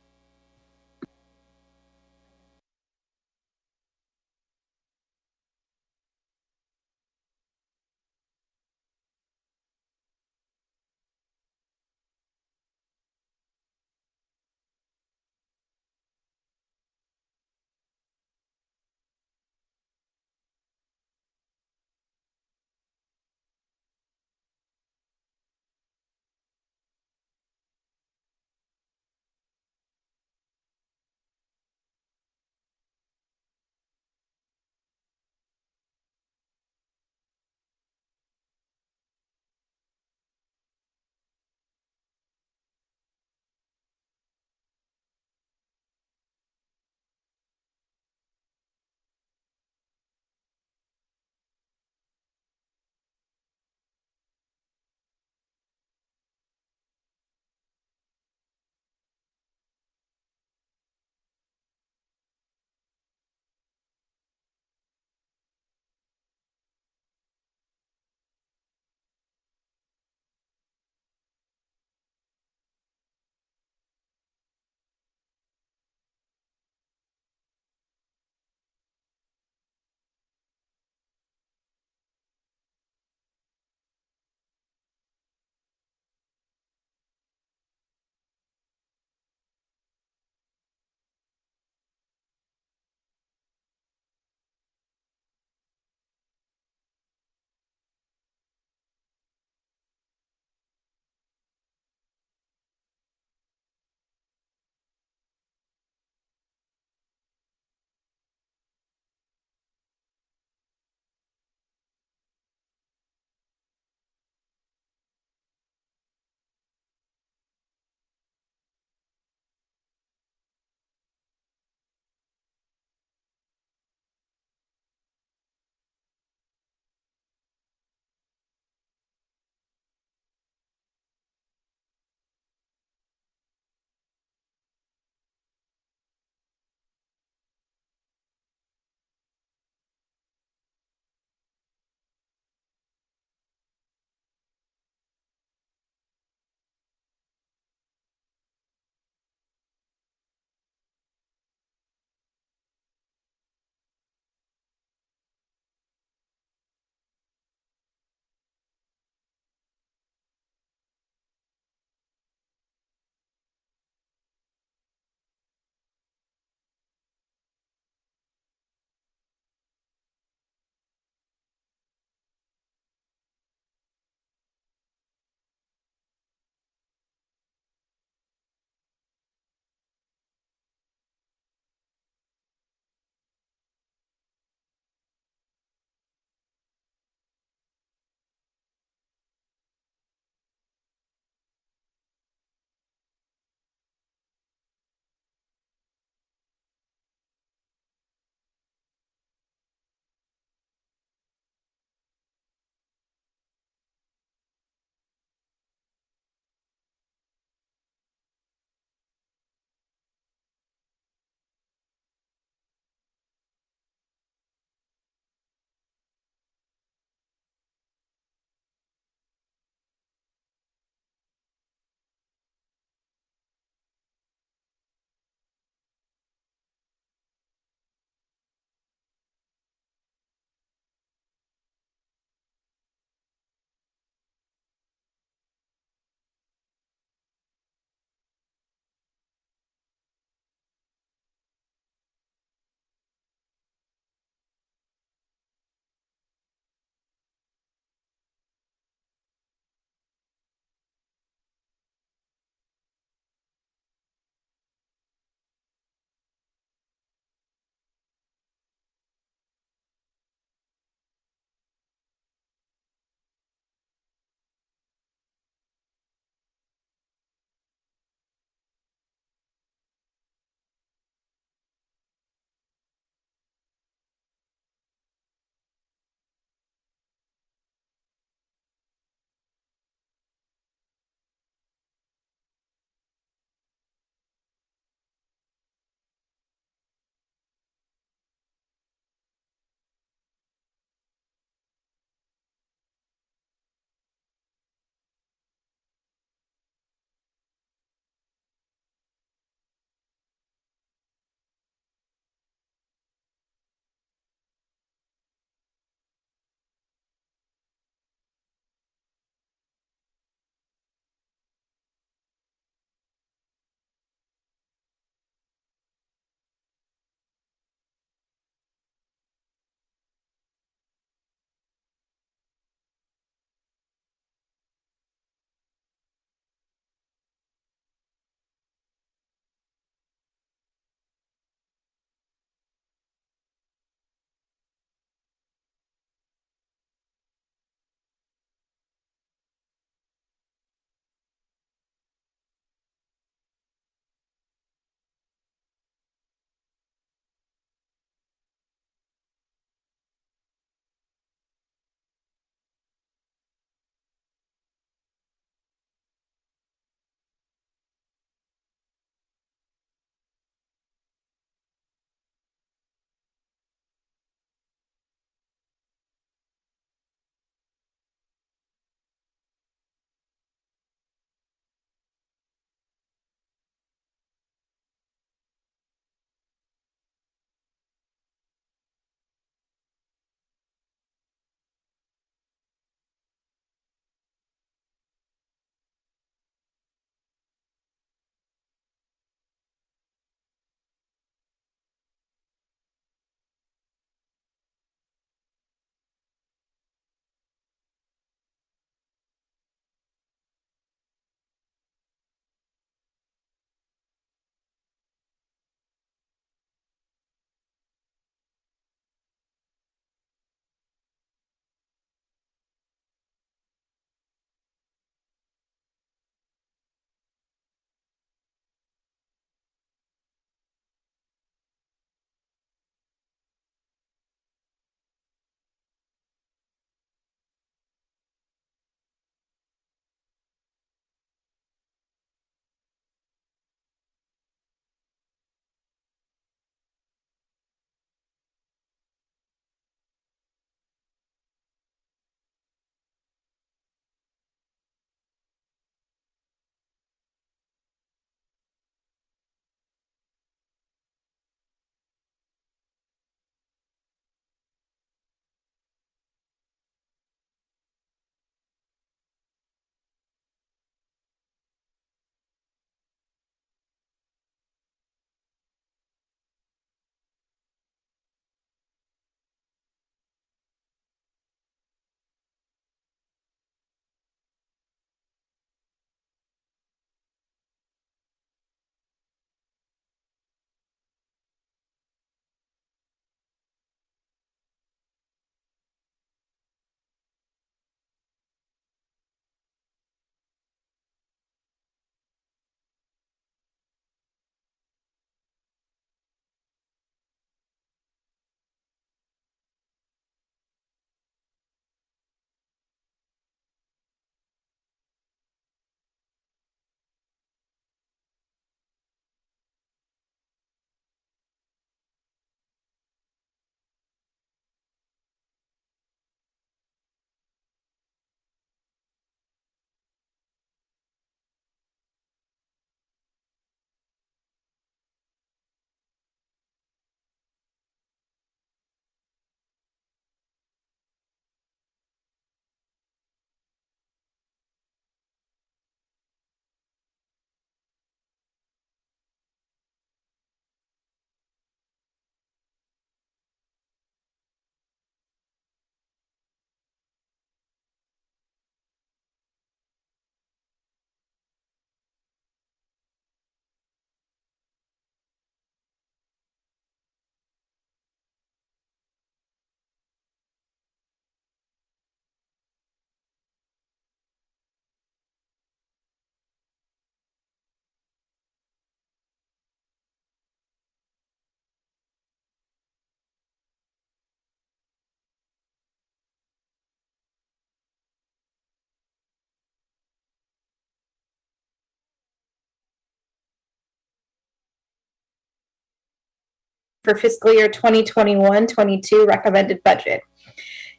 for fiscal year 2021-22 recommended budget.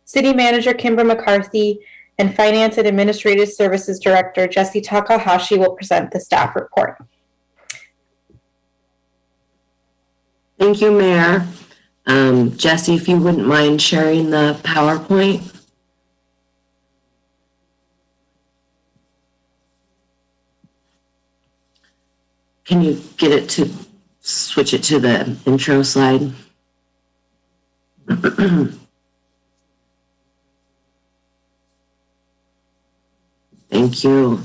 City Manager Kimber McCarthy and Finance and Administrative Services Director Jesse Takahashi will present the staff report. Thank you, Mayor. Jesse, if you wouldn't mind sharing the PowerPoint. Can you get it to switch it to the intro slide? Thank you.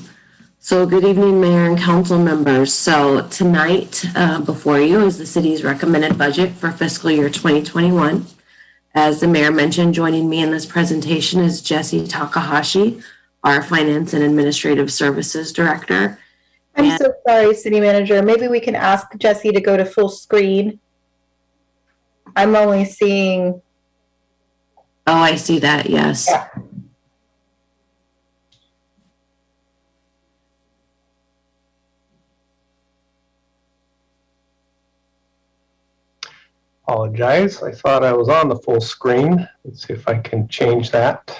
So good evening, Mayor and Council members. So tonight before you is the city's recommended budget for fiscal year 2021. As the Mayor mentioned, joining me in this presentation is Jesse Takahashi, our Finance and Administrative Services Director. I'm so sorry, City Manager. Maybe we can ask Jesse to go to full screen. I'm only seeing. Oh, I see that, yes. Yeah. Apologize. I thought I was on the full screen. Let's see if I can change that.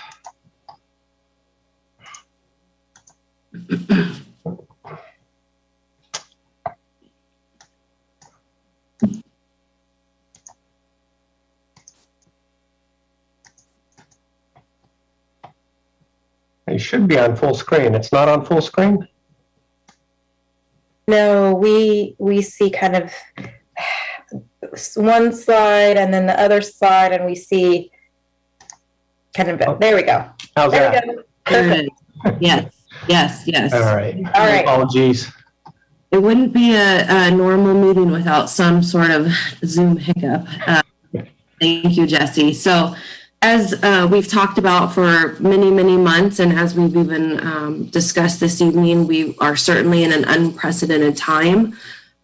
You should be on full screen. It's not on full screen? No, we see kind of one slide and then the other slide, and we see kind of, there we go. How's there that? We go. Perfect. Yes. All right. All right. Apologies. It wouldn't be a normal meeting without some sort of Zoom hiccup. Thank you, Jesse. So as we've talked about for many, many months, and as we've even discussed this evening, we are certainly in an unprecedented time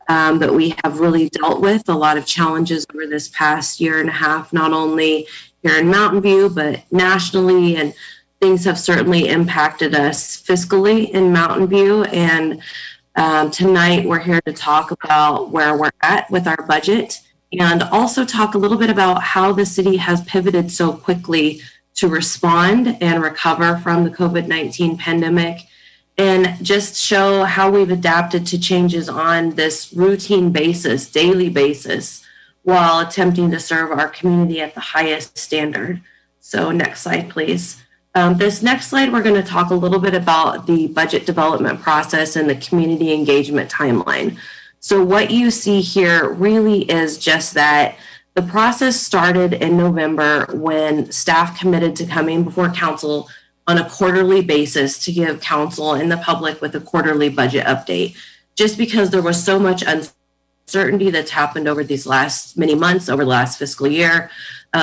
that we have really dealt with a lot of challenges over this past year and a half, not only here in Mountain View, but nationally, and things have certainly impacted us fiscally in Mountain View. And tonight we're here to talk about where we're at with our budget, and also talk a little bit about how the city has pivoted so quickly to respond and recover from the COVID-19 pandemic, and just show how we've adapted to changes on this routine basis, daily basis, while attempting to serve our community at the highest standard. So next slide, please. This next slide, we're going to talk a little bit about the budget development process and the community engagement timeline. So what you see here really is just that the process started in November when staff committed to coming before council on a quarterly basis to give council and the public with a quarterly budget update. Just because there was so much uncertainty that's happened over these last many months, over the last fiscal year,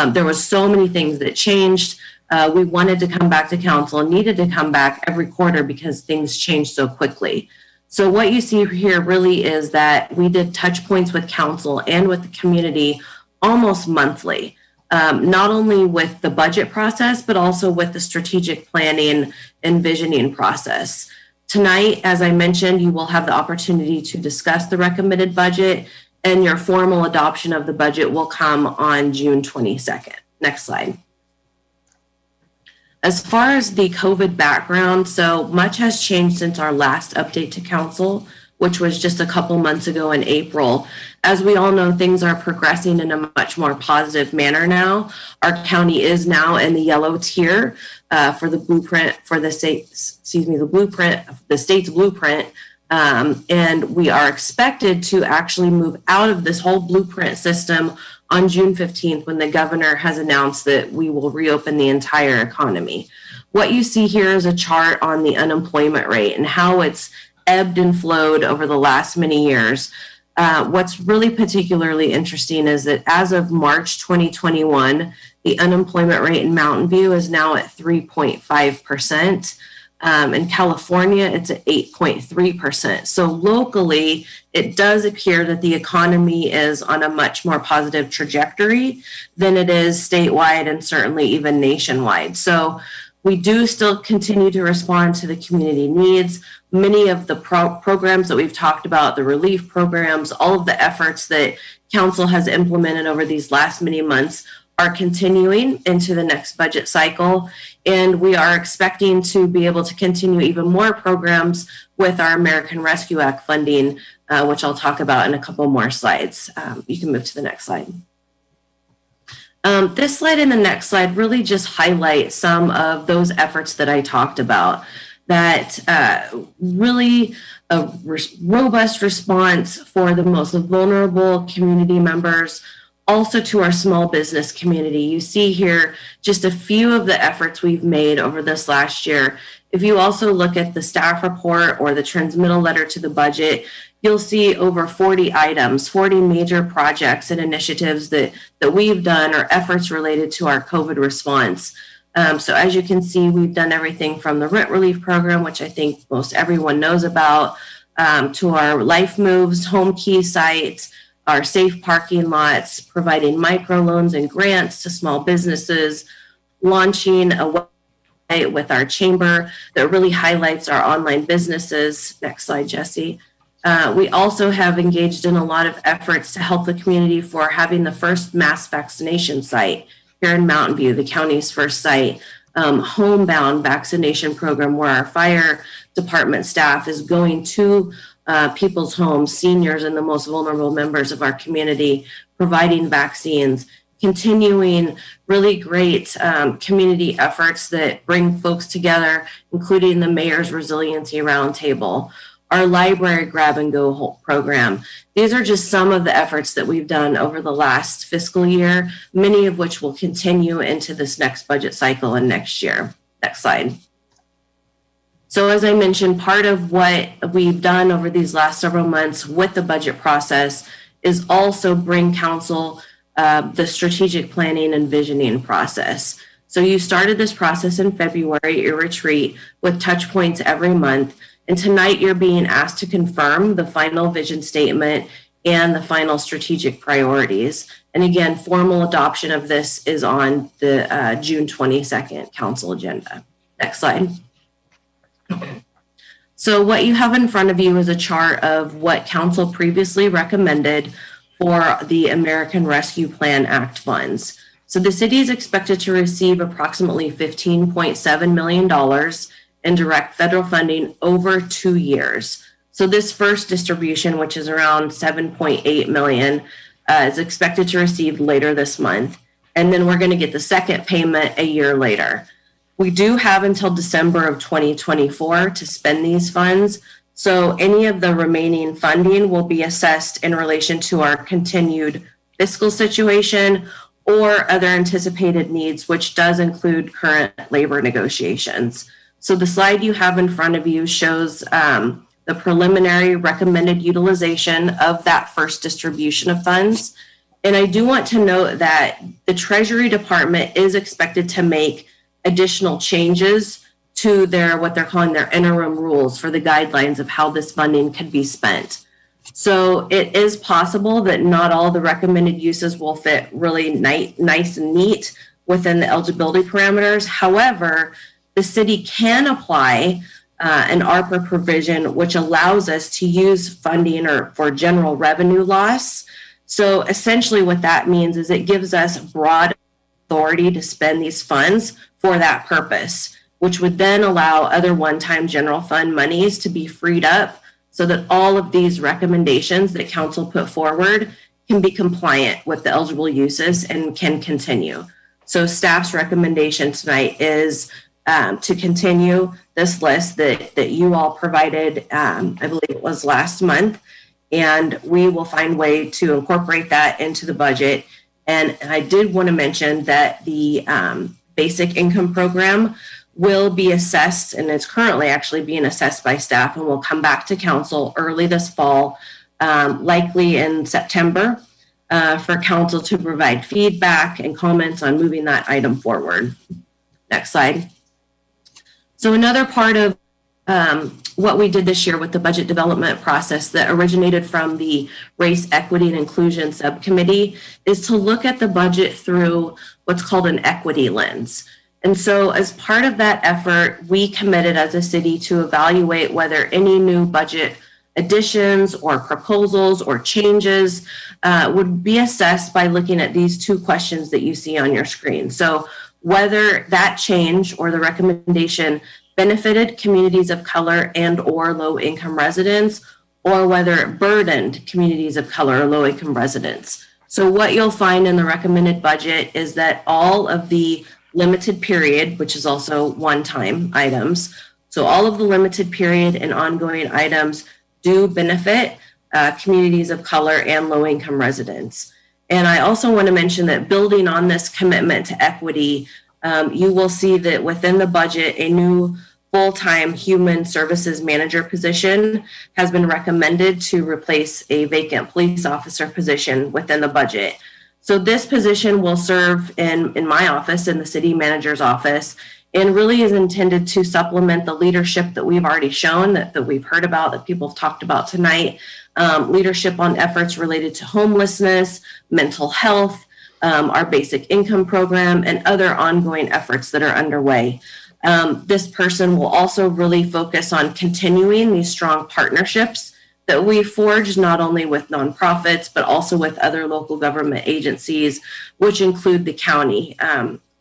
there was so many things that changed. We wanted to come back to council and needed to come back every quarter because things changed so quickly. So what you see here really is that we did touch points with council and with the community almost monthly, not only with the budget process, but also with the strategic planning and visioning process. Tonight, as I mentioned, you will have the opportunity to discuss the recommended budget, and your formal adoption of the budget will come on June 22nd. Next slide. As far as the COVID background, so much has changed since our last update to council, which was just a couple months ago in April. As we all know, things are progressing in a much more positive manner now. Our county is now in the yellow tier for the blueprint for the state, the state's blueprint. And we are expected to actually move out of this whole blueprint system on June 15th, when the governor has announced that we will reopen the entire economy. What you see here is a chart on the unemployment rate and how it's ebbed and flowed over the last many years. What's really particularly interesting is that as of March 2021, the unemployment rate in Mountain View is now at 3.5%. In California, it's at 8.3%. So locally, it does appear that the economy is on a much more positive trajectory than it is statewide and certainly even nationwide. So we do still continue to respond to the community needs. Many of the programs that we've talked about, the relief programs, all of the efforts that council has implemented over these last many months are continuing into the next budget cycle. And we are expecting to be able to continue even more programs with our American Rescue Act funding, which I'll talk about in a couple more slides. You can move to the next slide. This slide and the next slide really just highlight some of those efforts that I talked about, that really a robust response for the most vulnerable community members, also to our small business community. You see here just a few of the efforts we've made over this last year. If you also look at the staff report or the transmittal letter to the budget, you'll see over 40 items, 40 major projects and initiatives that we've done or efforts related to our COVID response. So as you can see, we've done everything from the rent relief program, which I think most everyone knows about, to our Life Moves home key sites, our safe parking lots, providing microloans and grants to small businesses, launching a website with our chamber that really highlights our online businesses. Next slide, Jesse. We also have engaged in a lot of efforts to help the community for having the first mass vaccination site here in Mountain View, the county's first site, homebound vaccination program where our fire department staff is going to people's homes, seniors and the most vulnerable members of our community, providing vaccines, continuing really great community efforts that bring folks together, including the Mayor's Resiliency Roundtable, our library grab and go program. These are just some of the efforts that we've done over the last fiscal year, many of which will continue into this next budget cycle and next year. Next slide. So as I mentioned, part of what we've done over these last several months with the budget process is also bring council the strategic planning and visioning process. So you started this process in February, your retreat, with touch points every month. And tonight you're being asked to confirm the final vision statement and the final strategic priorities. And again, formal adoption of this is on the June 22nd council agenda. Next slide. So what you have in front of you is a chart of what council previously recommended for the American Rescue Plan Act funds. So the city is expected to receive approximately $15.7 million in direct federal funding over 2 years. So this first distribution, which is around $7.8 million, is expected to receive later this month. And then we're going to get the second payment a year later. We do have until December of 2024 to spend these funds. So any of the remaining funding will be assessed in relation to our continued fiscal situation or other anticipated needs, which does include current labor negotiations. So the slide you have in front of you shows the preliminary recommended utilization of that first distribution of funds. And I do want to note that the Treasury Department is expected to make additional changes to their what they're calling their interim rules for the guidelines of how this funding can be spent. So it is possible that not all the recommended uses will fit really nice and neat within the eligibility parameters. However, the city can apply an ARPA provision, which allows us to use funding or for general revenue loss. So essentially what that means is it gives us broad authority to spend these funds for that purpose, which would then allow other one-time general fund monies to be freed up so that all of these recommendations that council put forward can be compliant with the eligible uses and can continue. So staff's recommendation tonight is to continue this list that you all provided, I believe it was last month, and we will find a way to incorporate that into the budget. And I did want to mention that the basic income program will be assessed, and it's currently actually being assessed by staff, and will come back to council early this fall, likely in September, for council to provide feedback and comments on moving that item forward. Next slide. So another part of what we did this year with the budget development process that originated from the Race, Equity, and Inclusion Subcommittee is to look at the budget through what's called an equity lens. And so as part of that effort, we committed as a city to evaluate whether any new budget additions or proposals or changes would be assessed by looking at these two questions that you see on your screen. So whether that change or the recommendation benefited communities of color and or low income residents, or whether it burdened communities of color or low income residents. So what you'll find in the recommended budget is that all of the limited period, which is also one-time items, so all of the limited period and ongoing items do benefit communities of color and low income residents. And I also want to mention that building on this commitment to equity, you will see that within the budget, a new full-time human services manager position has been recommended to replace a vacant police officer position within the budget. So this position will serve in my office, in the city manager's office, and really is intended to supplement the leadership that we've already shown, that we've heard about, that people have talked about tonight, leadership on efforts related to homelessness, mental health, our basic income program, and other ongoing efforts that are underway. This person will also really focus on continuing these strong partnerships that we forged, not only with nonprofits, but also with other local government agencies, which include the county.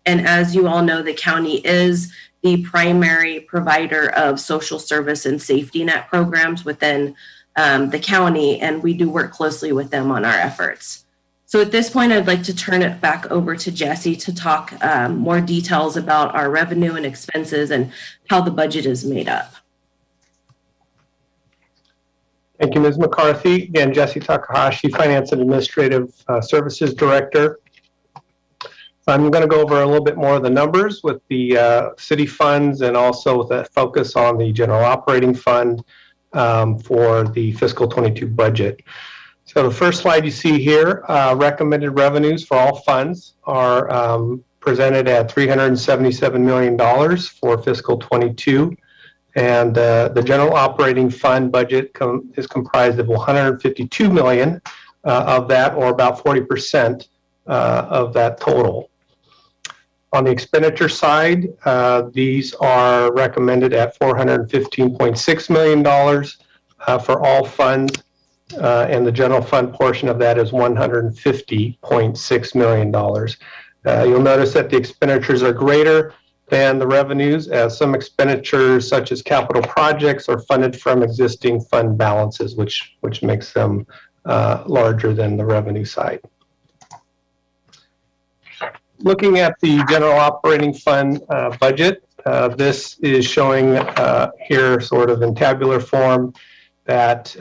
And as you all know, the county is the primary provider of social service and safety net programs within the county, and we do work closely with them on our efforts. So at this point, I'd like to turn it back over to Jesse to talk more details about our revenue and expenses and how the budget is made up. Thank you, Ms. McCarthy. Again, Jesse Takahashi, Finance and Administrative Services Director. I'm going to go over a little bit more of the numbers with the city funds and also with a focus on the general operating fund for the fiscal 22 budget. So the first slide you see here, recommended revenues for all funds are presented at $377 million for fiscal 22. And the general operating fund budget is comprised of $152 million of that, or about 40% of that total. On the expenditure side, these are recommended at $415.6 million for all funds. And the general fund portion of that is $150.6 million. You'll notice that the expenditures are greater than the revenues, as some expenditures such as capital projects are funded from existing fund balances, which makes them larger than the revenue side. Looking at the general operating fund budget, this is showing here sort of in tabular form that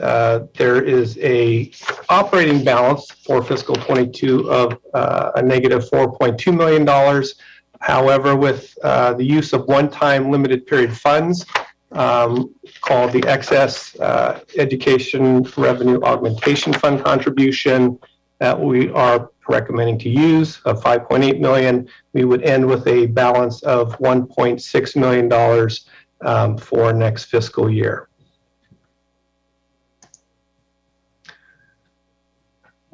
there is a operating balance for fiscal 22 of a negative $4.2 million. However, with the use of one-time limited period funds called the Excess Education Revenue Augmentation Fund contribution that we are recommending to use of $5.8 million, we would end with a balance of $1.6 million for next fiscal year.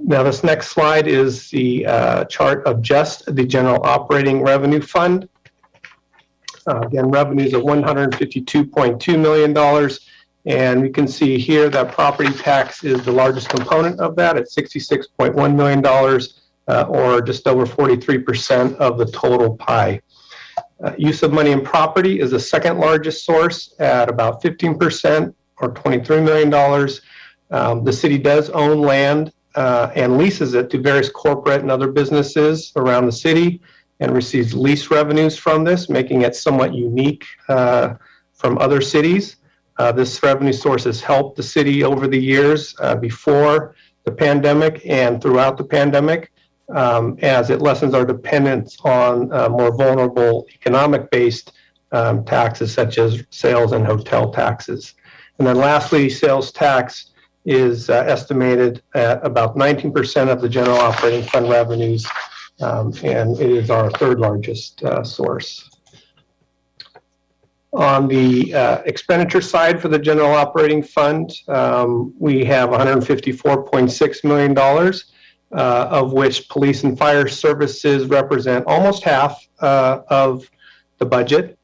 Now, this next slide is the chart of just the general operating revenue fund. Again, revenues of $152.2 million. And we can see here that property tax is the largest component of that at $66.1 million, or just over 43% of the total pie. Use of money in property is the second largest source at about 15%, or $23 million. The city does own land and leases it to various corporate and other businesses around the city and receives lease revenues from this, making it somewhat unique from other cities. This revenue source has helped the city over the years before the pandemic and throughout the pandemic, as it lessens our dependence on more vulnerable economic-based taxes such as sales and hotel taxes. And then lastly, sales tax is estimated at about 19% of the general operating fund revenues, and it is our third largest source. On the expenditure side for the general operating fund, we have $154.6 million, of which police and fire services represent almost half of the budget.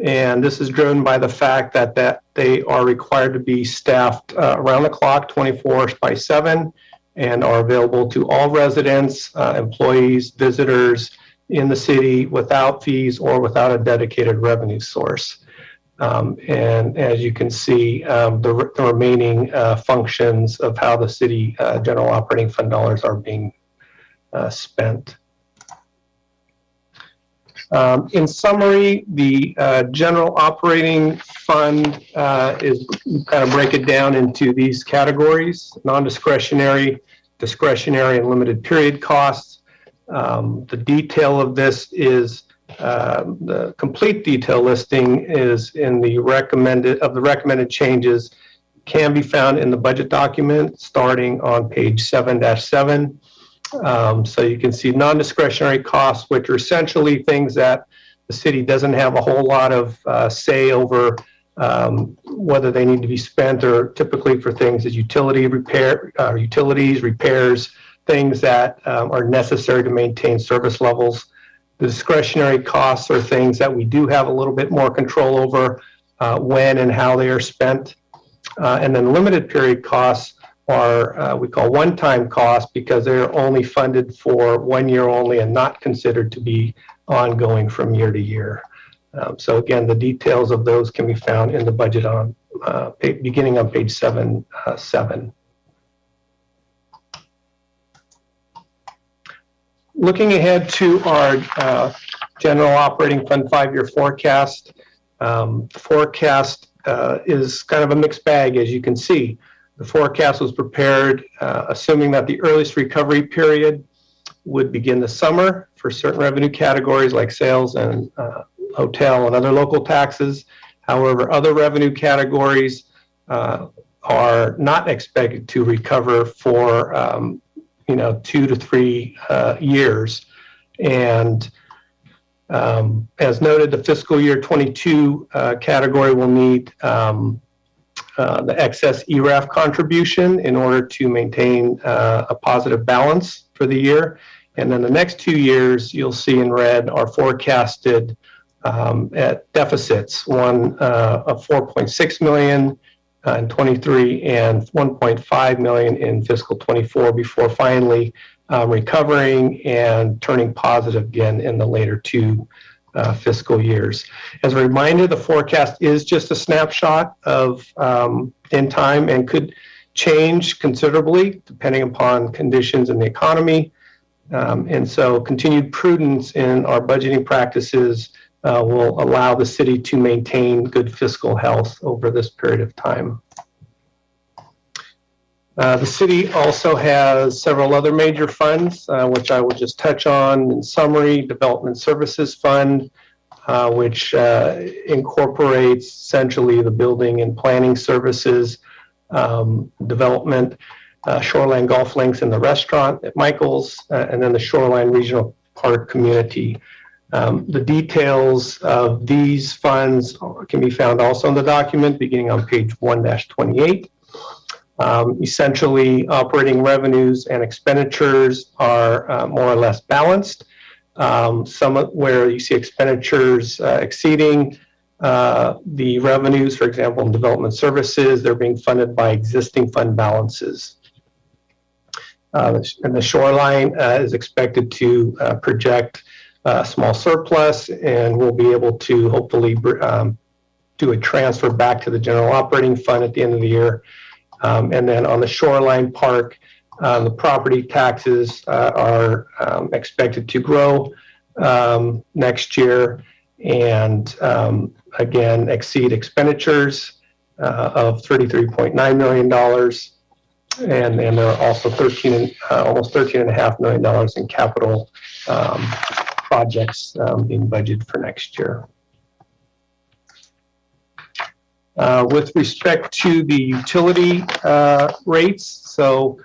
And this is driven by the fact that they are required to be staffed around the clock, 24/7, and are available to all residents, employees, visitors in the city without fees or without a dedicated revenue source. And as you can see, the remaining functions of how the city general operating fund dollars are being spent. In summary, the general operating fund is kind of break it down into these categories: non-discretionary, discretionary, and limited period costs. The detail of this is the complete detail listing is in the recommended changes can be found in the budget document starting on page 7-7. So you can see non-discretionary costs, which are essentially things that the city doesn't have a whole lot of say over whether they need to be spent, or typically for things as utilities, repairs, things that are necessary to maintain service levels. The discretionary costs are things that we do have a little bit more control over when and how they are spent. And then limited period costs are we call one-time costs because they're only funded for 1 year only and not considered to be ongoing from year to year. So again, the details of those can be found in the budget on beginning on page 7-7. Looking ahead to our general operating fund 5-year forecast, the forecast is kind of a mixed bag, as you can see. The forecast was prepared assuming that the earliest recovery period would begin this summer for certain revenue categories like sales and hotel and other local taxes. However, other revenue categories are not expected to recover for 2 to 3 years. And as noted, the fiscal year 22 category will need the excess ERAF contribution in order to maintain a positive balance for the year. And then the next 2 years, you'll see in red, are forecasted at deficits, one of $4.6 million in 23 and $1.5 million in fiscal 24, before finally recovering and turning positive again in the later 2 fiscal years. As a reminder, the forecast is just a snapshot of in time and could change considerably depending upon conditions in the economy. And so continued prudence in our budgeting practices will allow the city to maintain good fiscal health over this period of time. The city also has several other major funds, which I will just touch on in summary. Development Services Fund, which incorporates essentially the building and planning services, development, Shoreline Golf Links and the restaurant at Michael's, and then the Shoreline Regional Park Community. The details of these funds can be found also in the document beginning on page 1-28. Essentially, operating revenues and expenditures are more or less balanced. Some where you see expenditures exceeding the revenues, for example, in development services, they're being funded by existing fund balances. And the Shoreline is expected to project a small surplus, and we'll be able to hopefully do a transfer back to the general operating fund at the end of the year. And then on the Shoreline Park, the property taxes are expected to grow next year and again exceed expenditures of $33.9 million. And there are also almost $13.5 million in capital projects being budgeted for next year. With respect to the utility rates, so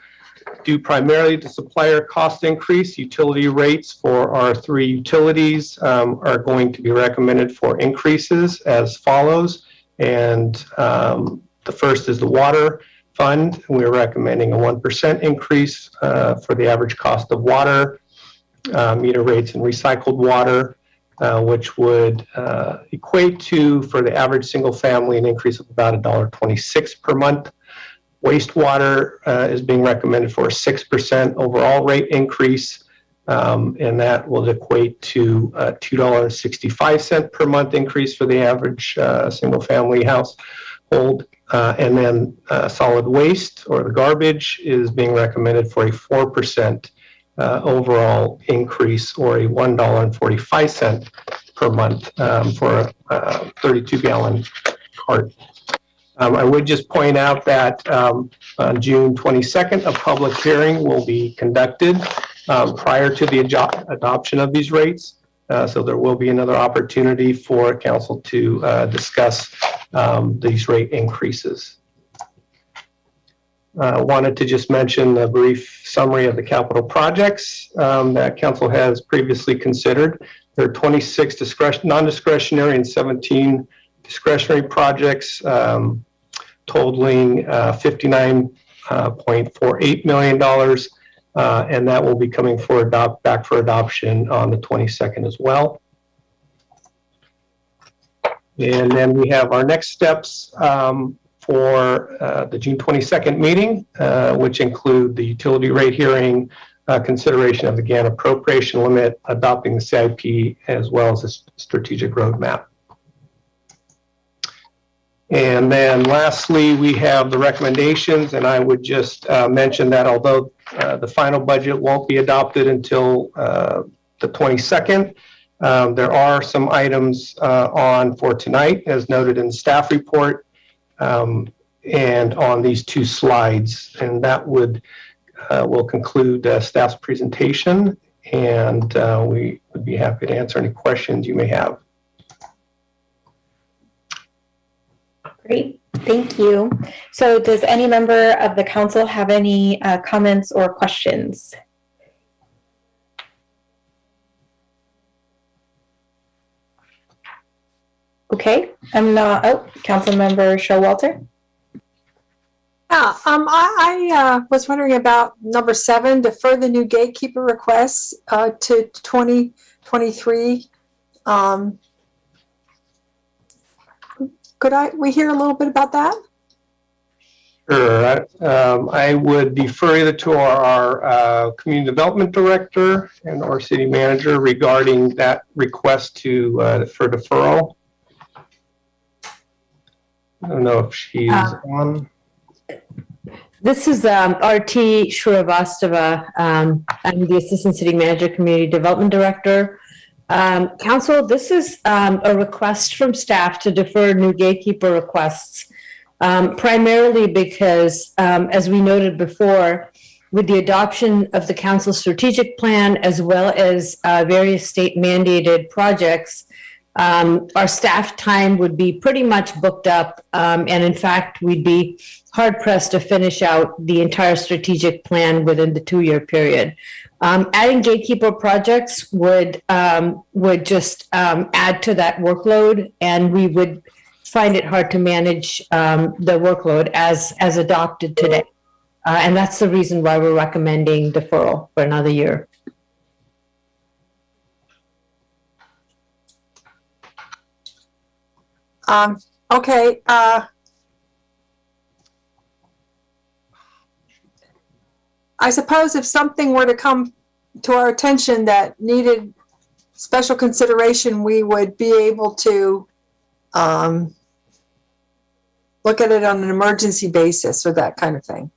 due primarily to supplier cost increase, utility rates for our 3 utilities are going to be recommended for increases as follows. And the first is the water fund. We're recommending a 1% increase for the average cost of water, meter rates and recycled water. which would equate to, for the average single family, an increase of about $1.26 per month. Wastewater is being recommended for a 6% overall rate increase, and that will equate to a $2.65 per month increase for the average single family household. And then solid waste, or the garbage, is being recommended for a 4% overall increase, or a $1.45 per month for a 32-gallon cart. I would just point out that on June 22nd, a public hearing will be conducted prior to the adoption of these rates. So there will be another opportunity for council to discuss these rate increases. Wanted to just mention a brief summary of the capital projects that council has previously considered. There are 26 non-discretionary and 17 discretionary projects totaling $59.48 million, and that will be coming back for adoption on the 22nd as well. And then we have our next steps for the June 22nd meeting, which include the utility rate hearing, consideration of the GAN appropriation limit, adopting the CIP, as well as a strategic roadmap. And then lastly, we have the recommendations, and I would just mention that although the final budget won't be adopted until the 22nd, there are some items on for tonight, as noted in the staff report, and on these two slides, and that will conclude staff's presentation, and we would be happy to answer any questions you may have. Great, thank you. So does any member of the council have any comments or questions? Okay, I'm not, Councilmember Showalter. Yeah, I was wondering about number 7, defer the new gatekeeper requests to 2023. Could we hear a little bit about that? Sure. I would defer either to our community development director and or city manager regarding that request for deferral. I don't know if she's on. This is R.T. Shrivastava. I'm the Assistant City Manager, Community Development Director. Council, this is a request from staff to defer new gatekeeper requests, primarily because, as we noted before, with the adoption of the council strategic plan, as well as various state mandated projects, our staff time would be pretty much booked up. And in fact, we'd be hard pressed to finish out the entire strategic plan within the 2-year period. Adding gatekeeper projects would just add to that workload, and we would find it hard to manage the workload as adopted today. And that's the reason why we're recommending deferral for another year. Okay. I suppose if something were to come to our attention that needed special consideration, we would be able to look at it on an emergency basis or that kind of thing.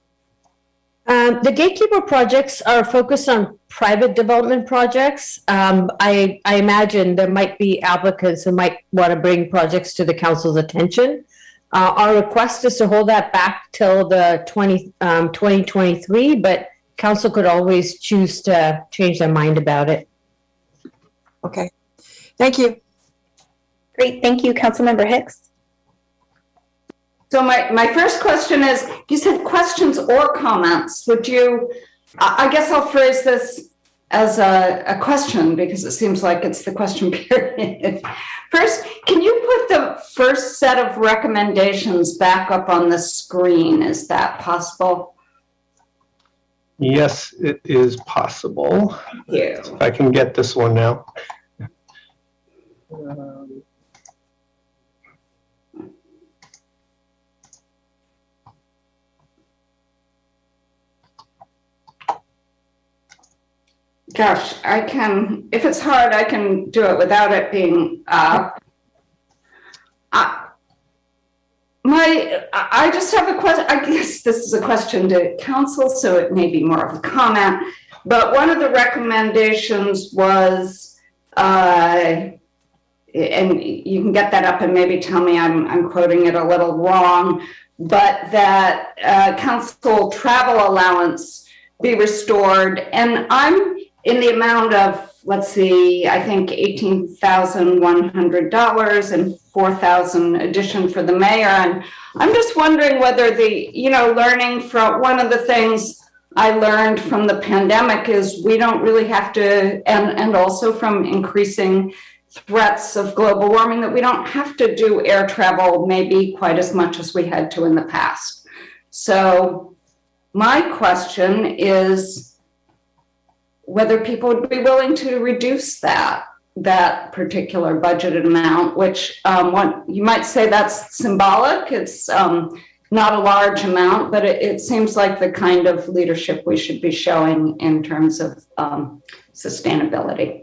The gatekeeper projects are focused on private development projects. I imagine there might be applicants who might want to bring projects to the council's attention. Our request is to hold that back till the 2023, but council could always choose to change their mind about it. Okay, thank you. Great, thank you, Councilmember Hicks. So my first question is, you said questions or comments. Would you, I guess I'll phrase this as a question because it seems like it's the question period. First, can you put the first set of recommendations back up on the screen? Is that possible? Yes, it is possible. Thank you. If I can get this one now. Gosh, I can, if it's hard, I can do it without it being, I just have a question. I guess this is a question to council, so it may be more of a comment. But one of the recommendations was, and you can get that up and maybe tell me I'm quoting it a little wrong, but that council travel allowance be restored. And I'm in the amount of, let's see, I think $18,100 and $4,000 addition for the mayor. And I'm just wondering whether learning from one of the things I learned from the pandemic is we don't really have to, and also from increasing threats of global warming, that we don't have to do air travel maybe quite as much as we had to in the past. So my question is whether people would be willing to reduce that particular budgeted amount, which you might say that's symbolic. It's not a large amount, but it seems like the kind of leadership we should be showing in terms of sustainability.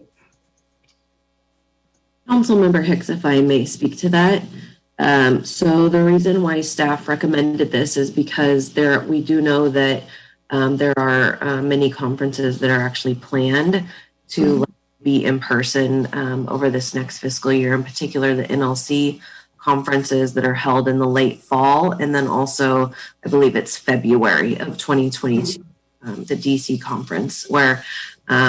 Councilmember Hicks, if I may speak to that. So the reason why staff recommended this is because we do know that there are many conferences that are actually planned to be in person over this next fiscal year, in particular the NLC conferences that are held in the late fall. And then also, I believe it's February of 2022, the DC conference, where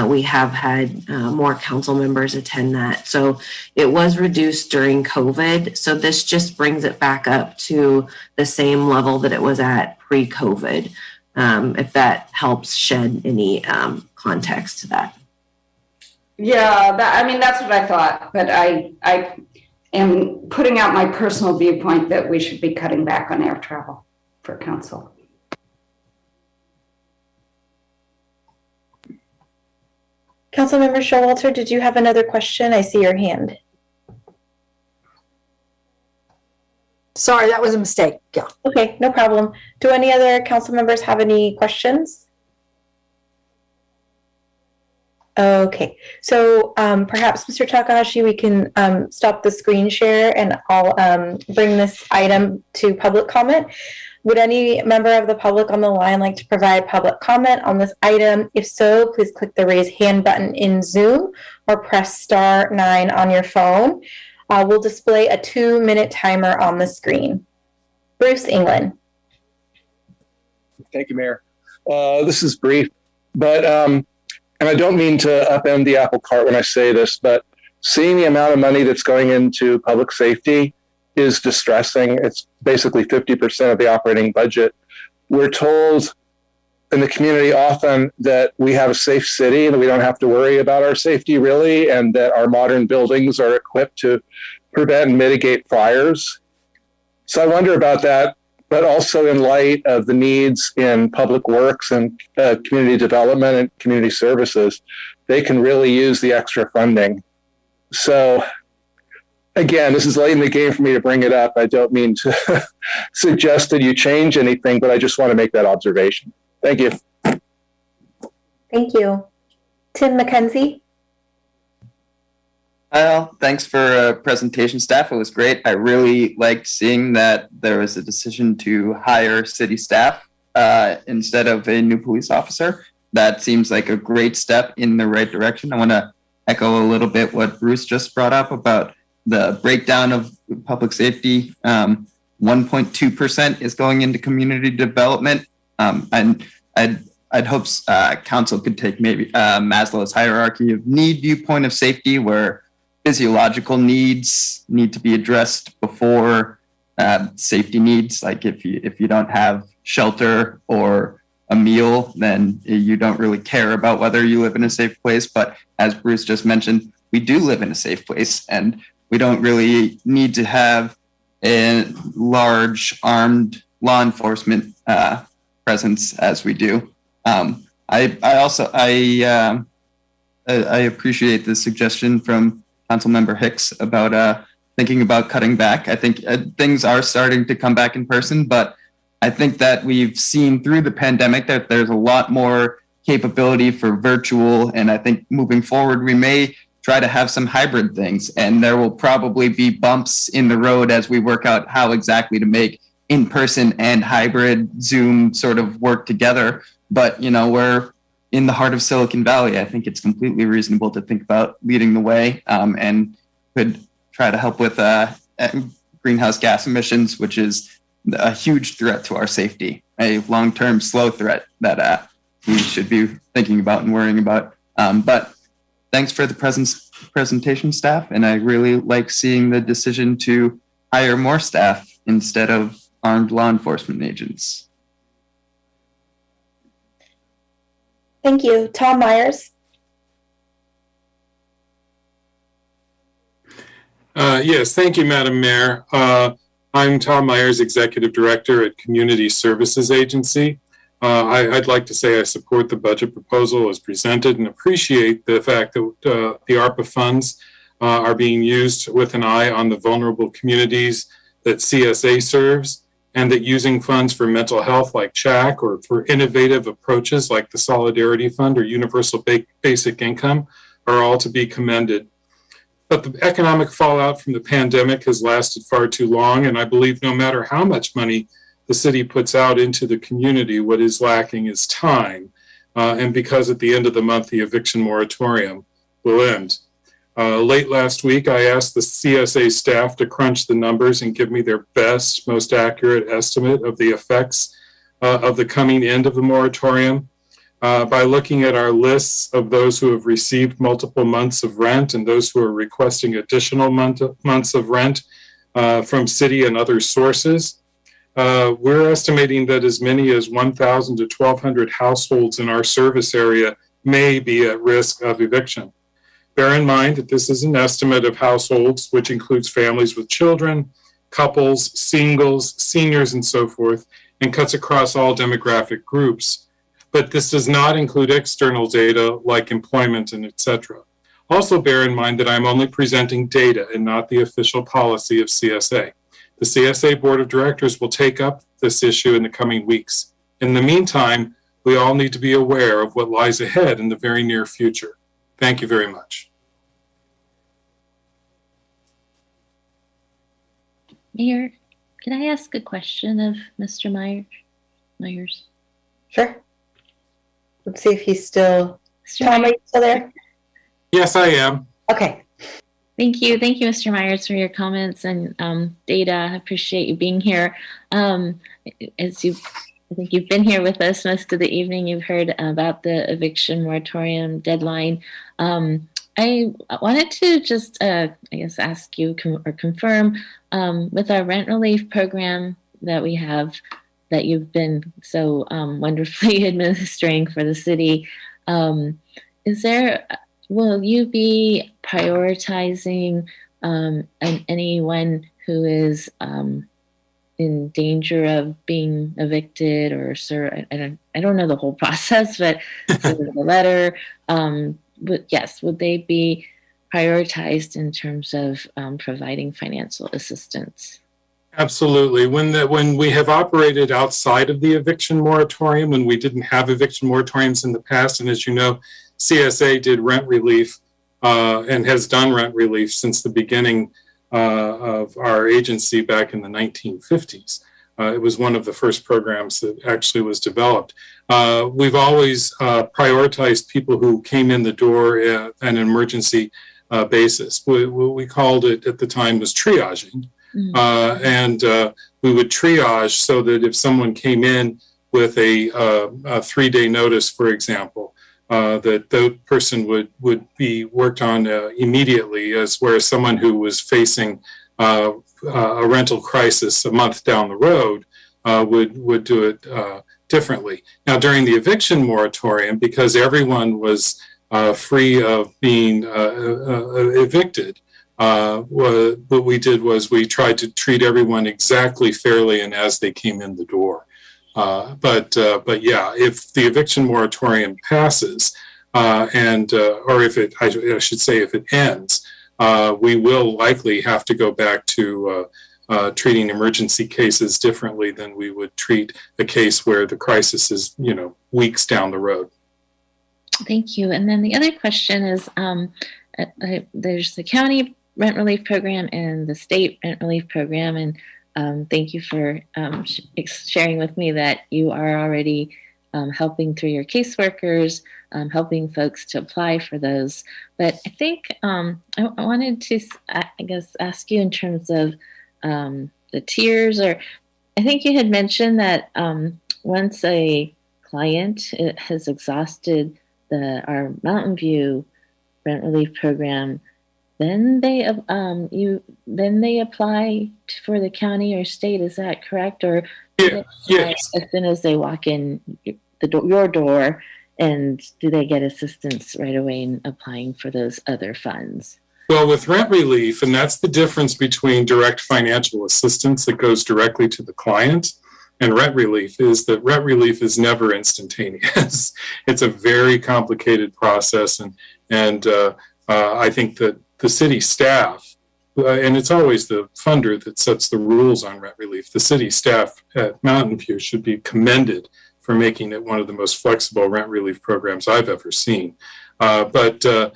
we have had more council members attend that. So it was reduced during COVID. So this just brings it back up to the same level that it was at pre-COVID. If that helps shed any context to that. Yeah, that's what I thought, but I am putting out my personal viewpoint that we should be cutting back on air travel for council. Councilmember Showalter, did you have another question? I see your hand. Sorry, that was a mistake. Yeah. Okay, no problem. Do any other council members have any questions? Okay, so perhaps Mr. Takahashi, we can stop the screen share and I'll bring this item to public comment. Would any member of the public on the line like to provide public comment on this item? If so, please click the raise hand button in Zoom or press *9 on your phone. We'll display a 2-minute timer on the screen. Bruce England. Thank you, Mayor. This is brief, but, and I don't mean to upend the apple cart when I say this, but seeing the amount of money that's going into public safety is distressing. It's basically 50% of the operating budget. We're told in the community often that we have a safe city and we don't have to worry about our safety really, and that our modern buildings are equipped to prevent and mitigate fires. So I wonder about that, but also in light of the needs in public works and community development and community services, they can really use the extra funding. So again, this is late in the game for me to bring it up. I don't mean to suggest that you change anything, but I just want to make that observation. Thank you. Thank you. Tim McKenzie. Well, thanks for presentation, staff. It was great. I really liked seeing that there was a decision to hire city staff instead of a new police officer. That seems like a great step in the right direction. I want to echo a little bit what Bruce just brought up about the breakdown of public safety. 1.2% is going into community development. And I'd hope council could take maybe Maslow's hierarchy of need viewpoint of safety, where physiological needs need to be addressed before safety needs. Like if you don't have shelter or a meal, then you don't really care about whether you live in a safe place. But as Bruce just mentioned, we do live in a safe place, and we don't really need to have a large armed law enforcement presence as we do. I appreciate the suggestion from Councilmember Hicks about thinking about cutting back. I think things are starting to come back in person, but I think that we've seen through the pandemic that there's a lot more capability for virtual, and I think moving forward we may try to have some hybrid things, and there will probably be bumps in the road as we work out how exactly to make in-person and hybrid Zoom sort of work together. But, you know, we're in the heart of Silicon Valley. I think it's completely reasonable to think about leading the way and could try to help with greenhouse gas emissions, which is a huge threat to our safety, a long-term slow threat that we should be thinking about and worrying about. But thanks for the presentation, staff, and I really like seeing the decision to hire more staff instead of armed law enforcement agents. Thank you. Tom Myers. Yes, thank you, Madam Mayor. I'm Tom Myers, Executive Director at Community Services Agency. I'd like to say I support the budget proposal as presented and appreciate the fact that the ARPA funds are being used with an eye on the vulnerable communities that CSA serves, and that using funds for mental health like CHAC or for innovative approaches like the Solidarity Fund or Universal Basic Income are all to be commended. But the economic fallout from the pandemic has lasted far too long, and I believe no matter how much money the city puts out into the community, what is lacking is time. And because at the end of the month, the eviction moratorium will end. Late last week, I asked the CSA staff to crunch the numbers and give me their best, most accurate estimate of the effects of the coming end of the moratorium. By looking at our lists of those who have received multiple months of rent and those who are requesting additional months of rent from city and other sources, we're estimating that as many as 1,000 to 1,200 households in our service area may be at risk of eviction. Bear in mind that this is an estimate of households, which includes families with children, couples, singles, seniors, and so forth, and cuts across all demographic groups. But this does not include external data like employment and etc. Also bear in mind that I'm only presenting data and not the official policy of CSA. The CSA Board of Directors will take up this issue in the coming weeks. In the meantime, we all need to be aware of what lies ahead in the very near future. Thank you very much. Mayor, can I ask a question of Mr. Myers? Sure. Let's see if he's still. Tom, are you still there? Yes, I am. Okay. Thank you, Mr. Myers, for your comments and data. I appreciate you being here. I think you've been here with us most of the evening. You've heard about the eviction moratorium deadline. I wanted to just, ask you or confirm with our rent relief program that we have, that you've been so wonderfully administering for the city. Will you be prioritizing anyone who is in danger of being evicted, or I don't know the whole process, but the letter, would they be prioritized in terms of providing financial assistance? Absolutely. When we have operated outside of the eviction moratorium, when we didn't have eviction moratoriums in the past, and as you know, CSA did rent relief and has done rent relief since the beginning of our agency back in the 1950s. It was one of the first programs that actually was developed. We've always prioritized people who came in the door at an emergency basis. What we called it at the time was triaging. And we would triage so that if someone came in with a 3-day notice, for example, that the person would be worked on immediately, whereas someone who was facing a rental crisis a month down the road would do it differently. Now, during the eviction moratorium, because everyone was free of being evicted, what we did was we tried to treat everyone exactly fairly and as they came in the door. But yeah, if the eviction moratorium passes, or if it, I should say, if it ends, we will likely have to go back to treating emergency cases differently than we would treat a case where the crisis is, weeks down the road. Thank you. And then the other question is, there's the county rent relief program and the state rent relief program. And thank you for sharing with me that you are already helping through your caseworkers, helping folks to apply for those. But I think I wanted to, ask you in terms of the tiers, or I think you had mentioned that once a client has exhausted our Mountain View rent relief program, then they apply for the county or state. Is that correct? Or yes. As soon as they walk in your door, and do they get assistance right away in applying for those other funds? Well, with rent relief, and that's the difference between direct financial assistance that goes directly to the client and rent relief, is that rent relief is never instantaneous. It's a very complicated process, and I think that the city staff, and it's always the funder that sets the rules on rent relief, the city staff at Mountain View should be commended for making it one of the most flexible rent relief programs I've ever seen. But to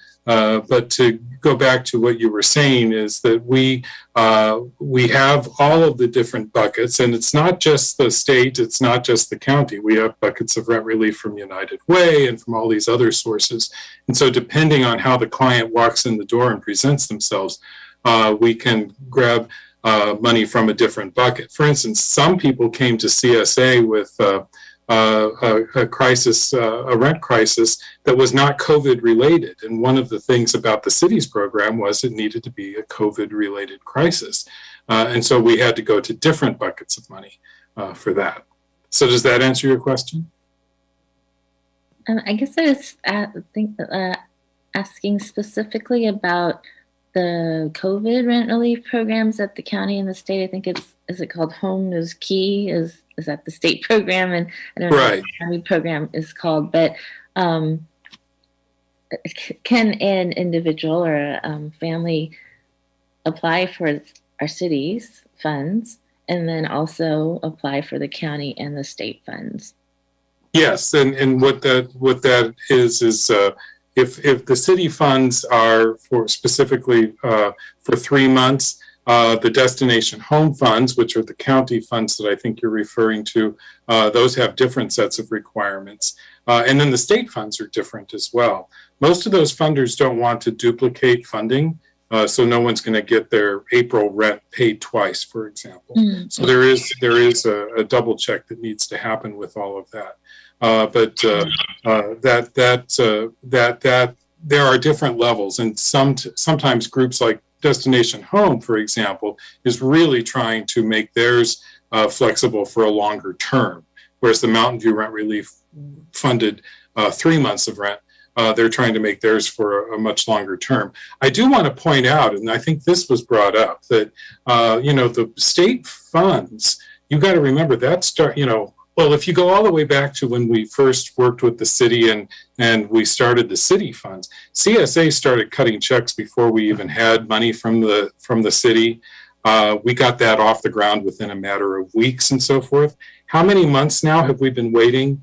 go back to what you were saying, is that we have all of the different buckets, and it's not just the state, it's not just the county. We have buckets of rent relief from United Way and from all these other sources. And so depending on how the client walks in the door and presents themselves, we can grab money from a different bucket. For instance, some people came to CSA with a crisis, a rent crisis that was not COVID related. And one of the things about the city's program was it needed to be a COVID related crisis. And so we had to go to different buckets of money for that. So does that answer your question? I guess I was asking specifically about the COVID rent relief programs at the county and the state. I think is it called Home is Key? Is that the state program? And I don't know what the county program is called, but can an individual or a family apply for our city's funds and then also apply for the county and the state funds? Yes, and what that is if the city funds are for specifically for 3 months, the destination home funds, which are the county funds that I think you're referring to, those have different sets of requirements. And then the state funds are different as well. Most of those funders don't want to duplicate funding, so no one's going to get their April rent paid twice, for example. Mm-hmm. So there is a double check that needs to happen with all of that. But there are different levels, and sometimes groups like Destination Home, for example, is really trying to make theirs flexible for a longer term, whereas the Mountain View Rent Relief funded 3 months of rent. They're trying to make theirs for a much longer term. I do want to point out, and I think this was brought up, that the state funds, you got to remember that well, if you go all the way back to when we first worked with the city and we started the city funds, CSA started cutting checks before we even had money from the city. We got that off the ground within a matter of weeks and so forth. How many months now have we been waiting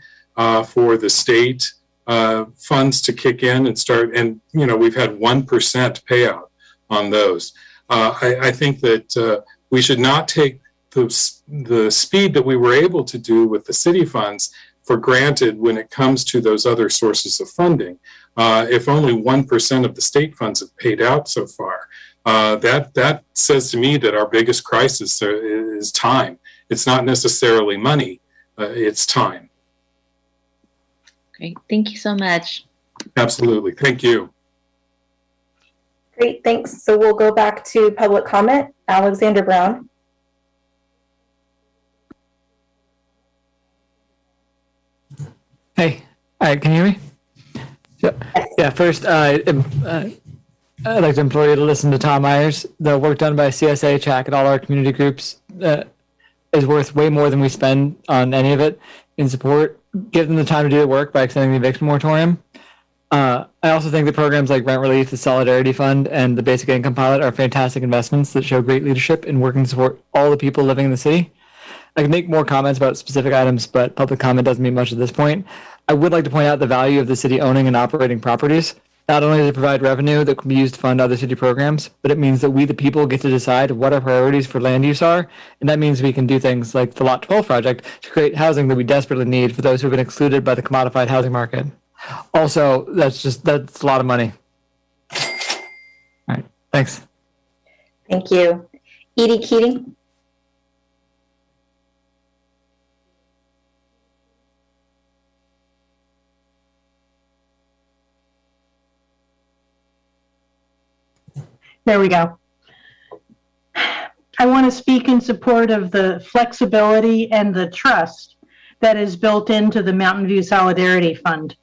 for the state funds to kick in and start? And we've had 1% payout on those. I think that we should not take the speed that we were able to do with the city funds for granted when it comes to those other sources of funding. If only 1% of the state funds have paid out so far, that says to me that our biggest crisis is time. It's not necessarily money, it's time. Great, thank you so much. Absolutely, thank you. Great, thanks. So we'll go back to public comment. Alexander Brown. Hey, can you hear me? Yeah, first, I'd like to implore you to listen to Tom Myers. The work done by CSA, CHAC, and all our community groups is worth way more than we spend on any of it in support. Give them the time to do the work by extending the eviction moratorium. I also think the programs like Rent Relief, the Solidarity Fund, and the Basic Income Pilot are fantastic investments that show great leadership in working to support all the people living in the city. I can make more comments about specific items, but public comment doesn't mean much at this point. I would like to point out the value of the city owning and operating properties. Not only does it provide revenue that can be used to fund other city programs, but it means that we, the people, get to decide what our priorities for land use are. And that means we can do things like the Lot 12 project to create housing that we desperately need for those who have been excluded by the commodified housing market. Also, that's a lot of money. All right, thanks. Thank you. Edie Keating. There we go. I want to speak in support of the flexibility and the trust that is built into the Mountain View Solidarity Fund.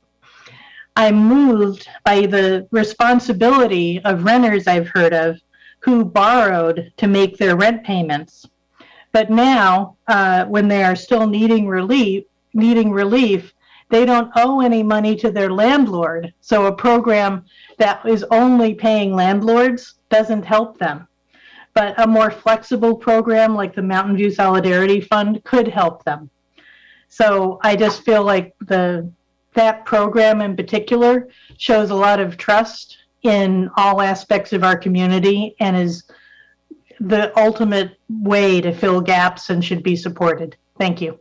I'm moved by the responsibility of renters I've heard of who borrowed to make their rent payments. But now, when they are still needing relief, they don't owe any money to their landlord. So a program that is only paying landlords doesn't help them. But a more flexible program like the Mountain View Solidarity Fund could help them. So I just feel like that program in particular shows a lot of trust in all aspects of our community and is the ultimate way to fill gaps and should be supported. Thank you.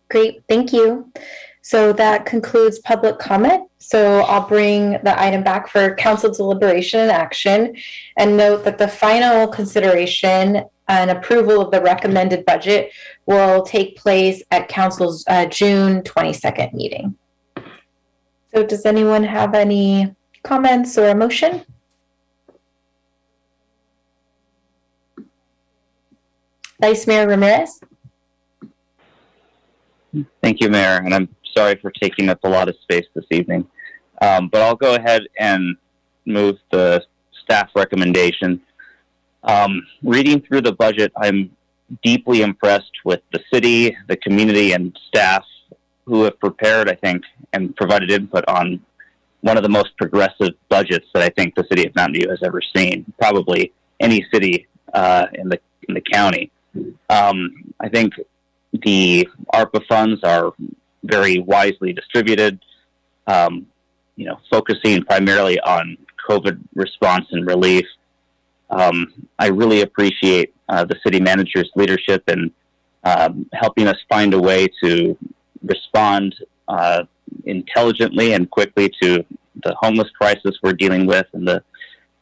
Great, thank you. So that concludes public comment. So I'll bring the item back for council deliberation and action, and note that the final consideration and approval of the recommended budget will take place at council's June 22nd meeting. So does anyone have any comments or a motion? Vice Mayor Ramirez. Thank you, Mayor, and I'm sorry for taking up a lot of space this evening. But I'll go ahead and move the staff recommendation. Reading through the budget, I'm deeply impressed with the city, the community, and staff who have prepared, I think, and provided input on one of the most progressive budgets that I think the city of Mountain View has ever seen, probably any city in the county. I think the ARPA funds are very wisely distributed, focusing primarily on COVID response and relief. I really appreciate the city manager's leadership in helping us find a way to respond intelligently and quickly to the homeless crisis we're dealing with, and the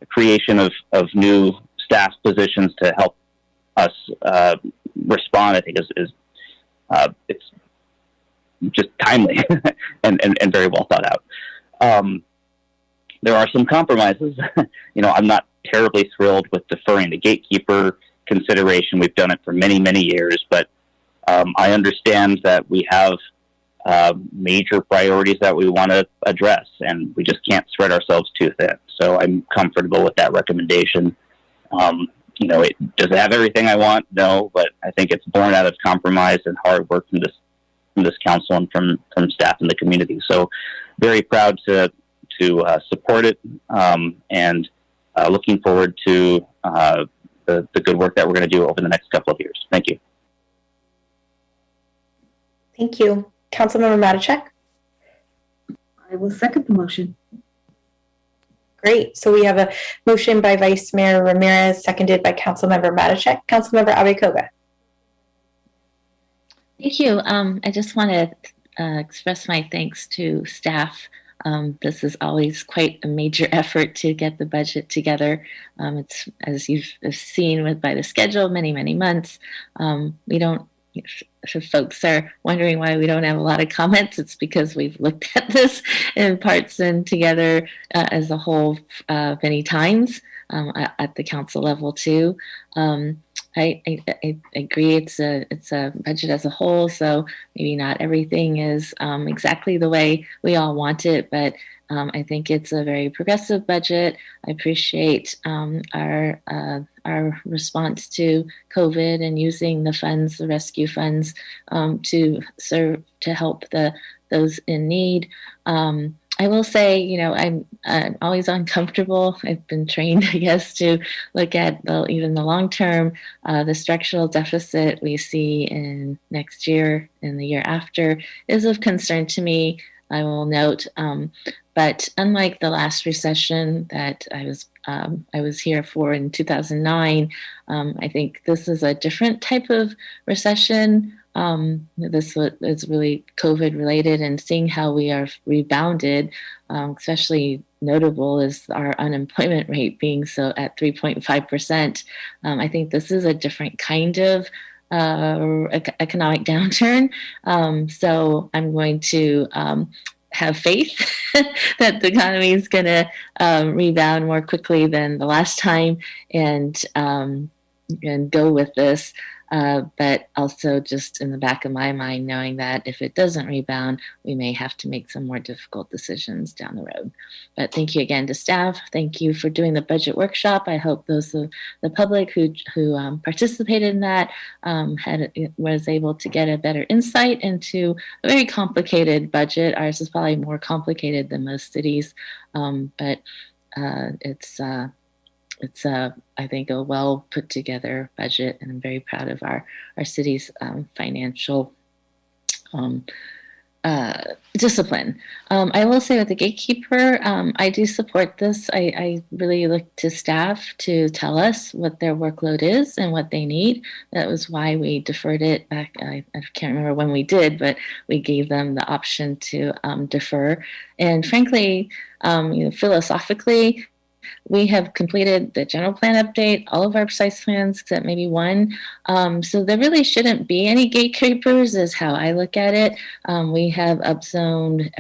creation of new staff positions to help us respond. I think is it's just timely and very well thought out. There are some compromises. I'm not terribly thrilled with deferring the gatekeeper consideration. We've done it for many, many years, but I understand that we have major priorities that we want to address, and we just can't spread ourselves too thin. So I'm comfortable with that recommendation. Does it have everything I want? No, but I think it's born out of compromise and hard work from this council and from staff in the community. So very proud to support it, and looking forward to the good work that we're going to do over the next couple of years. Thank you. Thank you. Councilmember Matichak? I will second the motion. Great. So we have a motion by Vice Mayor Ramirez, seconded by Councilmember Matichak. Councilmember Abe-Koga. Thank you. I just want to express my thanks to staff. This is always quite a major effort to get the budget together. It's, as you've seen by the schedule, many, many months. We don't, if folks are wondering why we don't have a lot of comments, it's because we've looked at this in parts and together as a whole many times at the council level too. I agree. It's a budget as a whole, so maybe not everything is exactly the way we all want it, but I think it's a very progressive budget. I appreciate our response to COVID and using the funds, the rescue funds, to serve to help the those in need. I will say, you know, I'm always uncomfortable. I've been trained, I guess, to look at even the long term. The structural deficit we see in next year and the year after is of concern to me, I will note. But unlike the last recession that I was here for in 2009, I think this is a different type of recession. This is really COVID related, and seeing how we are rebounded, especially notable is our unemployment rate being so at 3.5%. I think this is a different kind of economic downturn. So I'm going to have faith that the economy is going to rebound more quickly than the last time, and go with this. But also just in the back of my mind, knowing that if it doesn't rebound, we may have to make some more difficult decisions down the road. But thank you again to staff. Thank you for doing the budget workshop. I hope those of the public who participated in that was able to get a better insight into a very complicated budget. Ours is probably more complicated than most cities, but it's I think a well put together budget, and I'm very proud of our city's financial discipline. I will say with the gatekeeper, I do support this. I really look to staff to tell us what their workload is and what they need. That was why we deferred it back. I can't remember when we did, but we gave them the option to defer. And frankly, philosophically, we have completed the general plan update, all of our precise plans except maybe one. So there really shouldn't be any gatekeepers is how I look at it. We have upzoned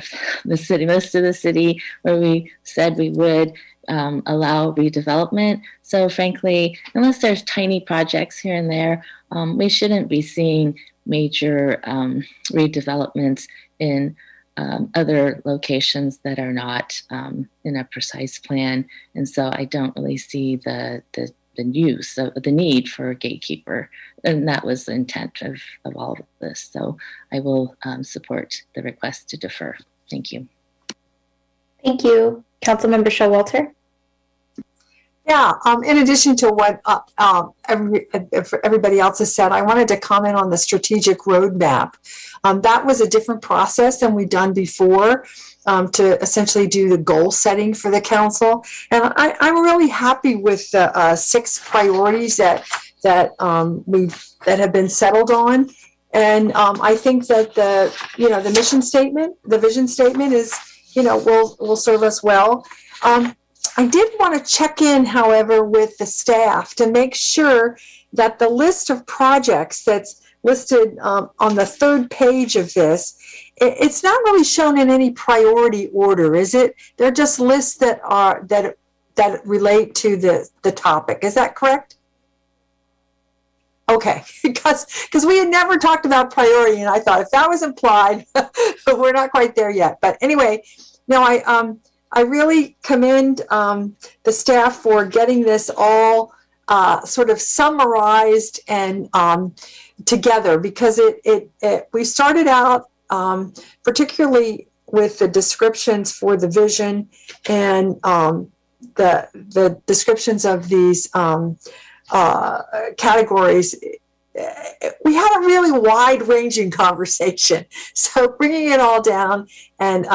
the city, most of the city where we said we would allow redevelopment. So frankly, unless there's tiny projects here and there, we shouldn't be seeing major redevelopments in other locations that are not in a precise plan. And so I don't really see the use of the need for a gatekeeper. And that was the intent of all of this. So I will support the request to defer. Thank you. Thank you. Councilmember Showalter. Yeah, in addition to what everybody else has said, I wanted to comment on the strategic roadmap. That was a different process than we've done before to essentially do the goal setting for the council. And I'm really happy with the 6 priorities that have been settled on. And I think that the mission statement, the vision statement is, will serve us well. I did want to check in, however, with the staff to make sure that the list of projects that's listed on the 3rd page of this, it's not really shown in any priority order, is it? They're just lists that relate to the topic. Is that correct? Okay, because we had never talked about priority, and I thought if that was implied, we're not quite there yet. But anyway, no, I really commend the staff for getting this all sort of summarized and together, because we started out particularly with the descriptions for the vision and the descriptions of these categories. We had a really wide-ranging conversation. So bringing it all down and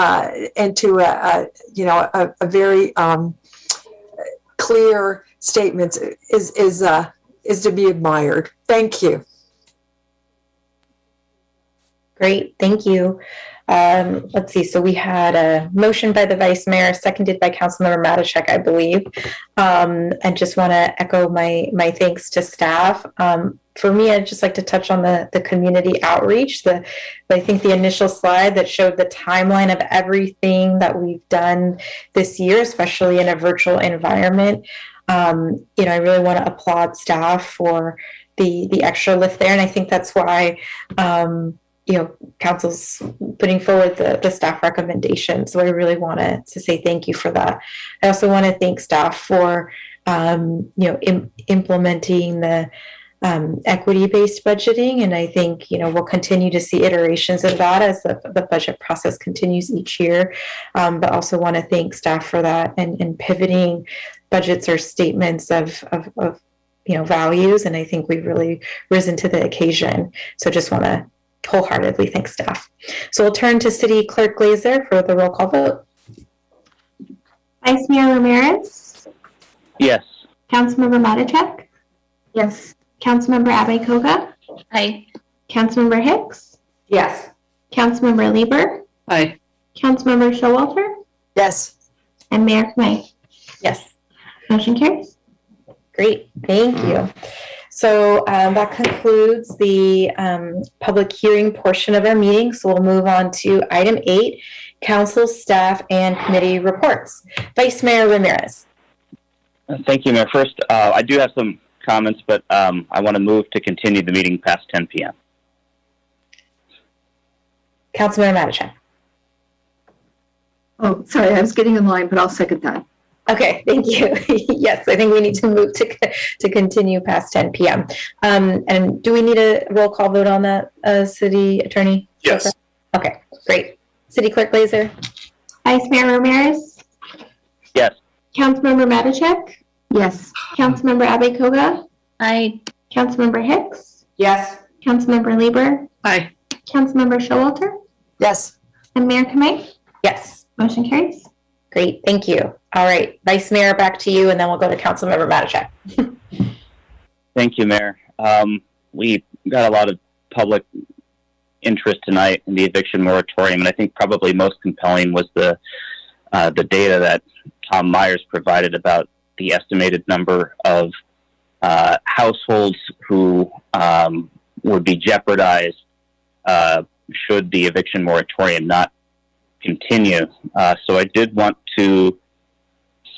into a very clear statements is to be admired. Thank you. Great, thank you. Let's see, so we had a motion by the Vice Mayor, seconded by Councilmember Matashek, I believe. And just want to echo my thanks to staff. For me, I'd just like to touch on the community outreach. I think the initial slide that showed the timeline of everything that we've done this year, especially in a virtual environment. I really want to applaud staff for the extra lift there. And I think that's why council's putting forward the staff recommendations. So I really want to say thank you for that. I also want to thank staff for implementing the equity-based budgeting. And I think, we'll continue to see iterations of that as the budget process continues each year. But also want to thank staff for that and pivoting budgets or statements of values. And I think we've really risen to the occasion. So just want to wholeheartedly thank staff. So we'll turn to City Clerk Glazer for the roll call vote. Vice Mayor Ramirez? Yes. Councilmember Matichak? Yes. Councilmember Abe Koga? Aye. Councilmember Hicks? Yes. Councilmember Lieber? Aye. Councilmember Showalter? Yes. And Mayor Kamei? Yes. Motion carries. Great, thank you. So that concludes the public hearing portion of our meeting. So we'll move on to item 8, council, staff, and committee reports. Vice Mayor Ramirez. Thank you, Mayor. First, I do have some comments, but I want to move to continue the meeting past 10 p.m. Councilmember Matichak. Oh, sorry, I was getting in line, but I'll second that. Okay, thank you. Yes, I think we need to move to continue past 10 p.m. And do we need a roll call vote on that, City Attorney? Yes. Okay, great. City Clerk Glazer? Vice Mayor Ramirez? Yes. Councilmember Matichak? Yes. Councilmember Abe Koga? Aye. Councilmember Hicks? Yes. Councilmember Lieber? Aye. Councilmember Showalter? Yes. And Mayor Kamei? Yes. Motion carries. Great, thank you. All right, Vice Mayor, back to you, and then we'll go to Councilmember Matichak. Thank you, Mayor. We got a lot of public interest tonight in the eviction moratorium, and I think probably most compelling was the data that Tom Myers provided about the estimated number of households who would be jeopardized should the eviction moratorium not continue. So I did want to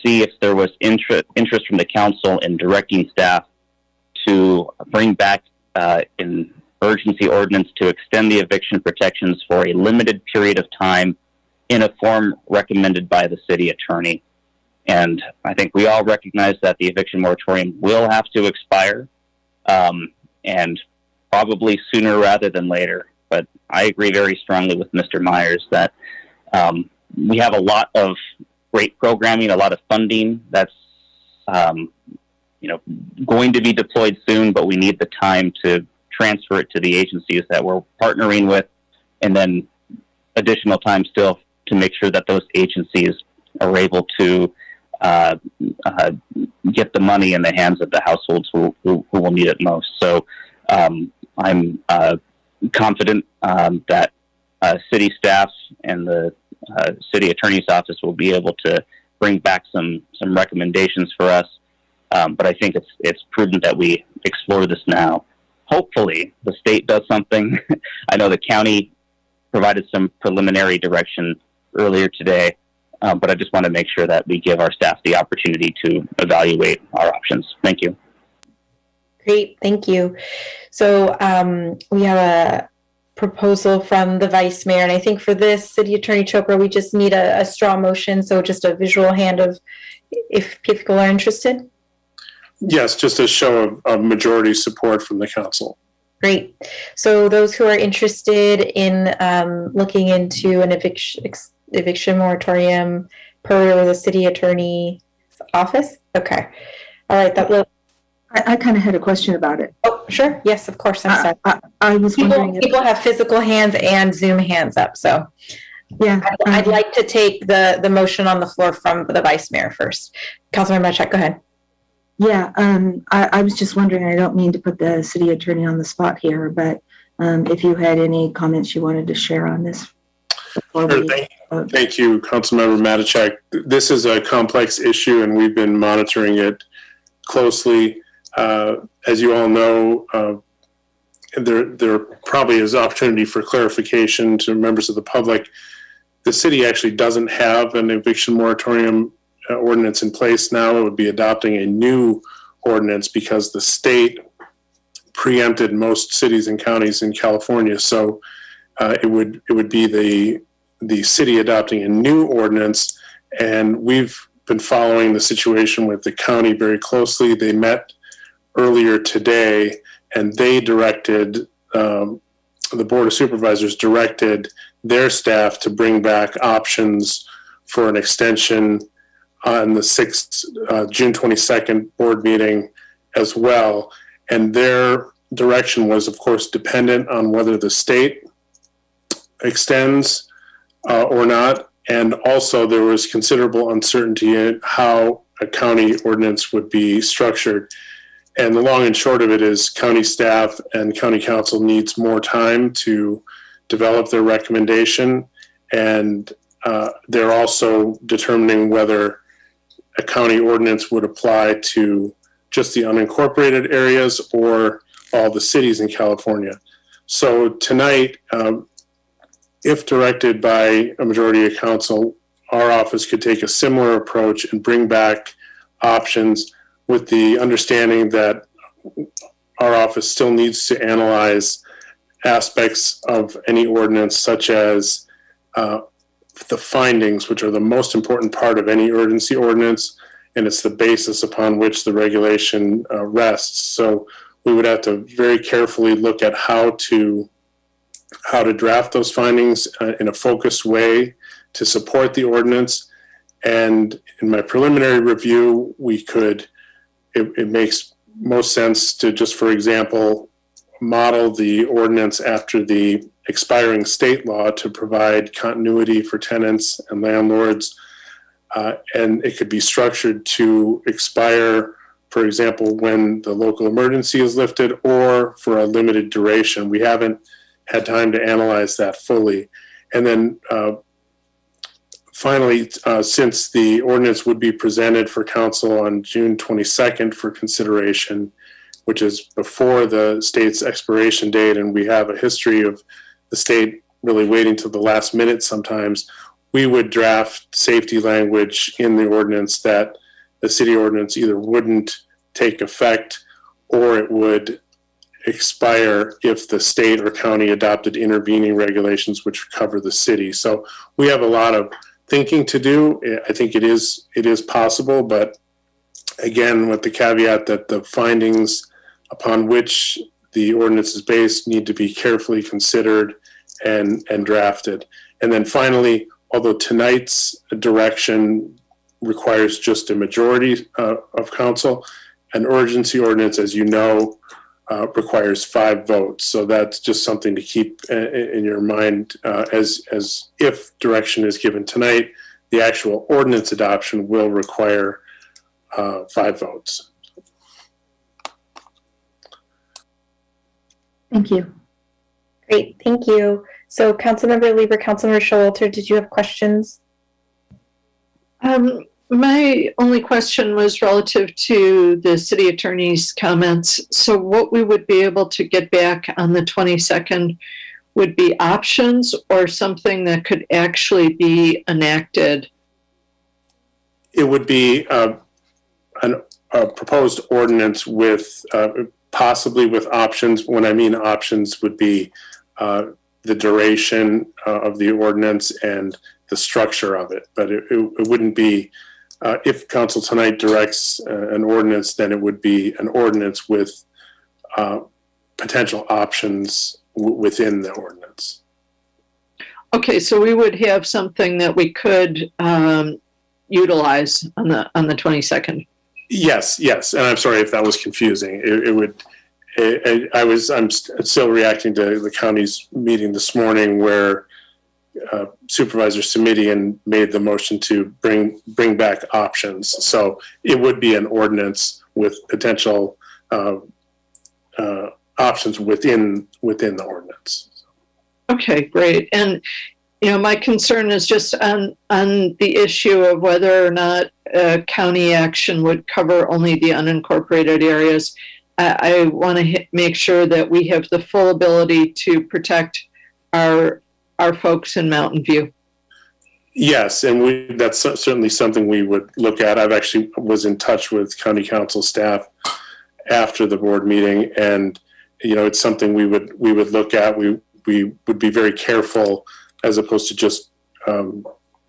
see if there was interest from the council in directing staff to bring back an urgency ordinance to extend the eviction protections for a limited period of time in a form recommended by the city attorney. And I think we all recognize that the eviction moratorium will have to expire, and probably sooner rather than later. But I agree very strongly with Mr. Myers that we have a lot of great programming, a lot of funding that's going to be deployed soon, but we need the time to transfer it to the agencies that we're partnering with, and then additional time still to make sure that those agencies are able to get the money in the hands of the households who will need it most. So I'm confident that city staff and the city attorney's office will be able to bring back some recommendations for us. But I think it's prudent that we explore this now. Hopefully the state does something. I know the county provided some preliminary direction earlier today, but I just want to make sure that we give our staff the opportunity to evaluate our options. Thank you. Great, thank you. So we have a proposal from the Vice Mayor, and I think for this, City Attorney Chopra, we just need a straw motion, so just a visual hand of if people are interested. Yes, just a show of majority support from the council. Great. So those who are interested in looking into an eviction moratorium per the city attorney's office? Okay. All right. That will. I kind of had a question about it. Oh, sure. Yes, of course. I'm sorry. I was wondering. People have physical hands and Zoom hands up. So yeah, I'd like to take the motion on the floor from the Vice Mayor first. Councilmember Matichak, go ahead. Yeah, I was just wondering, I don't mean to put the city attorney on the spot here, but if you had any comments you wanted to share on this. Sure, thank you, Councilmember Matichak. This is a complex issue, and we've been monitoring it closely. As you all know, there probably is opportunity for clarification to members of the public. The city actually doesn't have an eviction moratorium ordinance in place now. It would be adopting a new ordinance because the state preempted most cities and counties in California. So it would be the city adopting a new ordinance, and we've been following the situation with the county very closely. They met earlier today, and they directed, the Board of Supervisors directed their staff to bring back options for an extension on the June 22nd board meeting as well. And their direction was, of course, dependent on whether the state extends or not. And also there was considerable uncertainty in how a county ordinance would be structured. And the long and short of it is county staff and county council needs more time to develop their recommendation. And they're also determining whether a county ordinance would apply to just the unincorporated areas or all the cities in California. So tonight, if directed by a majority of council, our office could take a similar approach and bring back options, with the understanding that our office still needs to analyze aspects of any ordinance, such as the findings, which are the most important part of any urgency ordinance, and it's the basis upon which the regulation rests. So we would have to very carefully look at how to draft those findings in a focused way to support the ordinance. And in my preliminary review, it makes most sense to just, for example, model the ordinance after the expiring state law to provide continuity for tenants and landlords. And it could be structured to expire, for example, when the local emergency is lifted, or for a limited duration. We haven't had time to analyze that fully. And then finally, since the ordinance would be presented for council on June 22nd for consideration, which is before the state's expiration date, and we have a history of the state really waiting till the last minute sometimes, we would draft safety language in the ordinance that the city ordinance either wouldn't take effect or it would expire if the state or county adopted intervening regulations which cover the city. So we have a lot of thinking to do. I think it is possible, but again, with the caveat that the findings upon which the ordinance is based need to be carefully considered and drafted. And then finally, although tonight's direction requires just a majority of council, an urgency ordinance, as you know, requires 5 votes. So that's just something to keep in your mind as if direction is given tonight, the actual ordinance adoption will require 5 votes. Thank you. Great, thank you. So Councilmember Lieber, Councilmember Showalter, did you have questions? My only question was relative to the city attorney's comments. So what we would be able to get back on the 22nd would be options or something that could actually be enacted? It would be a proposed ordinance with possibly with options. When I mean options, would be the duration of the ordinance and the structure of it. But it wouldn't be, if council tonight directs an ordinance, then it would be an ordinance with potential options within the ordinance. Okay, so we would have something that we could utilize on the 22nd. Yes, and I'm sorry if that was confusing. I'm still reacting to the county's meeting this morning where Supervisor Simidian made the motion to bring back options. So it would be an ordinance with potential options within the ordinance. Okay, great. And my concern is just on the issue of whether or not county action would cover only the unincorporated areas. I want to make sure that we have the full ability to protect our folks in Mountain View. Yes, and that's certainly something we would look at. I've actually was in touch with county council staff after the board meeting, and it's something we would look at. We would be very careful, as opposed to just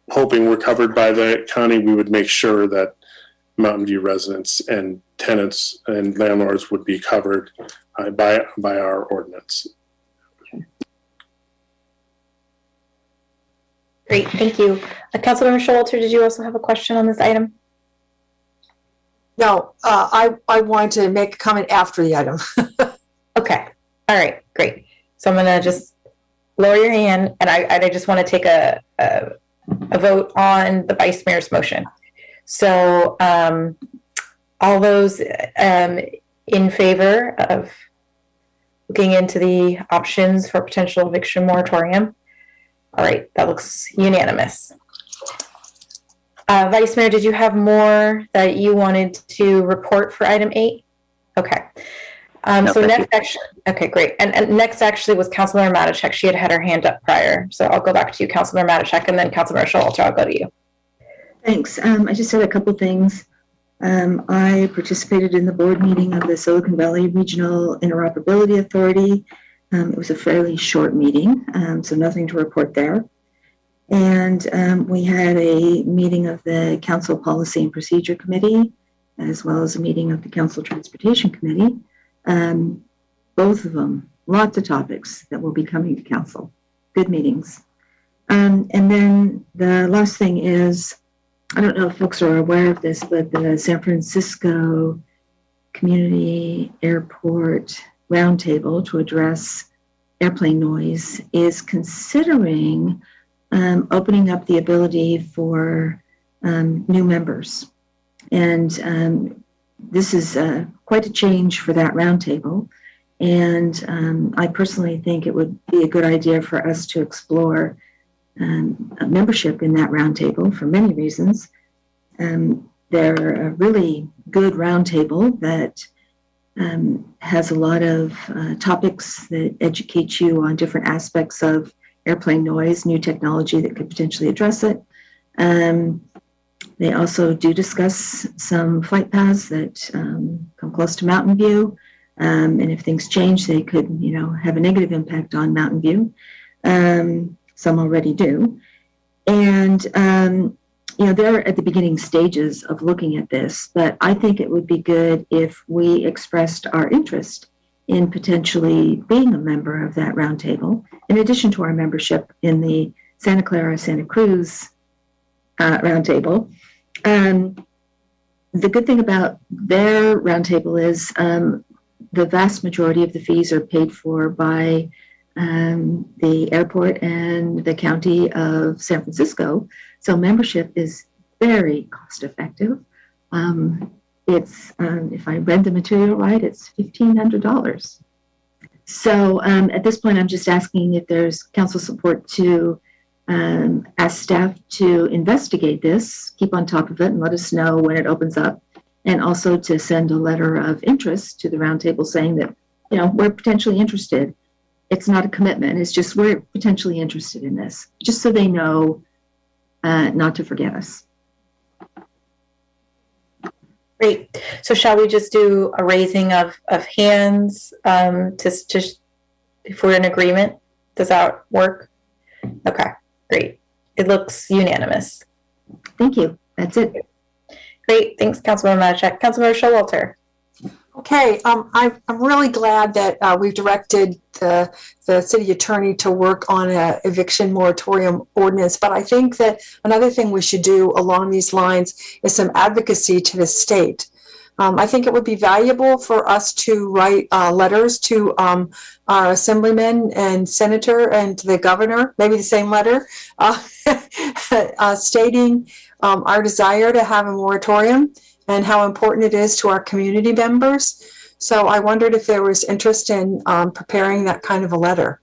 hoping we're covered by the county. We would make sure that Mountain View residents and tenants and landlords would be covered by our ordinance. Great, thank you. Councilmember Showalter, did you also have a question on this item? No, I wanted to make a comment after the item. Okay, all right, great. So I'm gonna just lower your hand, and I just want to take a vote on the vice mayor's motion. So all those in favor of looking into the options for potential eviction moratorium? All right, that looks unanimous. Vice Mayor, did you have more that you wanted to report for item 8? Okay. No, so next, you. actually, okay, great. And next actually was Councilmember Matichak. She had her hand up prior. So I'll go back to you, Councilmember Matichak, and then Councilmember Showalter, I'll go to you. Thanks. I just had a couple things. I participated in the board meeting of the Silicon Valley Regional Interoperability Authority. It was a fairly short meeting, so nothing to report there. And we had a meeting of the Council Policy and Procedure Committee, as well as a meeting of the Council Transportation Committee. Both of them, lots of topics that will be coming to Council. Good meetings. And then the last thing is, I don't know if folks are aware of this, but the San Francisco Community Airport Roundtable to address airplane noise is considering opening up the ability for new members. And this is quite a change for that roundtable. And I personally think it would be a good idea for us to explore a membership in that roundtable for many reasons. They're a really good roundtable that has a lot of topics that educate you on different aspects of airplane noise, new technology that could potentially address it. They also do discuss some flight paths that come close to Mountain View. And if things change, they could, have a negative impact on Mountain View. Some already do. And, they're at the beginning stages of looking at this, but I think it would be good if we expressed our interest in potentially being a member of that roundtable, in addition to our membership in the Santa Clara, Santa Cruz roundtable. The good thing about their roundtable is the vast majority of the fees are paid for by the airport and the county of San Francisco. So membership is very cost effective. It's, if I read the material right, it's $1,500. So at this point, I'm just asking if there's council support to ask staff to investigate this, keep on top of it, and let us know when it opens up. And also to send a letter of interest to the roundtable saying that, we're potentially interested. It's not a commitment. It's just we're potentially interested in this, just so they know not to forget us. Great. So shall we just do a raising of hands if we're in agreement? Does that work? Okay, great. It looks unanimous. Thank you. That's it. Great. Thanks, Councilmember Matichak. Councilmember Showalter. Okay, I'm really glad that we've directed the city attorney to work on an eviction moratorium ordinance. But I think that another thing we should do along these lines is some advocacy to the state. I think it would be valuable for us to write letters to our assemblyman and senator and to the governor, maybe the same letter, stating our desire to have a moratorium and how important it is to our community members. So I wondered if there was interest in preparing that kind of a letter.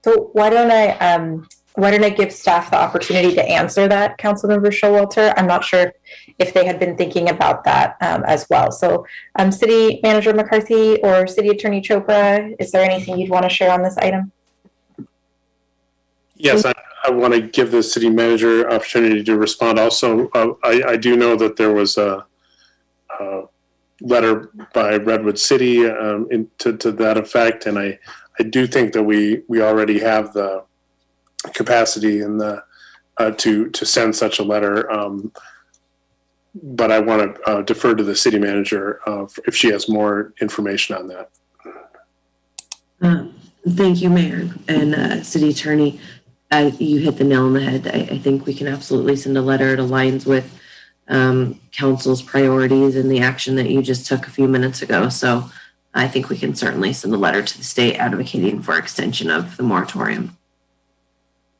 So why don't I give staff the opportunity to answer that, Councilmember Showalter? I'm not sure if they had been thinking about that as well. So City Manager McCarthy or City Attorney Chopra, is there anything you'd want to share on this item? Yes, I want to give the city manager opportunity to respond. Also, I do know that there was a letter by Redwood City to that effect, and I do think that we already have the capacity and the to send such a letter. But I want to defer to the city manager if she has more information on that. Thank you, Mayor and City Attorney. You hit the nail on the head. I think we can absolutely send a letter. It aligns with council's priorities and the action that you just took a few minutes ago. So I think we can certainly send a letter to the state advocating for extension of the moratorium.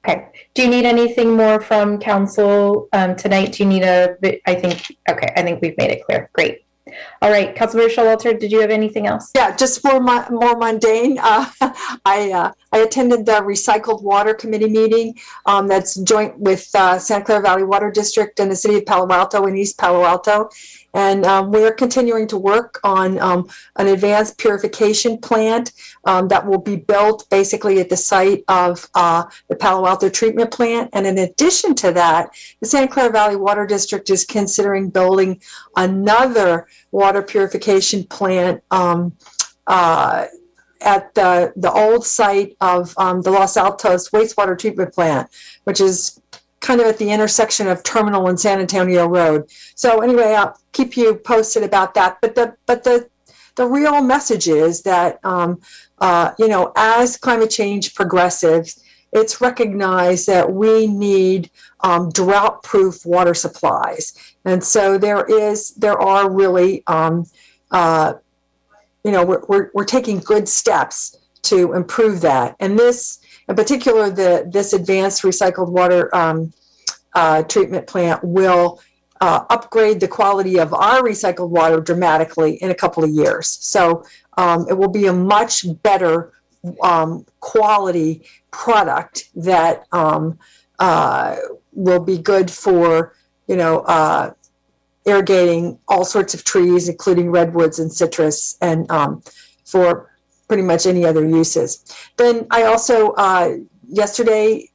Okay. Do you need anything more from council tonight? Do you need I think we've made it clear. Great. All right, Councilmember Showalter, did you have anything else? Yeah, just more mundane. I attended the Recycled Water Committee meeting that's joint with Santa Clara Valley Water District and the City of Palo Alto and East Palo Alto. And we're continuing to work on an advanced purification plant that will be built basically at the site of the Palo Alto treatment plant. And in addition to that, the Santa Clara Valley Water District is considering building another water purification plant at the old site of the Los Altos wastewater treatment plant, which is kind of at the intersection of Terminal and San Antonio Road. So anyway, I'll keep you posted about that. But the real message is that as climate change progresses, it's recognized that we need drought-proof water supplies, and so there are really we're taking good steps to improve that, and this. In particular, this advanced recycled water treatment plant will upgrade the quality of our recycled water dramatically in a couple of years. So it will be a much better quality product that will be good for, irrigating all sorts of trees, including redwoods and citrus, and for pretty much any other uses. Then I also yesterday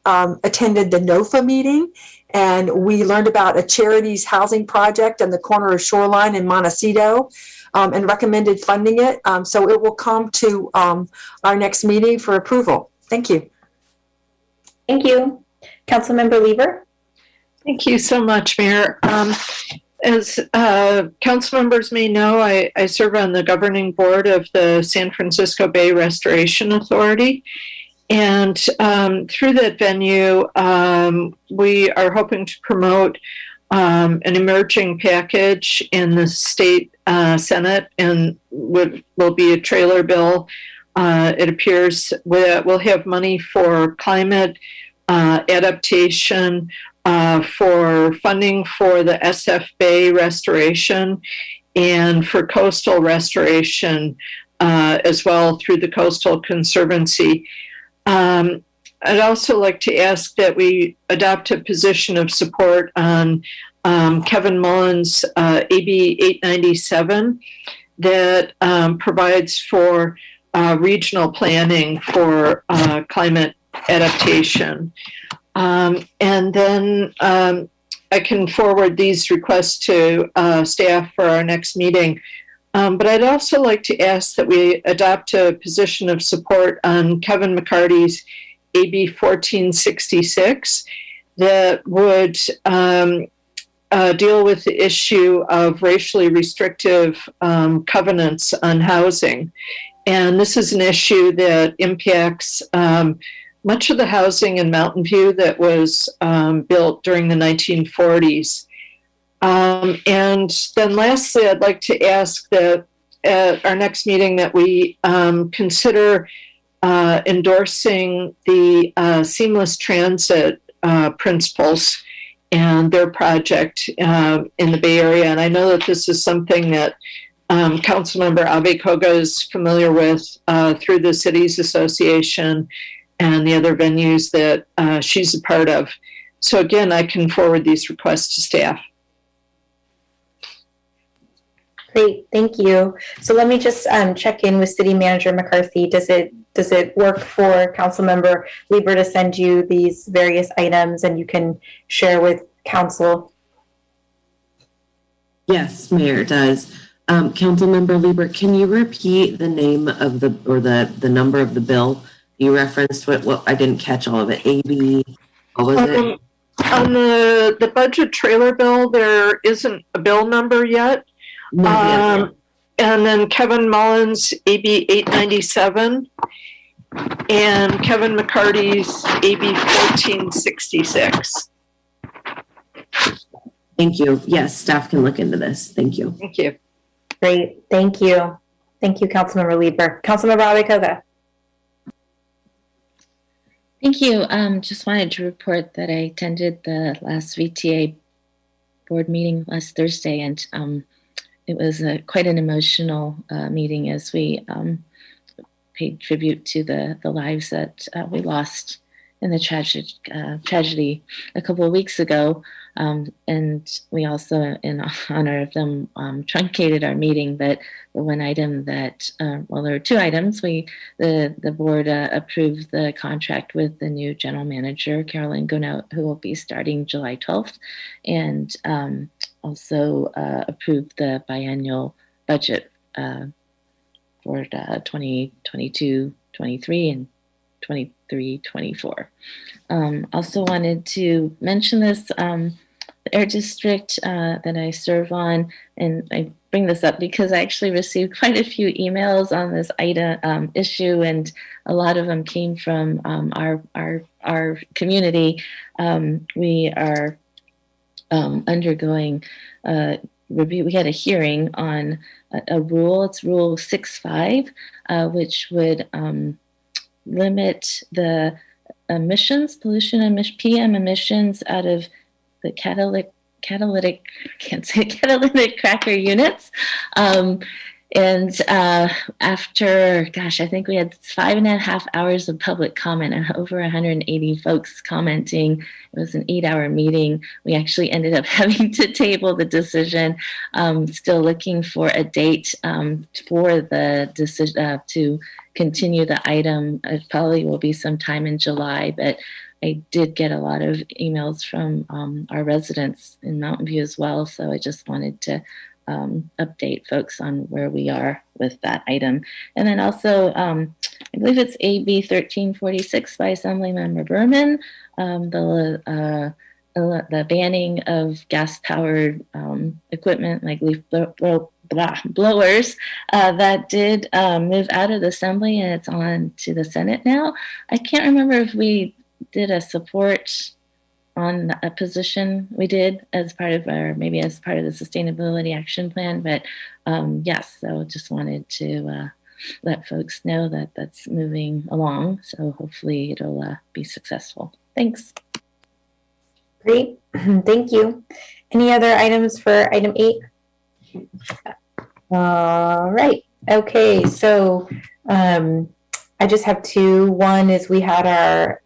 attended the NOFA meeting, and we learned about a charity's housing project on the corner of Shoreline and Montecito, and recommended funding it. So it will come to our next meeting for approval. Thank you. Thank you. Councilmember Lieber. Thank you so much, Mayor. As council members may know, I serve on the governing board of the San Francisco Bay Restoration Authority. And through that venue, we are hoping to promote an emerging package in the state Senate, and will be a trailer bill. It appears we'll have money for climate adaptation, for funding for the SF Bay restoration, and for coastal restoration as well through the Coastal Conservancy. I'd also like to ask that we adopt a position of support on Kevin Mullen's AB 897 that provides for regional planning for climate adaptation. And then I can forward these requests to staff for our next meeting. But I'd also like to ask that we adopt a position of support on Kevin McCarty's AB 1466 that would deal with the issue of racially restrictive covenants on housing. And this is an issue that impacts much of the housing in Mountain View that was built during the 1940s. And then lastly, I'd like to ask that at our next meeting that we consider endorsing the seamless transit principles and their project in the Bay Area. And I know that this is something that Councilmember Ave Koga is familiar with through the Cities Association and the other venues that she's a part of. So again, I can forward these requests to staff. Great, thank you. So let me just check in with City Manager McCarthy. Does it work for Councilmember Lieber to send you these various items and you can share with Council? Yes, Mayor, it does. Councilmember Lieber, can you repeat the name of the number of the bill you referenced? What I didn't catch all of it. AB On the budget trailer bill, there isn't a bill number yet. And then Kevin Mullins, AB 897, and Kevin McCarty's AB 1466. Thank you. Yes, staff can look into this. Thank you. Thank you. Great. Thank you. Thank you, Councilmember Lieber. Councilmember Abekoga. Thank you. Just wanted to report that I attended the last VTA board meeting last Thursday, and it was quite an emotional meeting as we paid tribute to the lives that we lost in the tragedy a couple of weeks ago. And we also, in honor of them, truncated our meeting. But the one item that, well, there were two items. The board approved the contract with the new general manager, Carolyn Gounod, who will be starting July 12th, and also approved the biennial budget for 2022-23 and 23-24. Also wanted to mention this, the air district that I serve on, and I bring this up because I actually received quite a few emails on this item issue, and a lot of them came from our community. We are undergoing review. We had a hearing on a rule. It's Rule 6.5, which would limit the emissions, PM emissions out of the catalytic cracker units. And after, gosh, I think we had 5.5 hours of public comment and over 180 folks commenting. It was an 8-hour meeting. We actually ended up having to table the decision. Still looking for a date for the decision to continue the item. It probably will be sometime in July, but I did get a lot of emails from our residents in Mountain View as well. So I just wanted to update folks on where we are with that item. And then also, I believe it's AB 1346 by Assemblymember Berman, the banning of gas-powered equipment like leaf blowers that did move out of the Assembly, and it's on to the Senate now. I can't remember if we did a support on a position. We did as part of maybe as part of the Sustainability Action Plan, but yes, so just wanted to let folks know that that's moving along. So hopefully it'll be successful. Thanks. Great, thank you. Any other items for item 8? All right, okay, so I just have 2. One is we had our,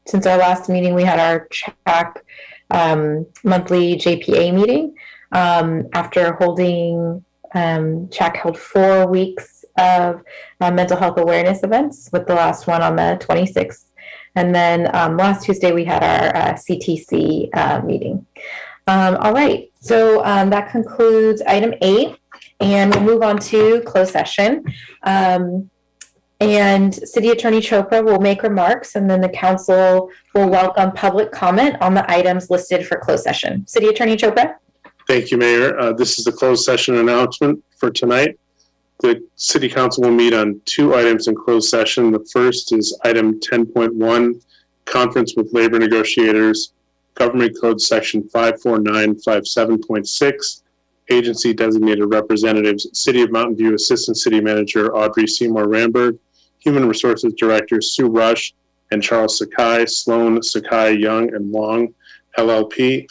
since our last meeting, we had our CHAC monthly JPA meeting. After holding, CHAC held 4 weeks of mental health awareness events, with the last one on the 26th. And then last Tuesday, we had our CTC meeting. All right, so that concludes item 8, and we'll move on to closed session. And City Attorney Chopra will make remarks, and then the council will welcome public comment on the items listed for closed session. City Attorney Chopra. Thank you, Mayor. This is the closed session announcement for tonight. The City Council will meet on 2 items in closed session. The first is item 10.1, conference with labor negotiators, Government Code Section 54957.6, agency designated representatives, City of Mountain View Assistant City Manager Audrey Seymour Ramberg, Human Resources Director Sue Rush and Charles Sakai, Sloan, Sakai, Young, and Long, LLP,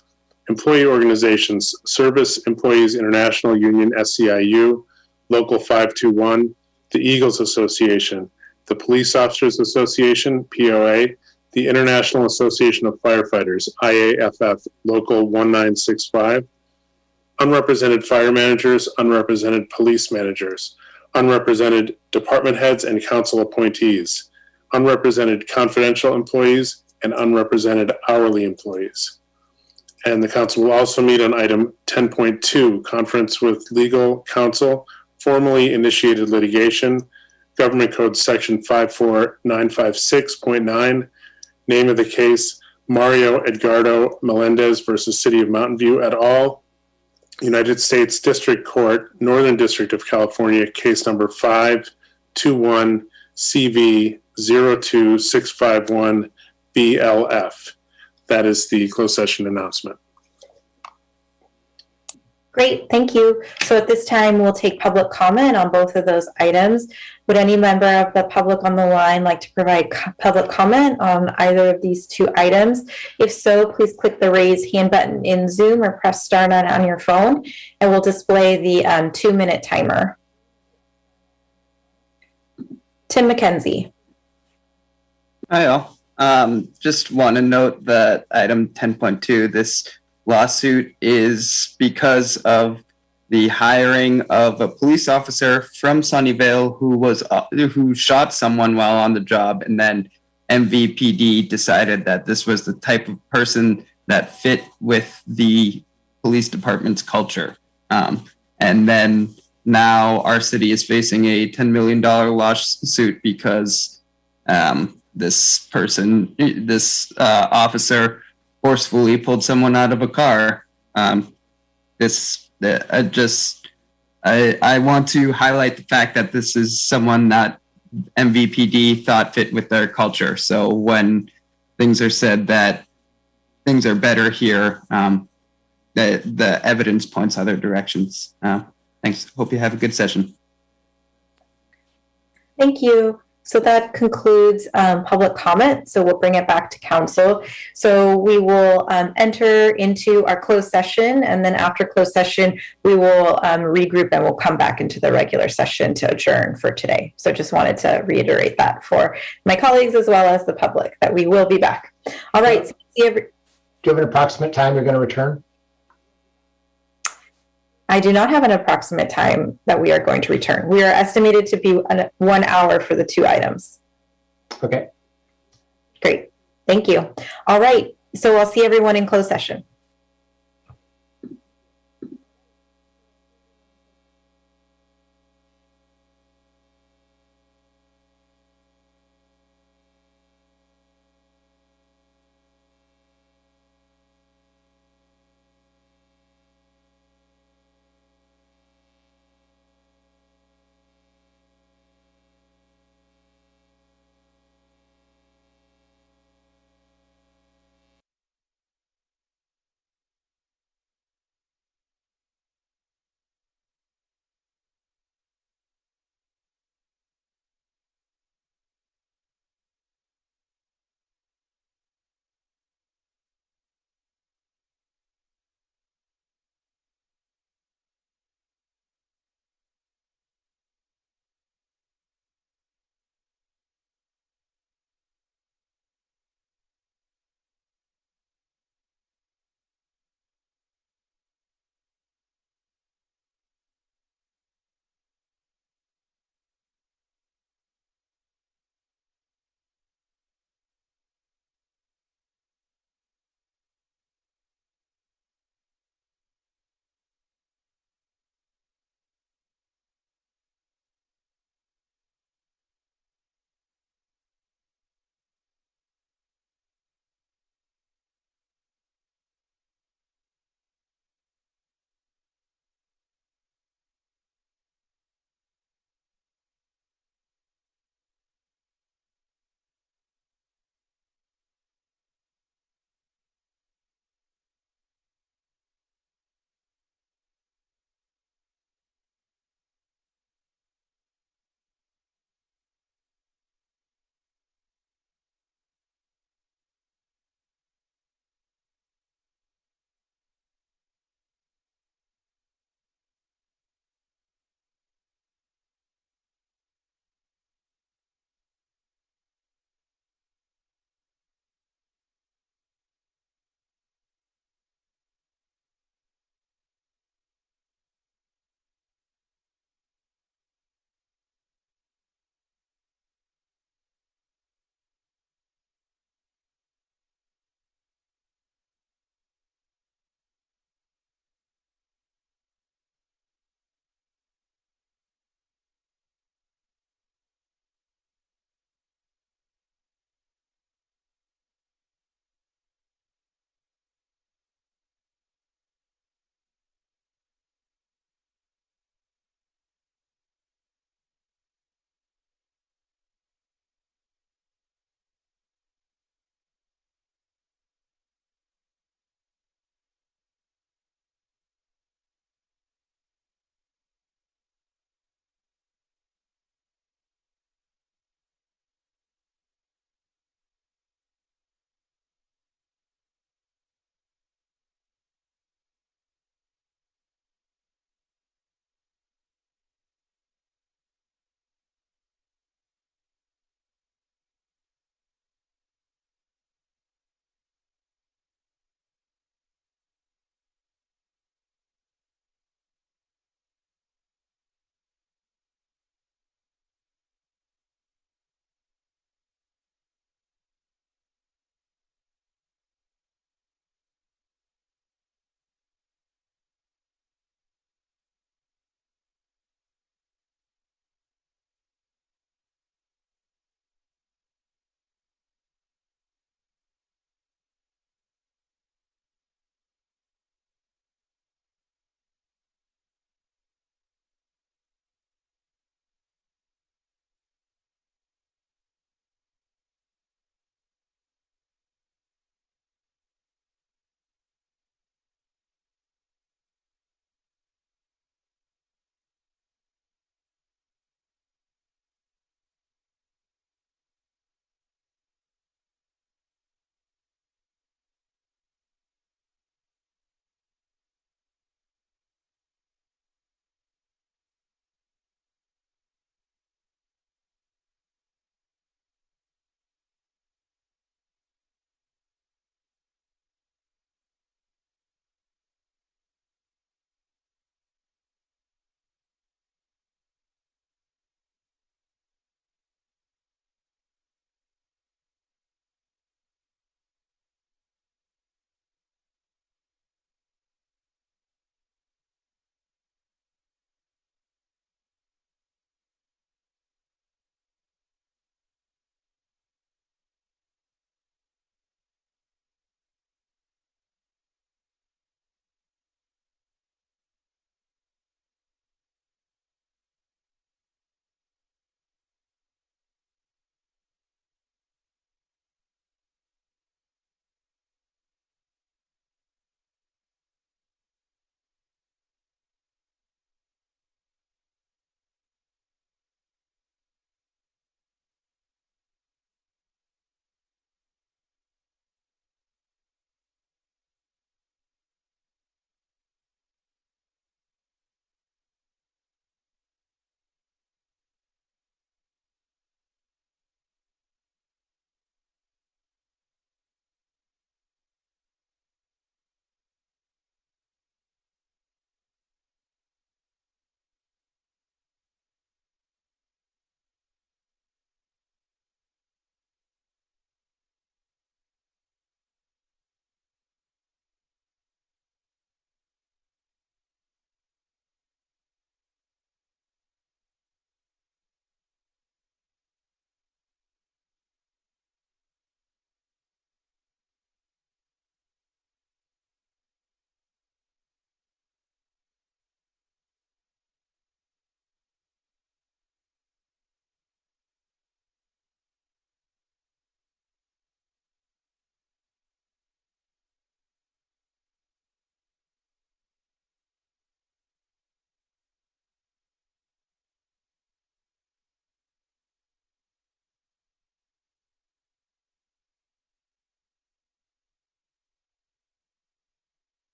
employee organizations, Service Employees International Union, SEIU, Local 521, the Eagles Association, the Police Officers Association, POA, the International Association of Firefighters, IAFF, Local 1965, unrepresented fire managers, unrepresented police managers, unrepresented department heads and council appointees, unrepresented confidential employees, and unrepresented hourly employees. And the council will also meet on item 10.2, conference with legal counsel, formally initiated litigation, Government Code Section 54956.9, Name of the case, Mario Edgardo Melendez versus City of Mountain View et al. United States District Court, Northern District of California, case number 521 CV 02651 BLF. That is the closed session announcement. Great, thank you. So at this time, we'll take public comment on both of those items. Would any member of the public on the line like to provide public comment on either of these two items? If so, please click the raise hand button in Zoom or press star 9 on your phone, and we'll display the 2-minute timer. Tim McKenzie. Hi all. Just want to note that item 10.2, this lawsuit is because of the hiring of a police officer from Sunnyvale who shot someone while on the job, and then MVPD decided that this was the type of person that fit with the police department's culture. And then now our city is facing a $10 million lawsuit because this officer forcefully pulled someone out of a car. I want to highlight the fact that this is someone that MVPD thought fit with their culture. So when things are said that things are better here, the evidence points other directions. Thanks. Hope you have a good session. Thank you. So that concludes public comment. So we'll bring it back to council. So we will enter into our closed session, and then after closed session, we will regroup and we'll come back into the regular session to adjourn for today. So just wanted to reiterate that for my colleagues as well as the public that we will be back. All right. So do you have an approximate time you're going to return? I do not have an approximate time that we are going to return. We are estimated to be 1 hour for the two items. Okay. Great. Thank you. All right. So I'll see everyone in closed session.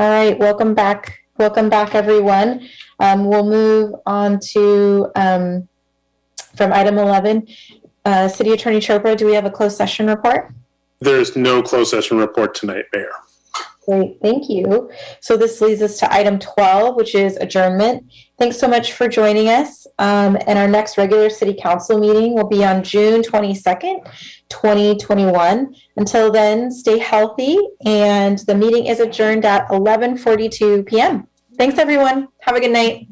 All right, welcome back. Welcome back, everyone. We'll move on to, from item 11, City Attorney Chopra, do we have a closed session report? There's no closed session report tonight, Mayor. Great, thank you. So this leads us to item 12, which is adjournment. Thanks so much for joining us. And our next regular city council meeting will be on June 22nd, 2021. Until then, stay healthy, and the meeting is adjourned at 11:42 p.m. Thanks, everyone. Have a good night.